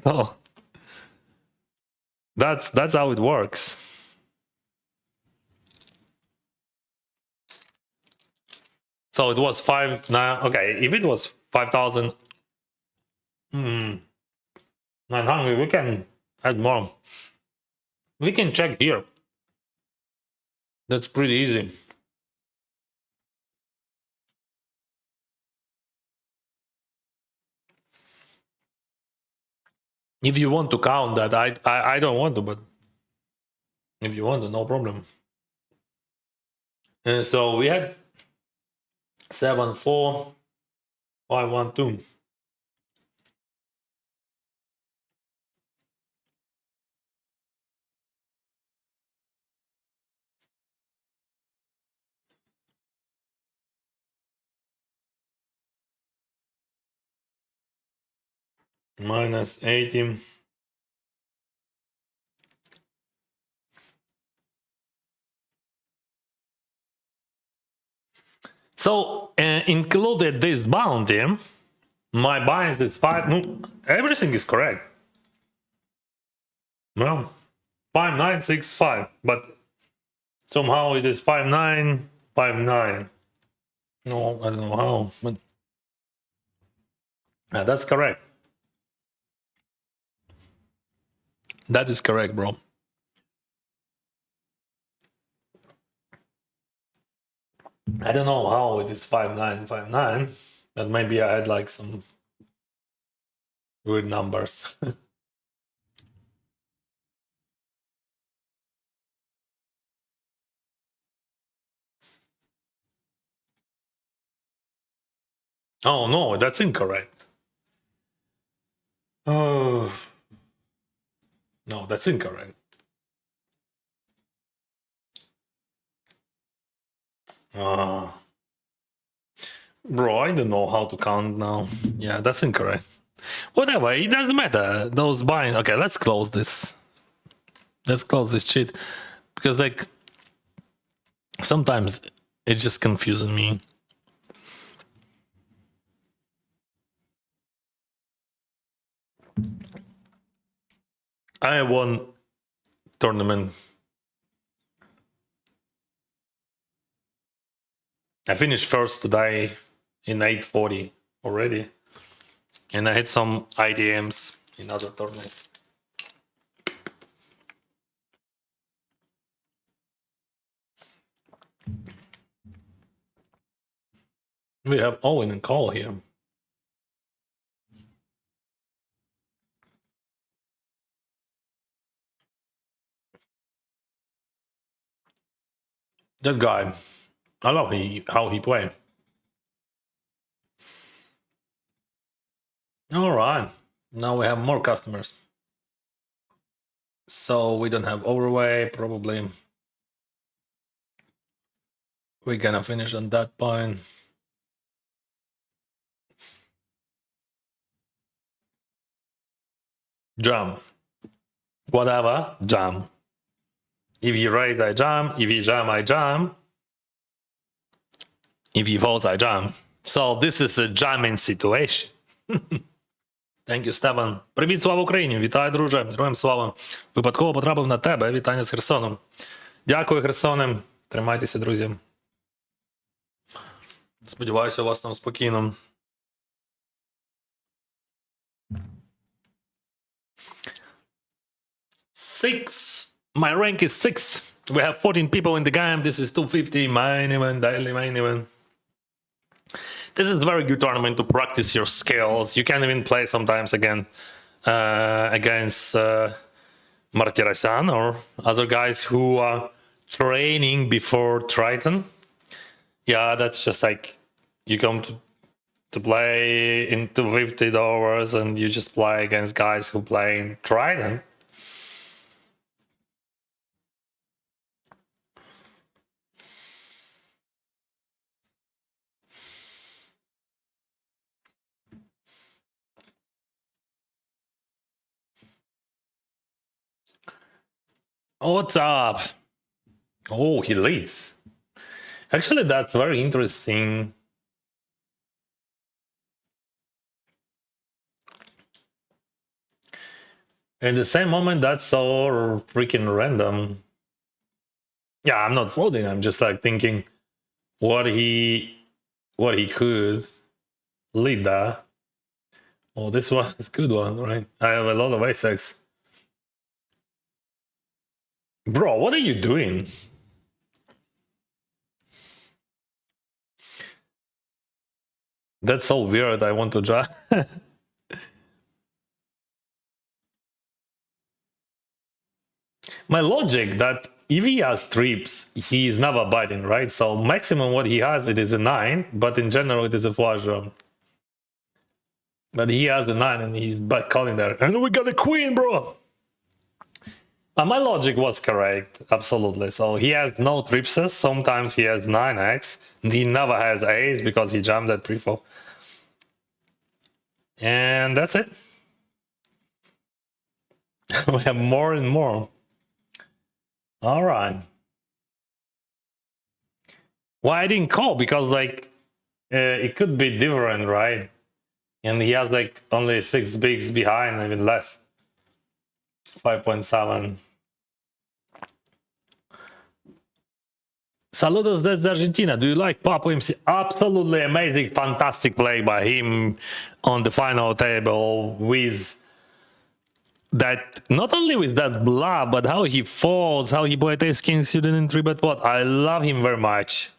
So that's how it works. So it was 5 now. Okay, if it was 5,900, we can add more. We can check here. That's pretty easy. If you want to count that, I don't want to, but if you want to, no problem. So we had 7-4-5-1-2. Minus 80. So included this bounty, my bias is 5. No, everything is correct. Well, 5,965, but somehow it is 5,959. No, I don't know how, but that's correct. That is correct, bro. I don't know how it is 5-9, 5-9, but maybe I had like some weird numbers. Oh no, that's incorrect. Oh no, that's incorrect. Bro, I don't know how to count now. Yeah, that's incorrect. Whatever, it doesn't matter. Those buying. Okay, let's close this. Let's close this shit. Because, like, sometimes it's just confusing me. I won tournament. I finished first today in 840 already. And I had some IDMs in other tournaments. We have Owen and Call here. That guy, I love how he played. All right, now we have more customers. So we don't have overweight, probably. We're gonna finish on that point. Jump. Whatever, jump. If you raise, I jump. If you jump, I jump. If you fold, I jump. So this is a jamming situation. Thank you, Степан. Привіт, слава Україні! Вітаю, друже! Героям слава! Випадково потрапив на тебе. Вітання з Херсоном. Дякую, Херсоне. Тримайтеся, друзі. Сподіваюся, у вас там спокійно. Six. My rank is 6. We have 14 people in the game. This is 250 main event, daily main event. This is a very good tournament to practice your skills. You can even play sometimes against Martirosyan or other guys who are training before Triton. Yeah, that's just like you come to play in $250 and you just play against guys who play in Triton. What's up? Oh, he leads. Actually, that's very interesting. In the same moment, that's so freaking random. Yeah, I'm not folding. I'm just like thinking what he could lead that. Oh, this one is a good one, right? I have a lot of ace-x. Bro, what are you doing? That's so weird. I want to draw. My logic that if he has trips, he is never biting, right? So maximum what he has, it is a 9, but in general, it is a flush draw. But he has a 9 and he's back calling there. And we got a queen, bro! My logic was correct, absolutely. So he has no tripses. Sometimes he has 9x. He never has ace because he jammed at pre-flop. And that's it. We have more and more. All right. Why I didn't call? Because like it could be different, right? And he has like only 6 bigs behind, even less. 5.7. Saludos desde Argentina. Do you like Papo MC? Absolutely amazing, fantastic play by him on the final table with that, not only with that bluff, but how he folds, how he played ace king suited in 3-bet pot. I love him very much.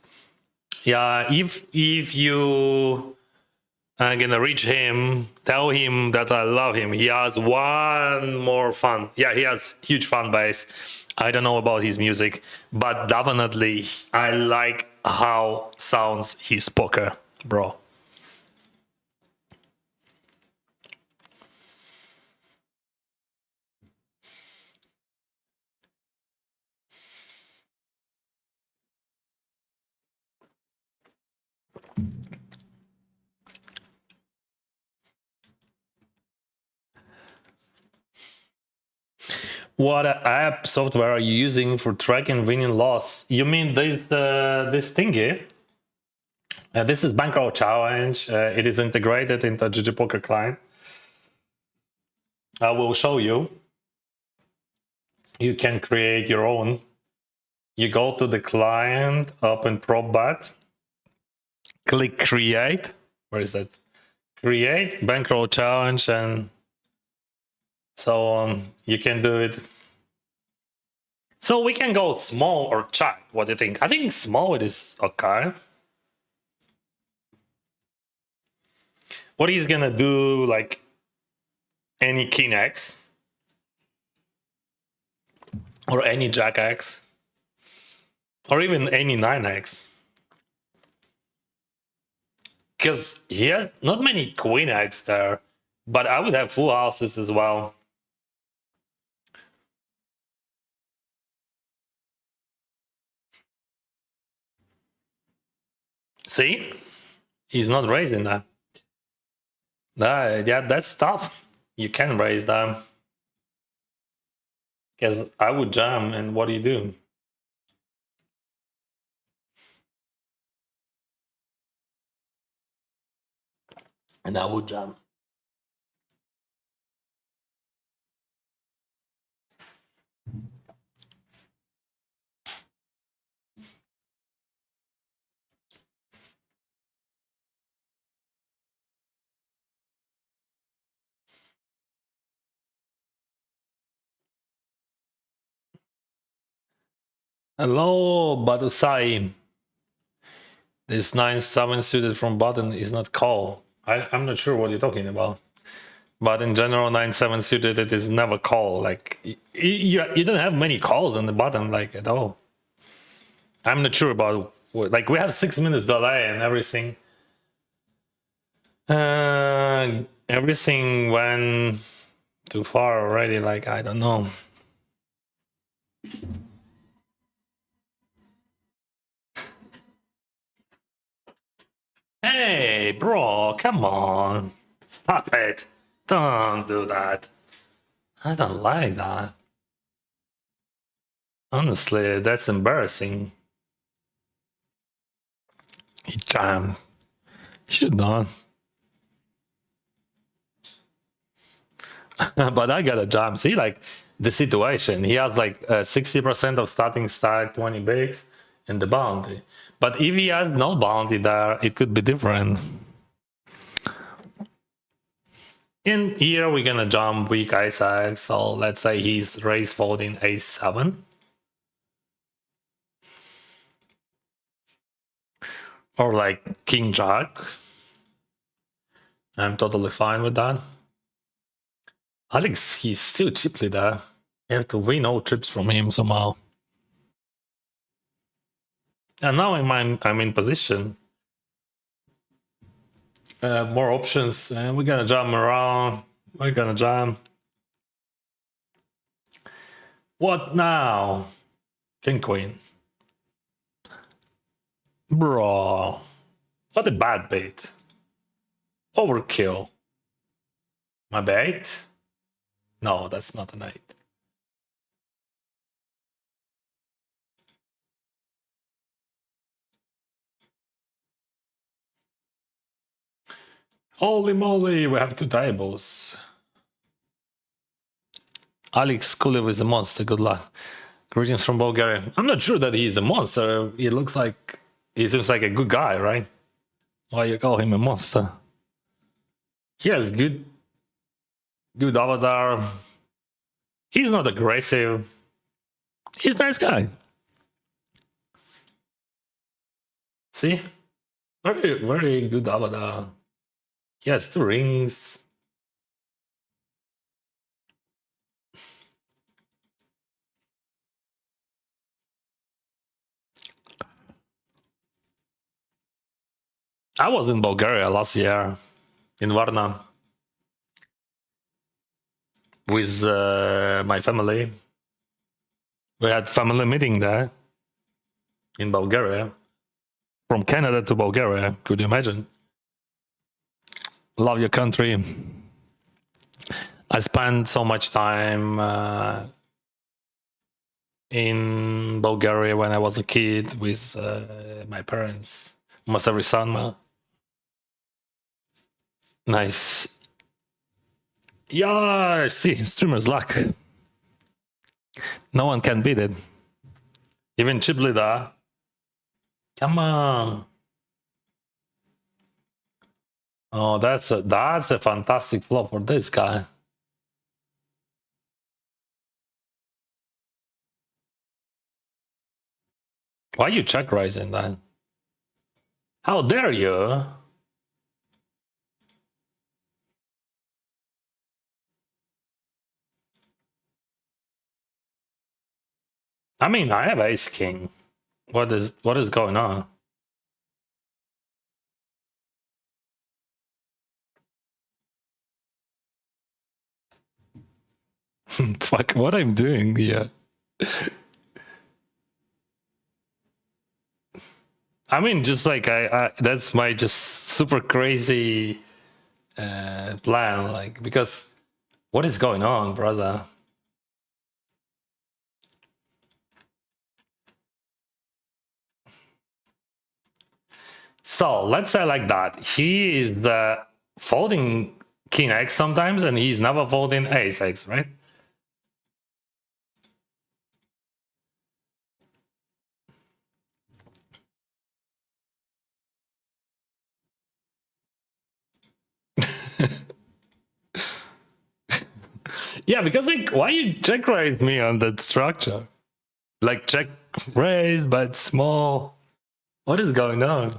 Yeah, if you are gonna reach him, tell him that I love him. He has one more fan. Yeah, he has huge fan base. I don't know about his music, but definitely I like how sounds his poker, bro. What app software are you using for tracking winning loss? You mean this thingy? This is Bankroll Challenge. It is integrated into GG Poker Client. I will show you. You can create your own. You go to the client, open PropBat, click create. Where is that? Create, Bankroll Challenge, and so on. You can do it. So we can go small or check. What do you think? I think small it is okay. What he's gonna do, like any king X or any jack X or even any 9x, because he has not many queen X there, but I would have full houses as well. See, he's not raising that. Yeah, that's tough. You can raise them because I would jam, and what do you do? And I would jam. Hello, Badusai. This 9-7 suited from button is not call. I'm not sure what you're talking about. But in general, 9-7 suited, it is never call. Like, you don't have many calls on the button, like, at all. I'm not sure about, like, we have 6 minutes delay and everything. Everything went too far already, like, I don't know. Hey, bro, come on. Stop it. Don't do that. I don't like that. Honestly, that's embarrassing. He jammed. Should not. But I got a jam. See, like the situation. He has like 60% of starting stack, 20 bigs, and the bounty. But if he has no bounty there, it could be different. In here, we're gonna jump weak Isaac. So let's say he's raise folding a7. Or like king jack. I'm totally fine with that. Alex, he's still cheaply there. You have to win all trips from him somehow. And now I'm in position. More options, and we're gonna jump around. We're gonna jam. What now? King queen. Bro. What a bad bait. Overkill. My bait? No, that's not an 8. Holy moly, we have 2 tables. Alex Kulev is a monster, good luck. Greetings from Bulgaria. I'm not sure that he's a monster. He seems like a good guy, right? Why you call him a monster? He has good avatar. He's not aggressive. He's a nice guy. See? Very, very good avatar. He has 2 rings. I was in Bulgaria last year, in Varna, with my family. We had family meeting there in Bulgaria. From Canada to Bulgaria, could you imagine? Love your country. I spent so much time in Bulgaria when I was a kid with my parents. Almost every summer. Nice. Yeah, see, streamer's luck. No one can beat it. Even Chiblida. Come on. Oh, that's a fantastic flop for this guy. Why are you check raising that? How dare you? I mean, I have ace king. What is going on? Fuck, what I'm doing here? I mean, just like I that's my just super crazy plan, like, because what is going on, brother? So let's say like that. He is the folding king x sometimes, and he's never folding ace x, right? Yeah, because like, why you check raise me on that structure? Like check raise, but small. What is going on?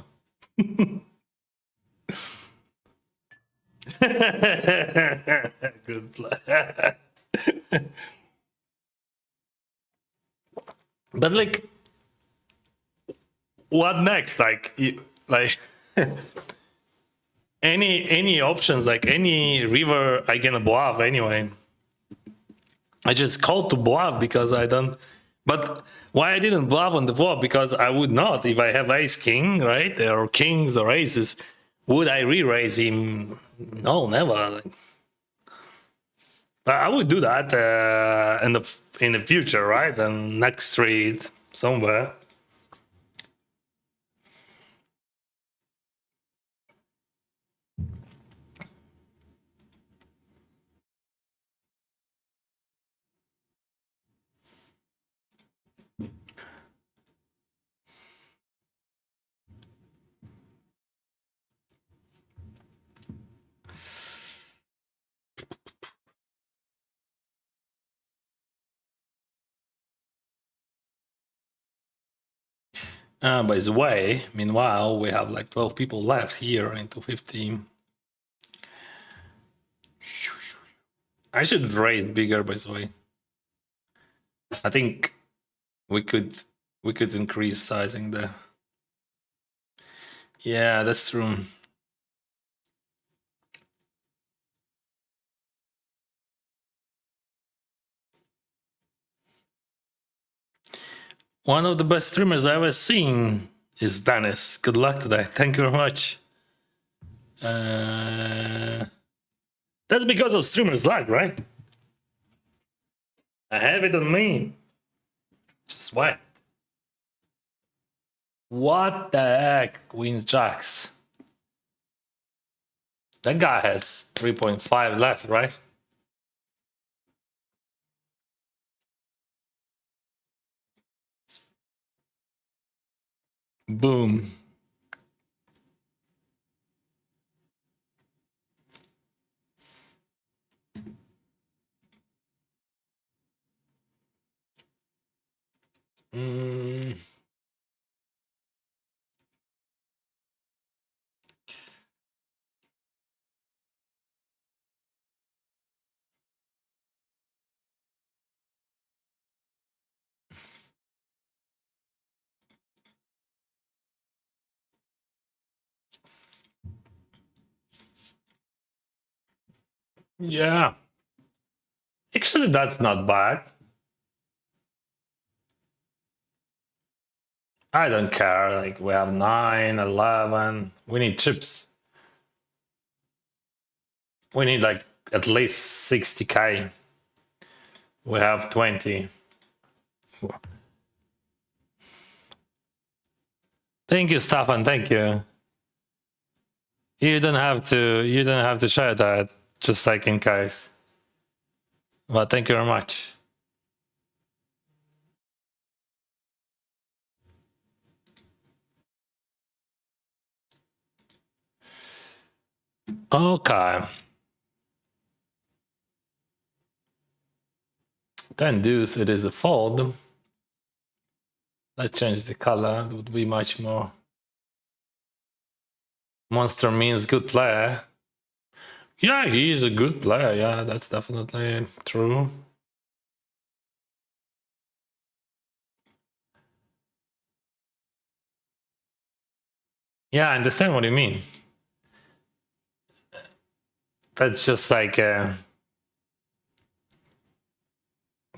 Good play. But like, what next? Like, like any options? Like any river I can bluff anyway. I just called to bluff because I don't. But why I didn't bluff on the flop? Because I would not if I have ace king, right, or kings or aces. Would I re-raise him? No, never. Like, I would do that in the future, right? And next street somewhere. By the way, meanwhile, we have like 12 people left here into 15. I should raise bigger, by the way. I think we could increase sizing there. Yeah, that's true. One of the best streamers I've ever seen is Dennis. Good luck today. Thank you very much. That's because of streamer's luck, right? I have it on me. Just whack. What the heck? Queens jacks. That guy has 3.5 left, right? Boom. Yeah. Actually, that's not bad. I don't care. Like, we have 9, 11. We need chips. We need like at least 60k. We have 20. Thank you, Stefan. Thank you. You don't have to. You don't have to share that. Just like in case. Well, thank you very much. Okay. 10 deuce. It is a fold. Let's change the color. It would be much more. Monster means good player. Yeah, he is a good player. Yeah, that's definitely true. Yeah, I understand what you mean. That's just like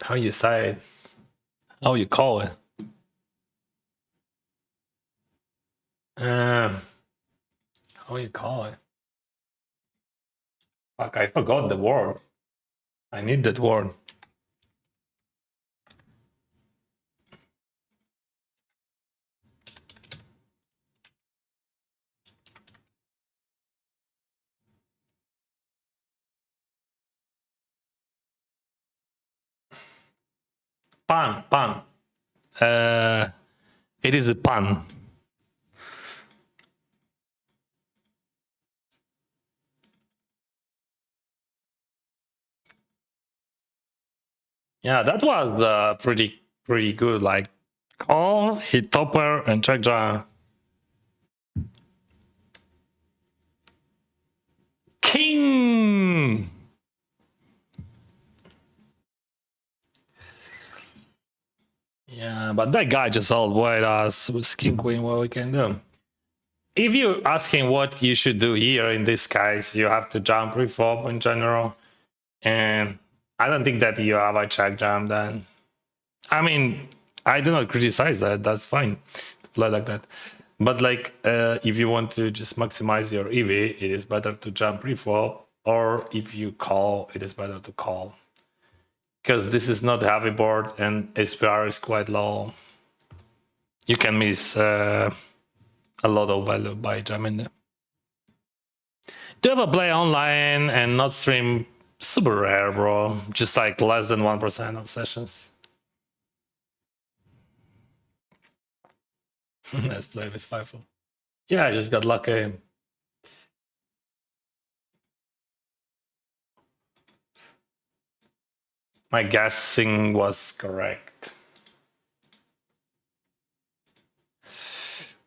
how you say it, how you call it. How you call it? Fuck, I forgot the word. I need that word. Pan. It is a pun. Yeah, that was pretty good. Like call, hit topper, and check draw. King. Yeah, but that guy just outweighed us with king queen. What we can do? If you're asking what you should do here in this case, you have to jump reflop in general, and I don't think that you have a check jam. Then, I mean, I do not criticize that. That's fine to play like that. But like, if you want to just maximize your EV, it is better to jump reflop, or if you call, it is better to call. Because this is not heavy board and SPR is quite low. You can miss a lot of value by jamming there. Do you ever play online and not stream? Super rare, bro. Just like less than 1% of sessions. Let's play with FIFO. Yeah, I just got lucky. My guessing was correct.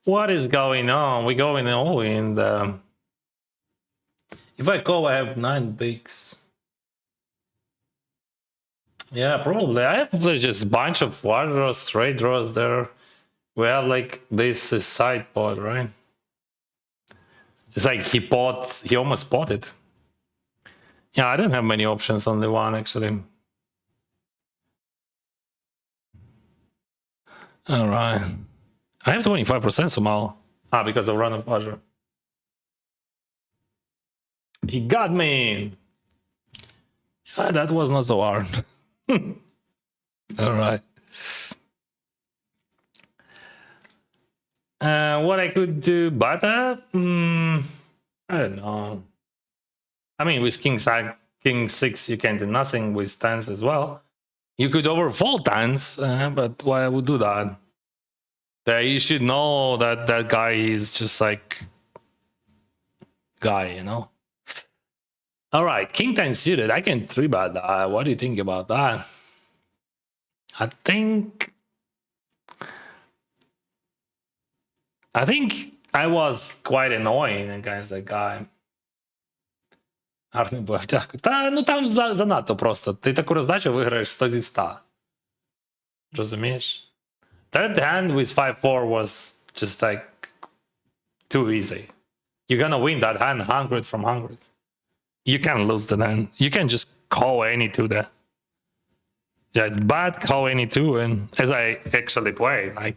What is going on? We're going all in the... If I call, I have 9 bigs. Yeah, probably. I have just a bunch of wide draws, straight draws there. We have like this side pot, right? It's like he almost bought it. Yeah, I don't have many options, only one actually. All right. I have 25% somehow. Because of run of pleasure. He got me. That was not so hard. All right. What I could do better? I don't know. I mean, with King 6, you can do nothing with tens as well. You could overfold tens, but why I would do that? You should know that that guy is just like guy, you know. All right, King 10 suited. I can 3-bet that. What do you think about that? I think I was quite annoying against that guy. Гарний був, дякую. Та ну там занадто просто. Ти таку роздачу виграєш 100 зі 100. Розумієш? That hand with 5-4 was just like too easy. You're gonna win that hand 100 from 100. you can lose the hand. You can just call any two there. Yeah, bad call any two, and as I actually play, like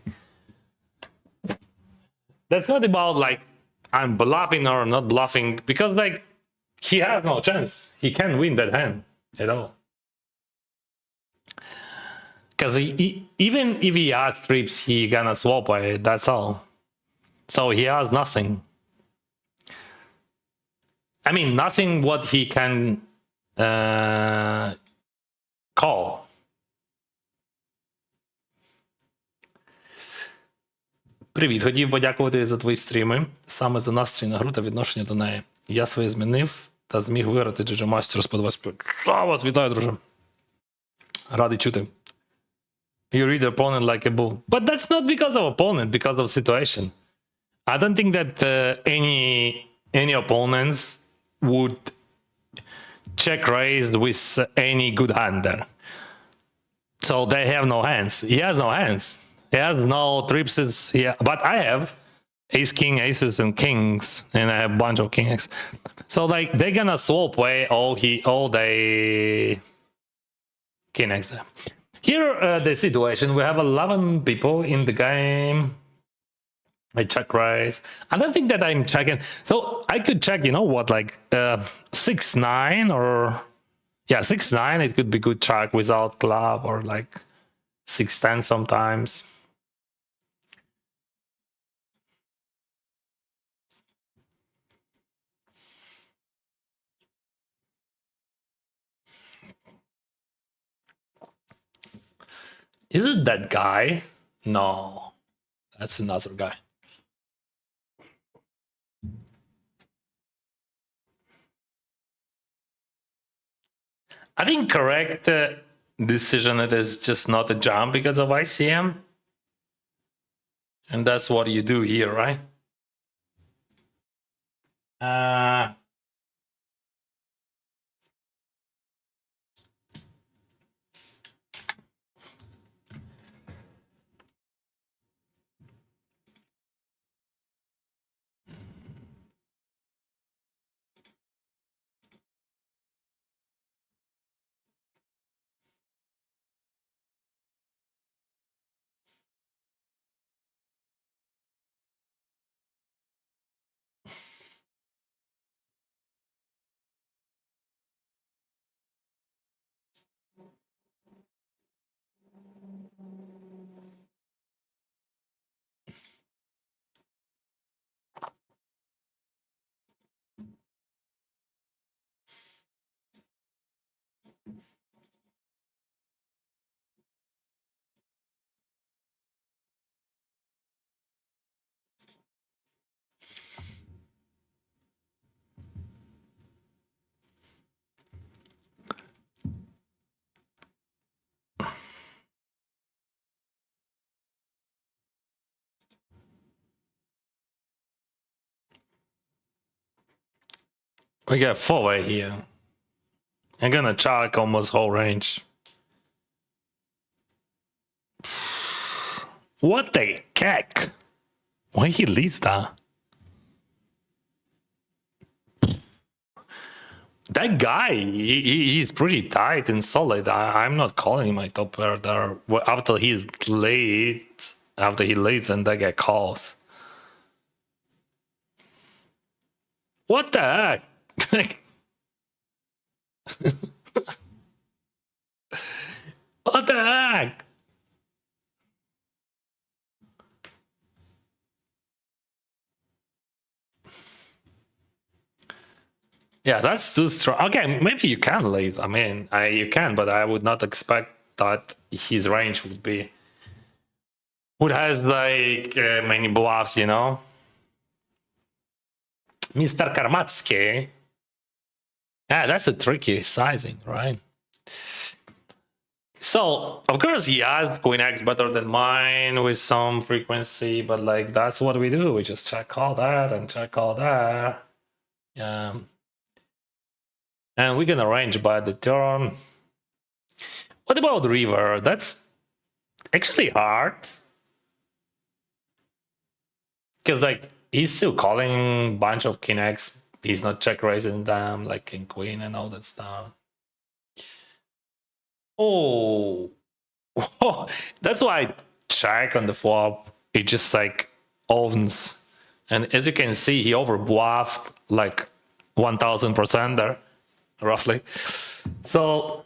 that's not about like I'm bluffing or not bluffing, because like he has no chance. He can't win that hand at all. Because even if he has trips, he gonna swap it. That's all. So he has nothing. I mean, nothing what he can call. Привіт, хотів подякувати за твої стріми, саме за настрій на гру та відношення до неї. Я своє змінив та зміг виграти GG Masters по 25. Вас вітаю, друже. Радий чути. You read the opponent like a bull. But that's not because of opponent, because of situation. I don't think that any opponents would check raise with any good hander. So they have no hands. He has no hands. He has no trips. Yeah, but I have ace, king, aces, and kings, and I have a bunch of kings. So like they're gonna swap away all they king x. Here the situation, we have 11 people in the game. I check raise. I don't think that I'm checking. So I could check, you know what, like 6-9 or yeah, 6-9. It could be good check without club, or like 6-10 sometimes. Is it that guy? No, that's another guy. I think correct decision, it is just not a jump because of ICM. And that's what you do here, right? We got 4-way here. I'm gonna check almost whole range. What the heck? Why he leads that? That guy, he's pretty tight and solid. I'm not calling my top pair there after he's late. After he leads and that guy calls. What the heck? What the heck? Yeah, that's too strong. Okay, maybe you can lead. I mean, you can, but I would not expect that his range would be. Would has like many bluffs, you know? Mr. Karmatsky. Yeah, that's a tricky sizing, right? So, of course, he has Queen X better than mine with some frequency, but like that's what we do. We just check all that and check all that. Yeah. And we're gonna range by the turn. What about river? That's actually hard. Because like he's still calling bunch of King X he's not check raising them like king queen and all that stuff. Oh, that's why I check on the flop. It just like owns, and as you can see, he over bluffed like 1000% there, roughly. So,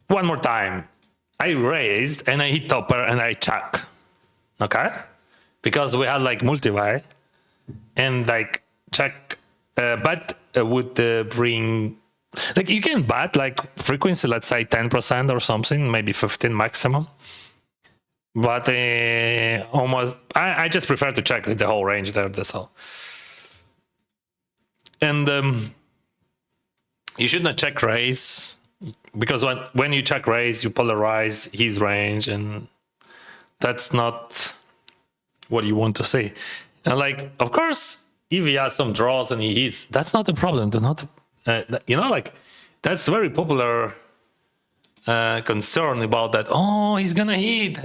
one more time, I raised and I hit topper and I check. Okay, because we had like multi-buy and like check, bet would bring. Like you can bet like frequency, let's say 10% or something, maybe 15 maximum. But almost, I just prefer to check the whole range there. That's all. And you should not check raise because when you check raise, you polarize his range, and that's not what you want to see. And like, of course, if he has some draws and he hits, that's not a problem. Do not. Like that's very popular concern about that. Oh, he's gonna hit,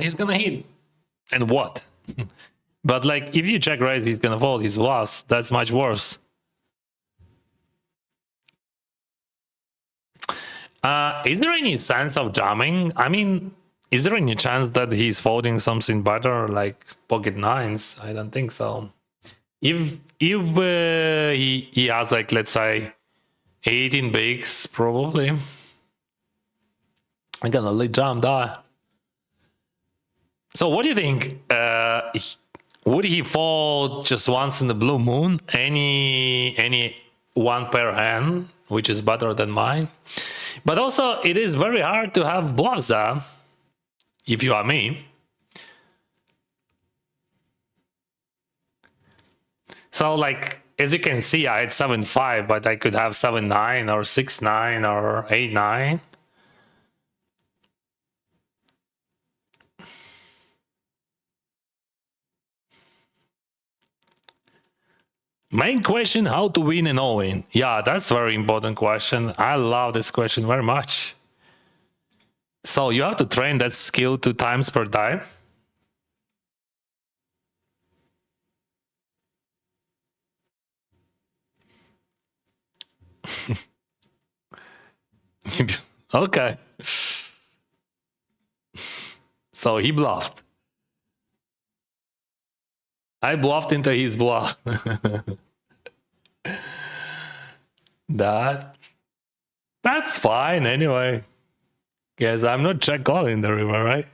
and what? But like, if you check raise, he's gonna fold his bluffs. That's much worse. Is there any sense of jamming? I mean, is there any chance that he's folding something better, like pocket nines? I don't think so. If he has like, let's say 18 bigs, probably. I'm gonna let jam that. So what do you think? Would he fold just once in the blue moon? Any one pair hand, which is better than mine? But also, it is very hard to have bluffs there, if you are me. So like, as you can see, I had 7-5, but I could have 7-9 or 6-9 or 8-9. Main question, how to win and all-in? Yeah, that's a very important question. I love this question very much. So you have to train that skill 2 times per time. Okay. So he bluffed. I bluffed into his bluff. That's fine anyway. Guess I'm not check calling the river, right?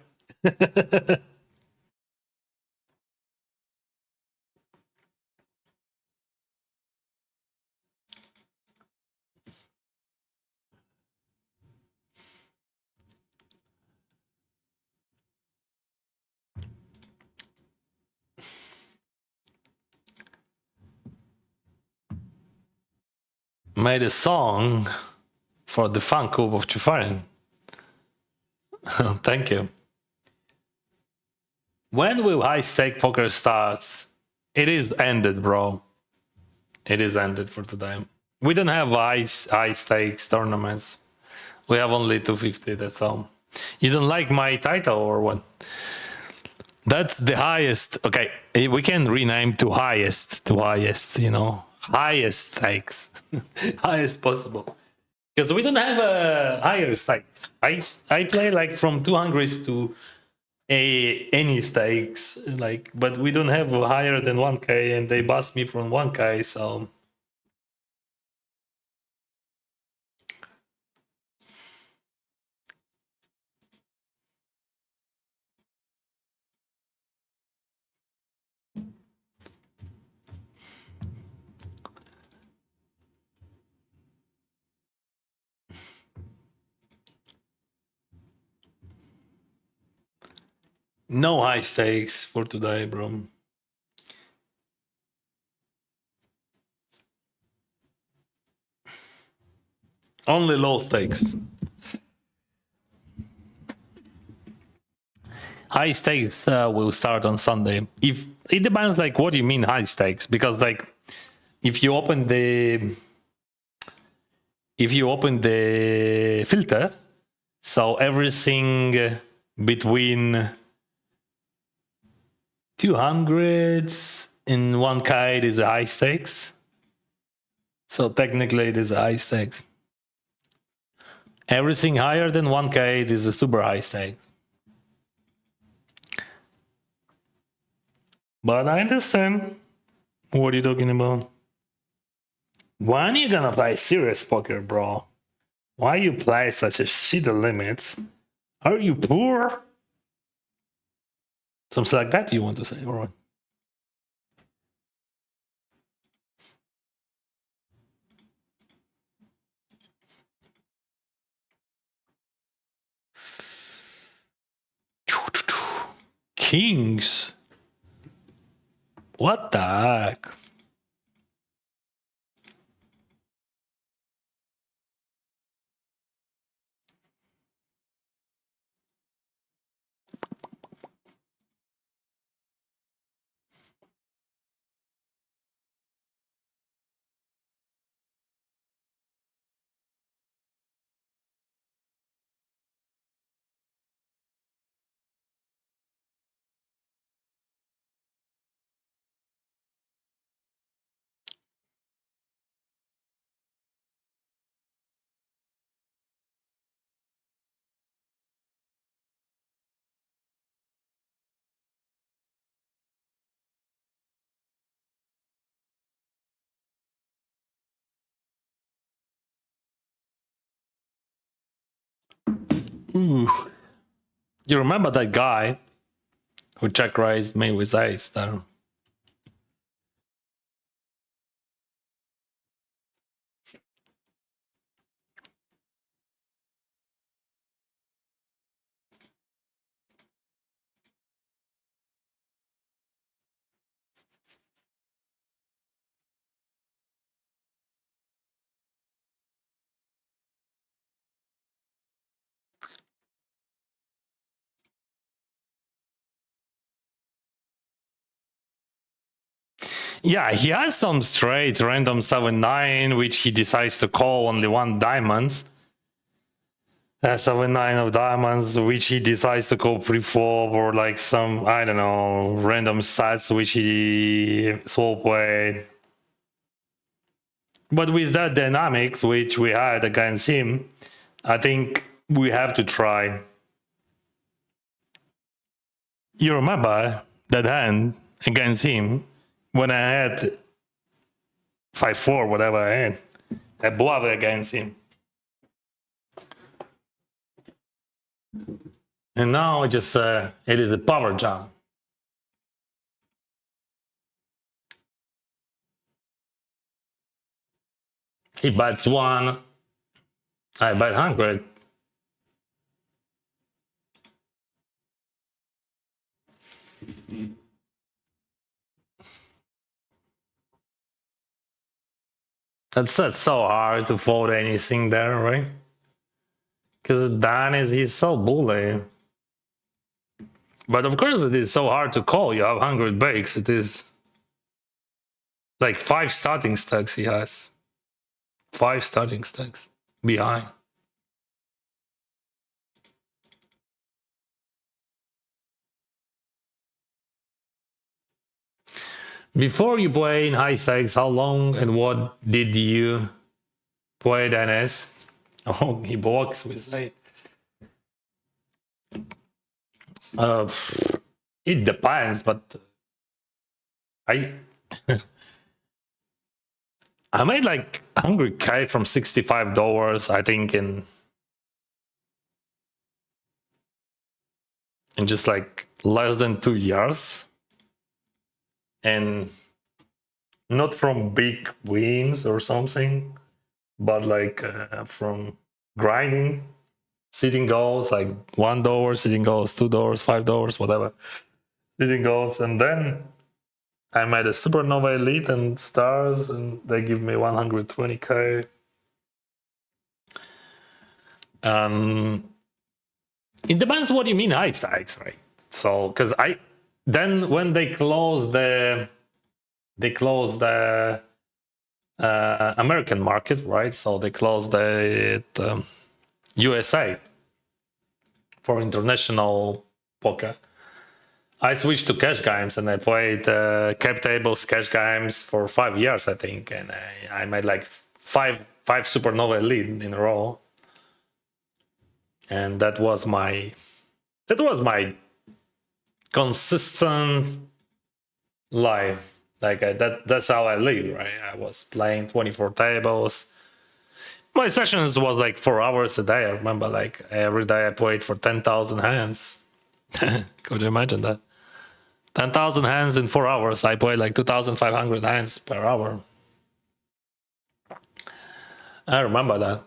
Made a song for the fan club of Chifarin. Thank you. When will high stake poker start? It is ended, bro. It is ended for today. We don't have high stakes tournaments. We have only 250, that's all. You don't like my title or what? That's the highest. Okay, we can rename to highest, highest stakes. Highest possible. Because we don't have higher stakes. I play like from 200s to any stakes, like, but we don't have higher than 1k, and they bust me from 1k, so. No high stakes for today, bro. Only low stakes. High stakes will start on Sunday. If it depends, like, what do you mean high stakes? Because like, if you open the filter, so everything between 200s in 1K it is a high stakes. So technically it is a high stakes. Everything higher than 1K it is a super high stakes. But I understand what you're talking about. When you gonna play serious poker, bro? Why you play such a shitty limits? Are you poor? Something like that you want to say, or what? Kings? What the heck? Ooh. You remember that guy who check raised me with ace there? Yeah, he has some straight random 7-9, which he decides to call only one diamond. 7-9 of diamonds, which he decides to call pre-flop, or like some, I don't know, random sets which he swap away. But with that dynamics which we had against him, I think we have to try. You remember that hand against him when I had 5-4, whatever I had. I bluffed against him. And now it is a power jump. He bets 1. I bet 100. That's so hard to fold anything there, right? Because Dan he's so bully. But of course it is so hard to call. You have 100 bakes. It is like 5 starting stacks he has. 5 starting stacks behind. Before you play in high stakes, how long and what did you play NS? Oh, he blocks with 8. It depends, but I I made like 100K from $65, I think, in just like less than 2 years. And not from big wins or something, but like from grinding, sitting goals, like $1, sitting goals, $2, $5, whatever, sitting goals. And then I made a supernova elite and stars, and they give me 120K. It depends what you mean high stakes, right? So, because then when they close the American market, right? So they closed the USA for international poker. I switched to cash games and I played cap tables, cash games for 5 years, I think, and I made like five supernova lead in a row, and that was my consistent life. Like that's how I live, right? I was playing 24 tables. My sessions was like 4 hours a day. I remember, like every day I played for 10,000 hands. Could you imagine that? 10,000 hands in 4 hours. I played like 2,500 hands per hour. I remember that.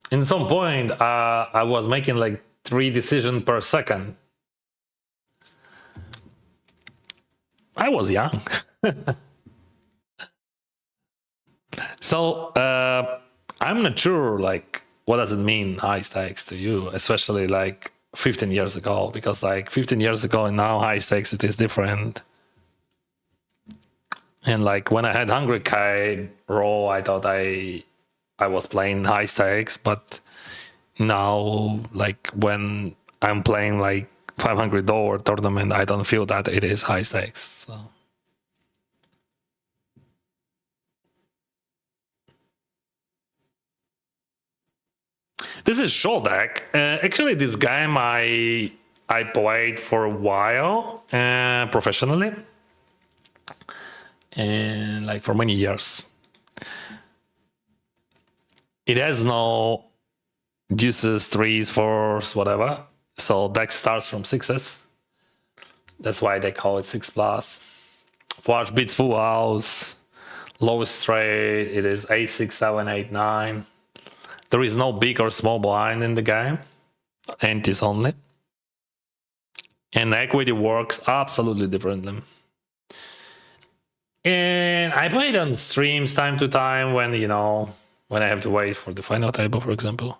In some point, I was making like 3 decisions per second. I was young. So I'm not sure, like, what does it mean high stakes to you, especially like 15 years ago, because like 15 years ago and now high stakes, it is different. And like when I had 100k roll, I thought I was playing high stakes, but now like when I'm playing like $500 tournament, I don't feel that it is high stakes. So this is short deck. Actually, this game I played for a while professionally, and like for many years. It has no deuces, threes, fours, whatever. So deck starts from sixes. That's why they call it 6+. Flush beats full house. Lowest straight, it is 8, 6, 7, 8, 9. There is no big or small blind in the game. Antis only. And equity works absolutely differently. And I play it on streams time to time when, you know, when I have to wait for the final table, for example.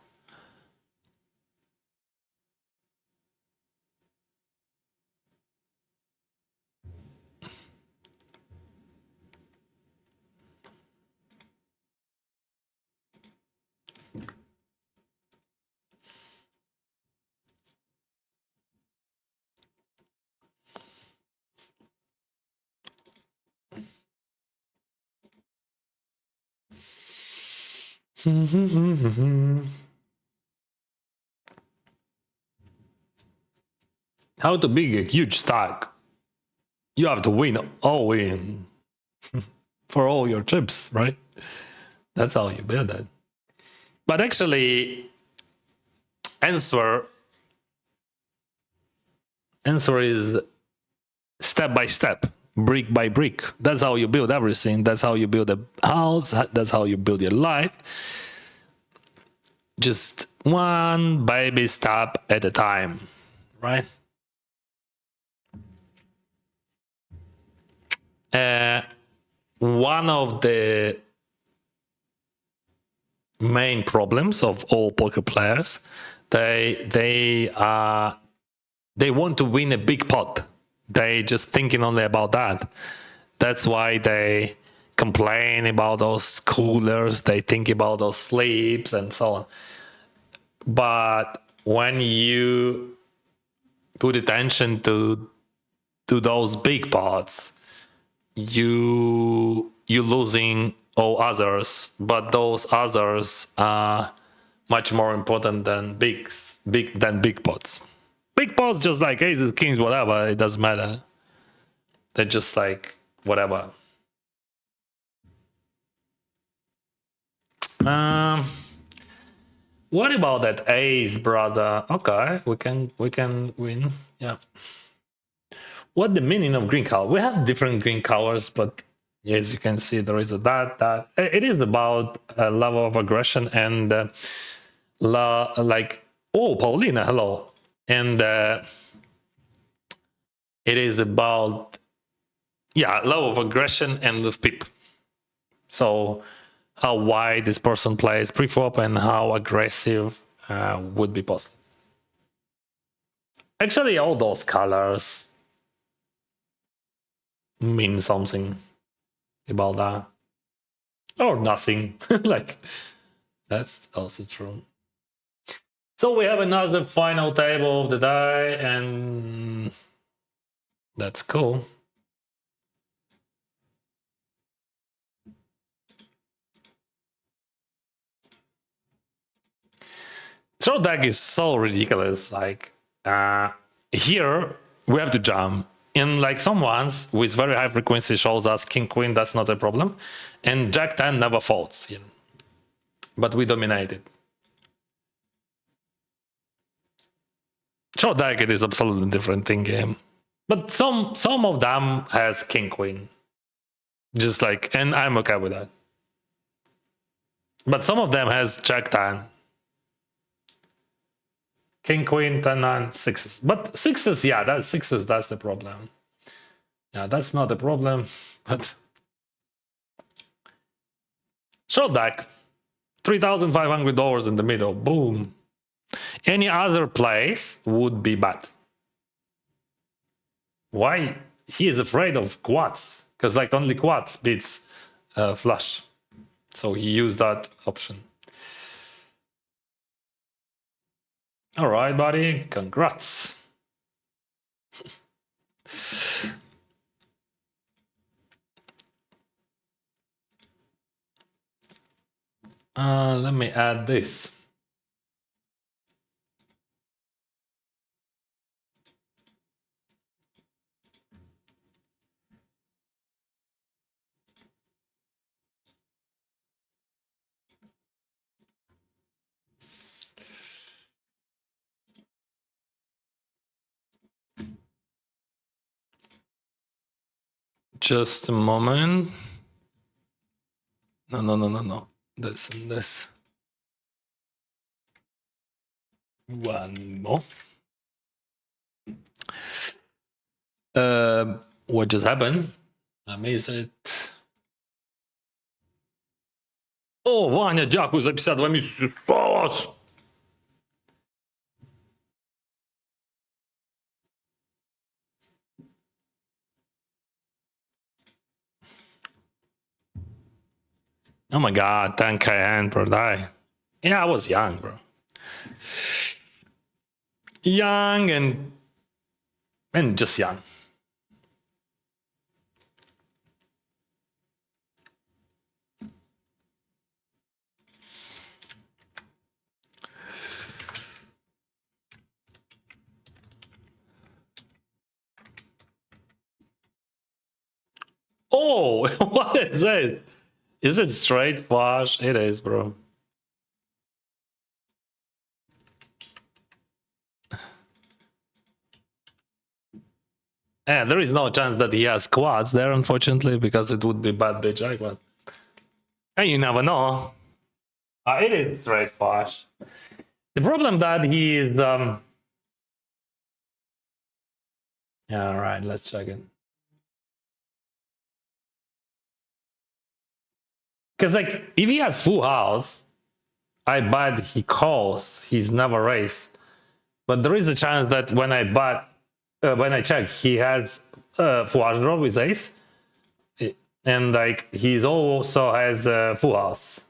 How to big a huge stack? You have to win all in for all your chips, right? That's how you build it. But actually, answer is step by step, brick by brick. That's how you build everything. That's how you build a house. That's how you build your life. Just one baby step at a time, right? One of the main problems of all poker players, they want to win a big pot. They just thinking only about that. That's why they complain about those coolers. They think about those flips and so on. But when you put attention to those big pots, you losing all others, but those others are much more important than big pots. Big pots, just like aces, kings, whatever, it doesn't matter. They're just like whatever. What about that ace, brother? Okay, we can win. Yeah. What the meaning of green color? We have different green colors, but as you can see, there is a that. It is about a level of aggression and like, oh, Paulina, hello. And it is about, yeah, level of aggression and the pip. So how wide this person plays pre-flop and how aggressive would be possible. Actually, all those colors mean something about that. Or nothing. Like, that's also true. So we have another final table of the day, and that's cool. Short deck is so ridiculous. Like here we have to jump. And like some ones with very high frequency shows us king queen, that's not a problem. And jack 10 never folds. You know? But we dominated. Short deck it is absolutely different in game. But some of them has king queen. Just like, and I'm okay with that. But some of them has jack 10. King, queen, 10, 9, sixes. But sixes, yeah, that's sixes, that's the problem. Yeah, that's not the problem, but short deck. $3,500 in the middle, boom. Any other place would be bad. Why? He is afraid of quads, because like only quads beats flush. So he used that option. All right, buddy, congrats. Let me add this. Just a moment. No. This and this. One more. What just happened? I missed it. О, Ваня, дякую за 52 місяці. Сос! Oh my god, 10k hand per die. Yeah, I was young, bro. Young and just young. Oh, what is it? Is it straight flush? It is, bro. Yeah, there is no chance that he has quads there, unfortunately, because it would be bad big jackpot. And you never know. It is straight flush. The problem that he is yeah, all right, let's check it. Because like if he has full house, I bet he calls. He's never raised. But there is a chance that when I check, he has flush draw with ace, and like he's also has full house,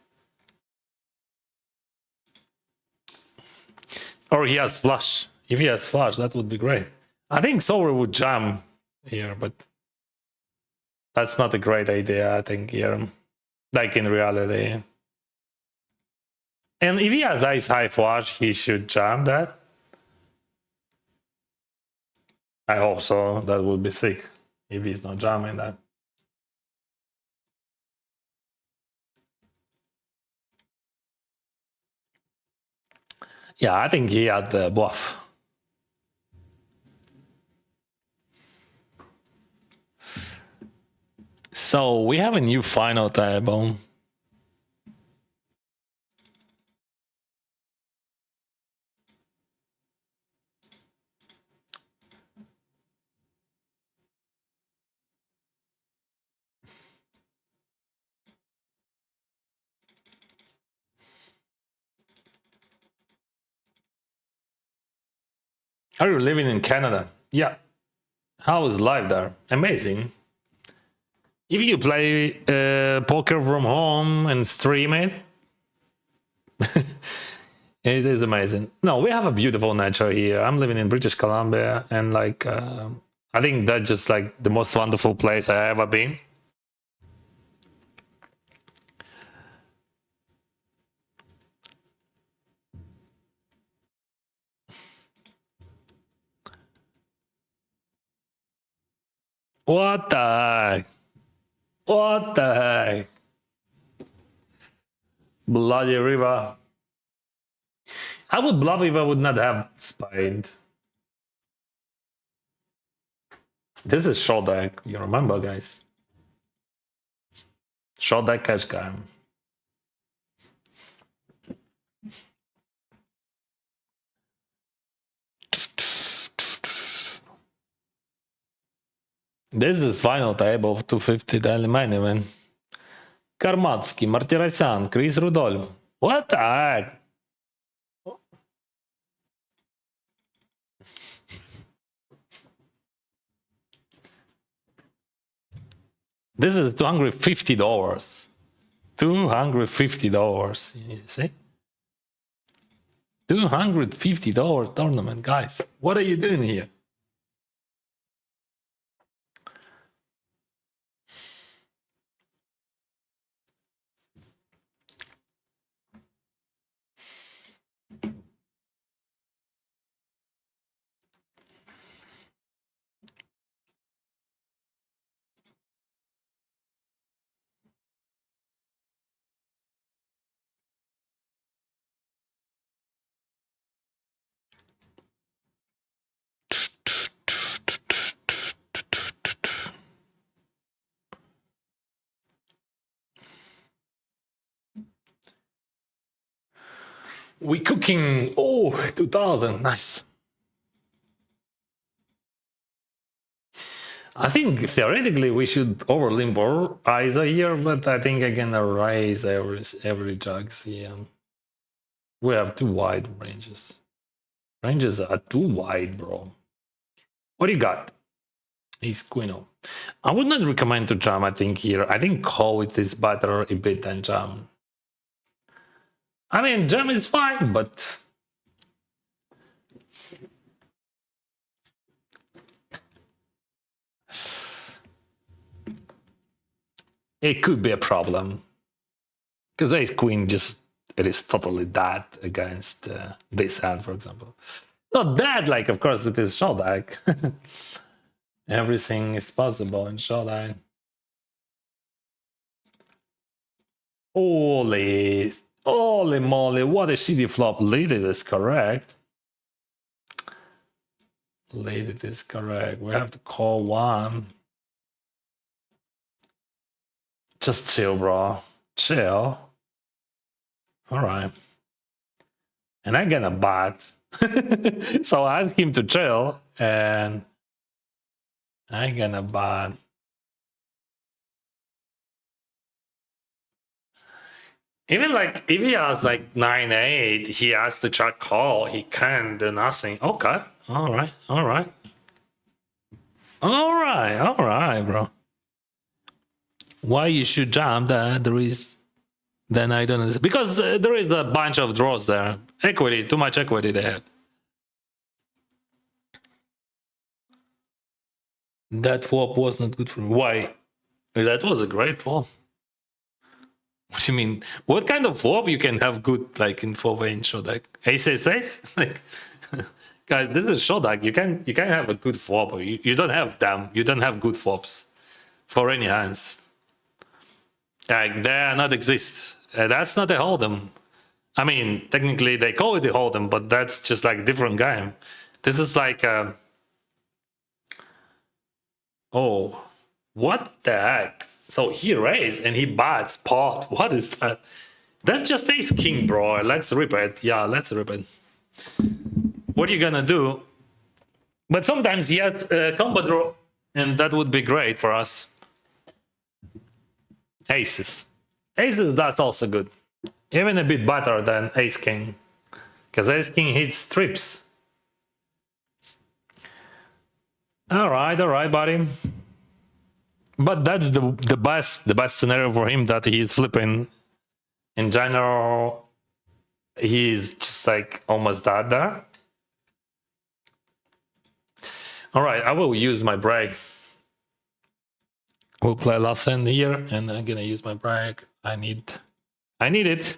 or he has flush. If he has flush, that would be great. I think Sower would jam here, but that's not a great idea. I think here, like in reality. And if he has ace high flush, he should jam that. I hope so. That would be sick if he's not jamming that. Yeah, I think he had the bluff. So we have a new final table. Are you living in Canada? Yeah. How is life there? Amazing. If you play poker from home and stream it, It is amazing. No, we have a beautiful nature here. I'm living in British Columbia, and like, I think that's just like the most wonderful place I ever been. What the heck? What the heck? Bloody river. I would bluff if I would not have spade. This is short deck, you remember, guys? Short deck cash game. This is final table of 250 daily main event. Karmatsky, Martirosyan, Chris Rudolph. What the heck? This is $250. $250. You see? $250 tournament, guys. What are you doing here? We cooking. Oh, 2000. Nice. I think theoretically we should overlimp or ISA here, but I think I'm gonna raise every jugs. Yeah. We have too wide ranges. Ranges are too wide, bro. What do you got? Ace Queen. I would not recommend to jam, I think, here. I think call it is better a bit than jam. I mean, jam is fine, but it could be a problem. Because Ace Queen just, it is totally dead against this hand, for example. Not dead, like, of course, it is showdown. Everything is possible in showdown. Holy moly, what a shitty flop. Lead it is correct. Lead it is correct. We have to call one. Just chill, bro. Chill. All right. And I'm gonna bat. So I ask him to chill, and I'm gonna bat. Even like if he has like 9-8, he has to check call. He can do nothing. Okay. All right. All right. All right. All right, bro. Why you should jam that there is, then I don't know. Because there is a bunch of draws there. Equity, too much equity they have. That flop was not good for me. Why? That was a great flop. What do you mean? What kind of flop you can have good like in 4-way shot deck? Ace ace ace? Like, guys, this is shot deck. You can have a good flop. You don't have you don't have good flops for any hands. Like, they are not exist. That's not a hold'em. I mean, technically they call it a hold'em, but that's just like different game. This is like, oh, what the heck? So he raised and he bats pot. What is that? That's just ace king, bro. Let's rip it. Yeah, let's rip it. What are you gonna do? But sometimes he has a combo draw, and that would be great for us. Aces. Aces, that's also good. Even a bit better than ace king. Because ace king hits trips. Alright, buddy. But that's the best scenario for him, that he is flipping in general he's just like almost dead there. All right, I will use my break. We'll play last end here, and I'm gonna use my break. I need it.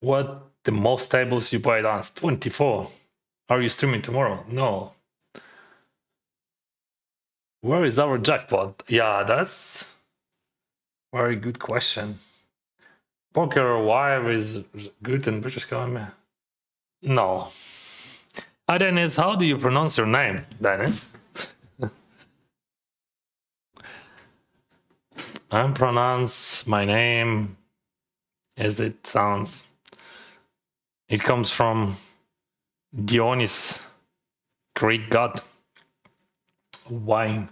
What the most tables you played on? 24. Are you streaming tomorrow? No. Where is our jackpot? Yeah, that's very good question. Poker Wire is good in British Columbia. No. Hi, Dennis. How do you pronounce your name, Dennis? I pronounce my name as it sounds. It comes from Dionys, Greek god, wine.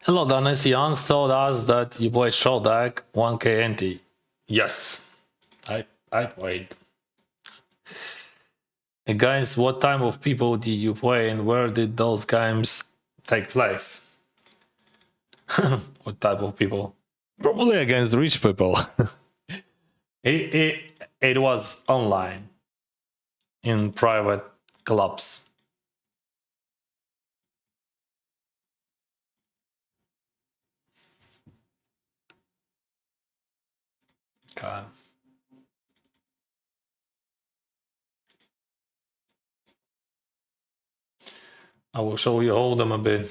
Hello, Danesians told us that you play show deck 1k ante. Yes, I played. And guys, what type of people did you play and where did those games take place? What type of people? Probably against rich people. It was online in private clubs. Okay. I will show you hold them a bit.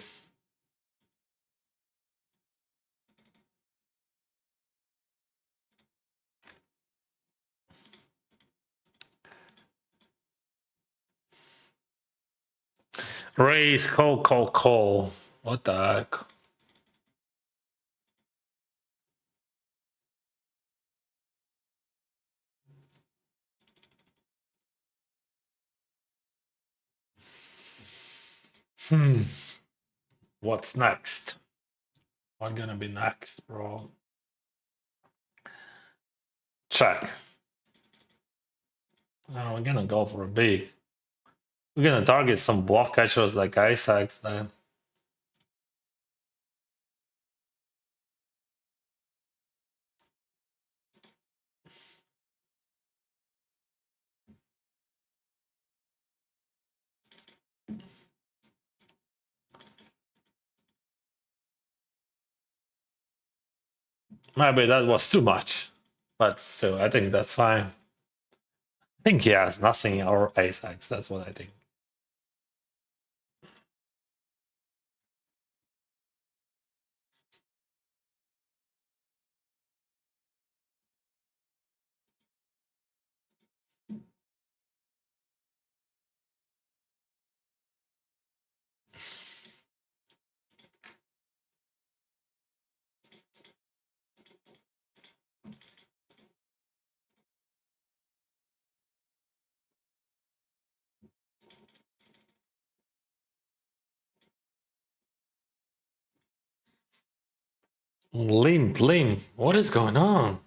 Raise, call. What the heck? What's next? What gonna be next, bro? Check. Oh, we're gonna go for a big. We're gonna target some bluff catchers like Isaacs then. Maybe that was too much. But still, I think that's fine. I think he has nothing or Isaacs. That's what I think. Limp. What is going on?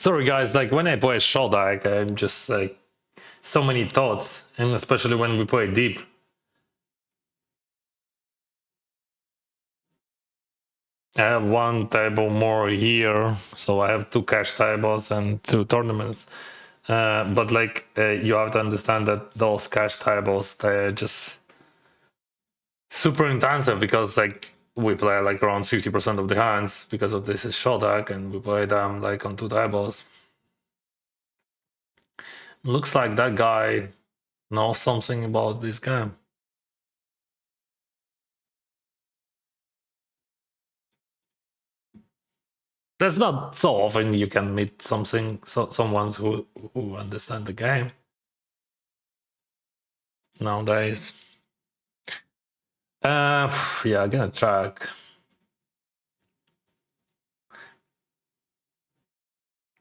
Sorry guys, like when I play short deck, I'm just like so many thoughts, and especially when we play deep. I have one table more here, so I have 2 cash tables and 2 tournaments. But like you have to understand that those cash tables, they're just super intensive because like we play like around 50% of the hands because of this is short deck, and we play them like on 2 tables. Looks like that guy knows something about this game. That's not so often you can meet someone who understand the game nowadays. Yeah, I'm gonna check.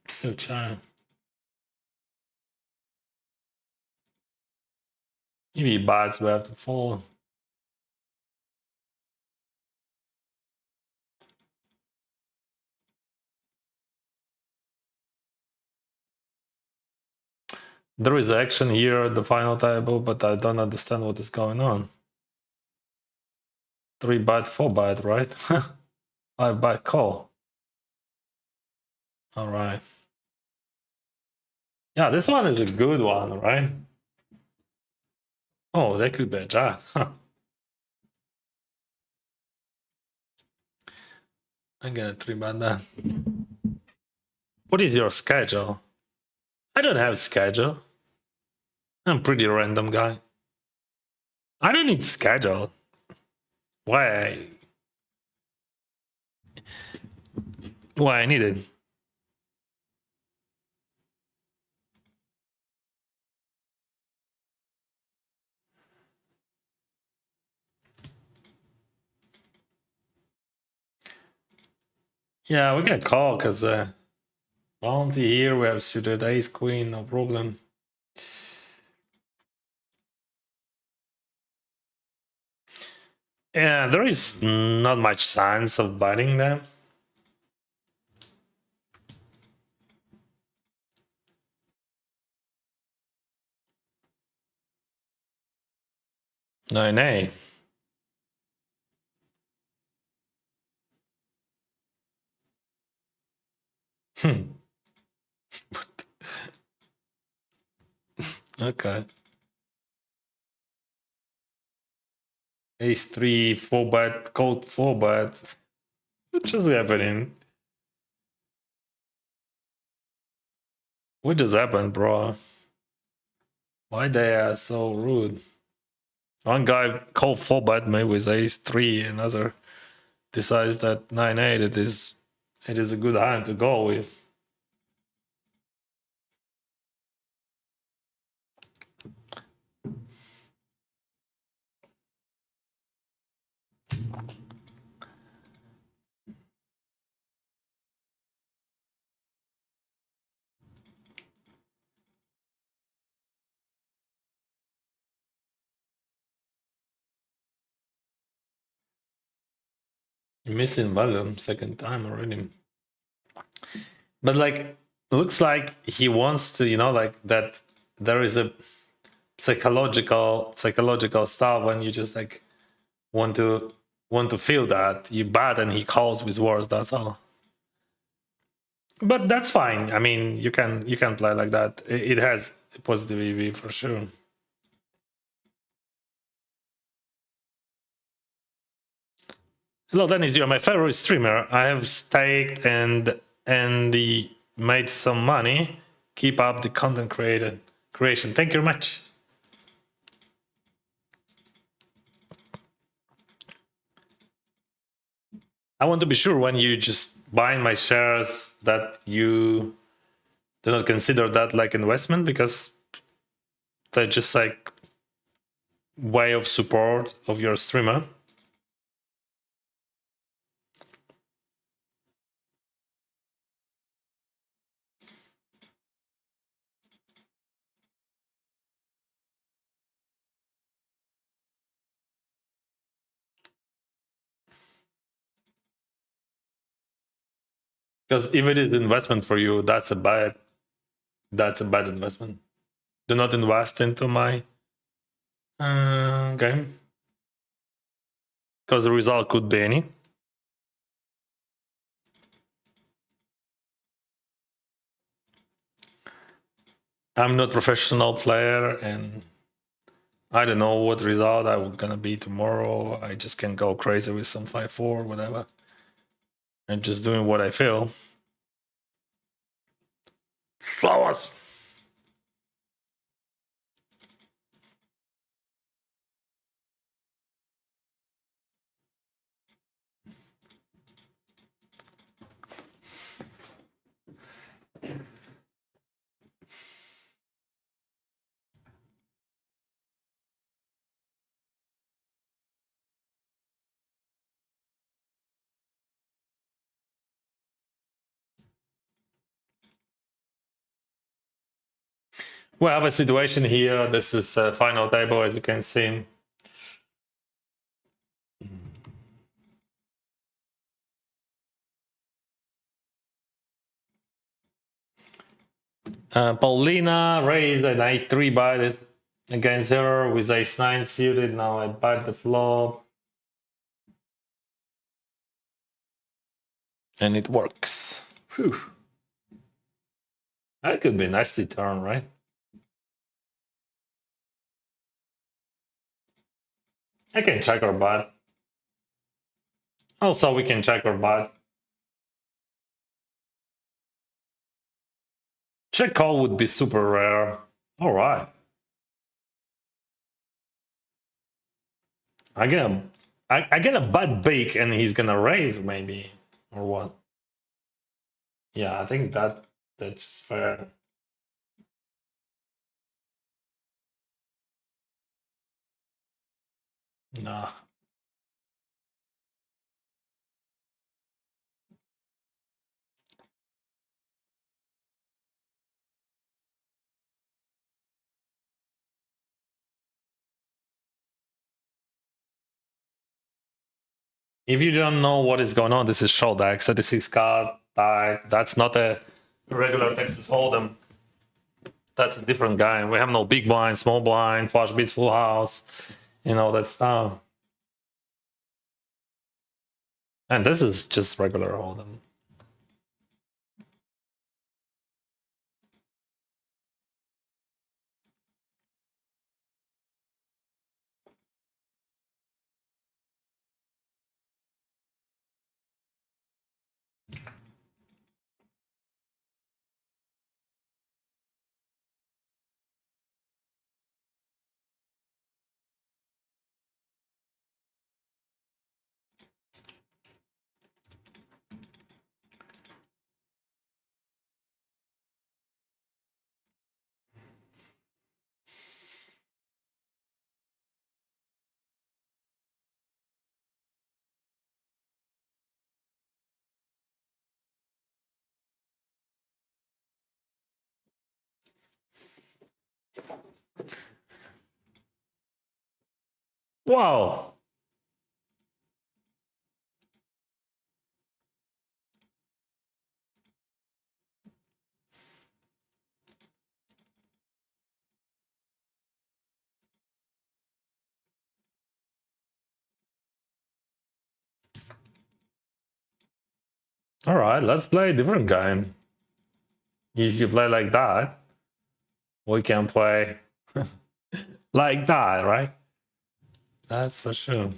So check. Maybe bats we have to fall. There is action here at the final table, but I don't understand what is going on. 3 byte, 4 byte, right? 5 byte call. All right. Yeah, this one is a good one, right? Oh, that could be a jack. I'm gonna 3 bet that. What is your schedule? I don't have schedule. I'm a pretty random guy. I don't need schedule. Why? Why I need it? Yeah, we can call because bounty here. We have suited ace queen, no problem. Yeah, there is not much chance of biting them. No, nay. Okay. Ace 3, 4 bet, cold 4 bet. What is happening? What just happened, bro? Why they are so rude? One guy called 4 bet maybe with ace 3, another decides that 9-8 it is a good hand to go with. Missing volume second time already. But like looks like he wants to, like that there is a psychological stuff when you just like want to feel that you bad and he calls with words, that's all. But that's fine. I mean, you can play like that. It has a positive EV for sure. Hello, Dennis. You're my favorite streamer. I have staked and made some money. Keep up the content creation. Thank you very much. I want to be sure when you just buy my shares that you do not consider that like investment, because they're just like way of support of your streamer. Because if it is investment for you, that's a bad investment. Do not invest into my game. Because the result could be any. I'm not a professional player and I don't know what result I'm gonna be tomorrow. I just can go crazy with some 5-4, whatever. I'm just doing what I feel. Flowers. We have a situation here. This is a final table, as you can see. Paulina raised and I 3-bet it against her with ace-9 suited. Now I bet the flop. And it works. Whew. That could be a nasty turn, right? I can check or bet. Also, we can check or bet. Check call would be super rare. All right. I get a bet big and he's gonna raise maybe or what? Yeah, I think that's fair. Nah. If you don't know what is going on, this is show deck, 36 card die. That's not a regular Texas Hold'em. That's a different guy. We have no big blind, small blind, flush beats, full house, that stuff. And this is just regular Hold'em. Wow. All right, let's play a different game. If you play like that, we can play like that, right? That's for sure.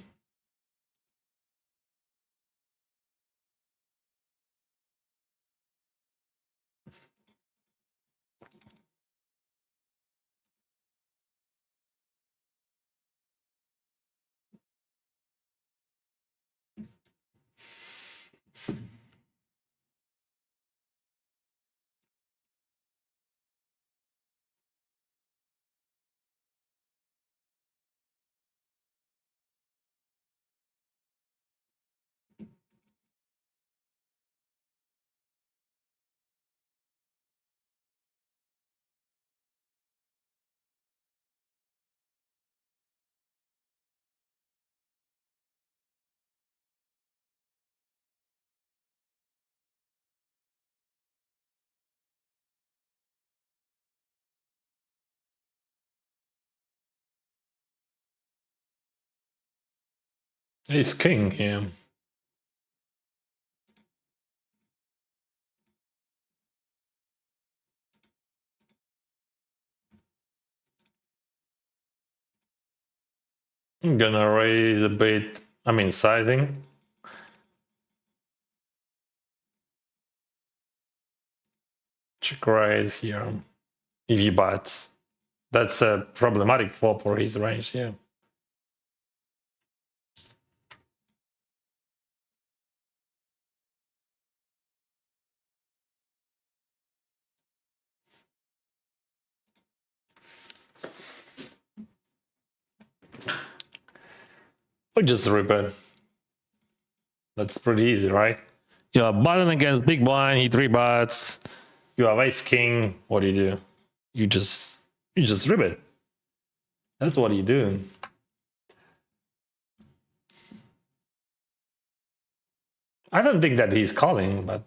He's king here. I'm gonna raise a bit. I mean, sizing. Check raise here. If he bets, that's a problematic flop for his range here. Or just rip it. That's pretty easy, right? You have button against big blind, he 3 bets. You have ace king. What do? You just rip it. That's what you do. I don't think that he's calling, but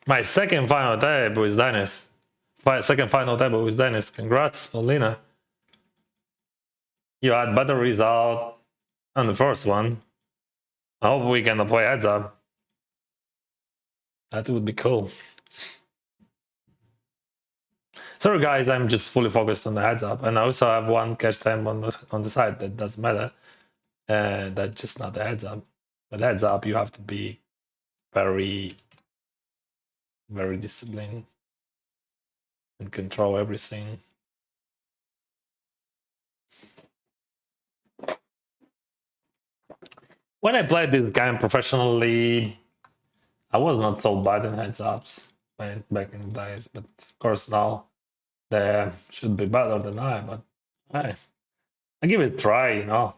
my second final table with Dennis. Second final table with Dennis. Congrats, Paulina. You had better result on the first one. I hope we can play heads up. That would be cool. Sorry guys, I'm just fully focused on the heads up, and I also have one cash time on the side that doesn't matter. That's just not the heads up. But heads up, you have to be very, very disciplined and control everything. When I played this game professionally, I was not so bad in heads ups back in the days, but of course now they should be better than I. But I give it a try, you know.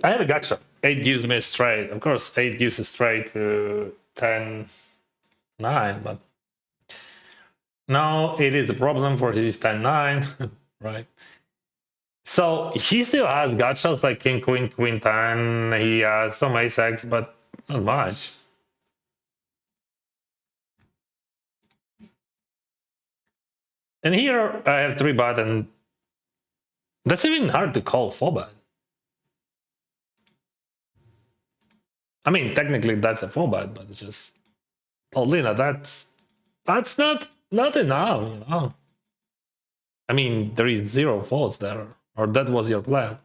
I have a gotcha. 8 gives me a straight. Of course, 8 gives a straight to 10, 9, but now it is a problem for his 10, 9, right? So he still has gotchas like king, queen, queen, 10. He has some ace X, but not much. And here I have 3 bet, and that's even hard to call 4 bet. I mean, technically that's a 4 bet, but it's just Paulina, that's not enough, you know. I mean, there is 0 faults there, or that was your plan.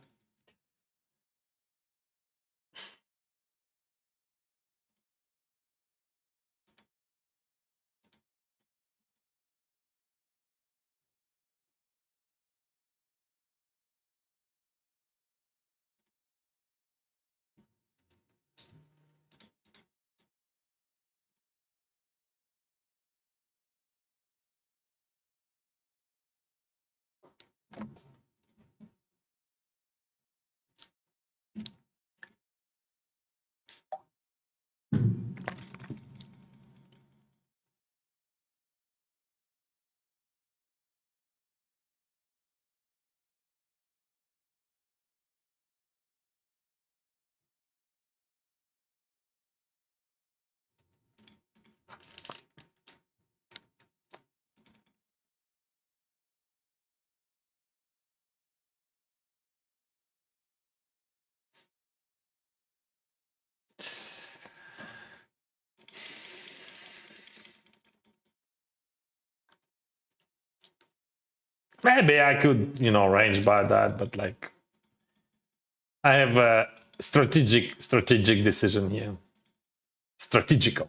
Maybe I could, range by that, but like I have a strategic decision here. Strategical.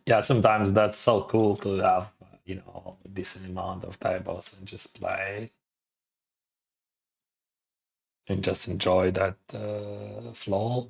Yeah, sometimes that's so cool to have, a decent amount of tables and just play and just enjoy that flow.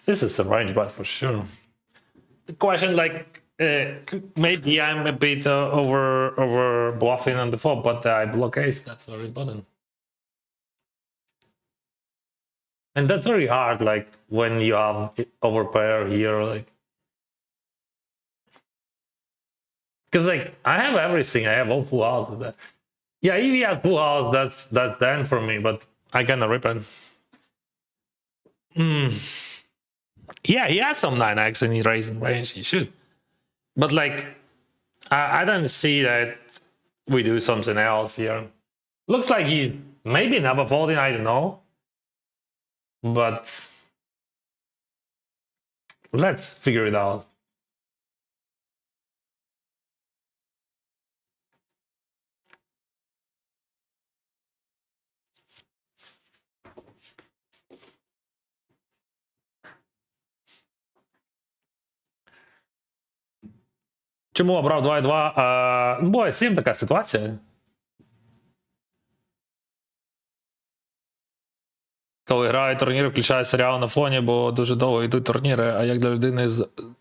This is a range bet for sure. The question, like, maybe I'm a bit over bluffing on the flop, but I block ace. That's very important, and that's very hard. Like when you have overpair here, like, because like I have everything. I have all full houses. Yeah, if he has full house, that's the end for me. But I gonna rip it. Yeah, he has some 9x and he raising range. He should, but like I don't see that we do something else here. Looks like he's maybe never folding. I don't know, but let's figure it out. Чому обрав 2,2? Бо 7 така ситуація. Коли граю турніри, включаю серіал на фоні, бо дуже довго йдуть турніри, а як для людини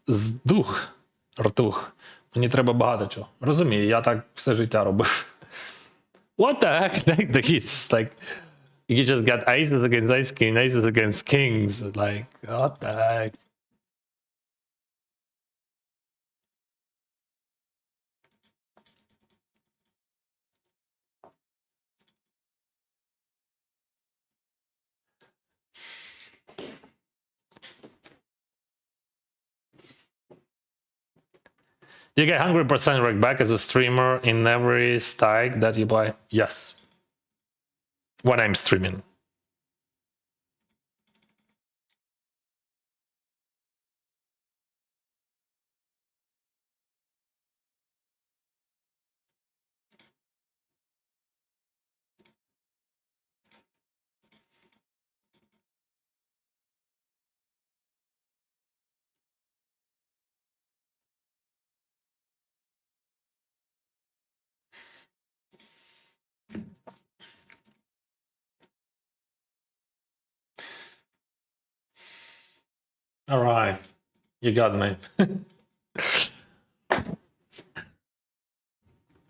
з дух, ртух, мені треба багато чого. Розумію, я так все життя робив. What the heck? Like, he's just like, you just got aces against ace king, aces against kings. Like, what the heck? Do you get 100% rec back as a streamer in every stake that you buy? Yes. When I'm streaming. All right. You got me.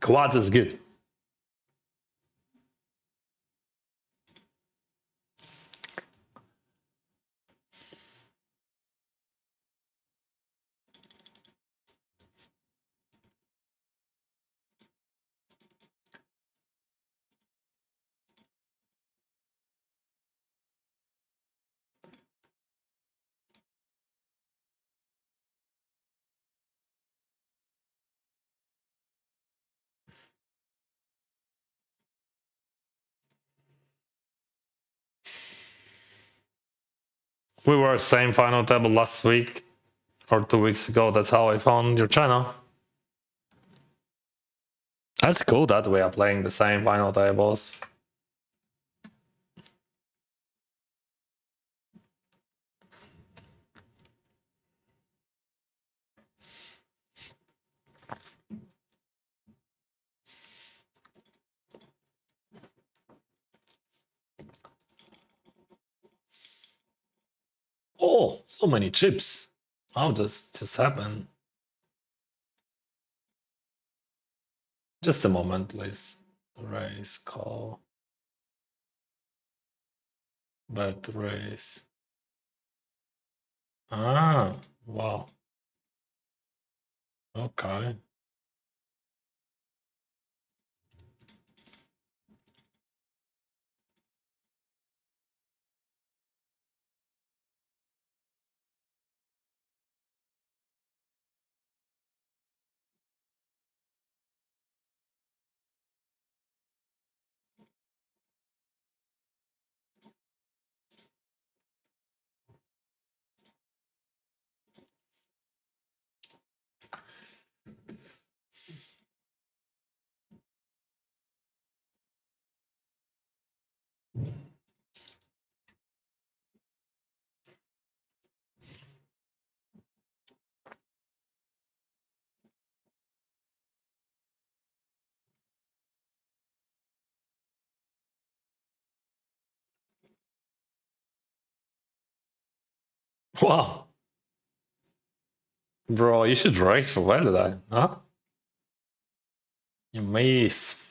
Quads is good. We were same final table last week or 2 weeks ago. That's how I found your channel. That's cool that we are playing the same final tables. Oh, so many chips. How does this happen? Just a moment, please. Raise, call. Bet raise. Ah, wow. Okay. Wow. Bro, you should raise for value then, huh? You miss.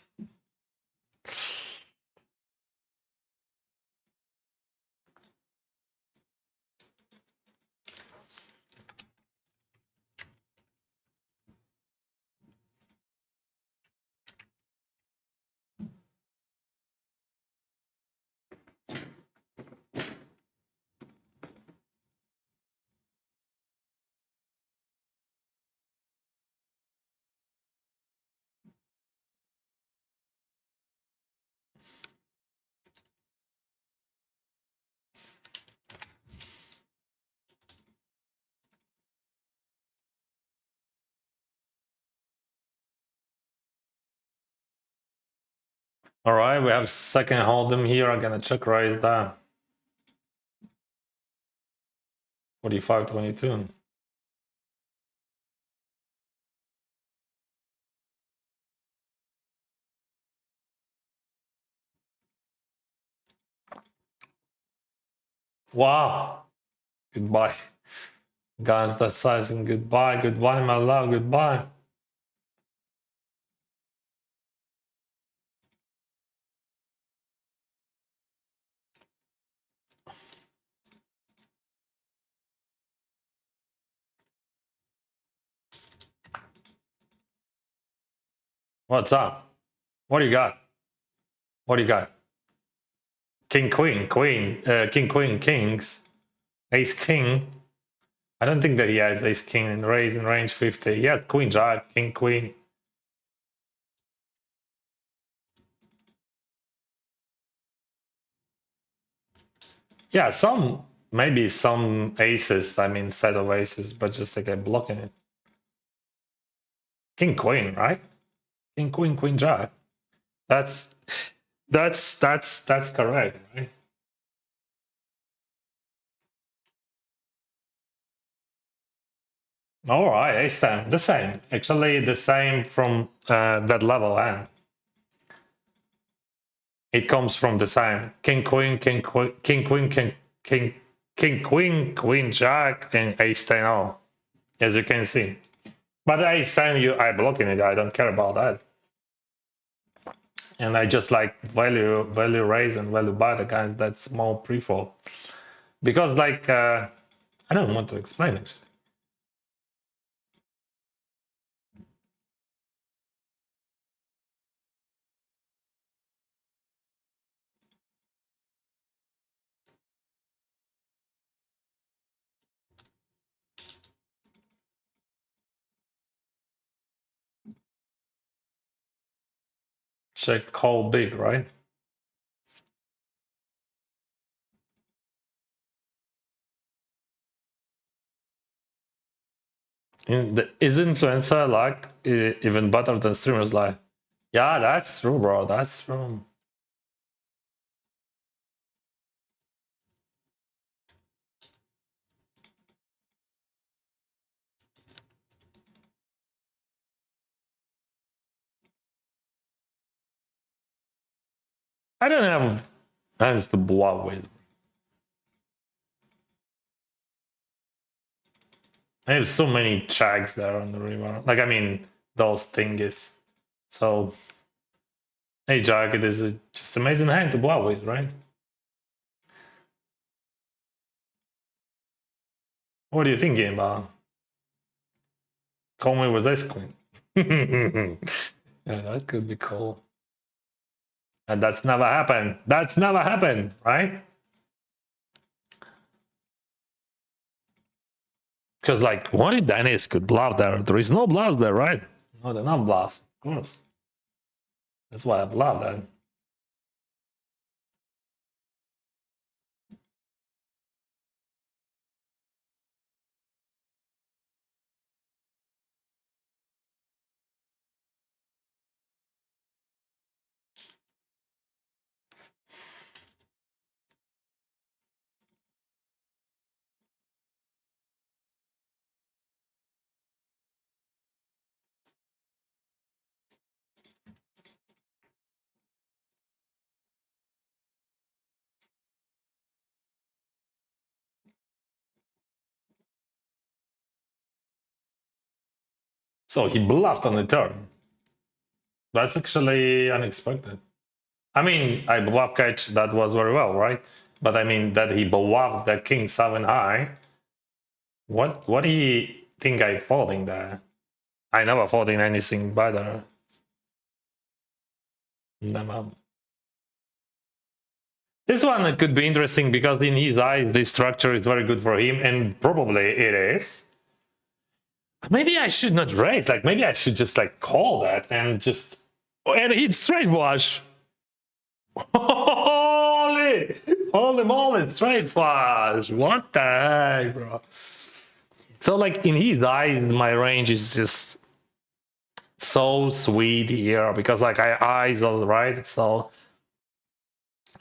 All right, we have second hold'em here. I'm gonna check raise that. 45-22. Wow. Goodbye. Guys, that's sizing. Goodbye. Goodbye, my love. Goodbye. What's up? What do you got? What do you got? King, queen, queen, king, queen, kings, ace, king. I don't think that he has ace, king in raise in range 50. Yes, queen, jack, king, queen. Yeah, maybe some aces, I mean, set of aces, but just like I'm blocking it. King, queen, right? King, queen, queen, jack. That's correct, right? All right, ace 10, the same. Actually, the same from that level, and it comes from the same. King, queen, king, queen, king, queen, king, queen, queen, jack, and ace 10 all, as you can see. But ace 10, I blocking it. I don't care about that. And I just like value raise and value buy the guys that small pre-fold. Because like, I don't want to explain it. Check call big, right? Is influencer like even better than streamers live? Yeah, that's true, bro. That's true. I don't have hands to blow with. I have so many tracks there on the river. Like, I mean, those thingies. So, hey, Jack, it is just amazing hand to blow with, right? What are you thinking about? Call me with this queen. Yeah, that could be cool. And that's never happened. That's never happened, right? Because, like, why Dennis could bluff there? There is no bluffs there, right? No, they're not bluffs. Of course. That's why I bluff that. So he bluffed on the turn. That's actually unexpected. I mean, I bluff catch that was very well, right? But I mean that he bluffed the king 7 high. What do you think I folding there? I never folding anything better. Never. This one could be interesting because in his eyes, this structure is very good for him, and probably it is. Maybe I should not raise. Like maybe I should just like call that and just and hit straight wash. Holy, holy moly, straight flush. What the heck, bro? So, like, in his eyes, my range is just so sweet here because, like, I eyes all right. So,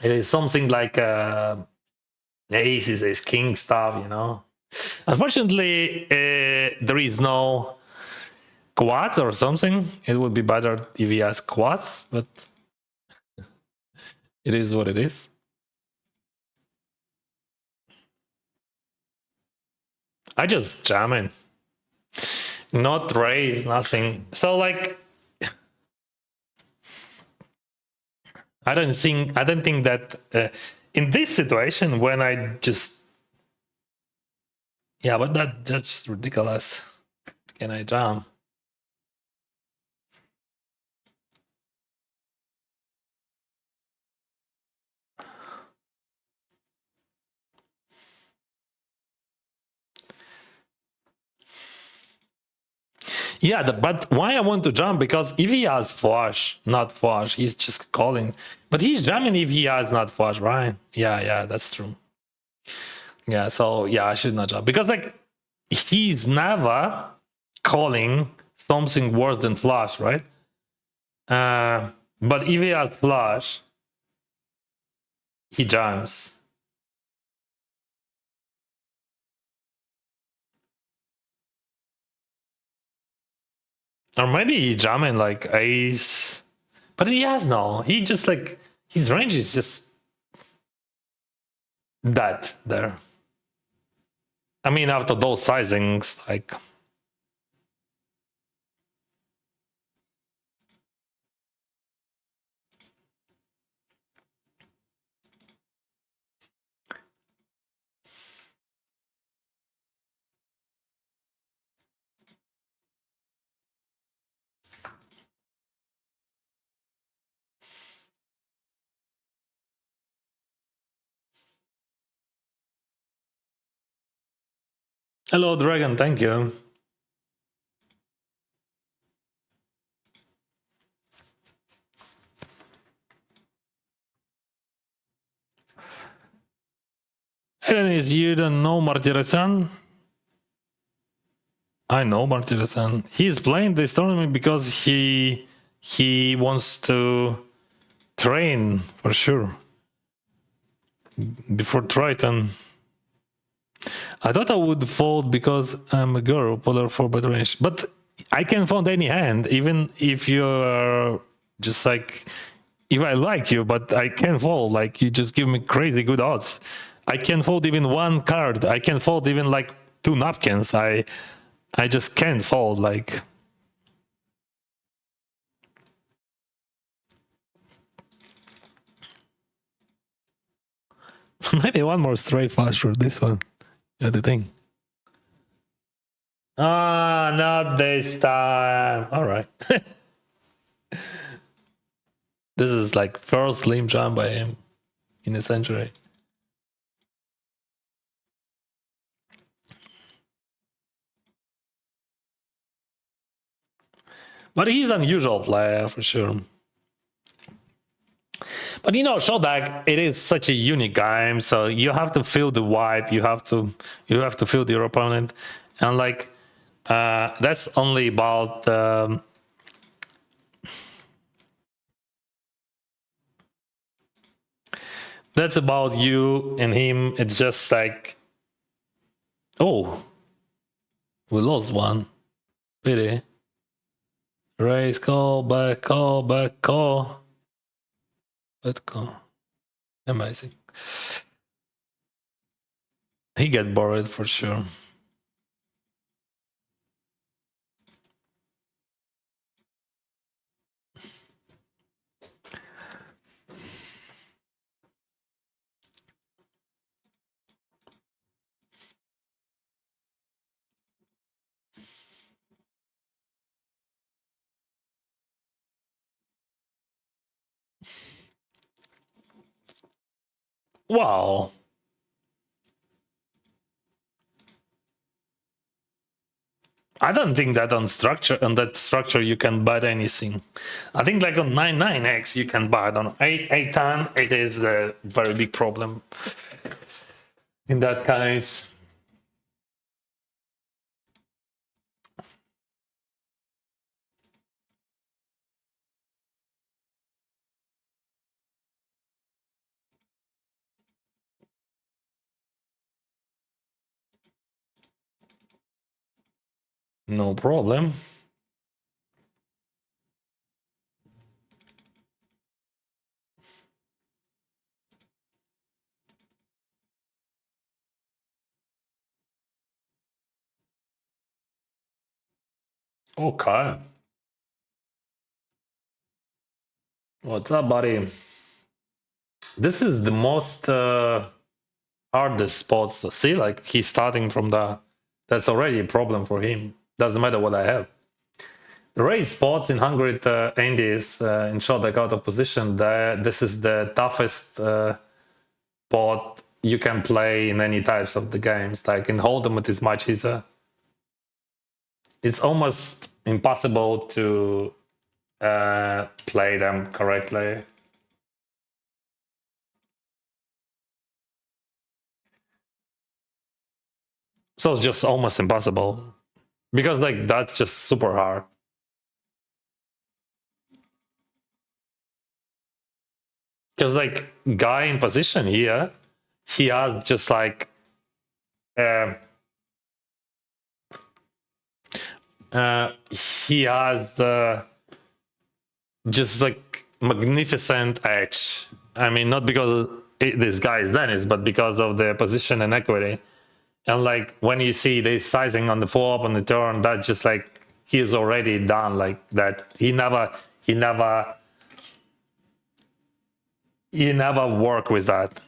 it is something like aces, ace king stuff, you know. Unfortunately, there is no quads or something. It would be better if he has quads, but it is what it is. I just jam in. Not raise, nothing. So like I don't think that in this situation when I just yeah, but that's ridiculous. Can I jam? Yeah, but why I want to jump? Because if he has flush, not flush, he's just calling. But he's jamming if he has not flush, right? Yeah, that's true. Yeah, so yeah, I should not jump because like he's never calling something worse than flush, right? But if he has flush, he jams. Or maybe he jamming like ace, but he has no. He just like his range is just that there. I mean, after those sizings, like hello, Dragon. Thank you. Ellen is you don't know Martirosyan? I know Martirezan. He's playing this tournament because he wants to train for sure before Triton. I thought I would fold because I'm a girl, polar 4 bet range, but I can fold any hand, even if you're just like, if I like you, but I can fold. Like, you just give me crazy good odds. I can fold even one card. I can fold even like 2 napkins. I just can't fold. Like, maybe one more straight flush for this one. Yeah, the thing. Ah, not this time. All right. This is like first limb jam by him in a century. But he's an unusual player for sure. But you know, Shodak, it is such a unique game, so you have to feel the vibe. You have to feel your opponent, and like that's only about. That's about you and him. It's just like, oh, we lost one. Pity. Raise, call back, call back, call. Let's go. Amazing. He get bored for sure. Wow. I don't think that on that structure you can bet anything. I think like on 9-9x you can bet. On 8-10 it is a very big problem in that case. No problem. Okay. What's up, buddy? This is the most hardest spots to see. Like, he's starting from the. That's already a problem for him. Doesn't matter what I have. The raise spots in 100 Andes in shot like out of position. This is the toughest spot you can play in any types of the games. Like in Hold'em, it is much easier. It's almost impossible to play them correctly. So it's just almost impossible because like that's just super hard. Because like guy in position here, he has just like he has just like magnificent edge. I mean, not because this guy is Dennis, but because of the position and equity. And like when you see this sizing on the flop on the turn, that's just like he's already done like that. He never work with that.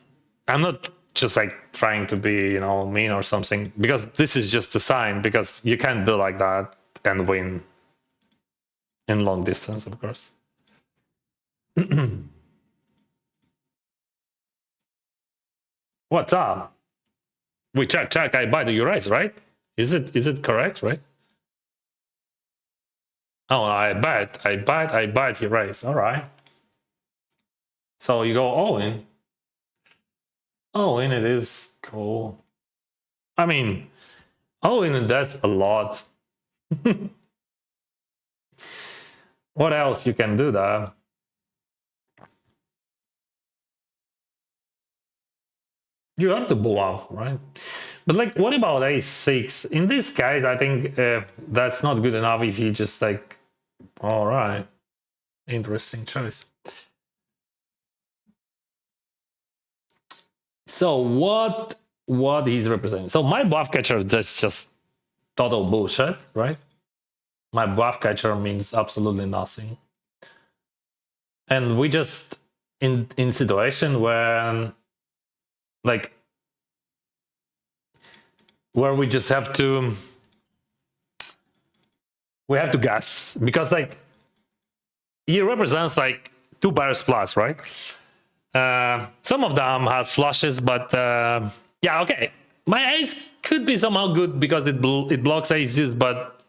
I'm not just like trying to be, you know, mean or something, because this is just a sign, because you can't do like that and win in long distance, of course. What's up? We check. I buy the raise, right? Is it correct, right? Oh, I bet you raise. All right. So you go all in. All in, it is cool. I mean, all in, that's a lot. What else you can do there? You have to bluff, right? But like, what about a6? In this case, I think that's not good enough if you just like, all right, interesting choice. So what he's representing? So my bluff catcher that's just total bullshit, right? My bluff catcher means absolutely nothing. And we just in situation when like where we just have to guess because like he represents like two pairs plus, right? Some of them has flushes, but yeah, okay. My ace could be somehow good because it blocks aces, but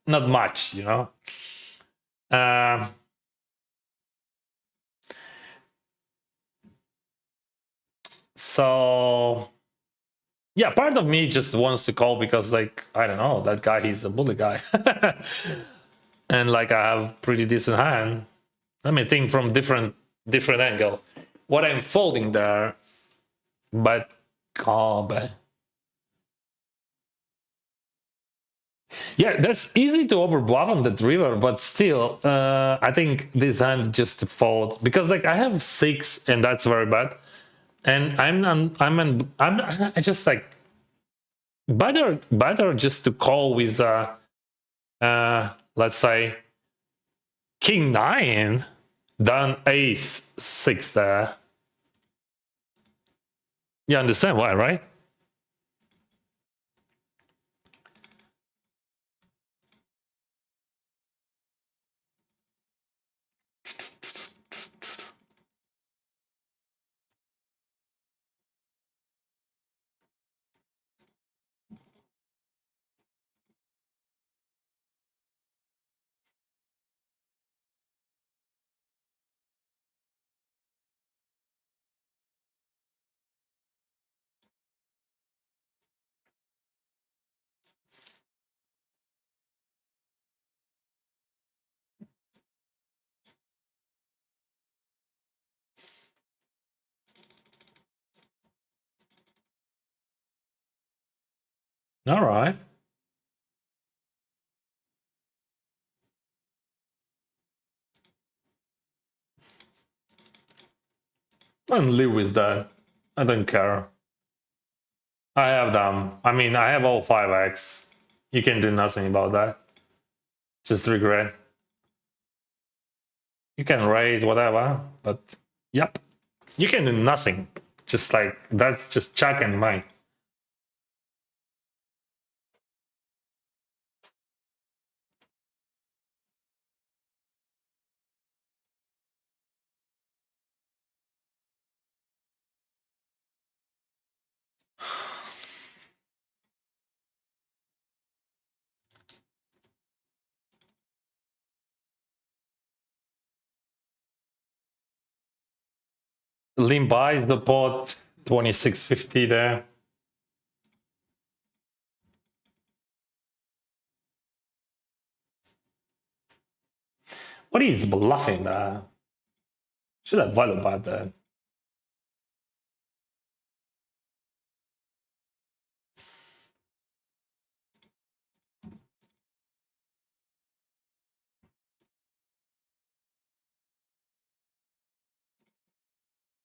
not much, you know. So yeah, part of me just wants to call because like I don't know, that guy he's a bully guy, and like I have pretty decent hand. Let me think from different angle. What I'm folding there, but call back. Yeah, that's easy to overbluff on that river, but still, I think this hand just folds because like I have 6 and that's very bad, and I just like better just to call with let's say king 9 than ace 6 there. You understand why, right? All right. And live with that. I don't care. I have them. I mean, I have all 5x. You can do nothing about that. Just regret. You can raise whatever, but yep. You can do nothing. Just like, that's just check and mine. Lim buys the pot, 2650 there. What is bluffing there? Should have value about that.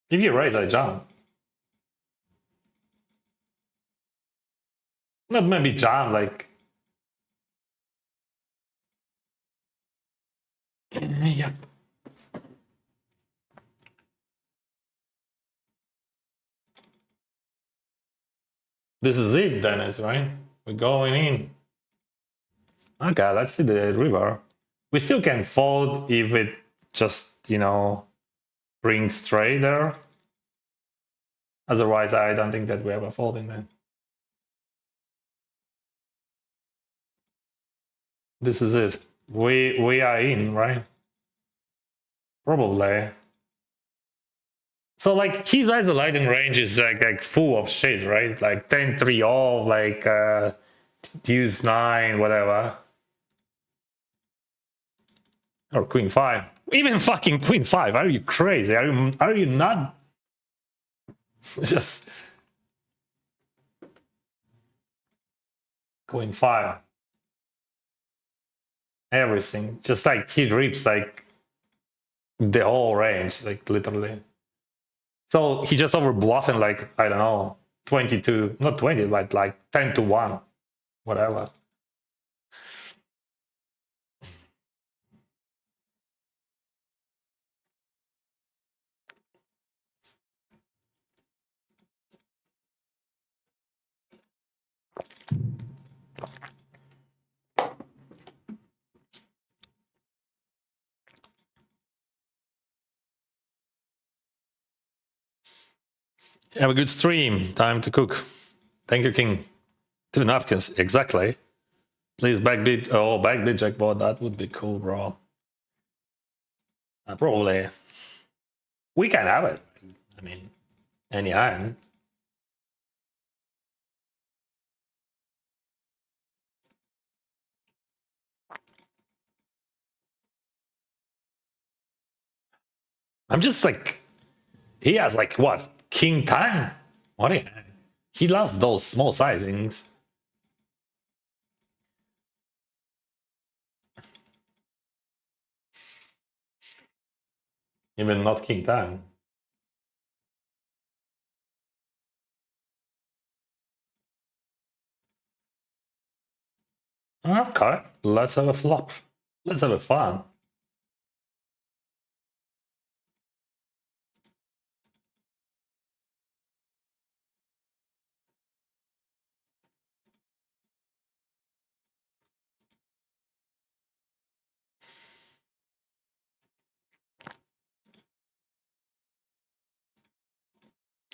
If you raise, I jump. Not maybe jump, like. Yep. This is it, Dennis, right? We're going in. Okay, let's see the river. We still can fold if it just, you know, brings straight there. Otherwise, I don't think that we have a folding then. This is it. We are in, right? Probably. So like his isolating range is like full of shit, right? Like 10-3 off, like deuce 9, whatever. Or queen 5. Even fucking queen 5. Are you crazy? Are you not? Just queen 5. Everything. Just like he rips like the whole range, like literally. So he just over bluffing like, I don't know, 22, not 20, but like 10 to 1, whatever. Have a good stream. Time to cook. Thank you, King. 2 napkins, exactly. Please backbeat. Oh, backbeat jackpot. That would be cool, bro. Probably. We can have it. I mean, any hand. I'm just like, he has like what? King 10? What? He loves those small sizings. Even not King 10. Okay, let's have a flop. Let's have a fun.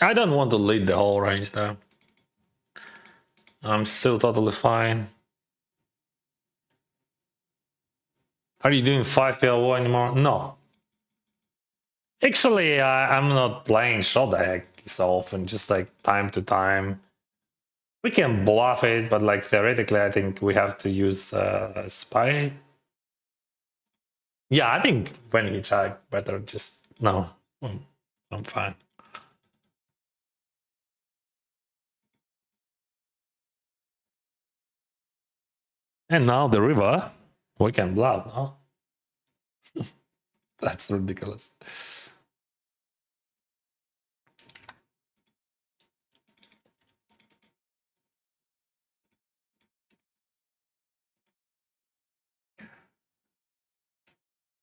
I don't want to lead the whole range though. I'm still totally fine. Are you doing 5 PLO anymore? No. Actually, I'm not playing shot deck so often, just like time to time. We can bluff it, but like theoretically, I think we have to use spy. Yeah, I think when you check, better just no. I'm fine. And now the river, we can bluff, no? That's ridiculous.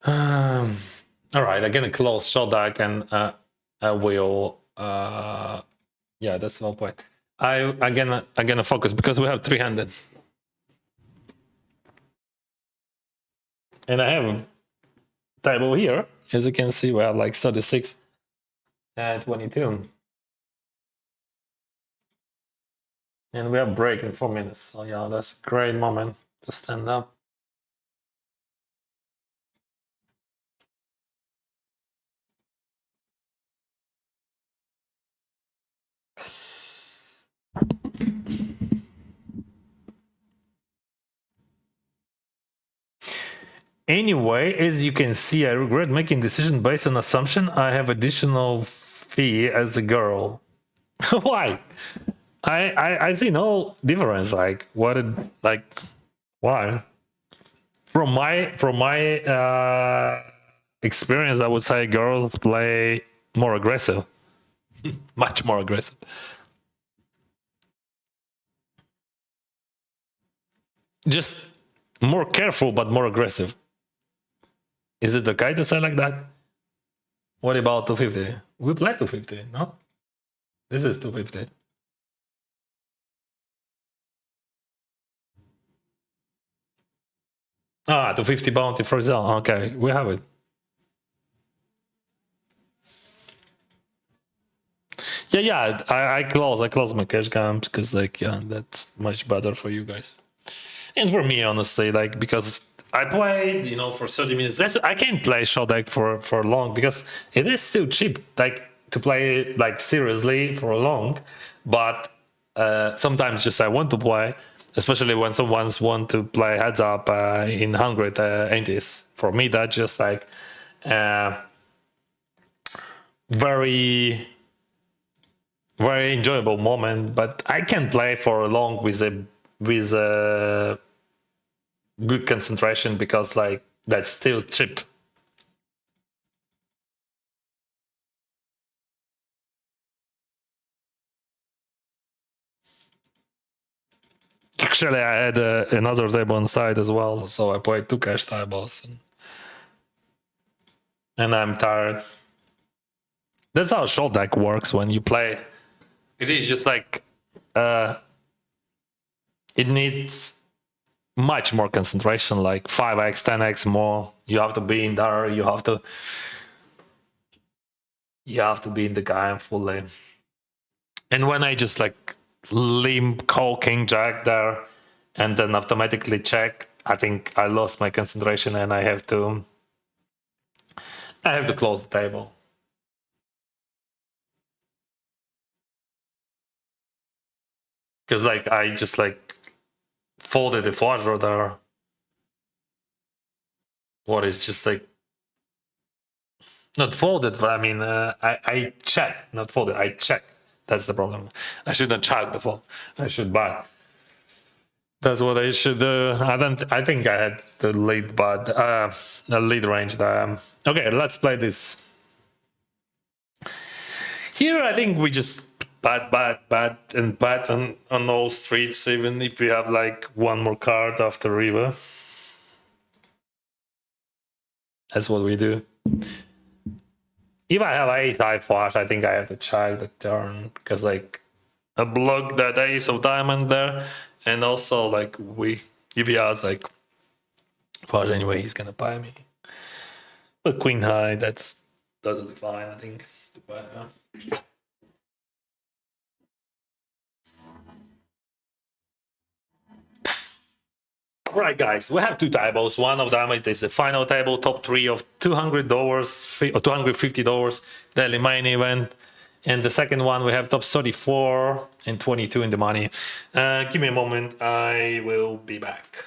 All right, I'm gonna close shot deck and I will. Yeah, that's no point. I'm gonna focus because we have 300, and I have a table here. As you can see, we have like 36 and 22, and we have break in 4 minutes. So yeah, that's a great moment to stand up. Anyway, as you can see, I regret making decision based on assumption I have additional fee as a girl. Why? I see no difference. Like what? Like why? From my experience, I would say girls play more aggressive, much more aggressive. Just more careful, but more aggressive. Is it okay to say like that? What about 250? We play 250, no? This is 250. Ah, 250 bounty for example. Okay, we have it. Yeah. I close my cash camps because like yeah, that's much better for you guys. And for me, honestly, like because I played, for 30 minutes. I can't play shot deck for long because it is still cheap, like to play like seriously for long. But sometimes just I want to play, especially when someone's want to play heads up in 100 antis. For me, that's just like very very enjoyable moment. But I can play for long with a good concentration because like that's still chip. Actually, I had another table on side as well, so I played 2 cash tables, and I'm tired. That's how short deck works when you play. It is just like it needs much more concentration, like 5x, 10x more. You have to be in there. You have to be in the game fully. And when I just like limp call king jack there, and then automatically check, I think I lost my concentration, and I have to close the table. Because like I just like folded the flush draw there. What is just like not folded, but I mean I check, not folded. I check. That's the problem. I shouldn't check the fold. I should buy. That's what I should do. I think I had the lead, but the lead range there. Okay, let's play this. Here, I think we just bat on all streets, even if we have like one more card after river. That's what we do. If I have ace high flush, I think I have to check the turn because like I block that ace of diamond there, and also like if he has like flush anyway, he's gonna buy me. But queen high, that's totally fine, I think. But, Right, guys, we have 2 tables. One of them is the final table, top 3 of $200 or $250, daily main event. And the second one, we have top 34 and 22 in the money. Give me a moment. I will be back.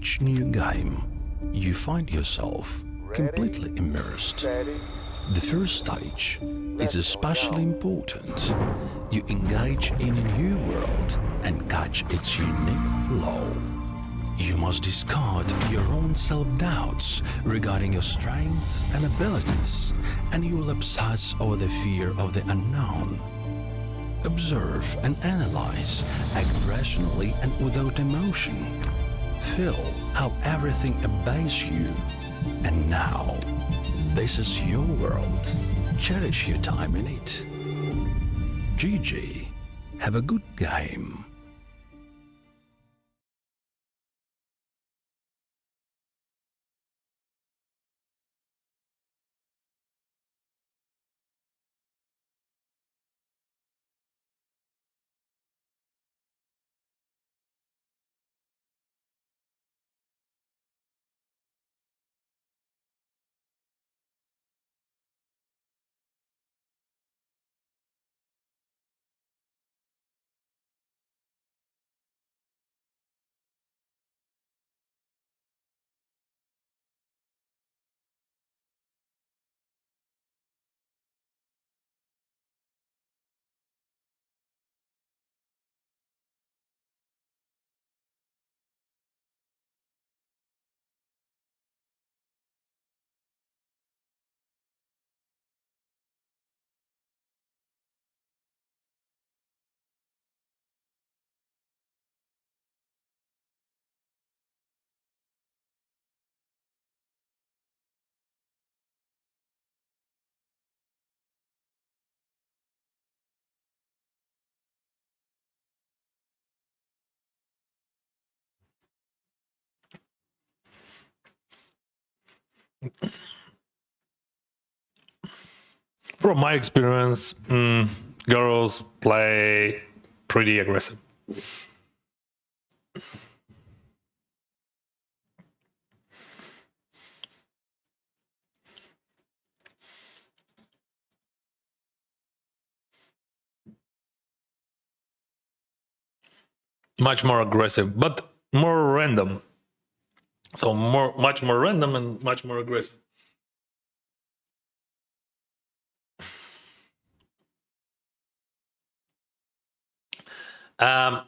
each new game, you find yourself completely immersed. The first stage is especially important. You engage in a new world and catch its unique flow. You must discard your own self-doubts regarding your strengths and abilities, and you will obsess over the fear of the unknown. Observe and analyze, act rationally and without emotion. Feel how everything obeys you. And now, this is your world. Cherish your time in it. GG. Have a good game. From my experience, girls play pretty aggressive. Much more aggressive, but more random. So much more random and much more aggressive. I'm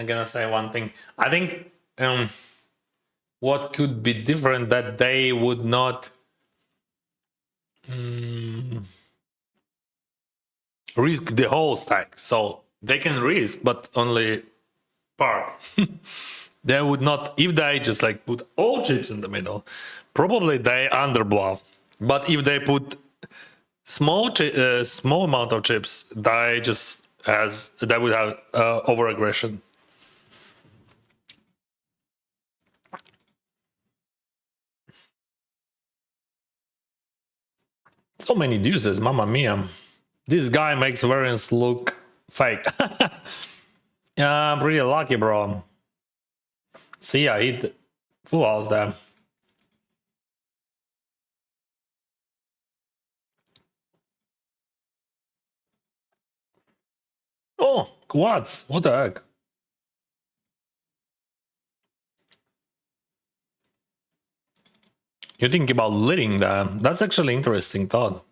gonna say one thing. I think what could be different that they would not risk the whole stack. So they can risk, but only part. They would not, if they just like put all chips in the middle, probably they under bluff. But if they put small amount of chips, they just they would have over aggression. So many deuces, mamma mia. This guy makes variance look fake. Yeah, I'm pretty lucky, bro. See, I hit full house there. Oh, quads. What the heck? You think about leading there. That's actually interesting thought.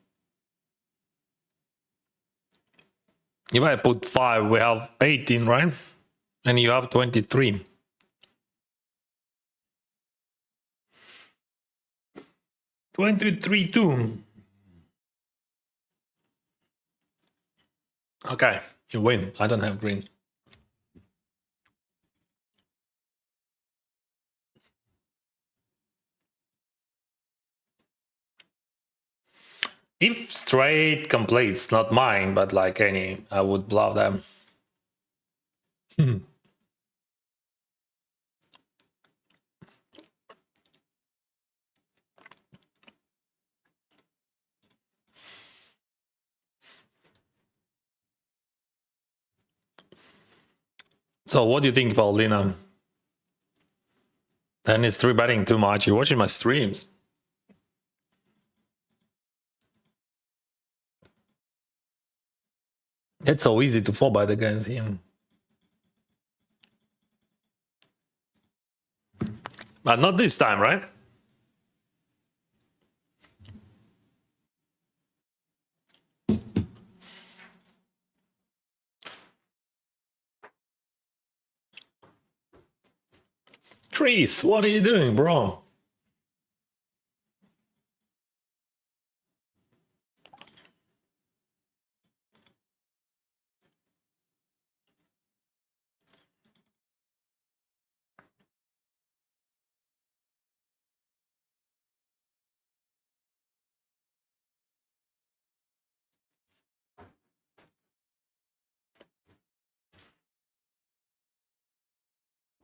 If I put 5, we have 18, right? And you have 23. Too. Okay, you win. I don't have green. If straight completes, not mine, but like any, I would bluff them. So what do you think, Paulina? Then it's 3-betting too much. You're watching my streams. It's so easy to 4-bet against him. But not this time, right? Chris, what are you doing, bro?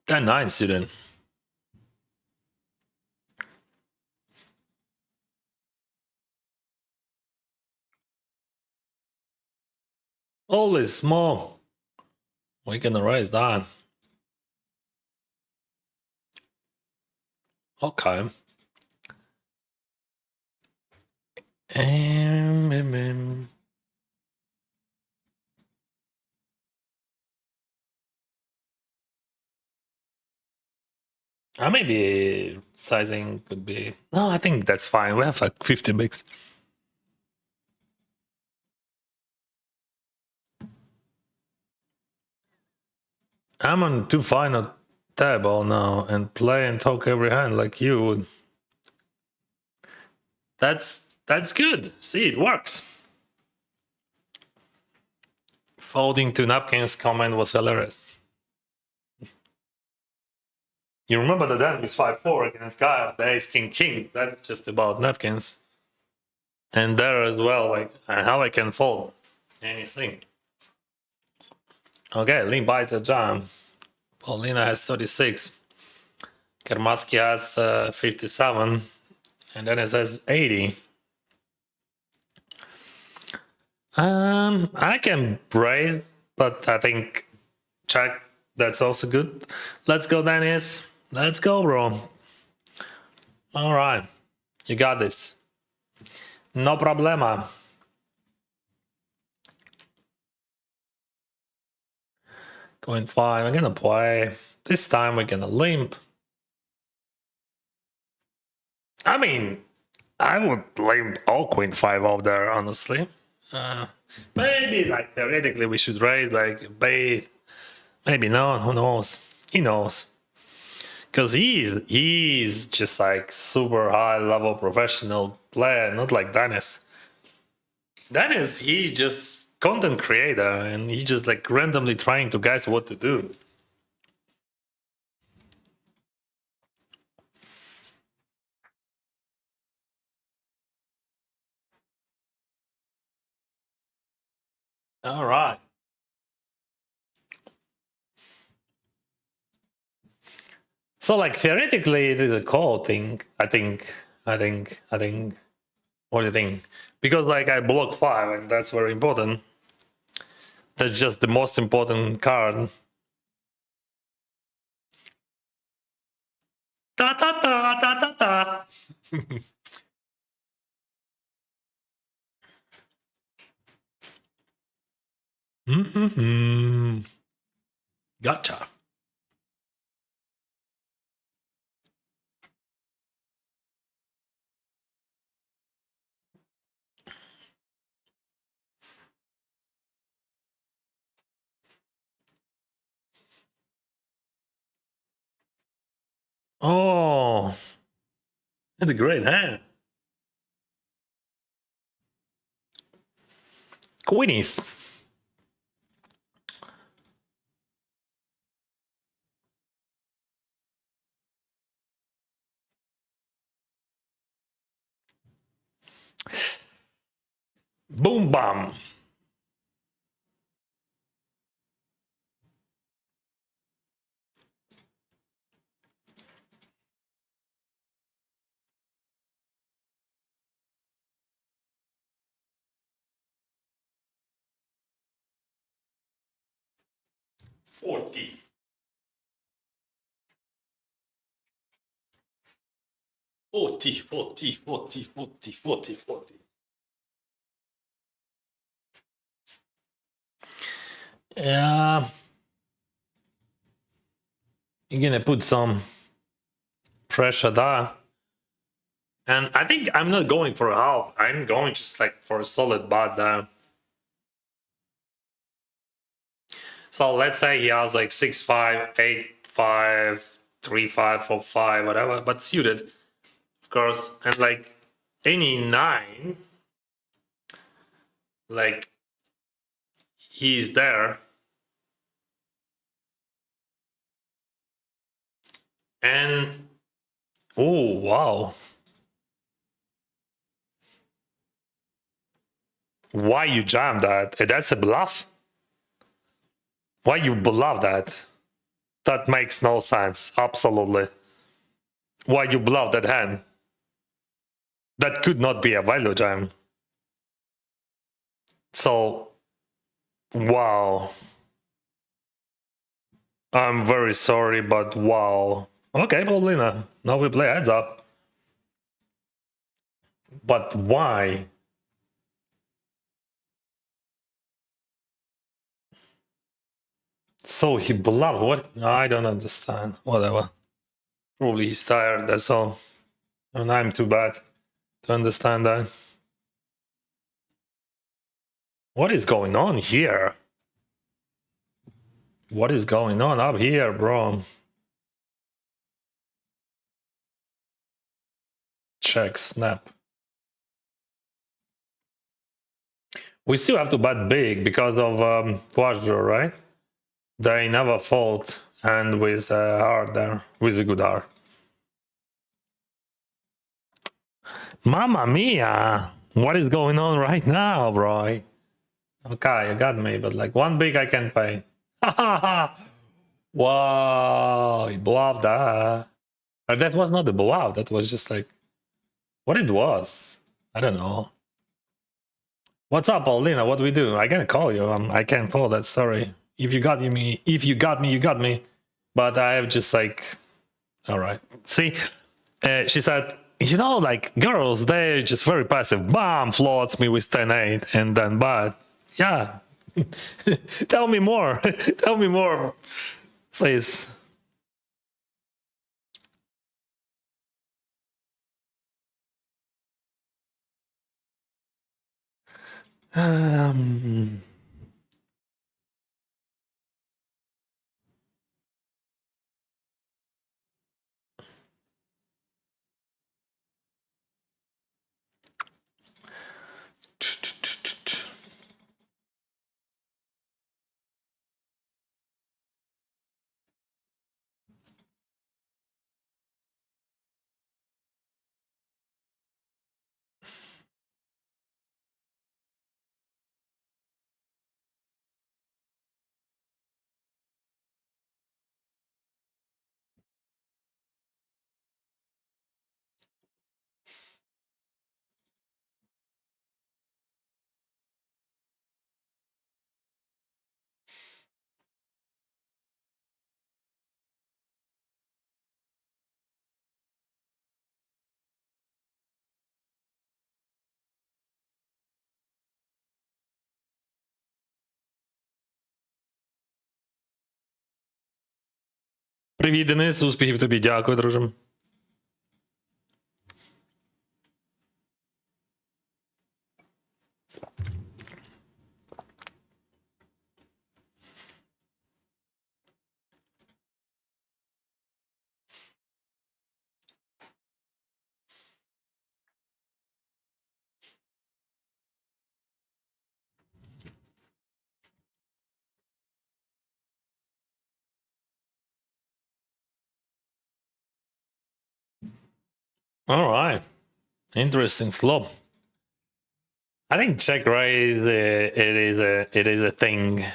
That 9 student. Holy smoke. We can erase that. Okay. Maybe sizing could be. No, I think that's fine. We have like 50 bigs. I'm on too fine a table now and play and talk every hand like you would. That's good. See, it works. Folding to napkins comment was hilarious. You remember the Dan with 5-4 against guy the ace king king. That's just about napkins. And there as well, like how I can fold anything. Okay, Lin bites a jam. Paulina has 36. Kermatsky has 57. And then it says 80. I can raise, but I think check. That's also good. Let's go, Dennis. Let's go, bro. All right. You got this. No problema. Going 5. I'm gonna play. This time we're gonna limp. I mean, I would limp all queen 5 out there, honestly. Maybe, like, theoretically, we should raise, like, bait. Maybe not. Who knows? He knows. Because he's just, like, super high level professional player, not like Dennis. Dennis, he just content creator, and he just, like, randomly trying to guess what to do. All right. So, like, theoretically, it is a call thing. I think. What do you think? Because, like, I block 5, and that's very important. That's just the most important card. Ta ta ta ta ta ta. Gotcha. Oh, that's a great hand. Queenies. Boom bam. Forty. 40. Yeah. You're gonna put some pressure there. And I think I'm not going for a half. I'm going just like for a solid bot there. So let's say he has like 6-5, 8-5, 3-5, 4-5, whatever, but suited, of course. And like any 9, like he's there. And oh wow. Why you jam that? That's a bluff? Why you bluff that? That makes no sense. Absolutely. Why you bluff that hand? That could not be a value jam. So, wow. I'm very sorry, but wow. Okay, Paulina. Now we play heads up. But why? So he bluffed. What? I don't understand. Whatever. Probably he's tired, that's all. And I'm too bad to understand that. What is going on here? What is going on up here, bro? Check, snap. We still have to bet big because of flush draw, right? They never fold, and with a heart there, with a good heart. Mamma mia! What is going on right now, bro? Okay, you got me, but like one big I can pay. Wow, he bluffed that. Or that was not the bluff, that was just like what it was. I don't know. What's up, Paulina? What do we do? I gotta call you. I can't call that. Sorry. If you got me, you got me. But I have just like, all right. See, she said, you know, like girls, they're just very passive. Bam, floats me with 10-8, and then but yeah. Tell me more. Tell me more. Says. Um, Привіт, Денис, успіхів тобі. Дякую, друже. All right. Interesting flop. I think check raise it is a thing.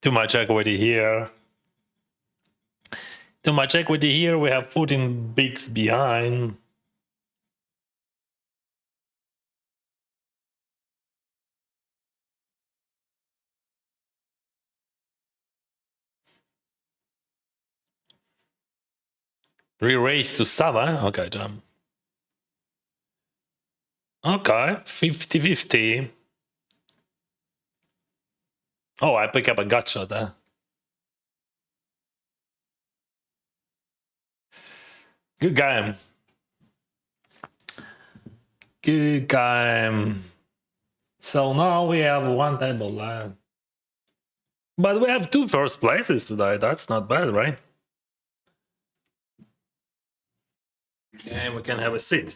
Too much equity here. Too much equity here. We have 14 bigs behind. Re-raise to 7. Okay, jump. Okay, 50-50. Oh, I pick up a gut shot there. Good game. Good game. So now we have one table left. But we have 2 first places today. That's not bad, right? Okay, we can have a seat.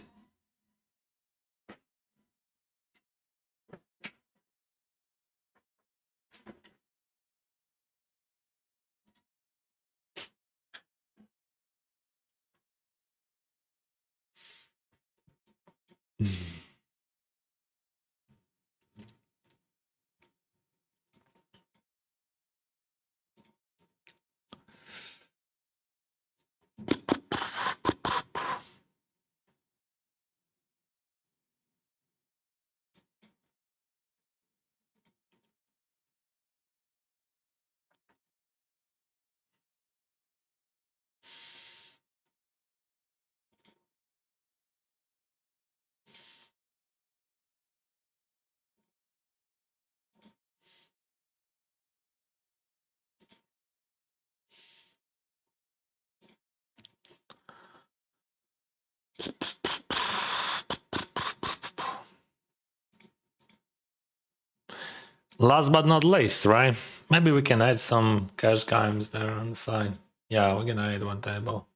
Last but not least, right? Maybe we can add some cash games there on the side. Yeah, we're gonna add one table.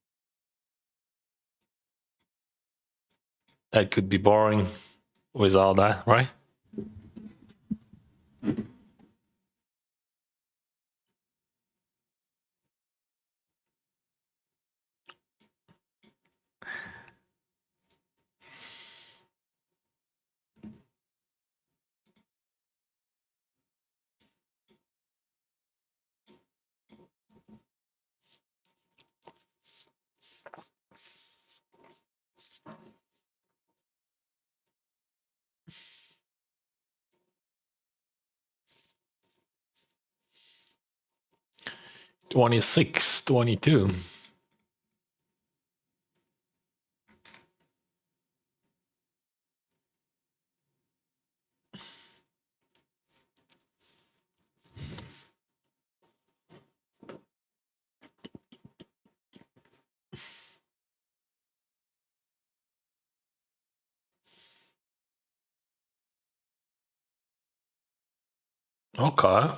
That could be boring without that, right? $26, $22. Okay.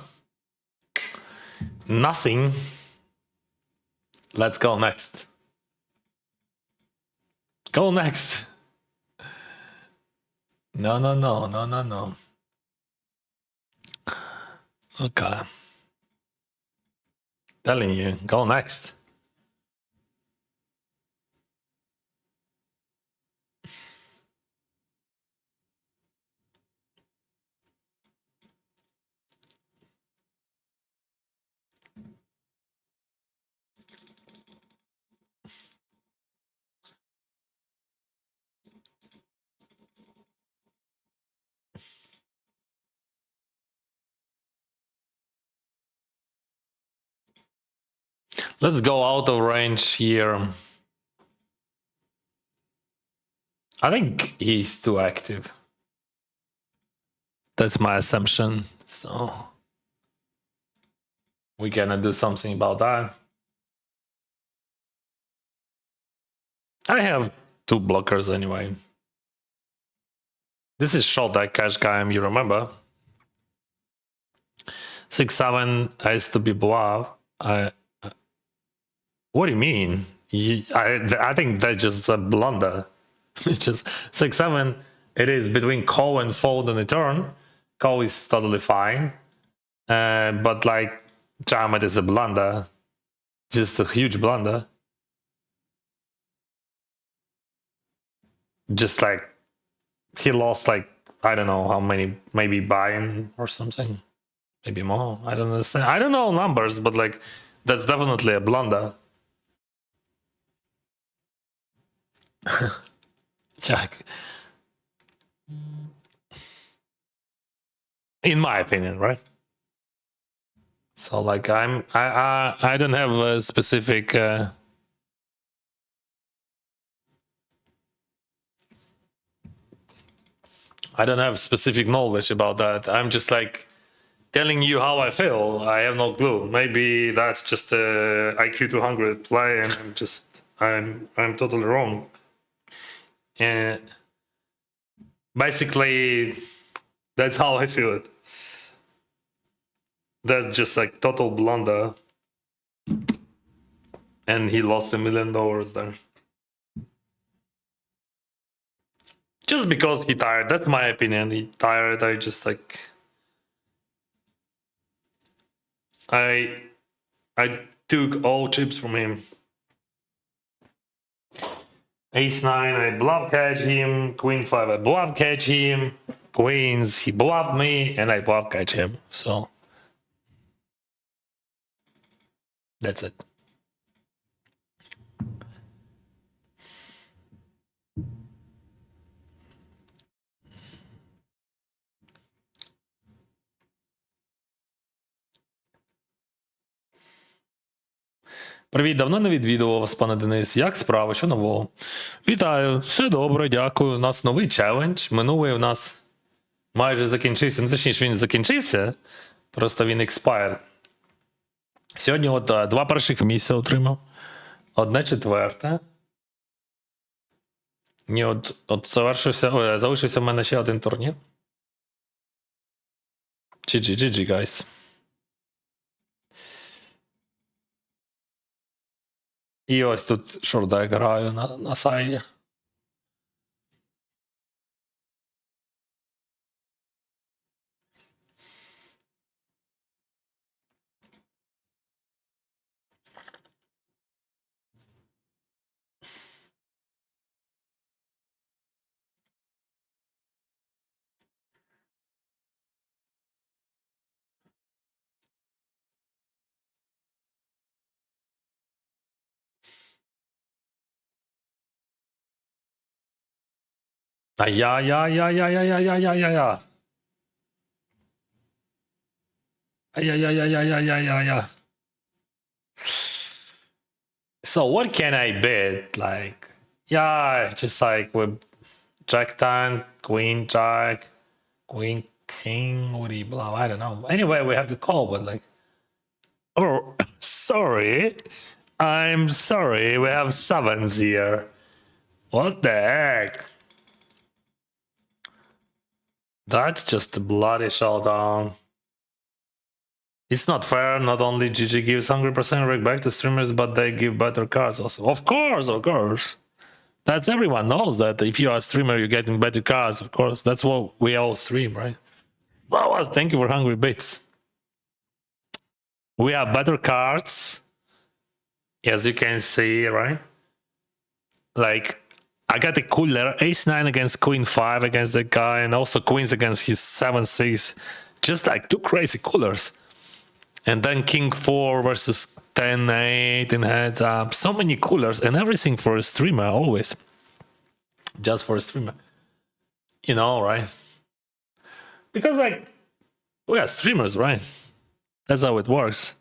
Nothing. Let's go next. Go next. No, no, no, no, no, no. Okay. Telling you, go next. Let's go out of range here. I think he's too active. That's my assumption. So we're gonna do something about that. I have 2 blockers anyway. This is short that cash game, you remember? 6-7 has to be bluff. What do you mean? I think that's just a blunder. It's just 6-7. It is between call and fold on the turn. Call is totally fine, but like jam it is a blunder, just a huge blunder. Just like he lost like I don't know how many, maybe buy-in or something, maybe more. I don't understand. I don't know numbers, but like that's definitely a blunder. Jack. In my opinion, right? So like I don't have a specific I don't have specific knowledge about that. I'm just like telling you how I feel. I have no clue. Maybe that's just a IQ 200 play, and I'm totally wrong. And basically, that's how I feel it. That's just like total blunder. And he lost $1 million there. Just because he tired. That's my opinion. He tired. I just like I took all chips from him. Ace-9, I bluff catch him. Queen-5, I bluff catch him. Queens, he bluffed me, and I bluff catch him. So that's it. Привіт, давно не відвідував вас, пане Денис. Як справи? Що нового? Вітаю, все добре, дякую. У нас новий челендж. Минулий у нас майже закінчився. Ну, точніше, він закінчився. Просто він expired. Сьогодні от 2 перших місця отримав. 1 четверте. І от залишився в мене ще один турнір. GG, guys. І ось тут шордек граю на сайді. Ай-я-я-я-я-я-я-я-я-я. Ай-я-я-я-я-я-я-я-я. So what can I bet? Like, yeah, just like with Jack 10, Queen Jack, Queen King, what do you blah? I don't know. Anyway, we have to call, but like, oh, sorry. I'm sorry. We have 7s here. What the heck? That's just a bloody showdown. It's not fair. Not only GG gives 100% reg back to streamers, but they give better cards also. Of course. That's everyone knows that if you are a streamer, you're getting better cards. Of course, that's what we all stream, right? Well, thank you for Hungry Bits. We have better cards, as you can see, right? Like, I got a cooler Ace-9 against Queen-5 against that guy, and also Queens against his 7-6. Just like 2 crazy coolers. And then King-4 versus 10-8 in heads up. So many coolers, and everything for a streamer, always. Just for a streamer. You know, right? Because, like, we are streamers, right? That's how it works.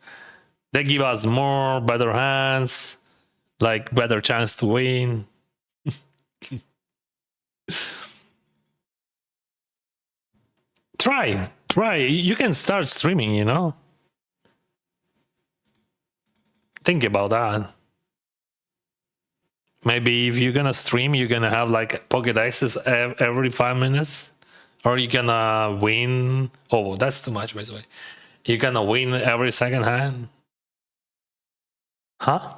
They give us more, better hands, like, better chance to win. Try. You can start streaming, you know? Think about that. Maybe if you're gonna stream, you're gonna have like pocket aces every 5 minutes, or you're gonna win. Oh, that's too much, by the way. You're gonna win every second hand. Huh?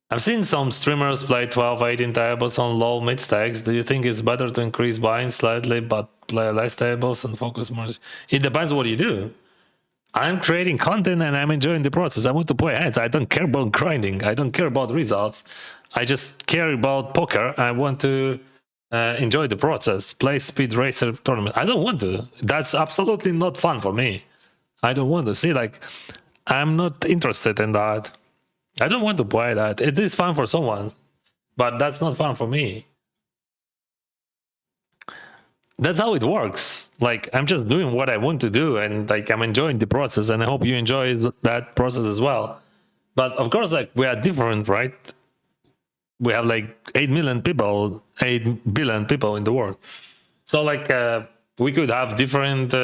I've seen some streamers play 12, 18 tables on low mid stacks. Do you think it's better to increase buying slightly but play less tables and focus more? It depends what you do. I'm creating content and I'm enjoying the process. I want to play hands. I don't care about grinding. I don't care about results. I just care about poker. I want to enjoy the process. Play speed racer tournament. I don't want to. That's absolutely not fun for me. I don't want to. See, like, I'm not interested in that. I don't want to play that. It is fun for someone, but that's not fun for me. That's how it works. Like, I'm just doing what I want to do, and like, I'm enjoying the process, and I hope you enjoy that process as well. But of course, like, we are different, right? We have like 8 billion people in the world. So like, we could have different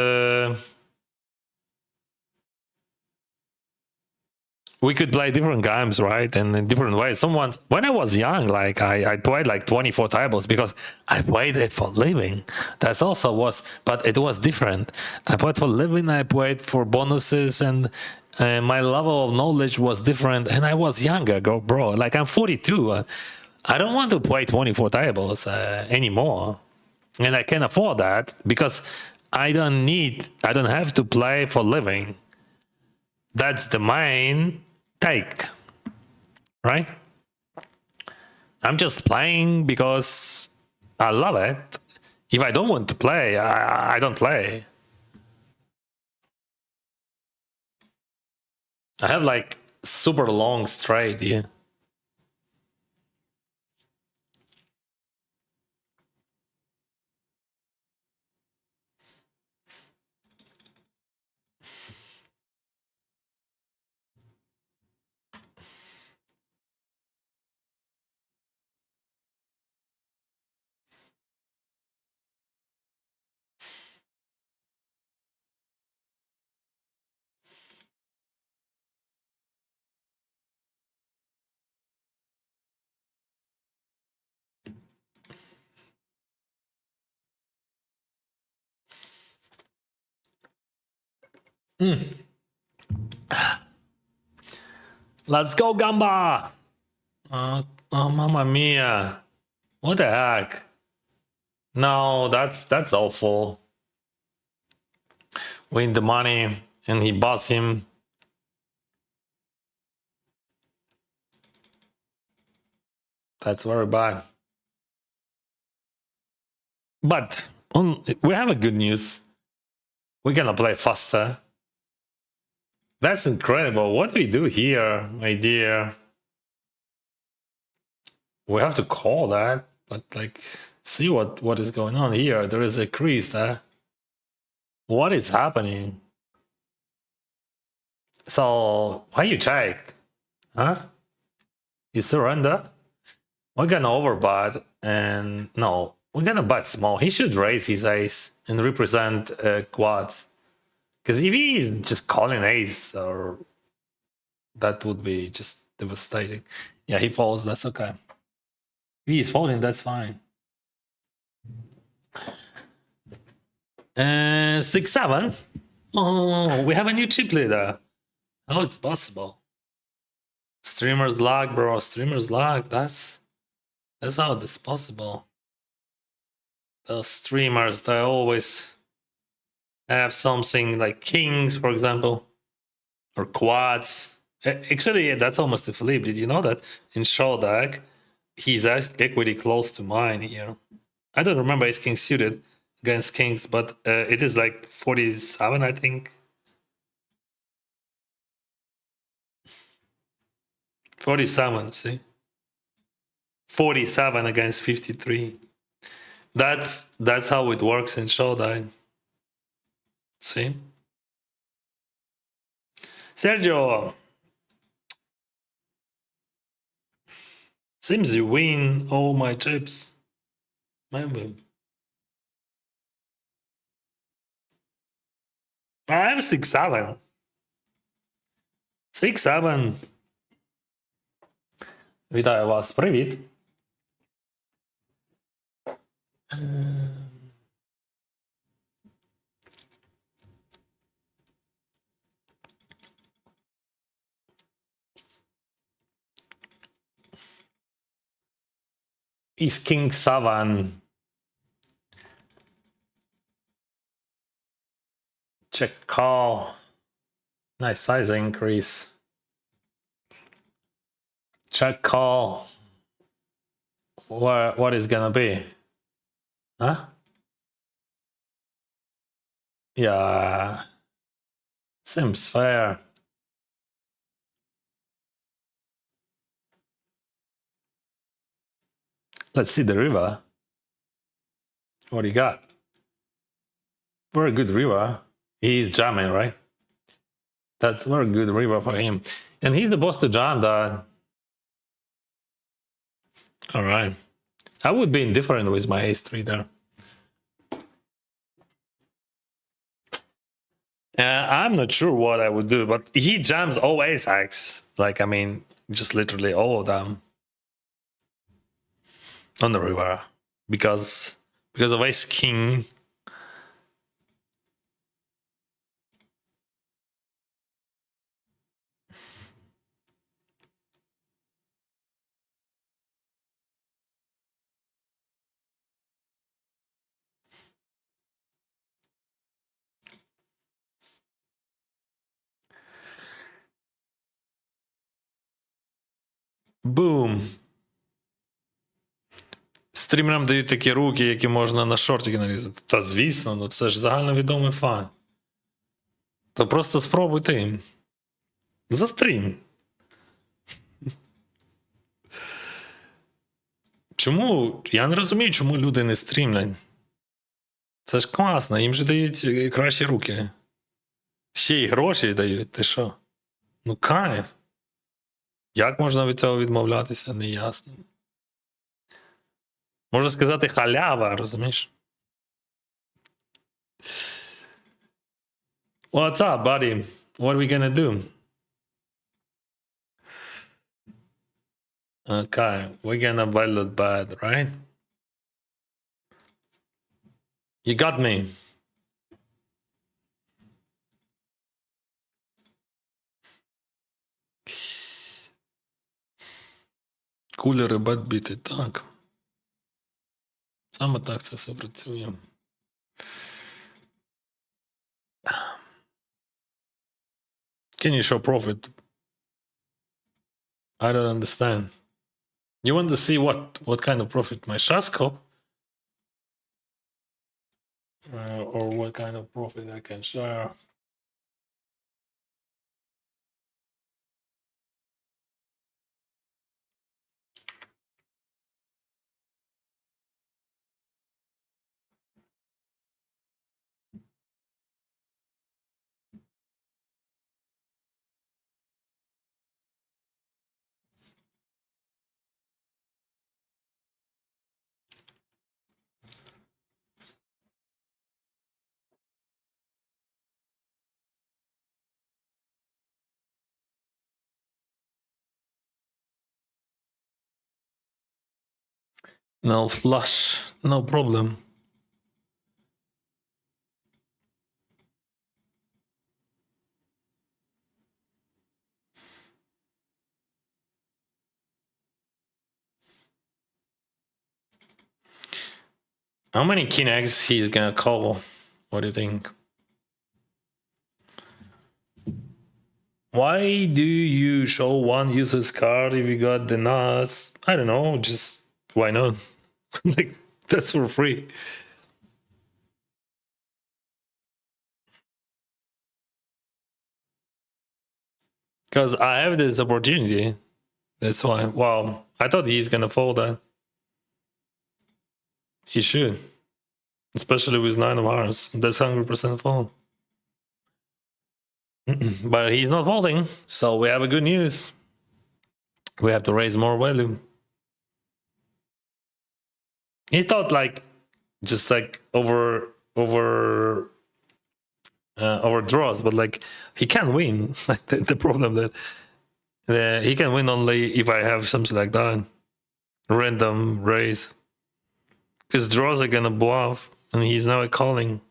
we could play different games, right? And in different ways. When I was young, like I played like 24 tables because I played it for living. That's also was, but it was different. I played for living, I played for bonuses, and my level of knowledge was different. And I was younger, bro. Like I'm 42. I don't want to play 24 tables anymore. And I can afford that because I don't have to play for living. That's the main take, right? I'm just playing because I love it. If I don't want to play, I don't play. I have like super long straight, yeah. Let's go, Gamba! Oh, mamma mia. What the heck? No, that's awful. Win the money and he boss him. That's very bad. But we have a good news. We're gonna play faster. That's incredible. What do we do here, my dear? We have to call that, but like, see what is going on here. There is a crease there. What is happening? So why you check? Huh? You surrender? We're gonna overbet, and no, we're gonna bet small. He should raise his ace and represent quads. Because if he's just calling ace, or that would be just devastating. Yeah, he falls. That's okay. If he's folding, that's fine. 6-7. Oh, we have a new chip leader. How it's possible? Streamer's luck, bro. Streamer's luck. That's how this possible. Those streamers, they always have something like kings, for example, or quads. Actually, that's almost a flip. Did you know that in show deck, he's equity close to mine here? I don't remember his king suited against kings, but it is like 47, I think. 47, see? 47 against 53. That's how it works in showdown. See? Sergio, seems you win all my chips. Maybe. I have 6-7. 6-7. Вітаю вас, привіт. Is King 7. Check call. Nice size increase. Check call. What is gonna be? Huh? Yeah. Seems fair. Let's see the river. What do you got? Very good river. He's jamming, right? That's very good river for him. And he's the boss to jam that. All right. I would be indifferent with my ace 3 there. I'm not sure what I would do, but he jams all ace X. Like, I mean, just literally all of them on the river because of ace king. Boom. Стрімерам дають такі руки, які можна на шортики нарізати. Та звісно, ну це ж загальновідомий факт. То просто спробуйте їм. За стрім. Чому? Я не розумію, чому люди не стрімлять. Це ж класно, їм же дають кращі руки. Ще й гроші дають, ти що? Ну кайф. Як можна від цього відмовлятися, не ясно. Можна сказати, халява, розумієш? What's up, buddy? What are we gonna do? Okay, we're gonna valid bad, right? You got me. Кулери бет біти, так. Саме так це все працює. Can you show profit? I don't understand. You want to see what kind of profit my shot scope? Or what kind of profit I can share? No flush, no problem. How many king eggs he's gonna call? What do you think? Why do you show one user's card if you got the nuts? I don't know, just why not? Like, that's for free. Because I have this opportunity. That's why. Wow, I thought he's gonna fold that. He should. Especially with 9 of hearts. That's 100% fold. But he's not folding, so we have a good news. We have to raise more value. He thought like just like over draws, but like he can't win. Like the problem that he can win only if I have something like that, random raise, because draws are gonna bluff, and he's now calling.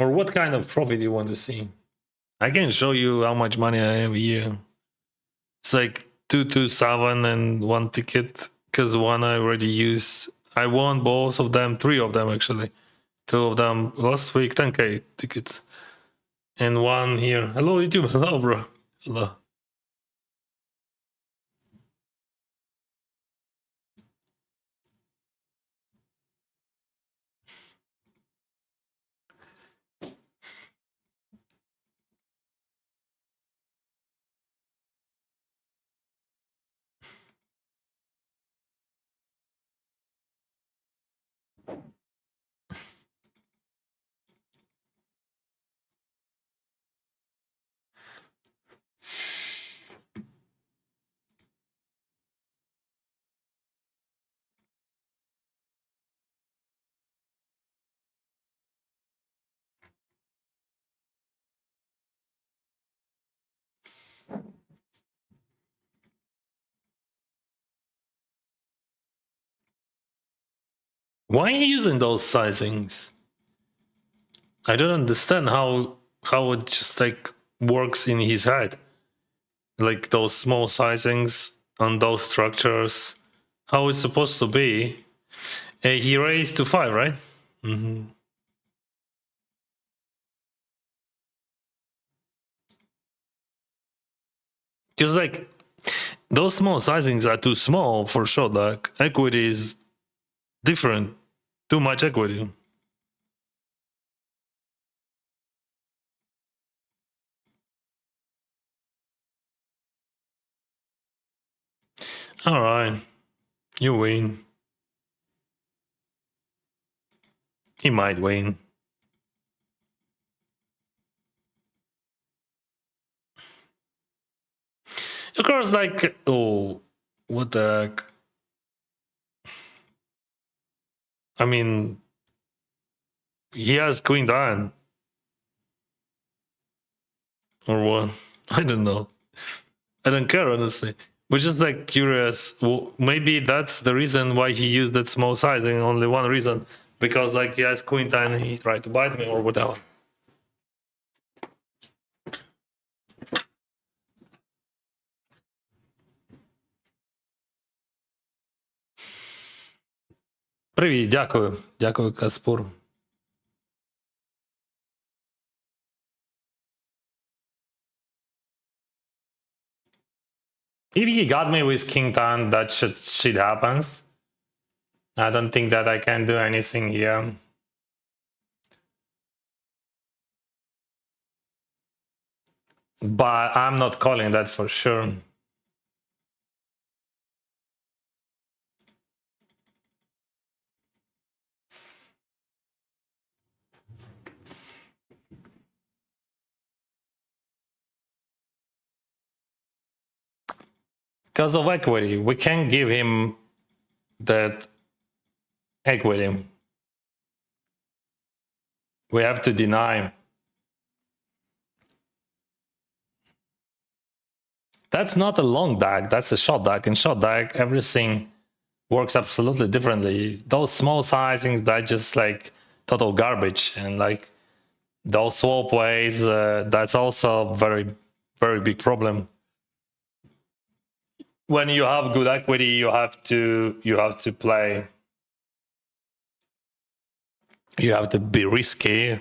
Or what kind of profit you want to see? I can show you how much money I have here. It's like 227 and one ticket, because one I already used. I won both of them, 3 of them actually. 2 of them last week, 10k tickets. And one here. Hello, YouTube. Hello, bro. Hello. Why are you using those sizings? I don't understand how it just like works in his head. Like those small sizings on those structures. How it's supposed to be. He raised to 5, right? Mm-hmm. Because like those small sizings are too small for sure. Like equity is different. Too much equity. All right, you win. He might win. Of course, like, oh, what the heck? I mean, he has Queen Diane. Or what? I don't know. I don't care, honestly. We're just like curious. Well, maybe that's the reason why he used that small sizing. Only one reason. Because, like, he has Queen Diane and he tried to bite me or whatever. Привіт, дякую. Дякую, Каспур. If he got me with King Tan, that shit happens. I don't think that I can do anything here. But I'm not calling that for sure. Because of equity, we can't give him that equity. We have to deny. That's not a long dag, that's a short dag. In short dag, everything works absolutely differently. Those small sizings, that just like total garbage. And like those swap ways, that's also very, very big problem. When you have good equity, you have to play. You have to be risky.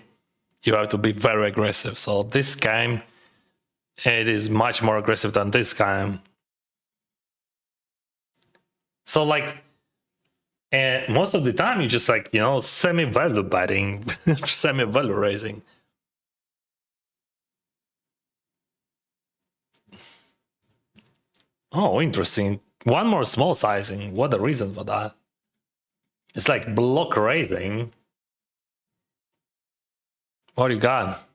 You have to be very aggressive. So this game, it is much more aggressive than this game. So like, most of the time you just like, semi-value betting, semi-value raising. Oh, interesting. One more small sizing. What the reason for that? It's like block raising. What do you got?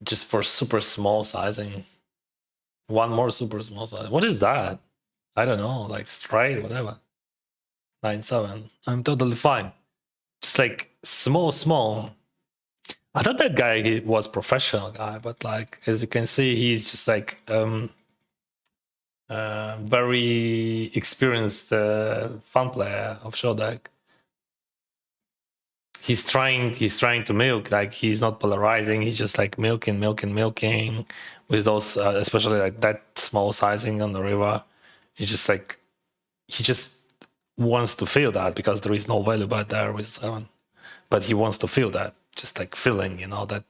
Just for super small sizing. One more super small size. What is that? I don't know. Like straight, whatever. 9-7. I'm totally fine. Just like small. I thought that guy was professional guy, but like as you can see, he's just like very experienced fun player of short deck. He's trying to milk, like he's not polarizing, he's just like milking with those especially like that small sizing on the river. He just wants to feel that because there is no value bet there with 7, but he wants to feel that, just like feeling, that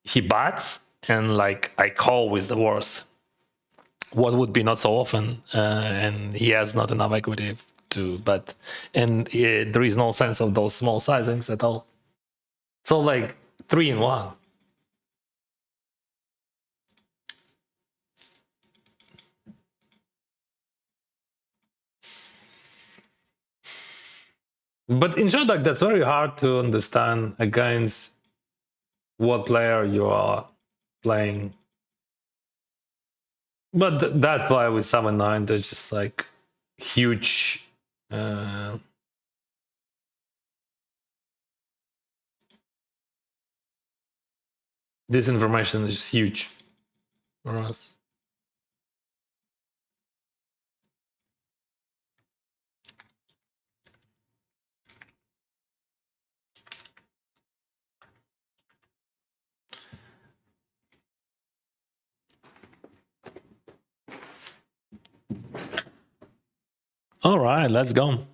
he bats and like I call with the worst, what would be not so often, and he has not enough equity to bet, and there is no sense of those small sizings at all. So like 3-in-1. But in short, like that's very hard to understand against what player you are playing. But that's why with 7-9, there's just like huge. This information is huge for us. All right, let's go.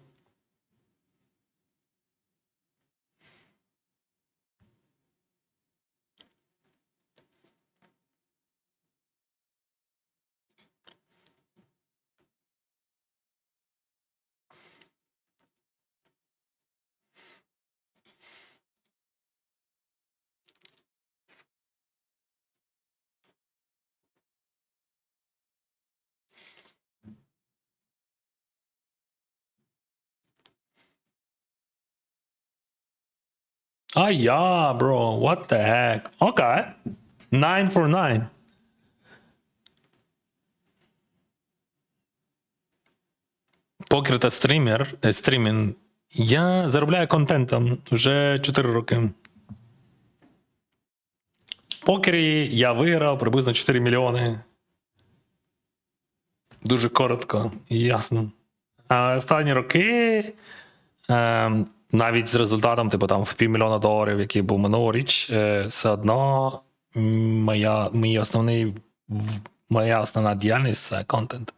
Oh yeah, bro. What the heck? Okay. 9 for 9. Покер та стрімінг. Я заробляю контентом вже 4 роки. В покері я виграв приблизно 4 мільйони. Дуже коротко і ясно. А останні роки, навіть з результатом, типу там в $500,000, який був минулоріч, все одно моя основна діяльність це контент.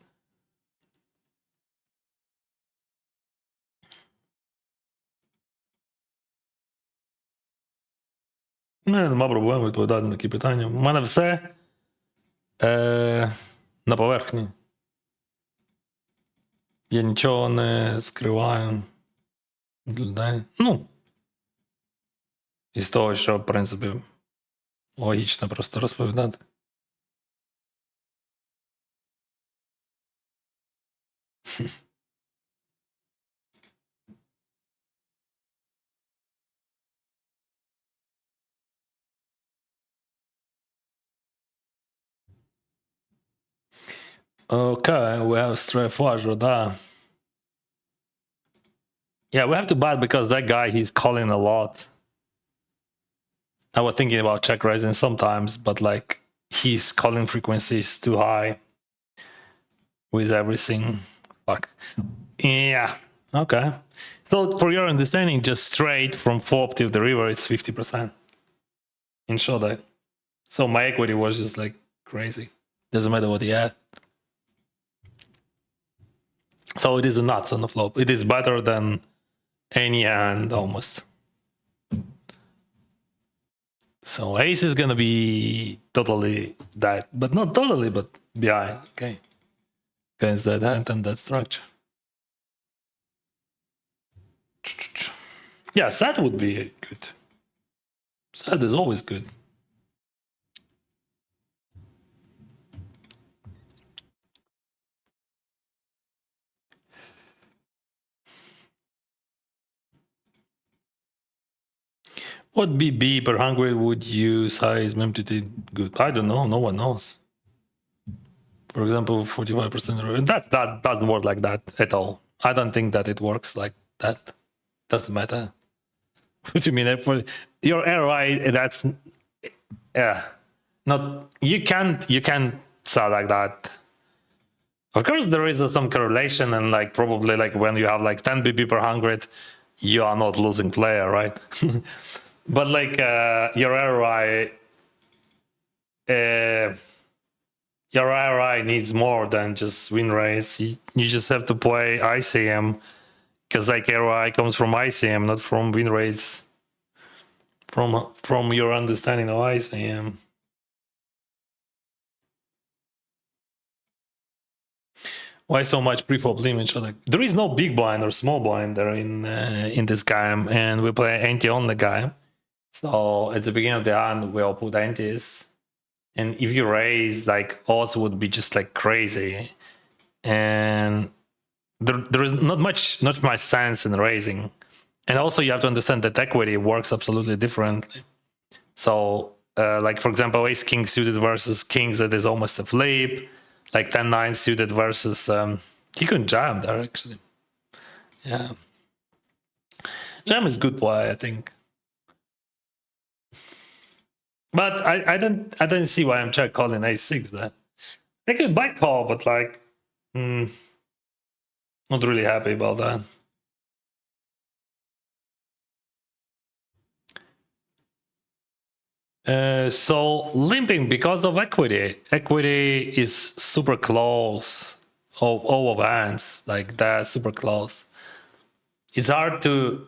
У мене нема проблем відповідати на такі питання. У мене все на поверхні. Я нічого не скриваю від людей. Ну, із того, що, в принципі, логічно просто розповідати. Okay, we have straight flush, да. Yeah, we have to bet because that guy, he's calling a lot. I was thinking about check raising sometimes, but like his calling frequency is too high with everything. Fuck. Yeah. Okay. So for your understanding, just straight from flop to the river, it's 50% in showdown. So my equity was just like crazy. Doesn't matter what he had. So it is a nuts on the flop. It is better than any hand almost. So ace is gonna be totally that, but not totally, but behind. Okay, against that hand and that structure. Yeah, set would be good. Set is always good. What BB per 100 would you size MMTT good? I don't know. No one knows. For example, 45%. That doesn't work like that at all. I don't think that it works like that. Doesn't matter. What do you mean? For your ROI, that's yeah. Not you can't sell like that. Of course, there is some correlation, and like probably like when you have like 10 BB per 100, you are not losing player, right? But like your ROI, your ROI needs more than just win rates. You just have to play ICM because like ROI comes from ICM, not from win rates. From your understanding of ICM. Why so much pre-flop limit? Like, there is no big blind or small blind there in this game, and we play ante on the game. So at the beginning of the hand, we all put antes, and if you raise, like odds would be just like crazy, and there is not much sense in raising, and also you have to understand that equity works absolutely differently. So like for example, ace king suited versus kings, that is almost a flip. Like 10-9 suited versus he can jam there actually. Yeah, jam is good play, I think. But I don't see why I'm check calling a6 there. I could bite call, but like not really happy about that. So limping because of equity. Equity is super close all of hands like that, super close. It's hard to.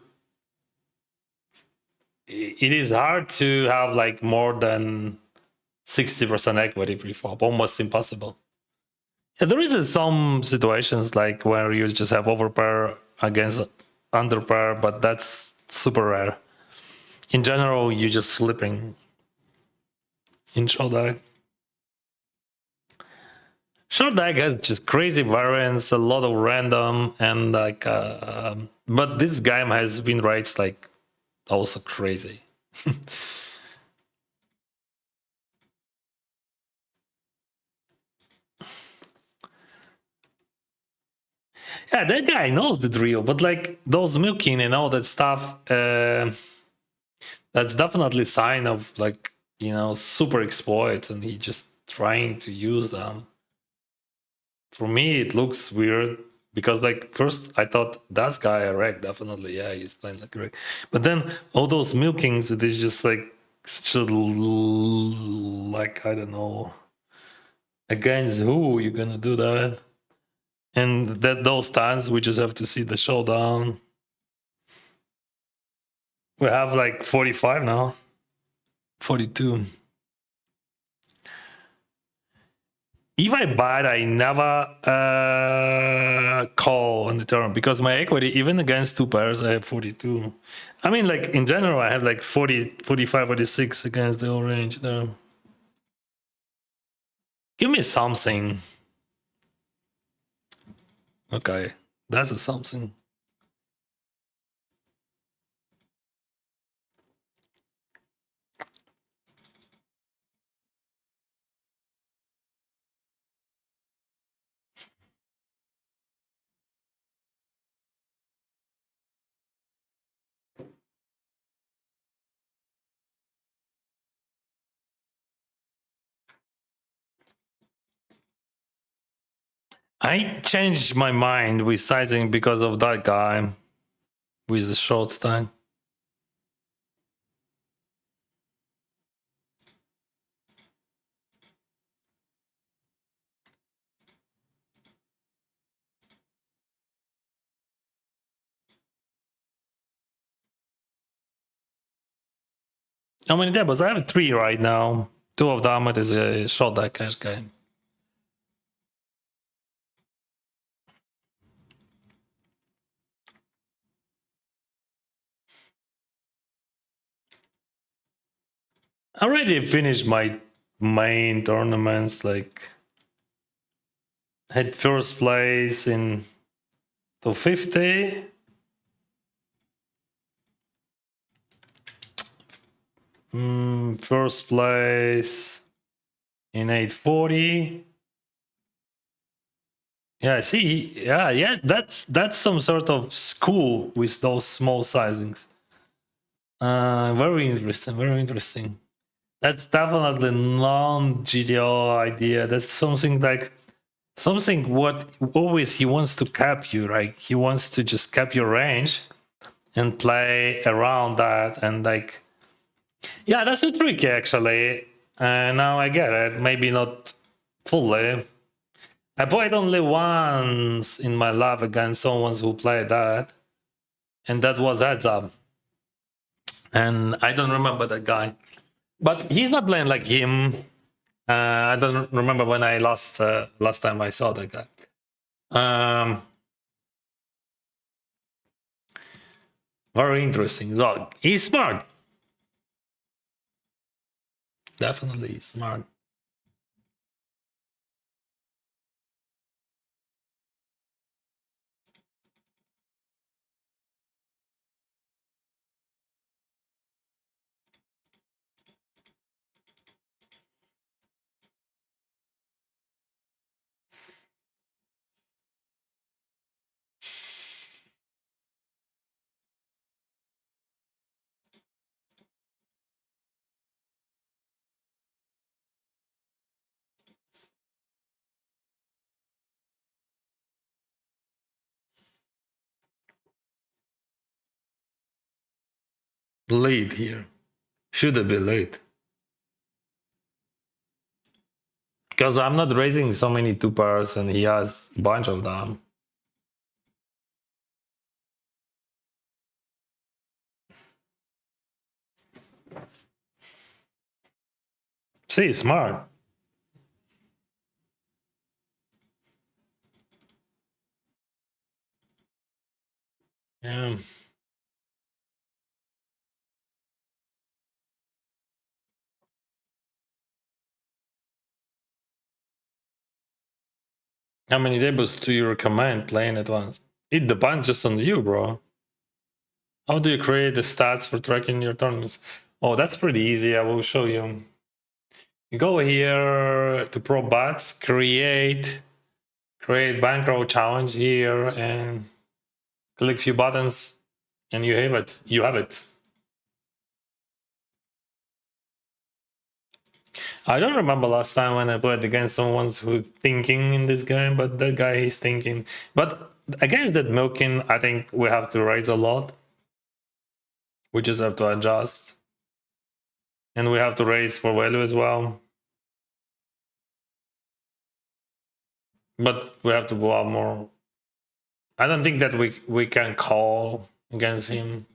It is hard to have like more than 60% equity pre-flop, almost impossible. Yeah, there is some situations like where you just have overpair against underpair, but that's super rare. In general, you're just flipping in short deck. Short deck has just crazy variance, a lot of random, and like, but this game has win rates like also crazy. Yeah, that guy knows the drill, but like those milking and all that stuff, that's definitely sign of like, you know, super exploits, and he just trying to use them. For me, it looks weird because like first I thought that guy a wreck, definitely, yeah, he's playing like a wreck. But then all those milkings, it is just like such a like I don't know against who you're gonna do that. And that those times we just have to see the showdown. We have like 45 now. 42. If I bite, I never call on the turn because my equity, even against two pairs, I have 42. I mean, like in general, I have like 40, 45, 46 against the whole range there. Give me something. Okay, that's a something. I changed my mind with sizing because of that guy with the short stack. How many tables? I have three right now. Two of them it is a short deck cash guy. I already finished my main tournaments, like had first place in the 50. First place in 840. Yeah, see, yeah, that's some sort of school with those small sizings. Very interesting, very interesting. That's definitely non-GTO idea. That's something like something what always he wants to cap you, right? He wants to just cap your range and play around that, and like, yeah, that's a trick actually. Now I get it. Maybe not fully. I played only once in my life against someone who played that, and that was heads up. And I don't remember that guy, but he's not playing like him. I don't remember when I last time I saw that guy. Very interesting. Well, he's smart. Definitely smart. Late here. Should have been late. Because I'm not raising so many 2 pairs and he has a bunch of them. See, smart. Yeah. How many tables do you recommend playing at once? It depends just on you, bro. How do you create the stats for tracking your tournaments? Oh, that's pretty easy. I will show you. You go here to Pro Bats, create bankroll challenge here, and click few buttons, and you have it. You have it. I don't remember last time when I played against someone who's thinking in this game, but that guy is thinking. But against that milking, I think we have to raise a lot. We just have to adjust. And we have to raise for value as well. But we have to go out more. I don't think that we can call against him,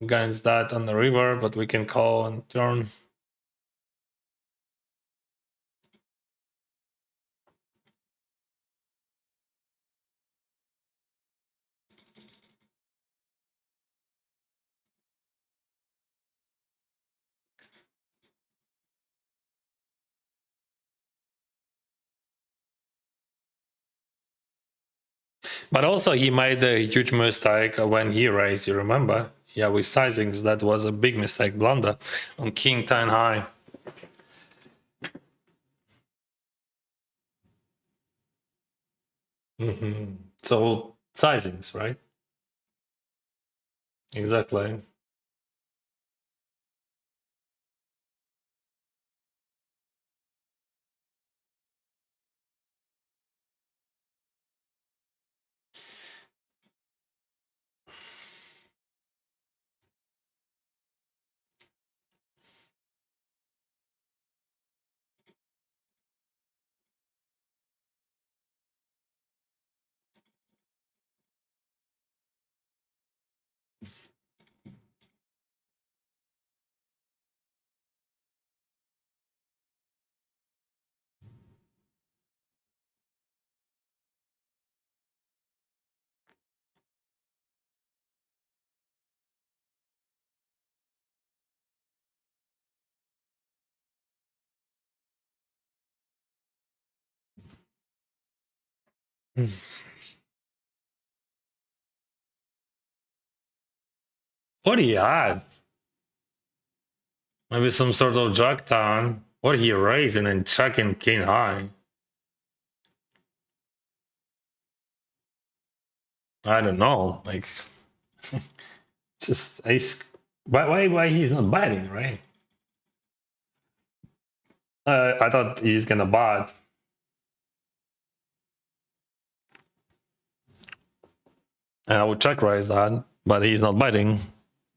against that on the river, but we can call on turn. But also he made a huge mistake when he raised, you remember? Yeah, with sizings, that was a big mistake, blunder on King 10 high. So sizings, right? Exactly. What he had? Maybe some sort of jack town. What he raising and checking king high? I don't know. Like, just ace. Why he's not biting, right? I thought he's gonna bite. And I would check raise that, but he's not biting.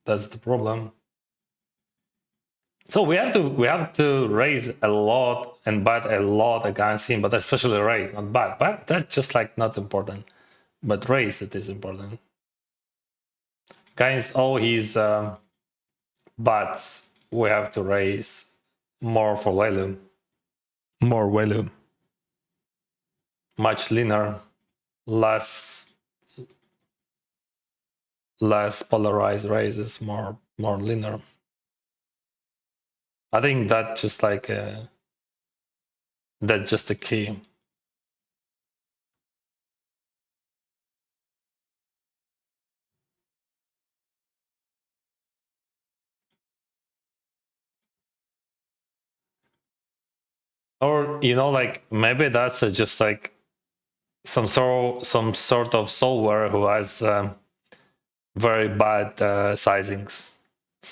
That's the problem. So we have to raise a lot and bet a lot against him, but especially raise, not bet. But that's just like not important. But raise it is important. Against all his bets, we have to raise more for value. More value. Much leaner, less polarized raises, more linear. I think that just like that's just the key. Or like maybe that's just like some sort of solver who has very bad sizings,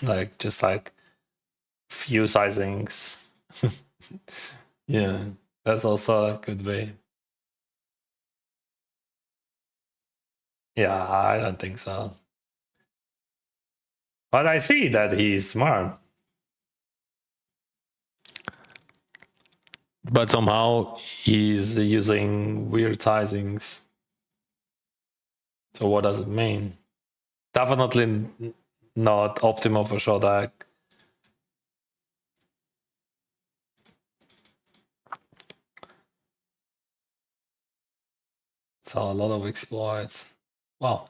like just like few sizings. Yeah, that's also could be. Yeah, I don't think so. But I see that he's smart. But somehow he's using weird sizings. So what does it mean? Definitely not optimal for short deck. So a lot of exploits. Wow.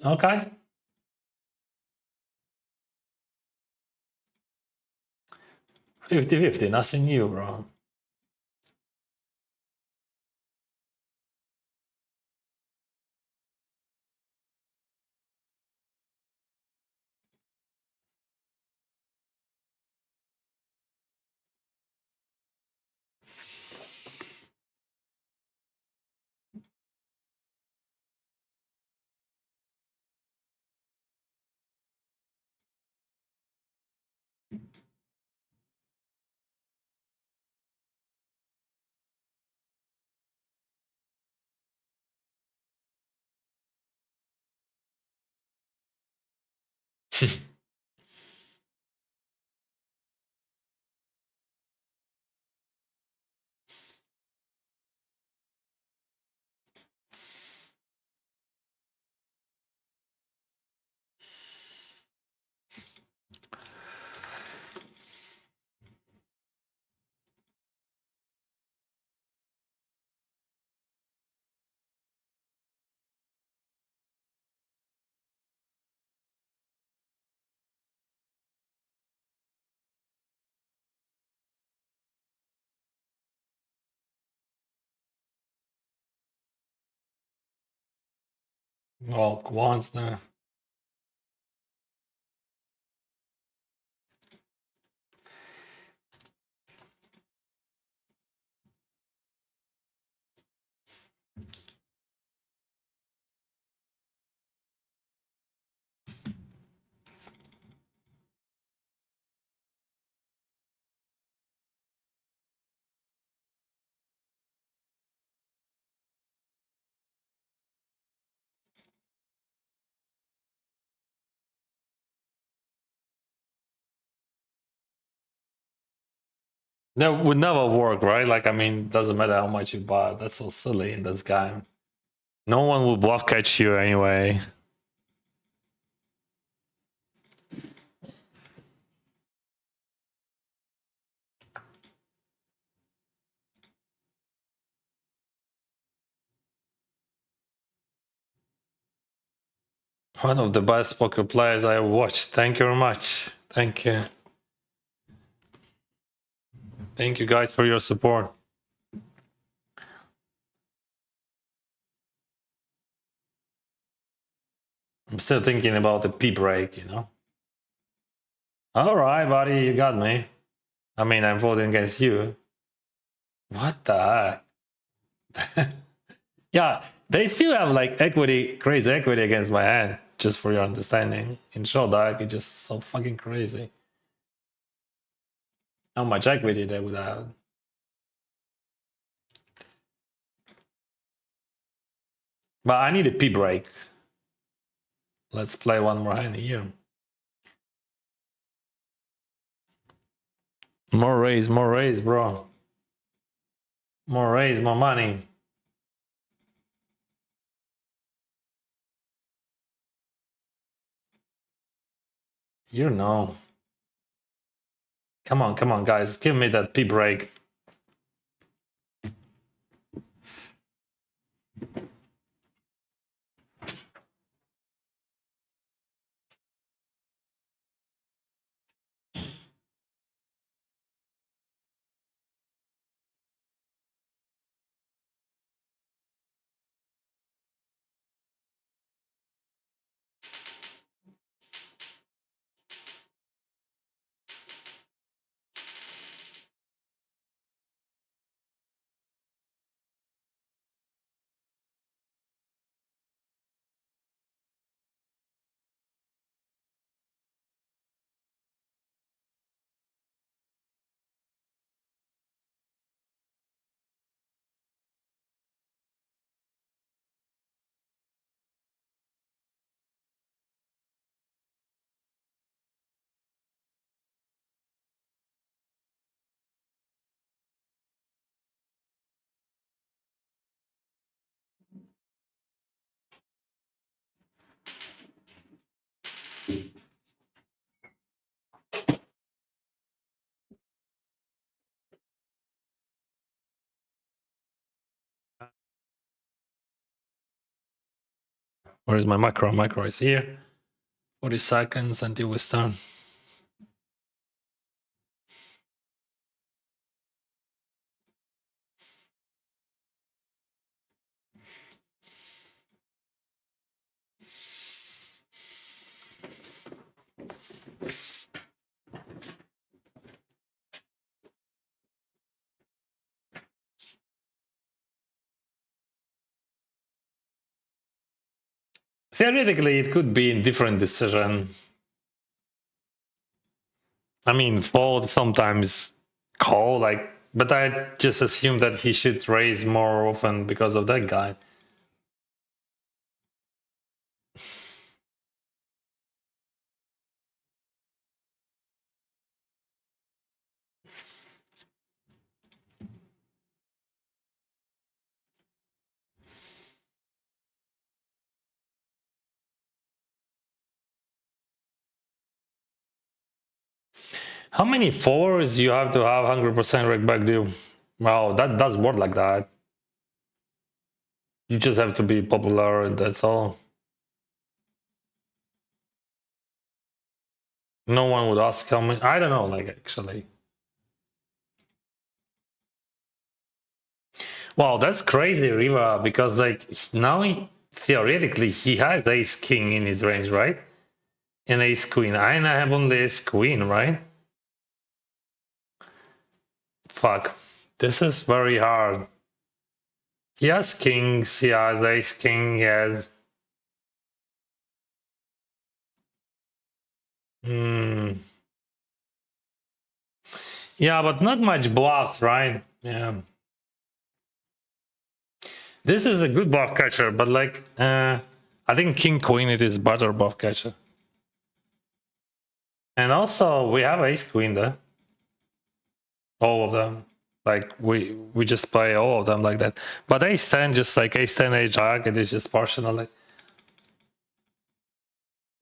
Okay. 50-50, nothing new, bro. Oh, once now. That would never work, right? Like, I mean, doesn't matter how much you buy. That's so silly in this game. No one will bluff catch you anyway. One of the best poker players I ever watched. Thank you very much. Thank you. Thank you guys for your support. I'm still thinking about the P break, you know? All right, buddy, you got me. I mean, I'm voting against you. What the heck? Yeah, they still have like equity, crazy equity against my hand, just for your understanding. In short deck, it's just so fucking crazy. How much equity they would have. But I need a P break. Let's play one more hand here. More raise, bro. More raise, more money. You know. Come on, guys. Give me that P break. Where is my macro? Macro is here. 40 seconds until we start. Theoretically, it could be a different decision. I mean, fold sometimes call, like, but I just assume that he should raise more often because of that guy. How many fours you have to have 100% reg back deal? Wow, that does work like that. You just have to be popular and that's all. No one would ask how many. I don't know, like, actually. Wow, that's crazy, Riva, because like now theoretically he has ace king in his range, right? And ace queen. I have only ace queen, right? Fuck. This is very hard. He has kings, he has ace king, he has... Yeah, but not much bluffs, right? Yeah. This is a good bluff catcher, but like, I think king queen it is better bluff catcher. And also we have ace queen there. All of them. Like we just play all of them like that. But ace 10, just like ace 10, ace jack, it is just partially.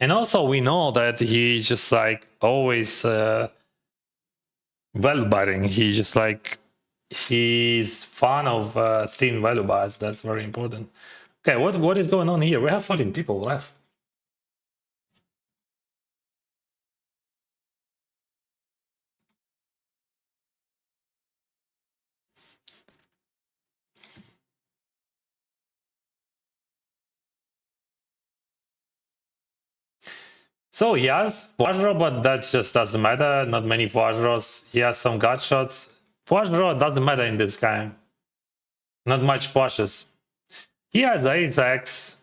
And also we know that he just like always value betting. He just like he's fan of thin value bets. That's very important. Okay, what is going on here? We have 14 people left. So he has flush draw, but that just doesn't matter. Not many flush draws. He has some gut shots. Flush draw doesn't matter in this game. Not much flushes. He has ace x.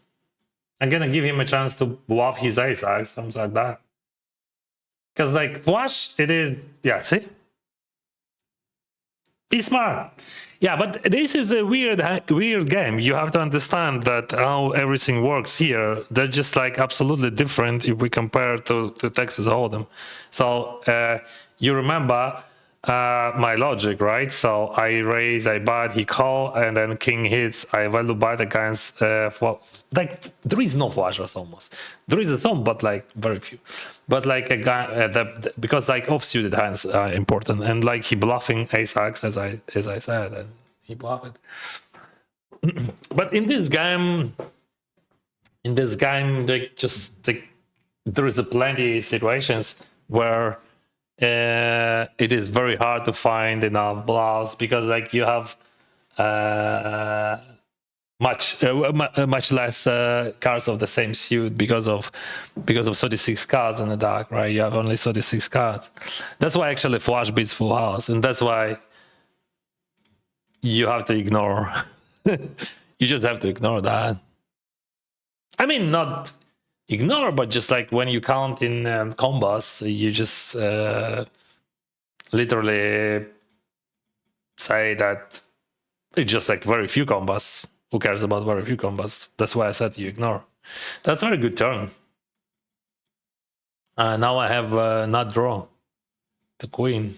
I'm gonna give him a chance to bluff his ace x, something like that. Because like flush, it is, yeah, see? Be smart. Yeah, but this is a weird game. You have to understand that how everything works here. They're just like absolutely different if we compare to Texas Hold'em. So you remember my logic, right? So I raise, I bet, he call, and then king hits. I value bet against like there is no flushes almost. There is some, but like very few. But like a guy because like off-suited hands are important, and like he bluffing ace x as I said, and he bluffed. But in this game, like just like, there is a plenty of situations where it is very hard to find enough bluffs because like you have much less cards of the same suit because of 36 cards in the deck, right? You have only 36 cards. That's why actually flush beats full house, and that's why you have to ignore. You just have to ignore that. I mean, not ignore, but just like when you count in combos, you just literally say that it's just like very few combos. Who cares about very few combos? That's why I said you ignore. That's a very good turn. Now I have not draw the queen.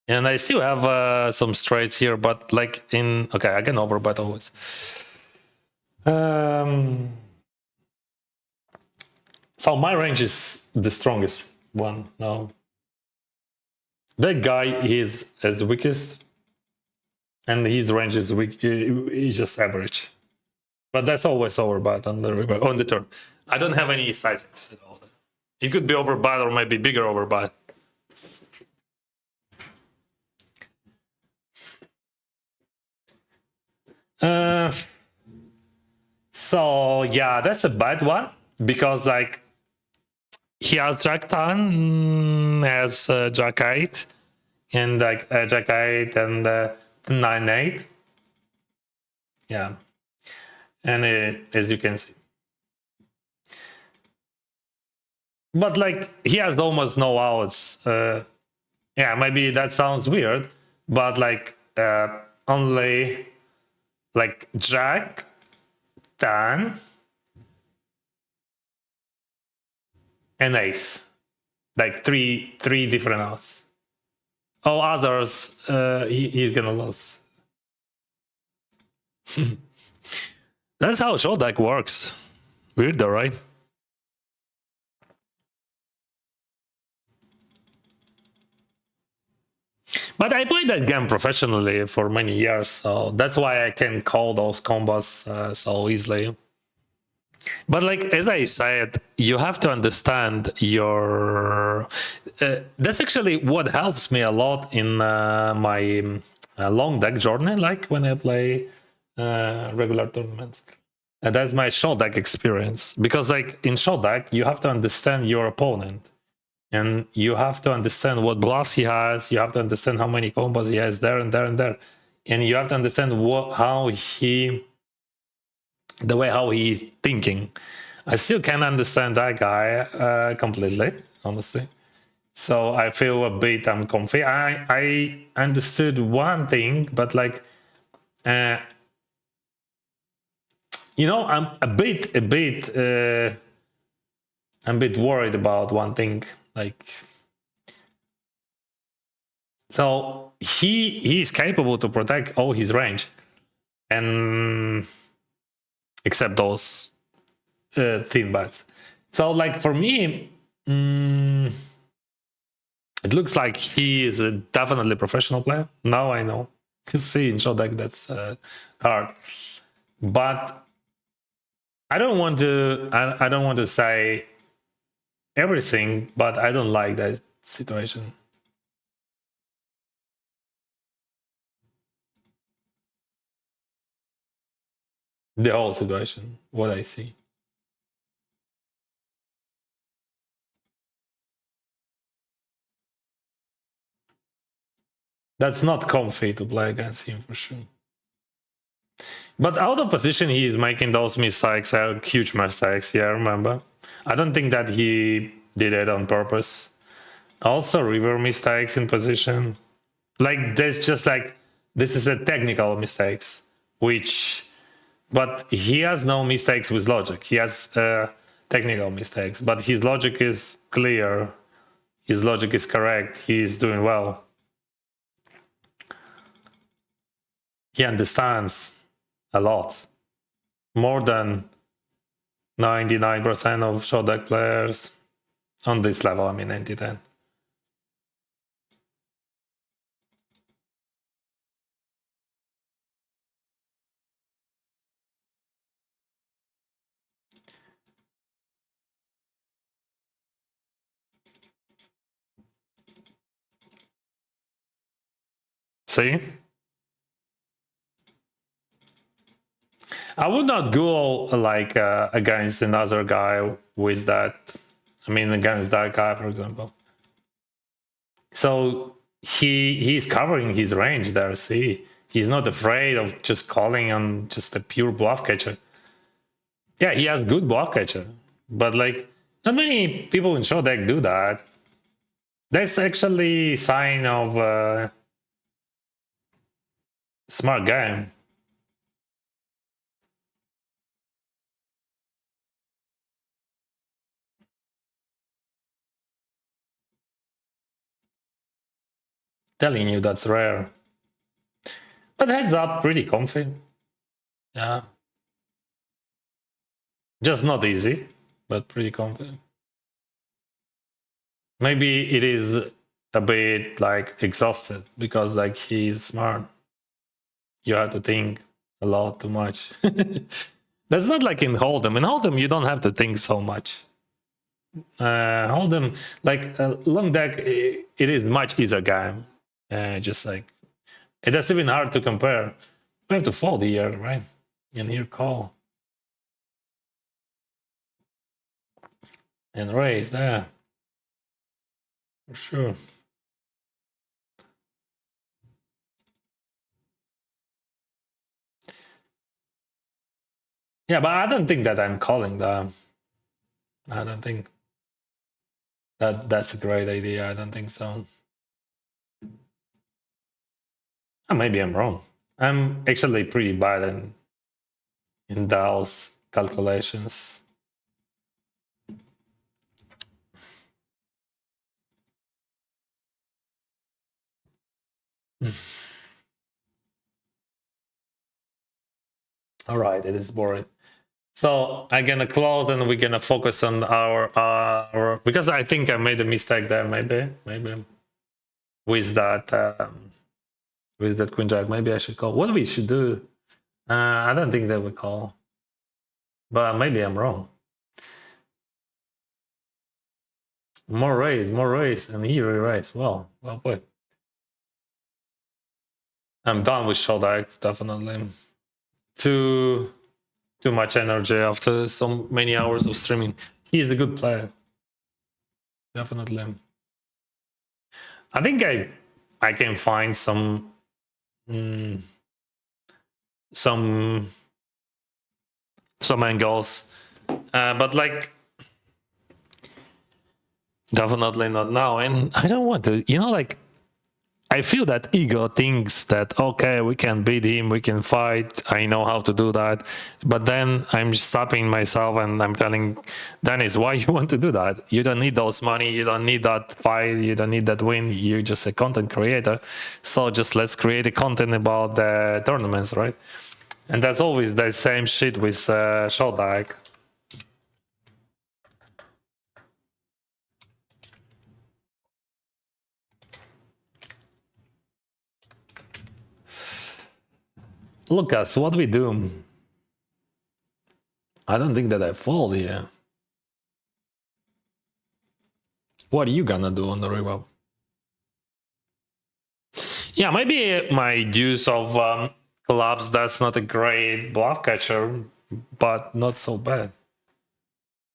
And I still have some straights here, but like in... Okay, I can overbet always. So my range is the strongest one now. That guy is as weakest, and his range is weak. He's just average. But that's always overbought on the river on the turn. I don't have any sizings at all. It could be overbought or maybe bigger overbought. So yeah, that's a bad one because like he has Jack 10, has Jack 8, and like Jack 8 and 9 8. Yeah, and as you can see, but like he has almost no outs. Yeah, maybe that sounds weird, but like only like Jack 10 and ace, like three different outs. All others, he's gonna lose. That's how short deck works. Weird though, right? But I played that game professionally for many years, so that's why I can call those combos so easily. But like as I said, you have to understand your. That's actually what helps me a lot in my long deck journey. Like when I play regular tournaments, and that's my short deck experience. Because like in short deck, you have to understand your opponent, and you have to understand what bluffs he has. You have to understand how many combos he has there and there and there, and you have to understand how he's thinking. I still can't understand that guy completely, honestly. So I feel a bit uncomfy. I understood one thing, but like, I'm a bit worried about one thing. Like, so he's capable to protect all his range, and except those thin bats. So like for me, it looks like he is a definitely professional player. Now I know. See in short deck that's hard, but I don't want to. I don't want to say everything, but I don't like that situation. The whole situation, what I see. That's not comfy to play against him for sure. But out of position, he is making those mistakes, huge mistakes. Yeah, remember. I don't think that he did it on purpose. Also, river mistakes in position. Like, there's just like, this is a technical mistakes, but he has no mistakes with logic. He has technical mistakes, but his logic is clear. His logic is correct. He's doing well. He understands a lot. More than 99% of short deck players on this level, I mean 90-10. See? I would not go like against another guy with that. I mean, against that guy, for example. So he's covering his range there. See, he's not afraid of just calling on just a pure bluff catcher. Yeah, he has good bluff catcher, but like not many people in short deck do that. That's actually sign of smart game. Telling you that's rare. But heads up, pretty comfy. Yeah. Just not easy, but pretty comfy. Maybe it is a bit like exhausted because like he's smart. You have to think a lot too much. That's not like in Hold'em. In Hold'em, you don't have to think so much. Hold'em, like long deck, it is much easier game. Just like that's even hard to compare. We have to fold here, right? And here call and raise there for sure. Yeah, but I don't think that I'm calling that. I don't think that's a great idea. I don't think so. Maybe I'm wrong. I'm actually pretty bad in those calculations. All right, it is boring. So I'm gonna close and we're gonna focus on our because I think I made a mistake there. Maybe with that queen jack. Maybe I should call. What we should do? I don't think they would call, but maybe I'm wrong. More raise, and here we raise. Well boy. I'm done with Shodak, definitely. Too much energy after so many hours of streaming. He is a good player, definitely. I think I can find some some angles, but like definitely not now. And I don't want to, like I feel that ego thinks that, okay, we can beat him, we can fight, I know how to do that. But then I'm stopping myself and I'm telling Dennis, why you want to do that? You don't need those money, you don't need that fight, you don't need that win, you're just a content creator. So just let's create a content about the tournaments, right? And that's always the same shit with Shodak. Lucas, what we do? I don't think that I fold here. What are you gonna do on the river? Yeah, maybe my use of clubs, that's not a great bluff catcher, but not so bad.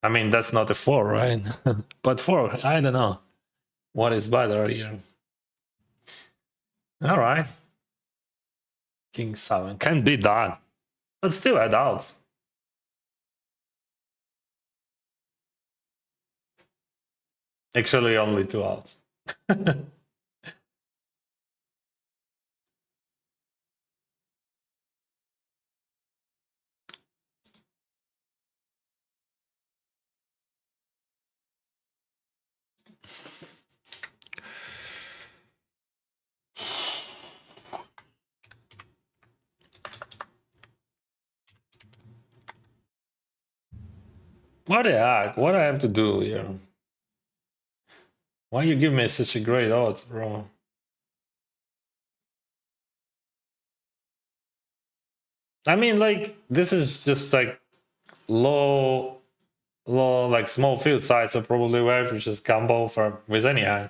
I mean, that's not a 4, right? But 4, I don't know. What is better here? All right. King 7. Can't beat that. But still had outs. Actually, only 2 outs. What the heck? What do I have to do here? Why you give me such a great odds, bro? I mean, like, this is just like low, like small field size, so probably we have to just combo for with any hand.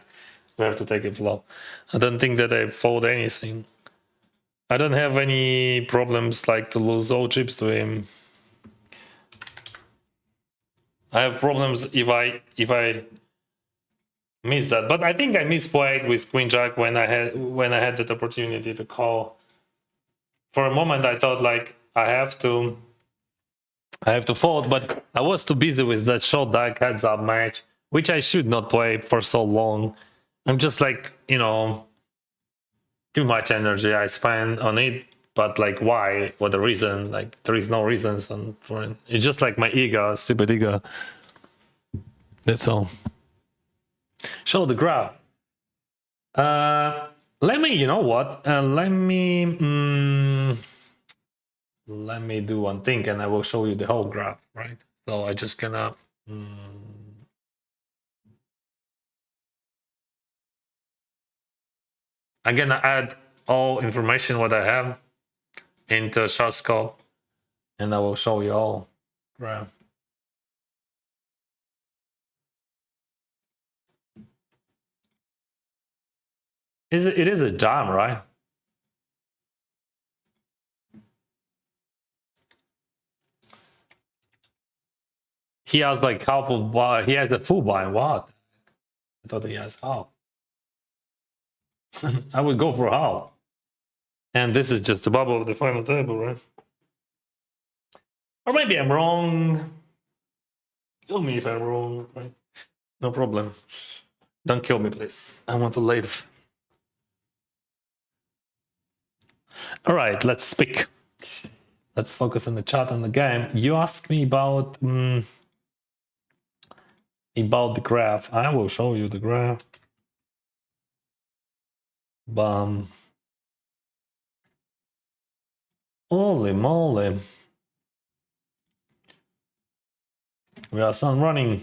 We have to take it low. I don't think that I fold anything. I don't have any problems like to lose all chips to him. I have problems if I miss that, but I think I misplayed with Queen Jack when I had that opportunity to call. For a moment, I thought like I have to fold, but I was too busy with that short deck heads up match, which I should not play for so long. I'm just like, too much energy I spend on it, but like why? What the reason? Like there is no reasons for it. It's just like my ego, stupid ego. That's all. Show the graph. Let me, you know what? Let me do one thing and I will show you the whole graph, right? So I just gonna I'm gonna add all information what I have into short scope, and I will show you all. Right. It is a jam, right? He has like half of he has a full blind. What? I thought he has half. I would go for half. And this is just the bubble of the final table, right? Or maybe I'm wrong. Kill me if I'm wrong, right? No problem. Don't kill me, please. I want to live. All right, let's speak. Let's focus on the chat and the game. You asked me about the graph. I will show you the graph. Bam. Holy moly. We are sun running.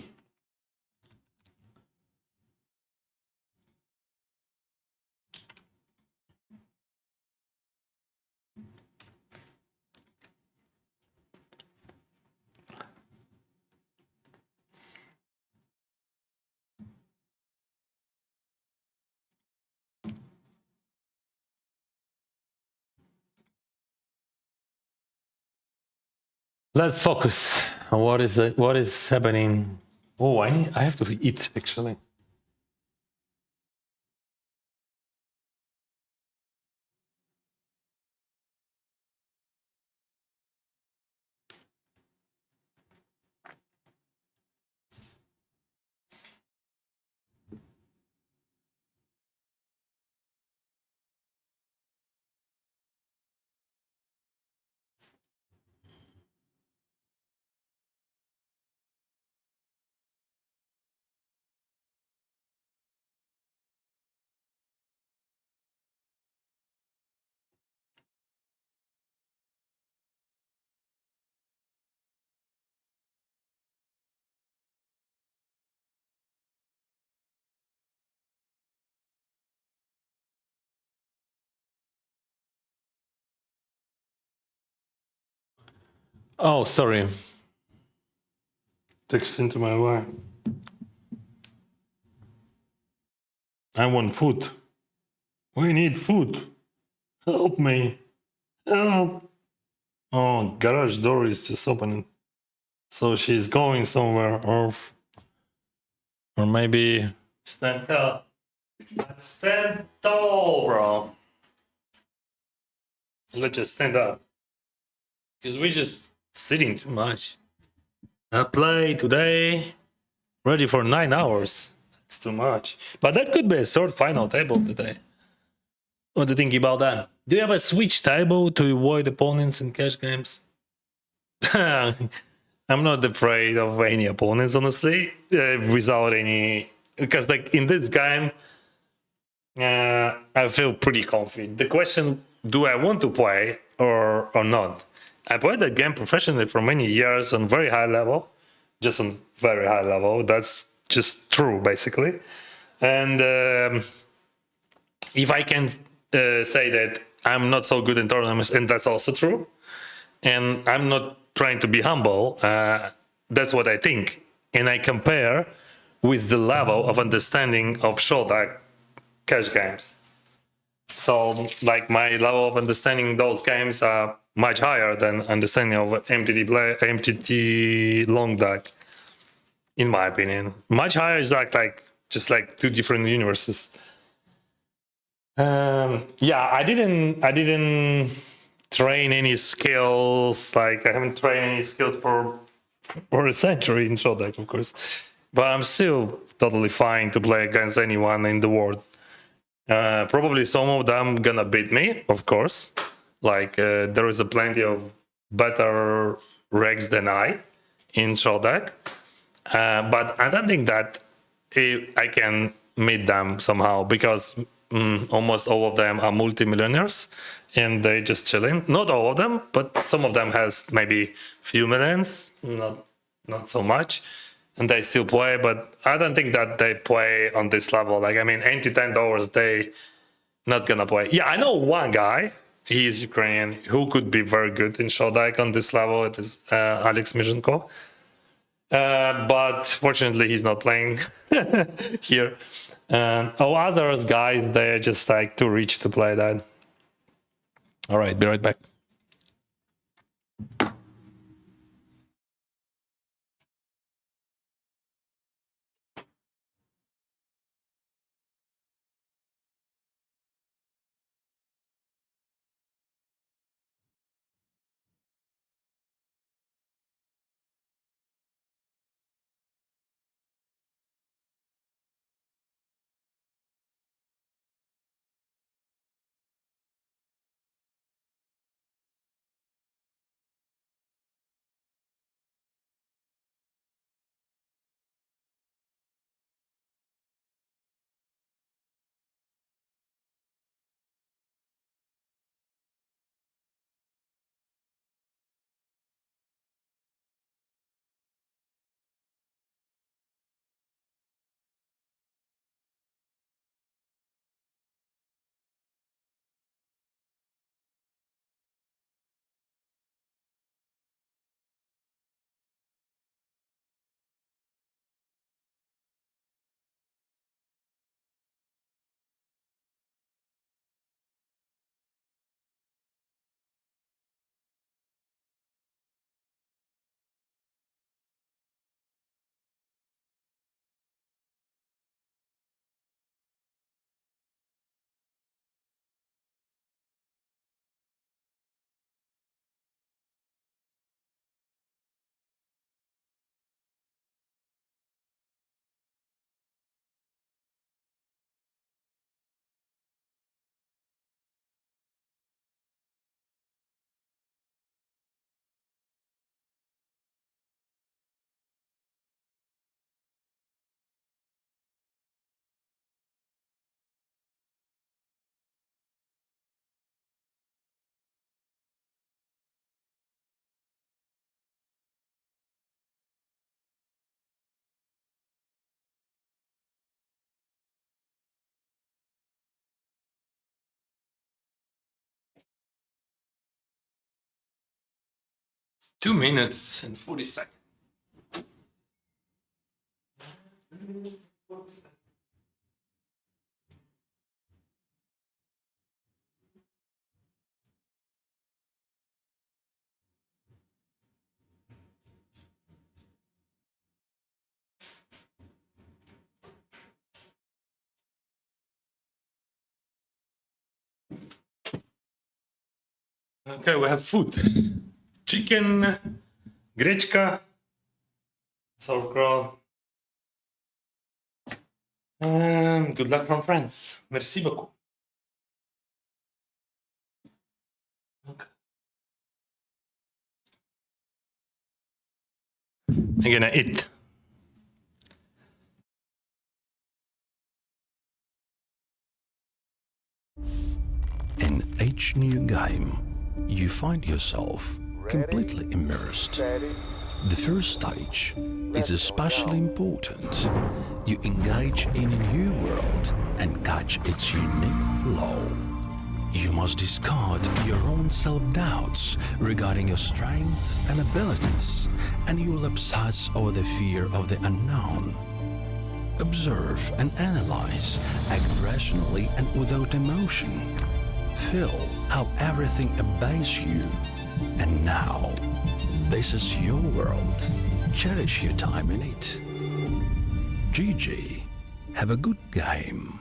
Let's focus on what is happening. Oh, I have to eat actually. Oh, sorry. Text into my wife. I want food. We need food. Help me. Help. Oh, garage door is just opening. So she's going somewhere, or maybe stand tall. Let's stand tall, bro. Let's just stand up. Because we're just sitting too much. I play today. Ready for 9 hours. That's too much. But that could be a short final table today. What do you think about that? Do you have a switch table to avoid opponents in cash games? I'm not afraid of any opponents, honestly, without any... Because like in this game, I feel pretty confident. The question, do I want to play or not? I played that game professionally for many years on very high level, just on very high level. That's just true, basically. And if I can say that I'm not so good in tournaments, and that's also true, and I'm not trying to be humble, that's what I think. And I compare with the level of understanding of short cash games. So, like, my level of understanding those games are much higher than understanding of MTT long deck, in my opinion. Much higher is like just like two different universes. Yeah, I didn't train any skills. Like, I haven't trained any skills for a century in short deck, of course. But I'm still totally fine to play against anyone in the world. Probably some of them gonna beat me, of course. Like, there is a plenty of better regs than I in short deck. But I don't think that I can meet them somehow, because almost all of them are multimillionaires and they just chilling. Not all of them, but some of them has maybe few millions, not so much, and they still play. But I don't think that they play on this level. Like, I mean, $8 to $10, they not gonna play. Yeah, I know one guy, he is Ukrainian, who could be very good in Shodike on this level. It is Alex Mizhenko. But fortunately, he's not playing here. All others guys, they're just like too rich to play that. All right, be right back. Two minutes and 40 seconds. Okay, we have food. Chicken, grechka, sauerkraut. Good luck from France. Merci beaucoup. Okay. I'm gonna eat. In each new game, you find yourself completely immersed. The first stage is especially important. You engage in a new world and catch its unique flow. You must discard your own self-doubts regarding your strengths and abilities, and you will obsess over the fear of the unknown. Observe and analyze, act rationally and without emotion. Feel how everything obeys you. And now, this is your world. Cherish your time in it. GG. Have a good game.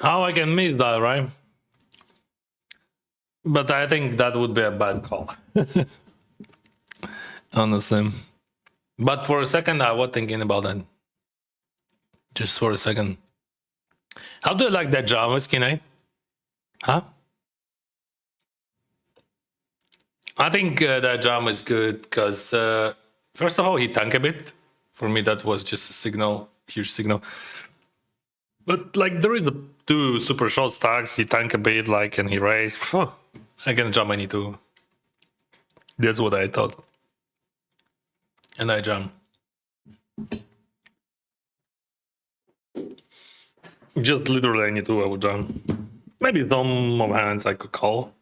How I can miss that, right? But I think that would be a bad call. Honestly. But for a second, I was thinking about that. Just for a second. How do you like that Java skin, eh? Huh? I think that Java is good because, first of all, he tanked a bit. For me, that was just a signal, huge signal. But like, there is two super short stacks. He tanked a bit, like, and he raised. I can jump any two. That's what I thought. And I jump. Just literally any two I would jump. Maybe some of hands I could call.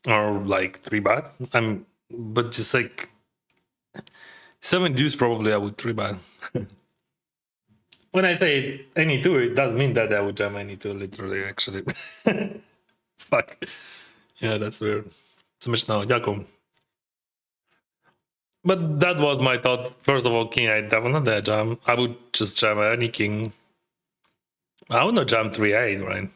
Or like 3-bet. But just like 7 deuce probably I would 3-bet. When I say any two, it does mean that I would jam any two, literally, actually. Fuck. Yeah, that's weird. Смешно, дякую. But that was my thought. First of all, king 8 definitely a jam. I would just jam any king. I would not jam 3-8, right?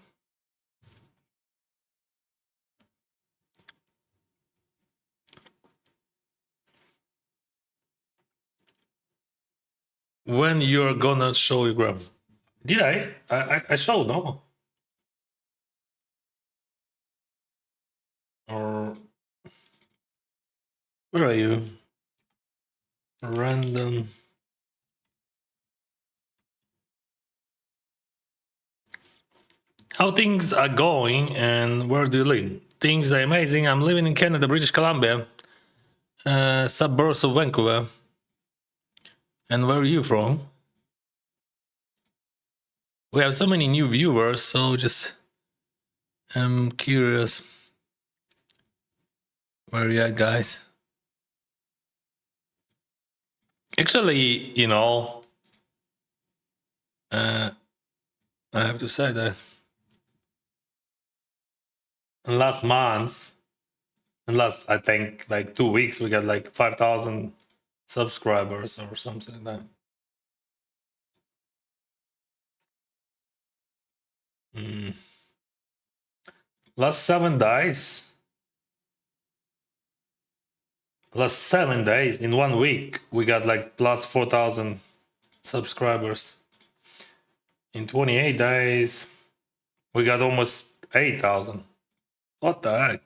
When you're gonna show your gram? Did I? I showed, no? Or where are you? Random. How things are going and where do you live? Things are amazing. I'm living in Canada, British Columbia, suburbs of Vancouver. And where are you from? We have so many new viewers, so just I'm curious. Where are you at, guys? Actually, you know, I have to say that last month, and last I think like 2 weeks, we got like 5,000 subscribers or something like that. Last 7 days. Last 7 days in 1 week, we got like plus 4,000 subscribers. In 28 days, we got almost 8,000. What the heck?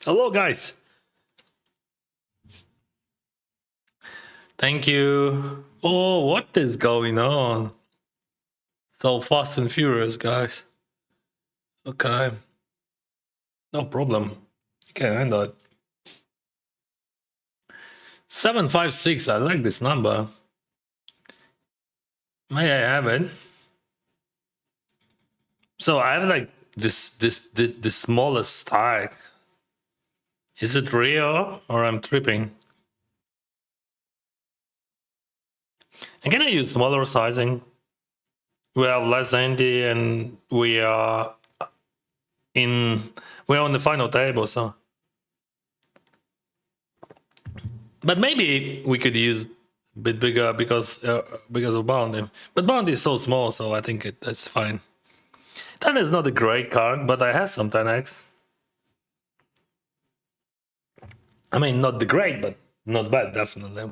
Hello, guys. Thank you. Oh, what is going on? So fast and furious, guys. Okay. No problem. Okay, handle it. 756. I like this number. May I have it? So I have like this smallest stack. Is it real or I'm tripping? And can I use smaller sizing? We have less Andy and we're on the final table, so. But maybe we could use a bit bigger because of bounty. But bounty is so small, so I think that's fine. 10 is not a great card, but I have some 10x. I mean, not the great, but not bad, definitely.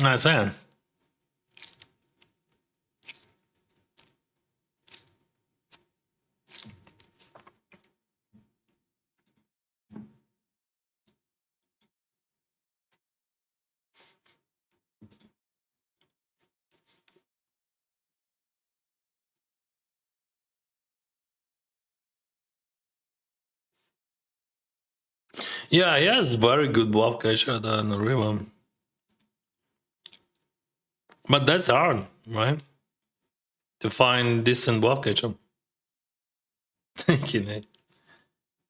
Nice hand. Yeah, he has very good bluff catcher than river. But that's hard, right? To find decent bluff catcher. Yeah,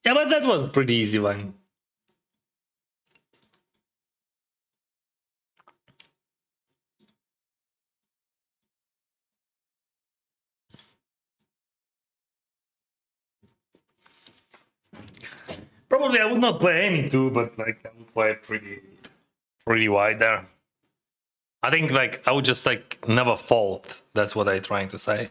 but that was a pretty easy one. Probably I would not play any two, but like I would play pretty wide there. I think like I would just like never fold. That's what I'm trying to say.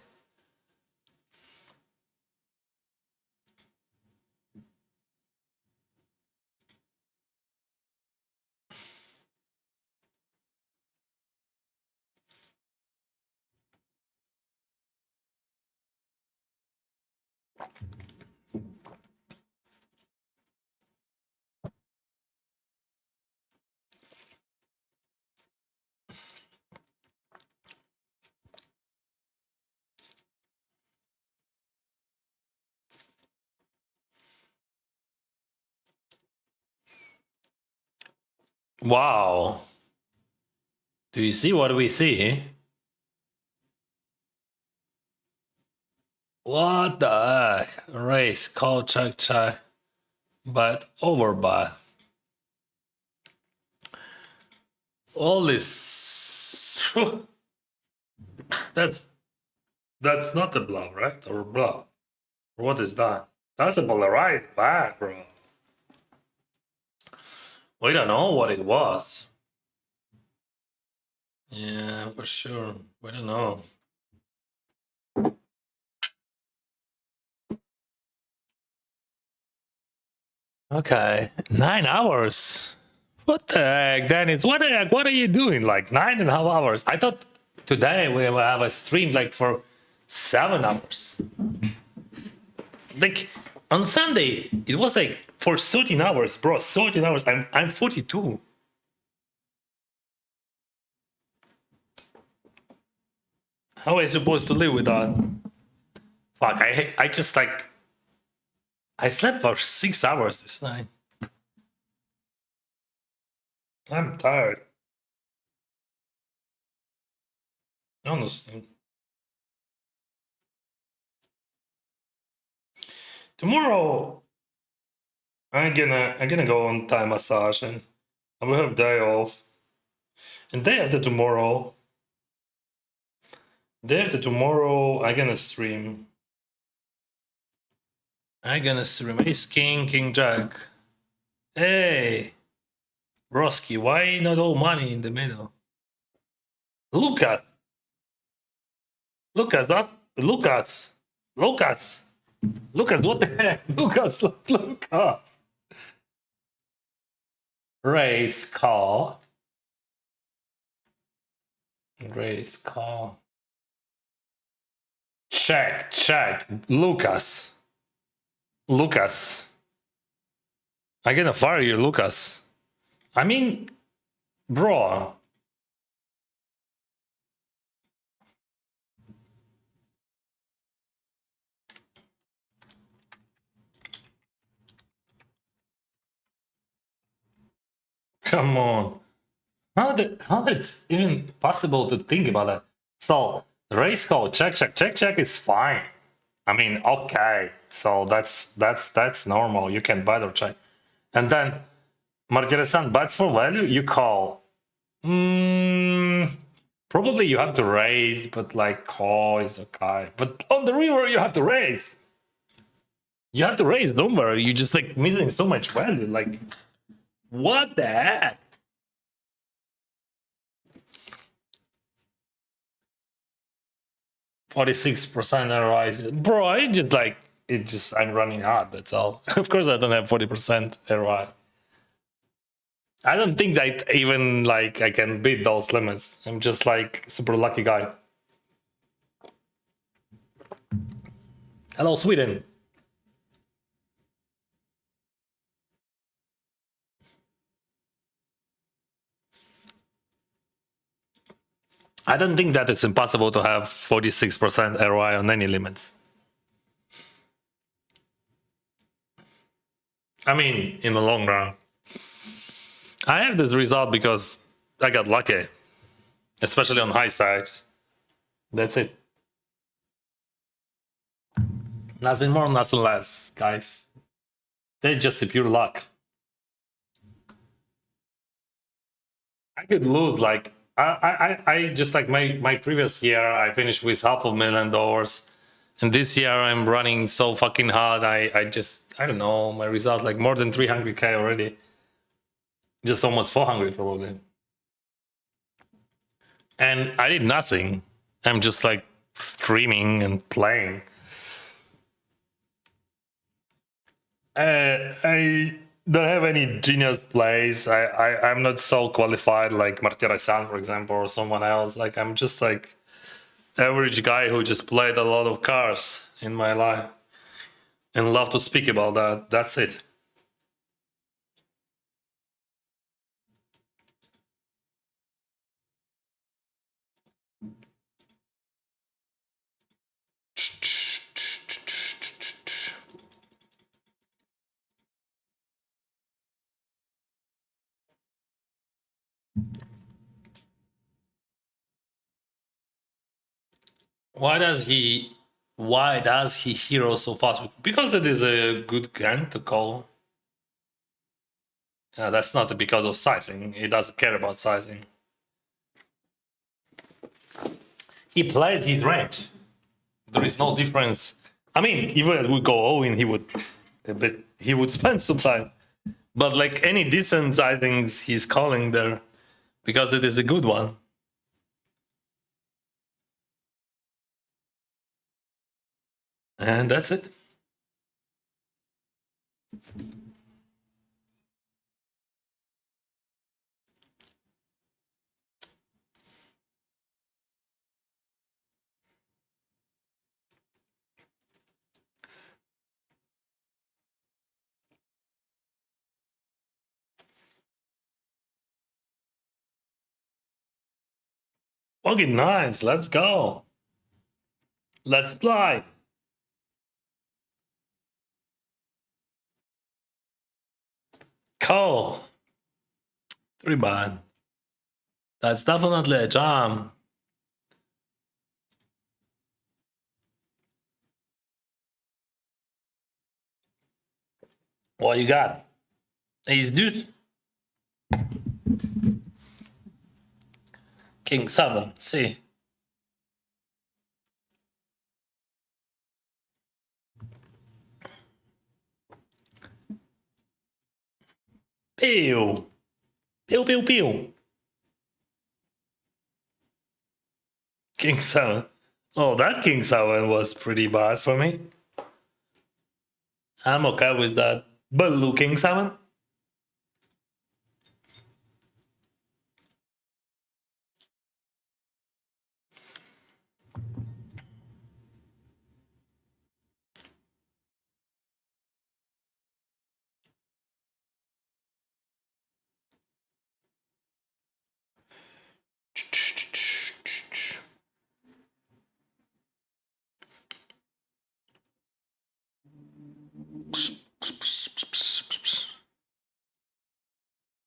Wow. Do you see what we see? What the heck? Raise, call, check. But overbought. All this. That's not a bluff, right? Or a bluff. What is that? That's a polarized back, bro. We don't know what it was. Yeah, for sure. We don't know. Okay, 9 hours. What the heck, Dennis? What the heck? What are you doing? Like 9.5 hours? I thought today we will have a stream like for 7 hours. Like on Sunday, it was like for 13 hours, bro. 13 hours. I'm 42. How am I supposed to live with that? Fuck, I just like I slept for 6 hours this night. I'm tired. Honestly. Tomorrow I'm gonna go on Thai massage and I will have day off. And day after tomorrow I'm gonna stream. Ace King Jack. Hey Broski, why not all money in the middle? Lucas, that's Lucas, what the heck? Lucas. Race call. Check. Lucas. I'm gonna fire you, Lucas. I mean, bro. Come on. How that's even possible to think about that? So race call, check is fine. I mean, okay. So that's normal. You can bet or check. And then Margerasan bets for value, you call. Probably you have to raise, but like call is okay. But on the river you have to raise. Don't worry. You're just like missing so much value. Like, what the heck? %46% ROI. Bro, I'm running hard, that's all. Of course I don't have 40% ROI. I don't think that even like I can beat those limits. I'm just like super lucky guy. Hello, Sweden. I don't think that it's impossible to have 46% ROI on any limits. I mean, in the long run. I have this result because I got lucky, especially on high stacks. That's it. Nothing more, nothing less, guys. They're just a pure luck. I could lose like I just like my previous year I finished with $500,000, and this year I'm running so fucking hard. I just I don't know, my result like more than 300k already, just almost 400 probably, and I did nothing. I'm just like streaming and playing. I don't have any genius plays. I'm not so qualified like Martirez-San, for example, or someone else. Like I'm just like average guy who just played a lot of cards in my life and love to speak about that. That's it. Why does he hero so fast? Because it is a good gun to call. That's not because of sizing. He doesn't care about sizing. He plays his range. There is no difference. I mean, even if we go all in, he would spend some time. But like any decent sizings, he's calling there because it is a good one. And that's it. Okay, nice. Let's go. Let's fly. Cool. 3 bad. That's definitely a jam. What you got? Ace deuce. King 7. See. Pew. Pew, pew, pew. King 7. Oh, that King 7 was pretty bad for me. I'm okay with that. Blue King 7.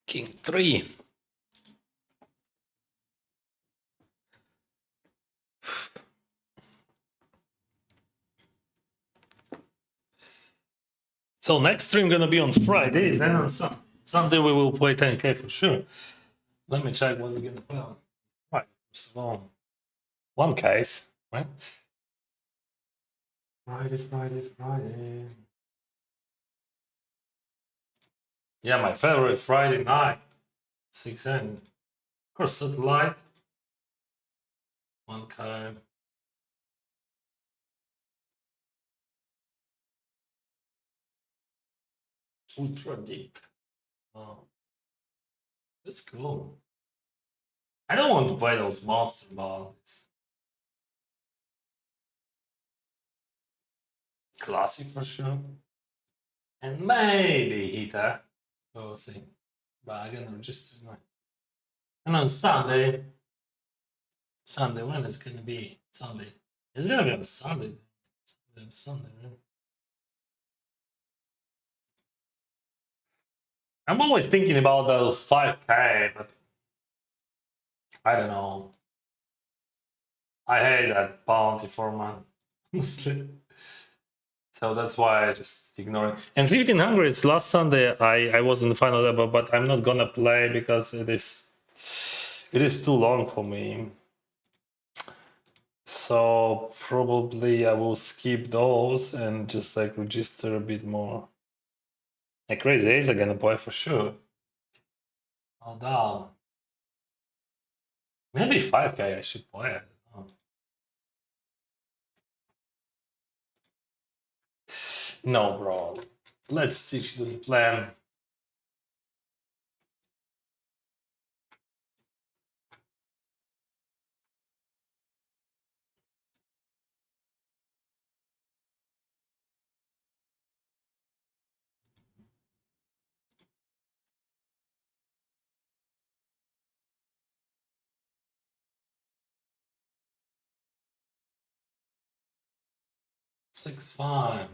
King 3. So next stream gonna be on Friday, then on Sunday we will play 10k for sure. Let me check what we're gonna play on. Right, first of all, one case, right? Friday. Yeah, my favorite Friday night, 6 a.m. Of course, satellite. 1k. Ultra deep. Oh, let's go. I don't want to play those monster balls. Classic for sure. And maybe Hita. We'll see. But I'm gonna register anyway. And on Sunday, when is gonna be Sunday? It's gonna be on Sunday. Sunday, right? I'm always thinking about those 5K, but I don't know. I hate that bounty format, honestly. So that's why I just ignore it. And 1500s last Sunday, I was in the final level, but I'm not gonna play because it is too long for me. So probably I will skip those and just like register a bit more. Like Crazy Ace are gonna play for sure. Oh damn. Maybe 5K I should play. I don't know. No, bro. Let's stick to the plan. Six five.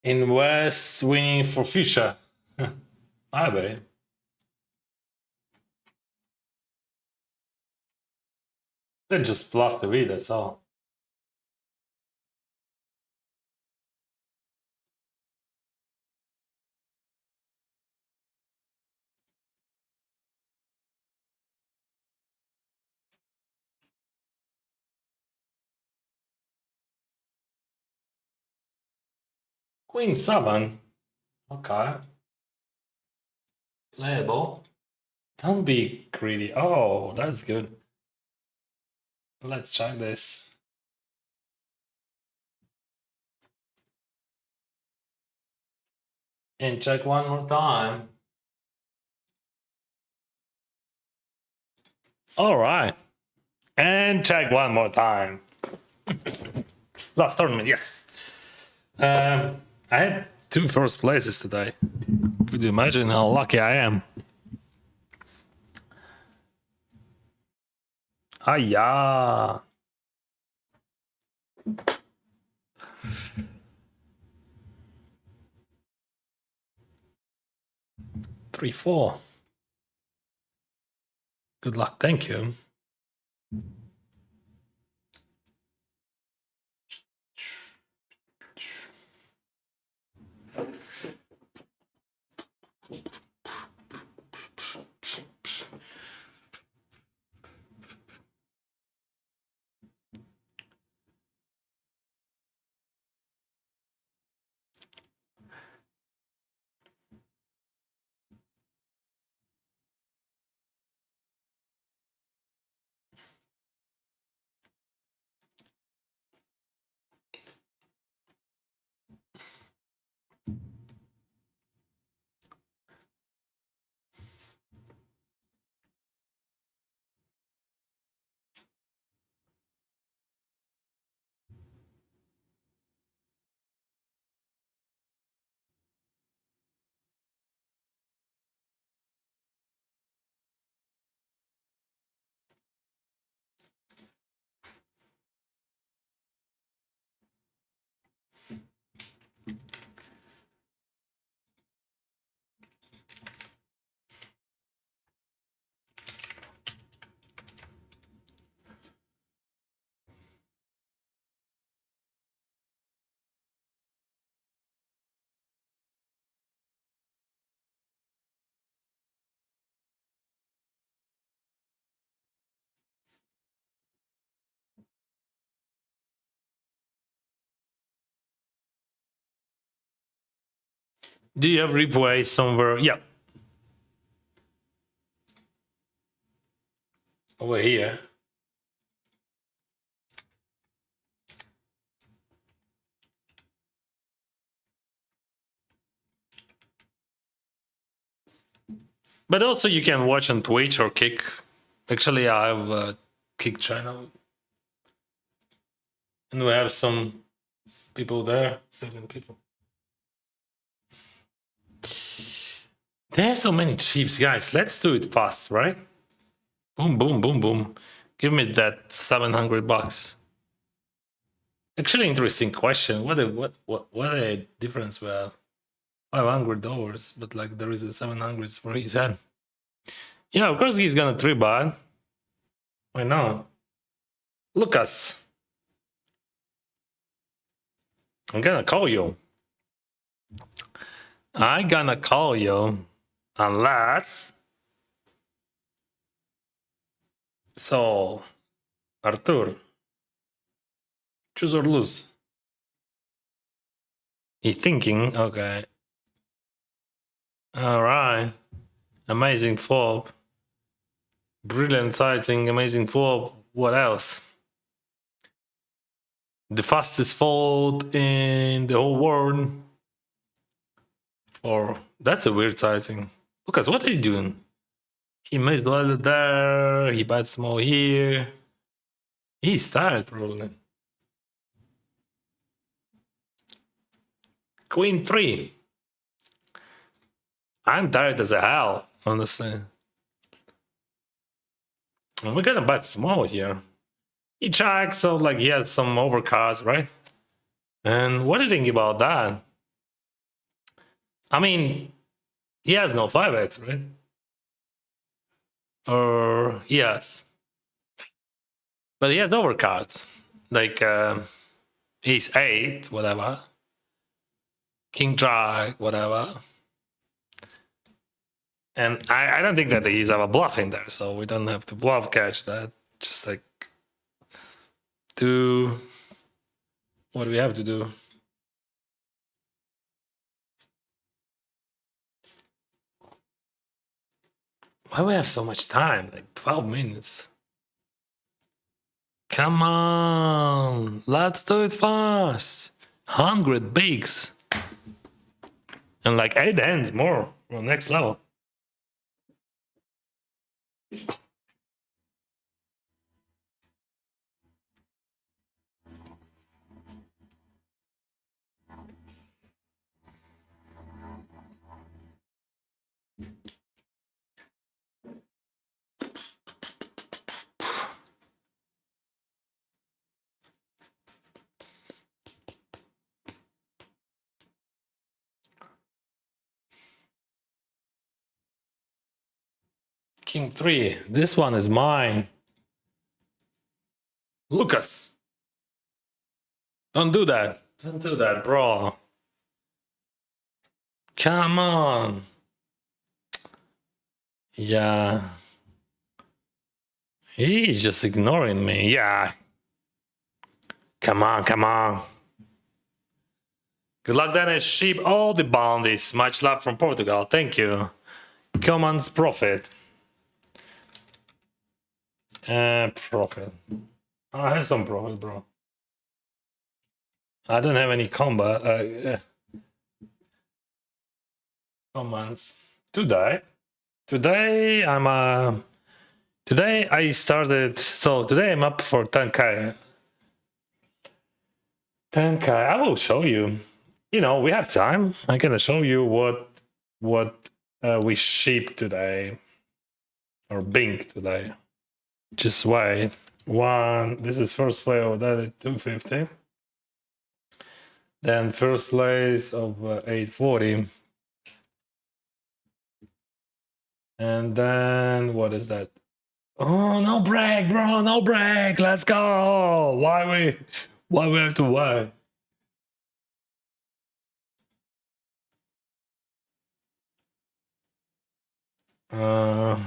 Invest winning for future. Maybe. They just blast the read, that's all. Queen 7. Okay. Playable. Don't be greedy. Oh, that's good. Let's check this. And check one more time. All right. And check one more time. Last tournament, yes. I had 2 first places today. Could you imagine how lucky I am? Ah, yeah. 3-4. Good luck, thank you. Do you have replay somewhere? Yeah. Over here. But also you can watch on Twitch or Kick. Actually, I have a Kick channel. And we have some people there. 7 people. They have so many chips, guys. Let's do it fast, right? Boom, boom, boom, boom. Give me that 700 bucks. Actually, interesting question. What a difference with $500, but like there is a 700 for his hand. Yeah, of course he's gonna 3-bet. Why not? Lucas, I'm gonna call you. I'm gonna call you unless. So, Artur, choose or lose. He's thinking. Okay. All right. Amazing flop. Brilliant sighting. Amazing flop. What else? The fastest fold in the whole world. For that's a weird sighting. Lucas, what are you doing? He missed well there. He bets small here. He's tired probably. Queen 3. I'm tired as a hell, honestly. We're gonna bet small here. He checks, so like he has some overcards, right? And what do you think about that? I mean, he has no 5x, right? Or he has. But he has overcards. Like ace 8, whatever. King jack, whatever. And I don't think that he's have a bluff in there, so we don't have to bluff catch that. Just like do what do we have to do? Why do we have so much time? Like 12 minutes. Come on, let's do it fast. 100 bigs. And like 8 hands more on next level. King 3. This one is mine. Lucas. Don't do that. Don't do that, bro. Come on. Yeah. He's just ignoring me. Yeah. Come on, come on. Good luck, Dennis. Sheep all the bounties. Much love from Portugal. Thank you. Commons profit. Profit. I have some profit, bro. I don't have any combat. Commands. Today Today I started. So today I'm up for 10k. 10k. I will show you. You know, we have time. I'm gonna show you what we ship today or Bink today. Just wait. This is first play of that 250. Then first place of 840. And then what is that? Oh, no break, bro, no break. Let's go. Why we have to wait? Uh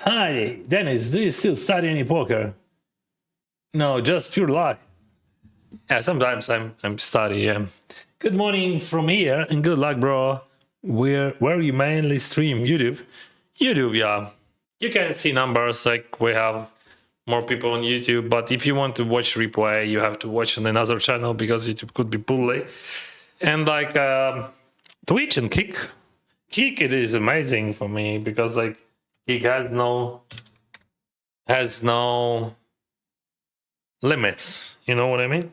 Hi, Dennis. Do you still study any poker? No, just pure luck. Yeah, sometimes I'm studying. Yeah. Good morning from here, and good luck, bro. Where you mainly stream? YouTube. YouTube, yeah. You can see numbers like we have more people on YouTube, but if you want to watch replay, you have to watch on another channel because YouTube could be bully. And like Twitch and Kick it is amazing for me because like Kick has no limits. You know what I mean?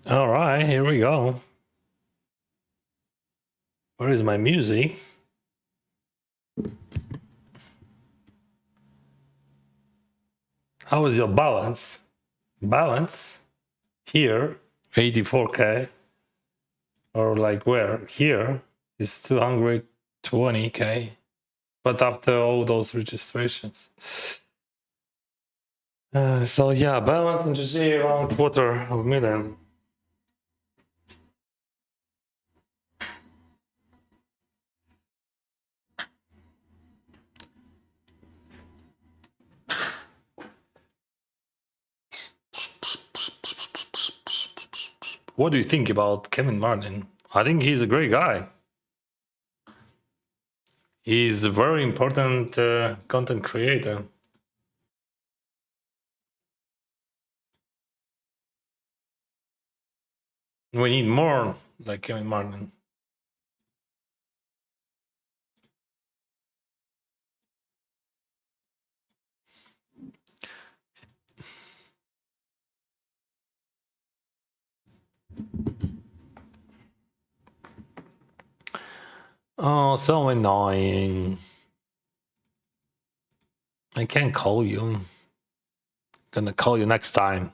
All right, here we go. Where is my music? How is your balance? Balance here, 84k, or like where? Here is 220k. But after all those registrations. So yeah, balance and just say around $250,000. What do you think about Kevin Martin? I think he's a great guy. He's a very important content creator. We need more like Kevin Martin. Oh, so annoying. I can't call you. Gonna call you next time.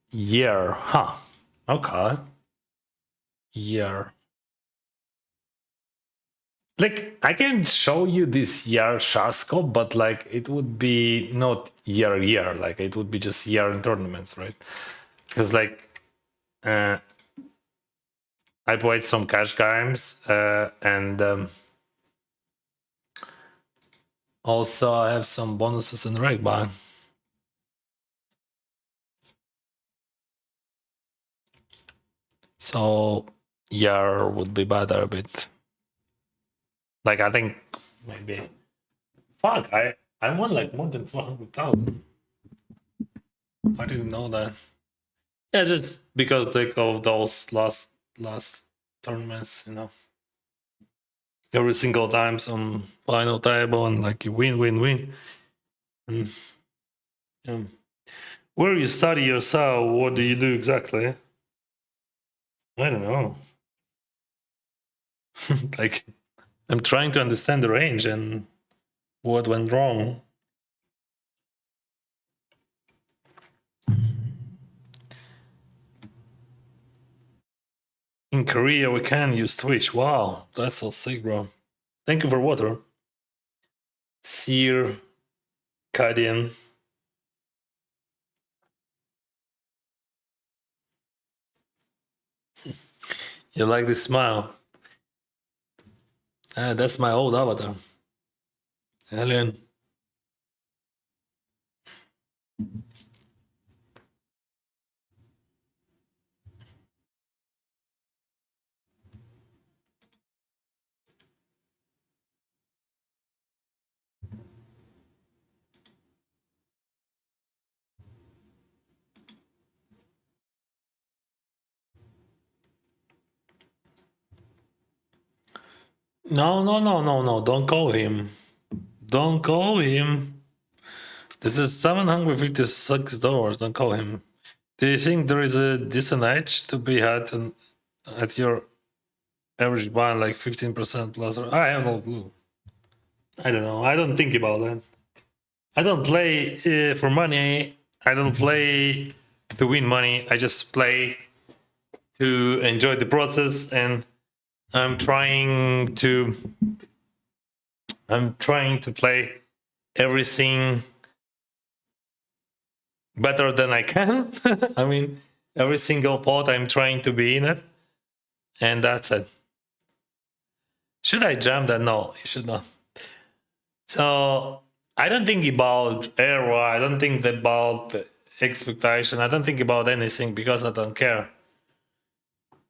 Year, huh? Okay. Year. Like I can show you this year chart scope, but like it would be not year, like it would be just year in tournaments, right? Because like I played some cash games and also I have some bonuses in reg buy. So year would be better a bit. Like I think maybe fuck I won like more than 400,000. I didn't know that. Yeah, just because like of those last tournaments, you know. Every single time some final table and like you win. And, where you study yourself, what do you do exactly? I don't know. Like I'm trying to understand the range and what went wrong. In Korea, we can use Twitch. Wow, that's so sick, bro. Thank you for water. Seer, Kadian. You like this smile? That's my old avatar. Alien. No. Don't call him. Don't call him. This is $756. Don't call him. Do you think there is a decent edge to be had at your average band, like 15% plus? I have no clue. I don't know. I don't think about that. I don't play for money. I don't play to win money. I just play to enjoy the process, and I'm trying to play everything better than I can. I mean, every single pot I'm trying to be in it, and that's it. Should I jam that? No, you should not. So I don't think about error. I don't think about expectation. I don't think about anything because I don't care.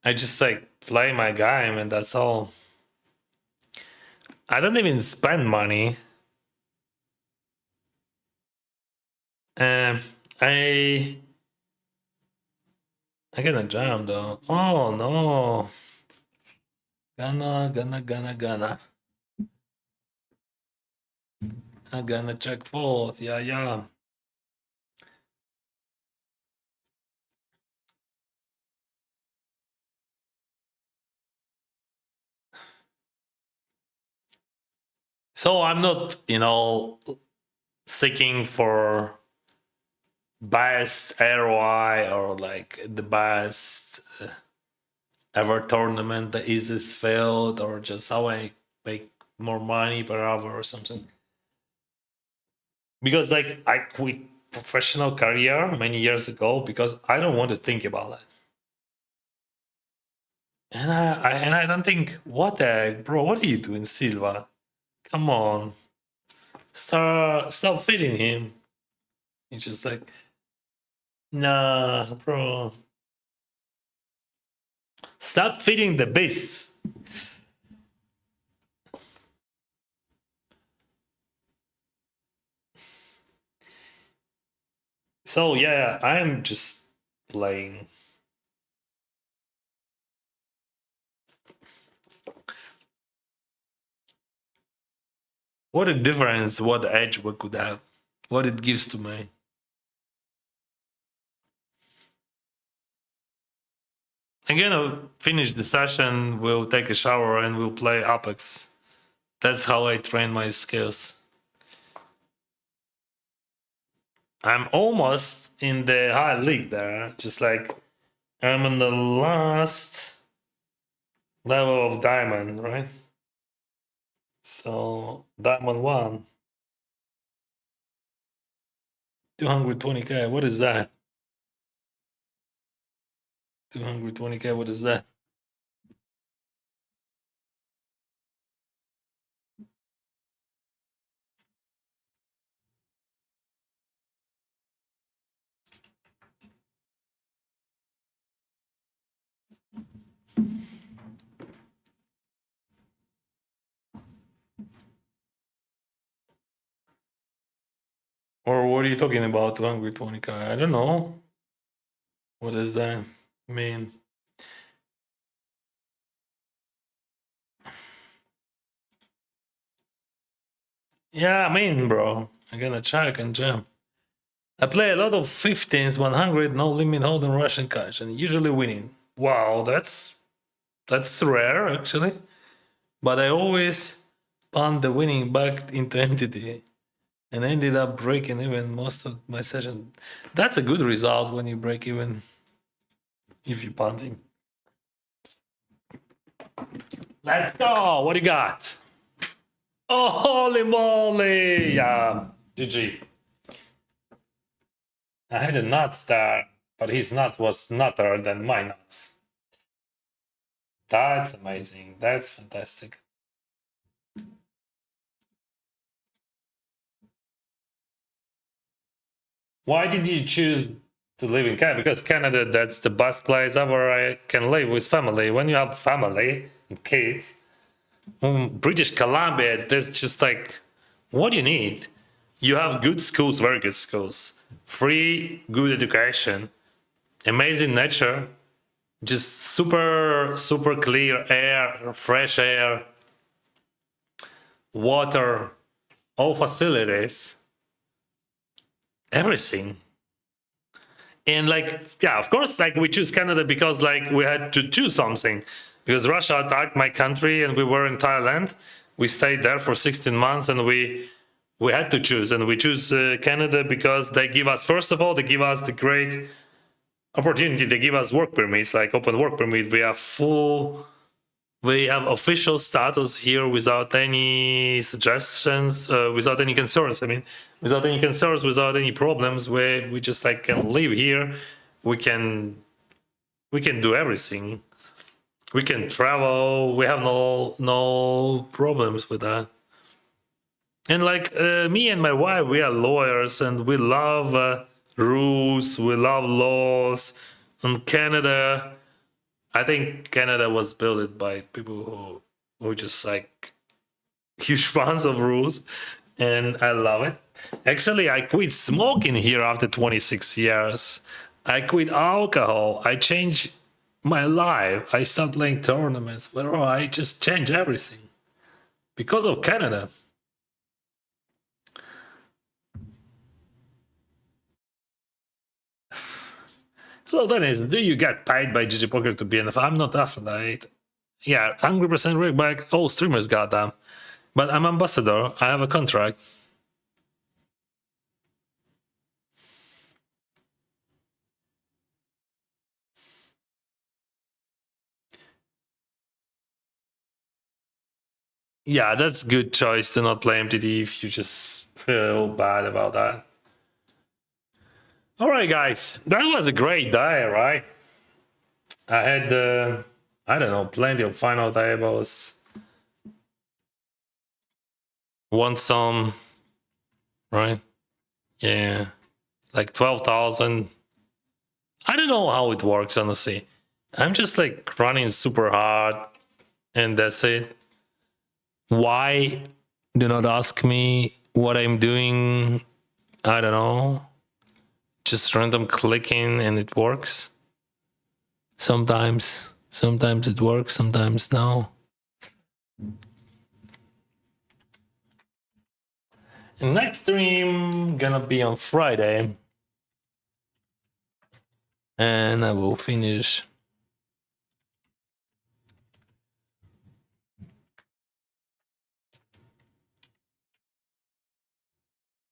I just like play my game and that's all. I don't even spend money. Um, I gonna jam though. Oh no. Gonna. I'm gonna check fold. Yeah. So I'm not, seeking for best ROI or like the best ever tournament, the easiest field, or just how I make more money per hour or something. because like I quit professional career many years ago because I don't want to think about it. And I don't think, what the heck, bro, what are you doing, Silva? Come on. Stop feeding him. He's just like, nah, bro. Stop feeding the beast. So yeah, I'm just playing. What a difference what edge we could have. What it gives to me. I'm gonna finish the session, we'll take a shower and we'll play Apex. That's how I train my skills. I'm almost in the high league there, just like I'm in the last level of diamond, right? So diamond 1, 220k, what is that? 220k, what is that? Or what are you talking about, 220k? I don't know. What does that mean? Yeah, I mean, bro, I'm gonna check and jump. I play a lot of 15s, 100, no limit hold'em Russian cash, and usually winning. Wow, that's rare actually. But I always punt the winning back into entity and ended up breaking even most of my session. That's a good result when you break even if you punting. Let's go. What do you got? Oh, holy moly! Yeah, GG. I had a nuts there, but his nuts was nutter than my nuts. That's amazing. That's fantastic. Why did you choose to live in Canada? Because Canada, that's the best place ever I can live with family. When you have family and kids, British Columbia, that's just like, what do you need? You have good schools, very good schools, free, good education, amazing nature, just super clear air, fresh air, water, all facilities, everything. And like, yeah, of course, like we choose Canada because like we had to choose something, because Russia attacked my country and we were in Thailand. We stayed there for 16 months and we had to choose, and we choose Canada because they give us, first of all, they give us the great opportunity. They give us work permits, like open work permit. We have official status here without any suggestions, without any concerns. I mean, without any concerns, without any problems. We just like can live here. We can do everything. We can travel. We have no problems with that. And like me and my wife, we are lawyers and we love rules. We love laws. And Canada, I think Canada was built by people who just like huge fans of rules, and I love it. Actually, I quit smoking here after 26 years. I quit alcohol. I changed my life. I stopped playing tournaments. Well, I just changed everything because of Canada. Hello, Dennis. Do you get paid by Geopolitical to be an I'm not affiliate. Yeah, 100% rig back. All streamers got them. But I'm ambassador. I have a contract. Yeah, that's good choice to not play MTD if you just feel bad about that. All right, guys, that was a great day, right? I had, I don't know, plenty of final tables. Won some, right? Yeah, like 12,000. I don't know how it works, honestly. I'm just like running super hard and that's it. Why? Do not ask me what I'm doing. I don't know. Just random clicking and it works. Sometimes it works, sometimes no. And next stream gonna be on Friday. And I will finish.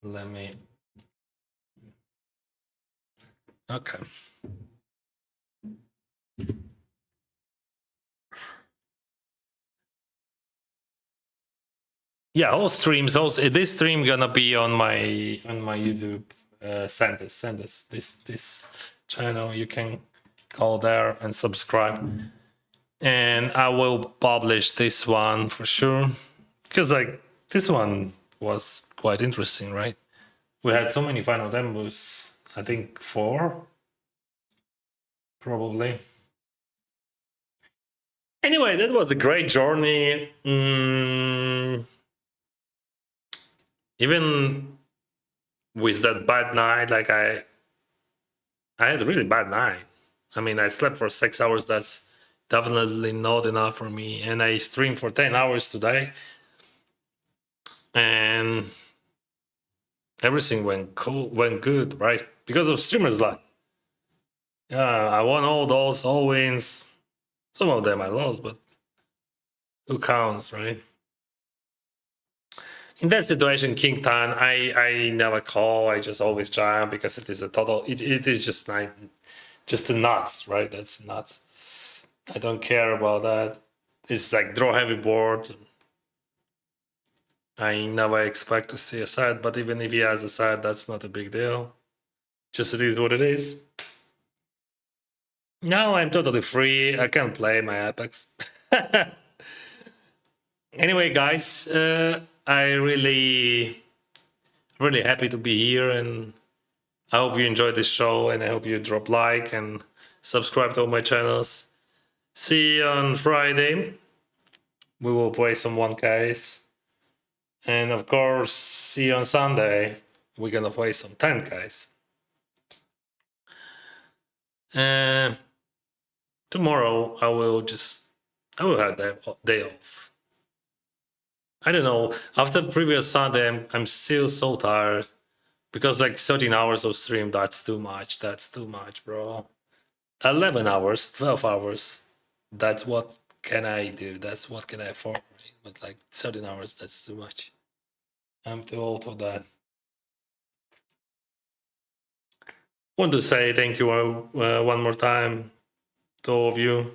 Let me. Okay. Yeah, all streams. Also, this stream gonna be on my YouTube. Send this channel. You can go there and subscribe, and I will publish this one for sure. Because like this one was quite interesting, right? We had so many final demos. I think 4, probably. Anyway, that was a great journey. Even with that bad night, like I had a really bad night. I mean, I slept for 6 hours. That's definitely not enough for me. And I streamed for 10 hours today. And everything went cool, went good, right? Because of streamers luck. Yeah, I won all those, all wins. Some of them I lost, but who counts, right? In that situation, King Tan, I never call. I just always jam because it is a total. It is just like just a nuts, right? That's nuts. I don't care about that. It's like draw heavy board. I never expect to see a set, but even if he has a set, that's not a big deal. Just it is what it is. Now I'm totally free. I can play my Apex. Anyway, guys, I really happy to be here, and I hope you enjoyed this show, and I hope you drop like and subscribe to all my channels. See you on Friday. We will play some 1Ks. And of course, see you on Sunday. We're gonna play some 10Ks. Tomorrow I will have that day off. I don't know. After previous Sunday, I'm still so tired because like 13 hours of stream, that's too much. That's too much, bro. 11 hours, 12 hours. That's what can I do? That's what can I afford? But like 13 hours, that's too much. I'm too old for that. Want to say thank you one more time to all of you.